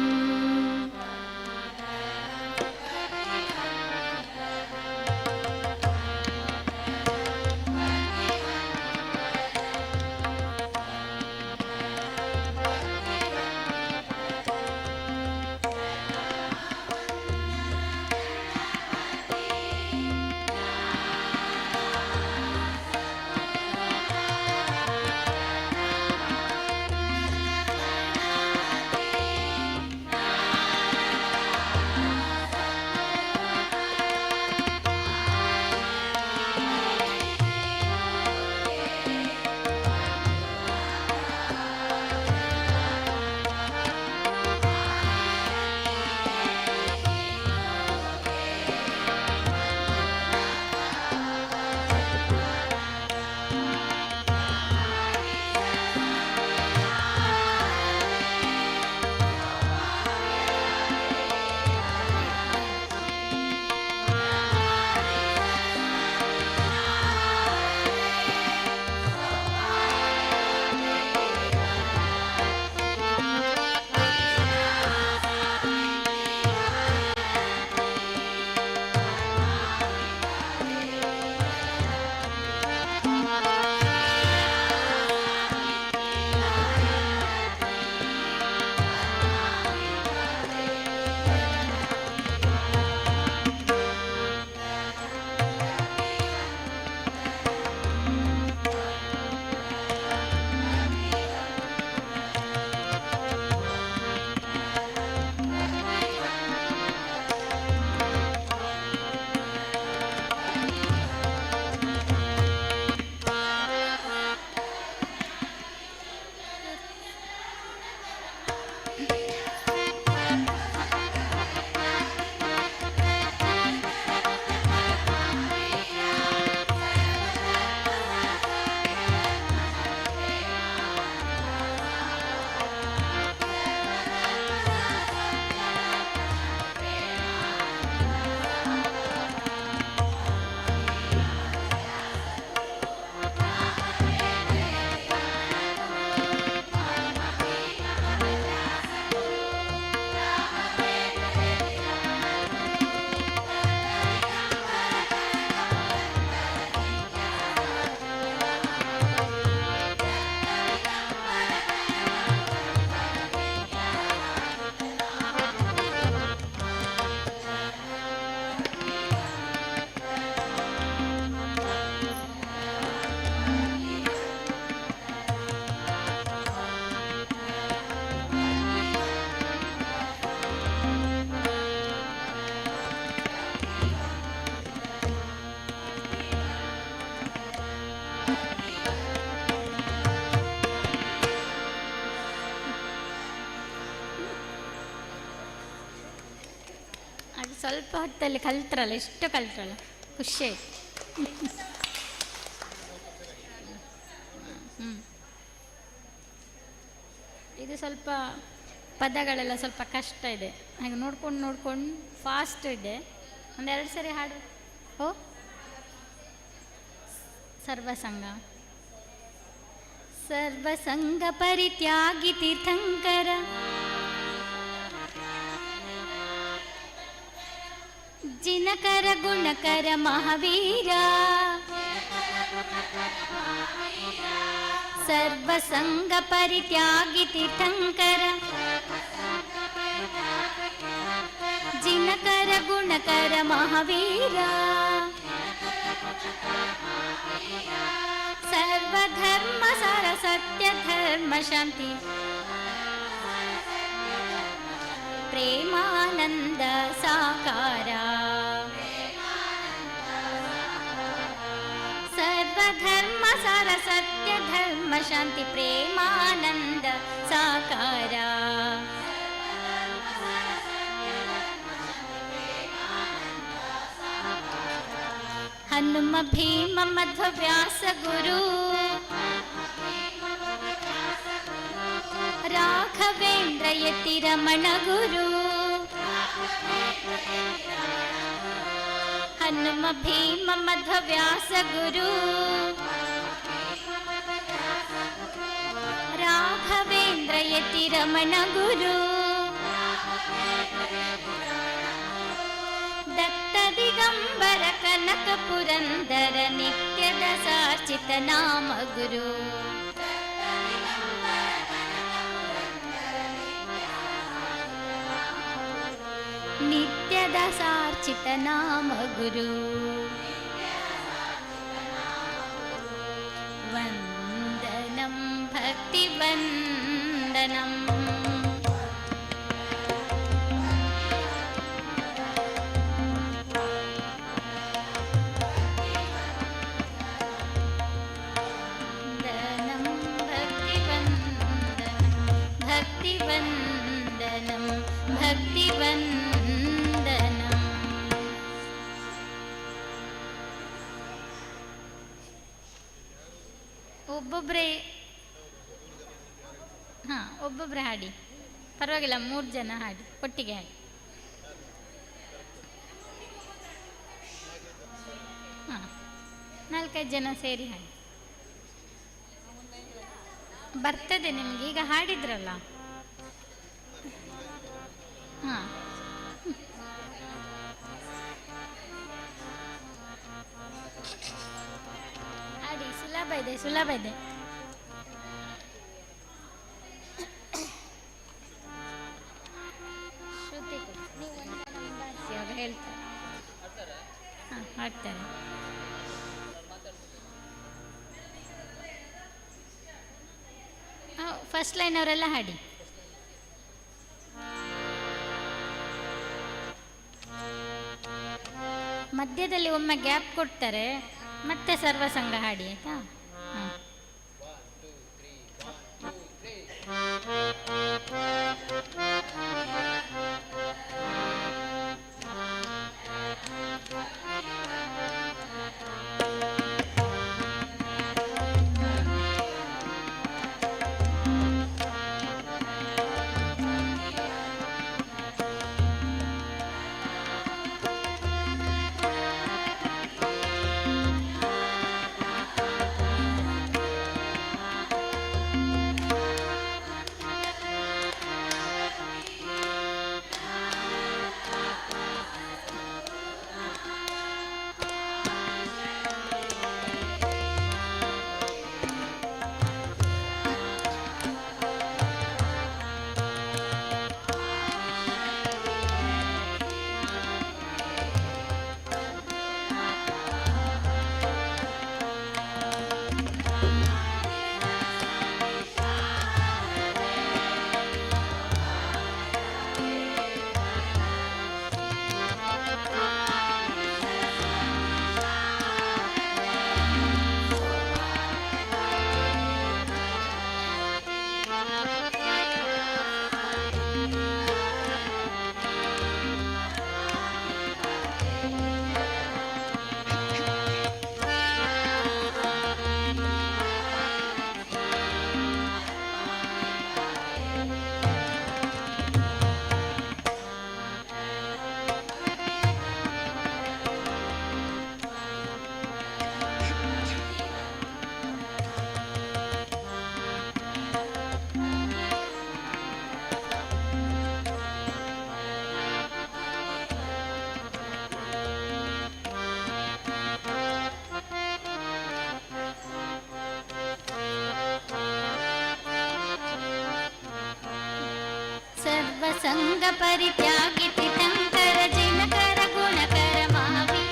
ಸ್ವಲ್ಪ ಹೊತ್ತಲ್ಲಿ ಕಲ್ತ್ರಲ್ಲ, ಎಷ್ಟು ಕಲ್ತ್ರಲ್ಲ, ಖುಷಿ ಆಯ್ತು. ಇದು ಸ್ವಲ್ಪ ಪದಗಳೆಲ್ಲ ಸ್ವಲ್ಪ ಕಷ್ಟ ಇದೆ, ಹಾಗೆ ನೋಡ್ಕೊಂಡು ಫಾಸ್ಟ್ ಇದೆ. ಒಂದೆರಡು ಸರಿ ಹಾಡು. ಓ ಸರ್ವಸಂಗ ಸರ್ವಸಂಗ ಪರಿತ್ಯಾಗಿ ತೀರ್ಥಂಕರ ಜಿನಕರ ಗುಣಕರ ಮಹಾವೀರ ಸರ್ವಸಂಗ ಪರಿತ್ಯಾಗಿ ತೀರ್ಥಂಕರ ಜಿನಕರ ಗುಣಕರ ಮಹಾವೀರ ಸರ್ವಧರ್ಮ ಸಾರ ಸತ್ಯ ಧರ್ಮ ಶಾಂತಿ ಪ್ರೇಮಾನಂದ ಸಾಕಾರ ಸರ್ವಧರ್ಮ ಸಾರ ಸತ್ಯ ಧರ್ಮ ಶಾಂತಿ ಪ್ರೇಮಾನಂದ ಸಾಕಾರ ಹನುಮ ಭೀಮ ಮಧ್ವ ವ್ಯಾಸ ಗುರು ರಾಘವೇಂದ್ರ ಯತಿ ರಮಣ ಗುರು ಹನುಮ ಭೀಮ ಮಧ್ವ ವ್ಯಾಸ ಗುರು ರಾಘವೇಂದ್ರ ಯತಿ ರಮಣ ಗುರು ದತ್ತ ದಿಗಂಬರ ಕನಕ ಪುರಂದರ ನಿತ್ಯದ ಸಾರ್ಚಿತ ನಾಮ ಗುರು ನಿತ್ಯದ ಸಾರ್ಚಿತ ನಾಮ ಗುರು ವಂದನಂ ಭಕ್ತಿ ವಂದನಂ ಭಕ್ತಿವಂದನಂ. ಒಬ್ಬೊಬ್ಬರೇ ಹಾಡಿ, ಪರವಾಗಿಲ್ಲ, 3 ಜನ ಹಾಡಿ, ಒಟ್ಟಿಗೆ ಹಾಡಿ. ಹಾಂ, 4-5 ಜನ ಸೇರಿ ಹಾಡಿ. ಬರ್ತದೆ ನಿಮಗೆ, ಈಗ ಹಾಡಿದ್ರಲ್ಲ. ಹಾಂ, ಹಾಡಿ, ಸುಲಭ ಇದೆ. ಶ್ರುತಿ ನೀವು ಒಂದು ಹೇಳ್ತಾರೆ. ಹಾಂ, ಹಾಡ್ತಾರೆ. ಫಸ್ಟ್ ಲೈನ್ ಅವರೆಲ್ಲ ಹಾಡಿ. ಮಧ್ಯದಲ್ಲಿ ಒಮ್ಮೆ ಗ್ಯಾಪ್ ಕೊಡ್ತಾರೆ, ಮತ್ತೆ ಸರ್ವಸಂಗ ಹಾಡಿ, ಆಯ್ತಾ? ಹಾಂ. ಸಂಗ ಪರಿತ್ಯಾಗಿ ತೀರ್ಥಂಕರ ಜಿನಕರ ಗುಣಕರ ಮಹಾವೀರ.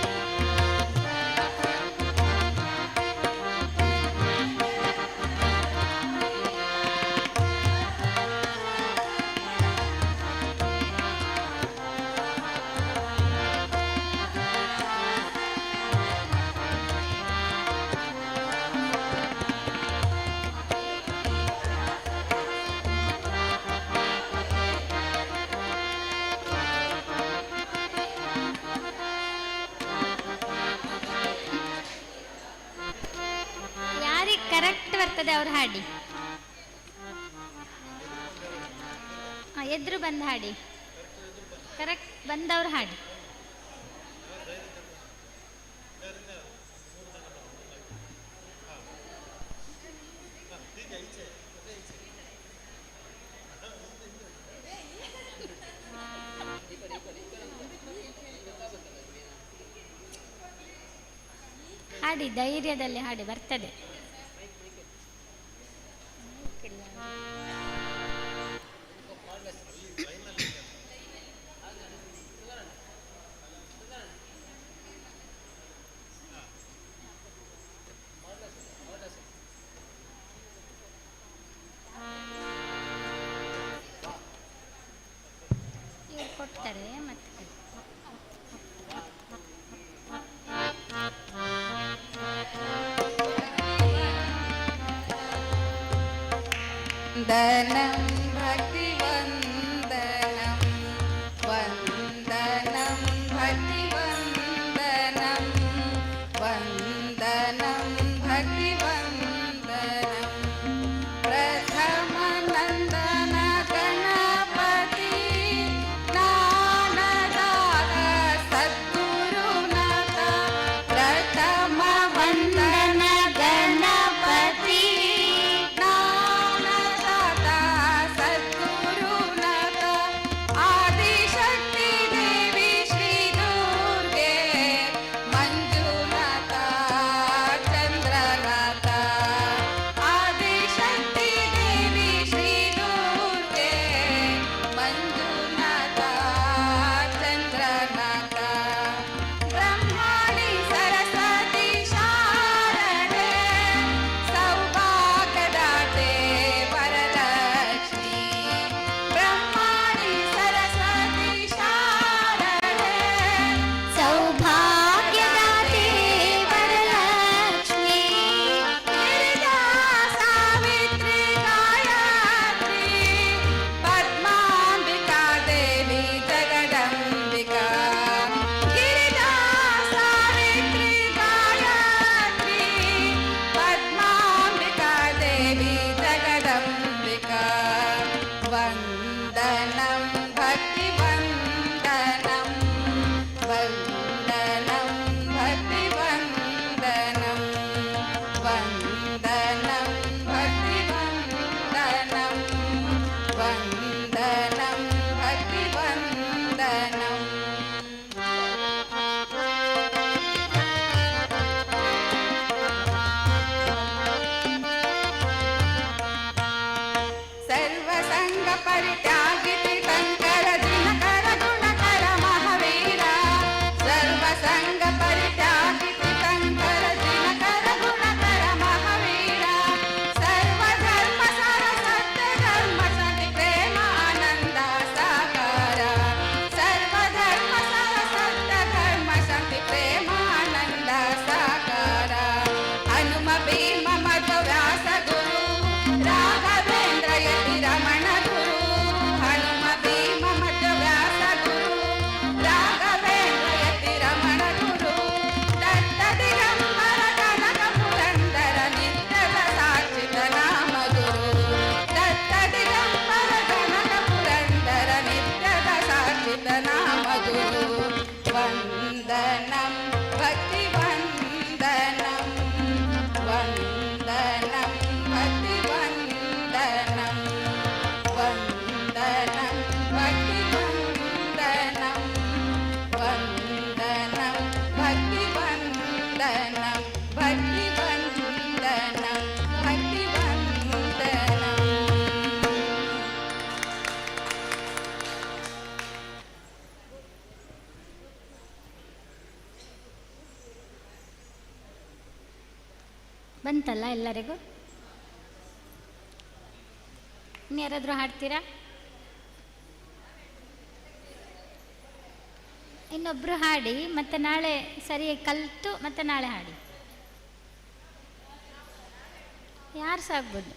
ಯಾರಿಗೆ ಕರೆಕ್ಟ್ ಬರ್ತದೆ ಅವ್ರು ಹಾಡಿ. ಎದುರು ಬಂದು ಹಾಡಿ, ಕರೆಕ್ಟ್ ಬಂದವ್ರು ಹಾಡಿ. ಹಾಡಿ, ಧೈರ್ಯದಲ್ಲಿ ಹಾಡಿ, ಬರ್ತದೆ. ಇವ್ರು ಕೊಡ್ತಾರೆ ಮತ್ತೆ ವಂದನಂ ಭಕ್ತಿವಂದನಂ ವಂದನಂ ಭಕ್ತಿವಂದನಂ ವಂದನಂ ಭಕ್ತಿವಂದನಂ ಪ್ರಥಮ ನಂದನ ಗಣಪತಿ ಜ್ಞಾನದಾತ ಸದ್ಗುರುನಾಥ ಪ್ರಥಮ ವಂದನ ಗಣಪತಿ ಬಂತಲ್ಲ ಎಲ್ಲರಿಗೂ? ಇನ್ಯಾರಾದರೂ ಹಾಡ್ತೀರಾ? ಇನ್ನೊಬ್ಬರು ಹಾಡಿ, ಮತ್ತೆ ನಾಳೆ ಸರಿಯಾಗಿ ಕಲಿತು ಮತ್ತೆ ನಾಳೆ ಹಾಡಿ. ಯಾರು ಸಾಗ್ಬೋದು?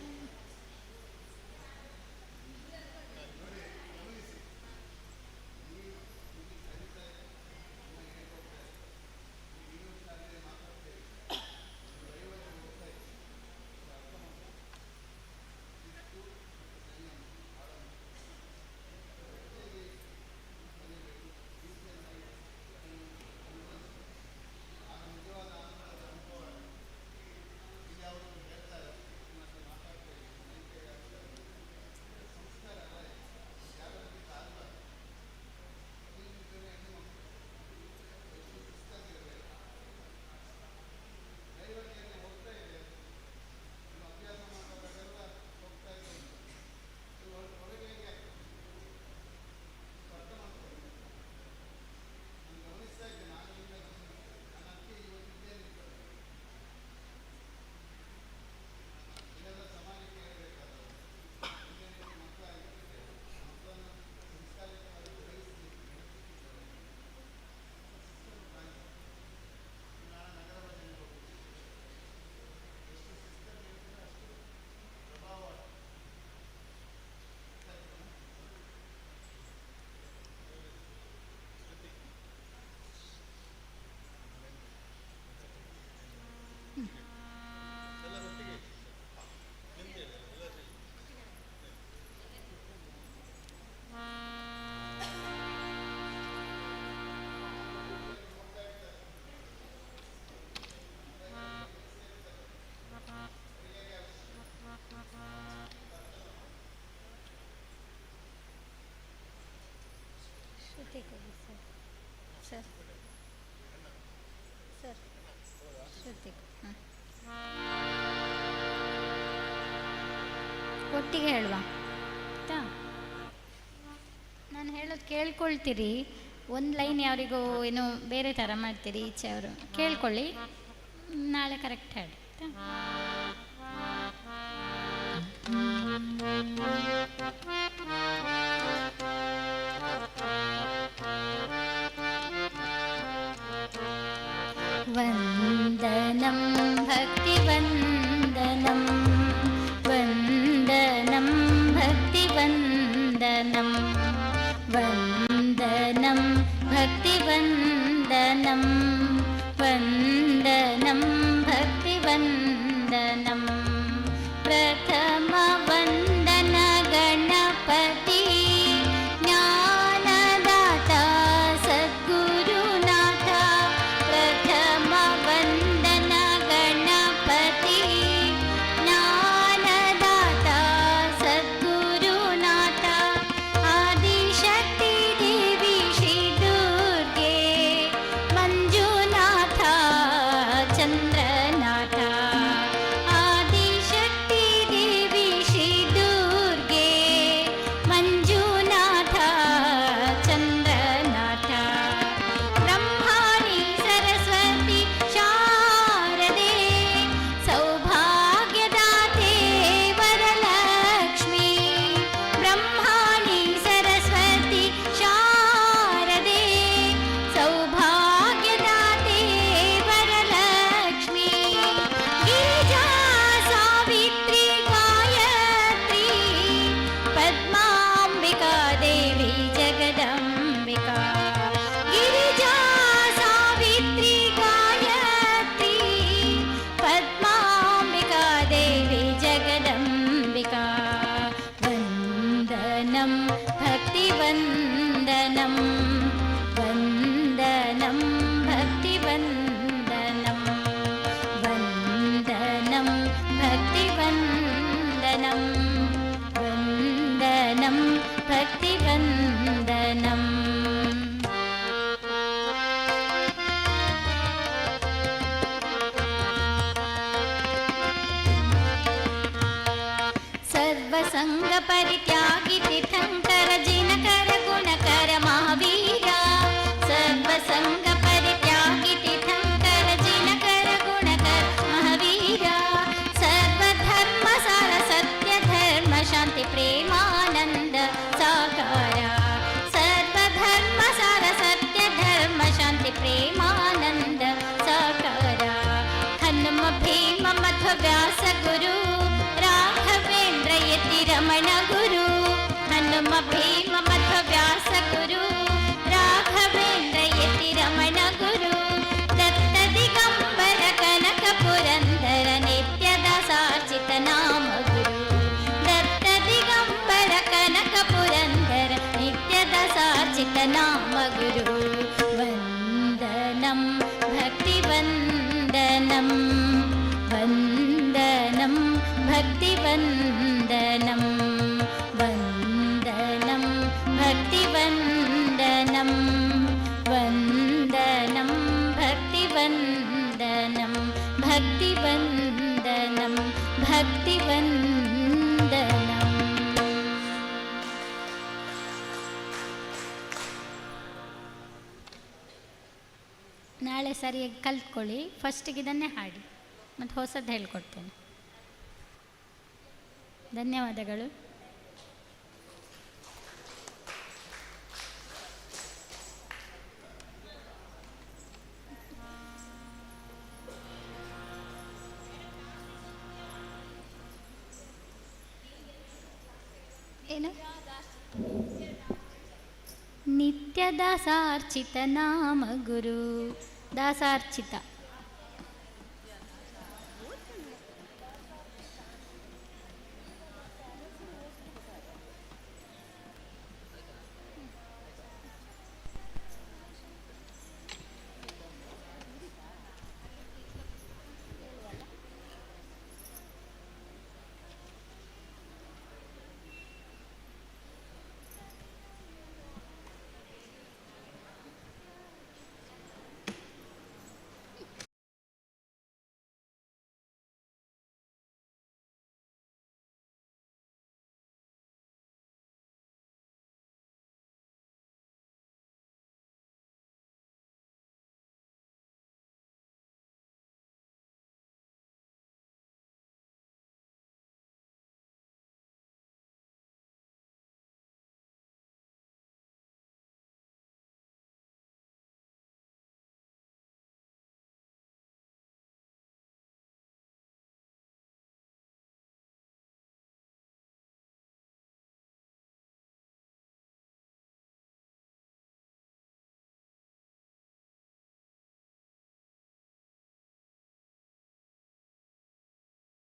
ಸರ್ ಸರ್ ಶ್ರುತಿ ಒಟ್ಟಿಗೆ ಹೇಳುವ ಆಯಿತಾ? ನಾನು ಹೇಳೋದು ಕೇಳ್ಕೊಳ್ತೀರಿ. ಒಂದು ಲೈನ್ ಯಾರಿಗೋ ಏನೋ ಬೇರೆ ಥರ ಮಾಡ್ತೀರಿ, ಈಚೆ ಅವರು ಕೇಳ್ಕೊಳ್ಳಿ, ನಾಳೆ ಕರೆಕ್ಟ್ ಹೇಳಿ ವಂದನಂ ಭಕ್ತಿವಂದನಂ ವಂದನಂ ಭಕ್ತಿವಂದನಂ ವಂದನಂ ಭಕ್ತಿವಂದನಂ ವಂದನಂ ಭಕ್ತಿವಂದನಂ ಪ್ರಥಮ ವಂದನ ಗಣಪತಿ ಜ್ಞಾನದಾತ ಸದ್ಗುರುನಾಥ ಪ್ರಥಮ ವಂದನ ಗಣಪತಿ ಜ್ಞಾನದಾತ ಸದ್ಗುರುನಾಥ ಆದಿಶಕ್ತಿ ದೇವಿ ಶ್ರೀ ದುರ್ಗೆ ಮಂಜುನಾಥ ಚಂದ್ರನಾಥ ಆದಿಶಕ್ತಿ ದೇವಿ ಶ್ರೀ ದುರ್ಗೆ ಮಂಜುನಾಥ ಚಂದ್ರನಾಥ ಬ್ರಹ್ಮಾಣಿ ಸರಸ್ವತಿ ಶಾರದೆ ಸೌಭಾಗ್ಯದಾತೆ ವರಲಕ್ಷ್ಮಿ ಬ್ರಹ್ಮಾಣಿ ಸರಸ್ವತಿ ಶಾರದೆ ಸೌಭಾಗ್ಯದಾತೆ ವರಲಕ್ಷ್ಮಿ ಗಿರಿಜಾ ಸಾವಿತ್ರಿ ಗಾಯತ್ರಿ ಪದ್ಮಾಂಬಿಕಾ ದೇವಿ ಜಗದಂಬಿಕಾ ಗಿರಿಜಾ ಸಾವಿತ್ರಿ ಗಾಯತ್ರಿ ಪದ್ಮಾಂಬಿಕಾ ದೇವಿ ಜಗದಂಬಿಕಾ ವಂದನಂ ಭಕ್ತಿವಂದನಂ ವಂದನಂ ಭಕ್ತಿವಂದನಂ ವಂದನಂ ಭಕ್ತಿವಂದನಂ ವಂದನಂ ಭಕ್ತಿವಂದನಂ ಸರ್ವಸಂಗ ಪರಿತ್ಯಾಗಿ ತೀರ್ಥಂಕರ ಜಿನಕರ ಗುಣಕರ ಮಹಾವೀರ ಸರ್ವಸಂಗ ಪರಿತ್ಯಾಗಿ ತೀರ್ಥಂಕರ ಜಿನಕರ ಗುಣಕರ ಮಹಾವೀರ ಪ್ರೇಮಾನಂದ ಸಾಕಾರ ಸರ್ವಧರ್ಮ ಸಾರ ಸತ್ಯ ಧರ್ಮ ಶಾಂತಿ ಪ್ರೇಮಾನಂದ ಸಾಕಾರ ಹನುಮ ಭೀಮ ಮಧ್ವ ವ್ಯಾಸ ಗುರು ರಾಘವೇಂದ್ರ ಯತಿ ರಮಣ ಗುರು ಹನುಮ ಭೀಮ ಮಧ್ವ ವ್ಯಾಸ ಗುರು ರಾಘವೇಂದ್ರ ಯತಿ ರಮಣ ಗುರು ದತ್ತ ದಿಗಂಬರ ಕನಕ ಪುರಂದರ ನಿತ್ಯದ ಸಾಚಿತ ನಾಮ ಗುರು ದತ್ತ ದಿಗಂಬರ ಕನಕ ಪುರಂದರ ನಿತ್ಯದ ಸಾಚಿತ ನಾಮ ಗುರು ವಂದನಂ ಭಕ್ತಿ ವಂದನಂ ವಂದನಂ ಭಕ್ತಿ ವಂದನಂ ವಂದನಂ ಭಕ್ತಿ ವಂದನಂ ವಂದನಂ ಭಕ್ತಿ ವಂದನಂ ಭಕ್ತಿ ವಂದನಂ ಭಕ್ತಿ ವಂದನಂ. ನಾಳೆ ಸರಿಯಾಗಿ ಕಲ್ತ್ಕೊಳ್ಳಿ. ಫಸ್ಟಿಗೆ ಇದನ್ನೇ ಹಾಡಿ ಮತ್ತು ಹೊಸದು ಹೇಳ್ಕೊಡ್ತೇನೆ. ಧನ್ಯವಾದಗಳು. ಏನು ನಿತ್ಯ ದಾಸಾರ್ಚಿತ ನಾಮ ಗುರು ದಾಸಾರ್ಚಿತ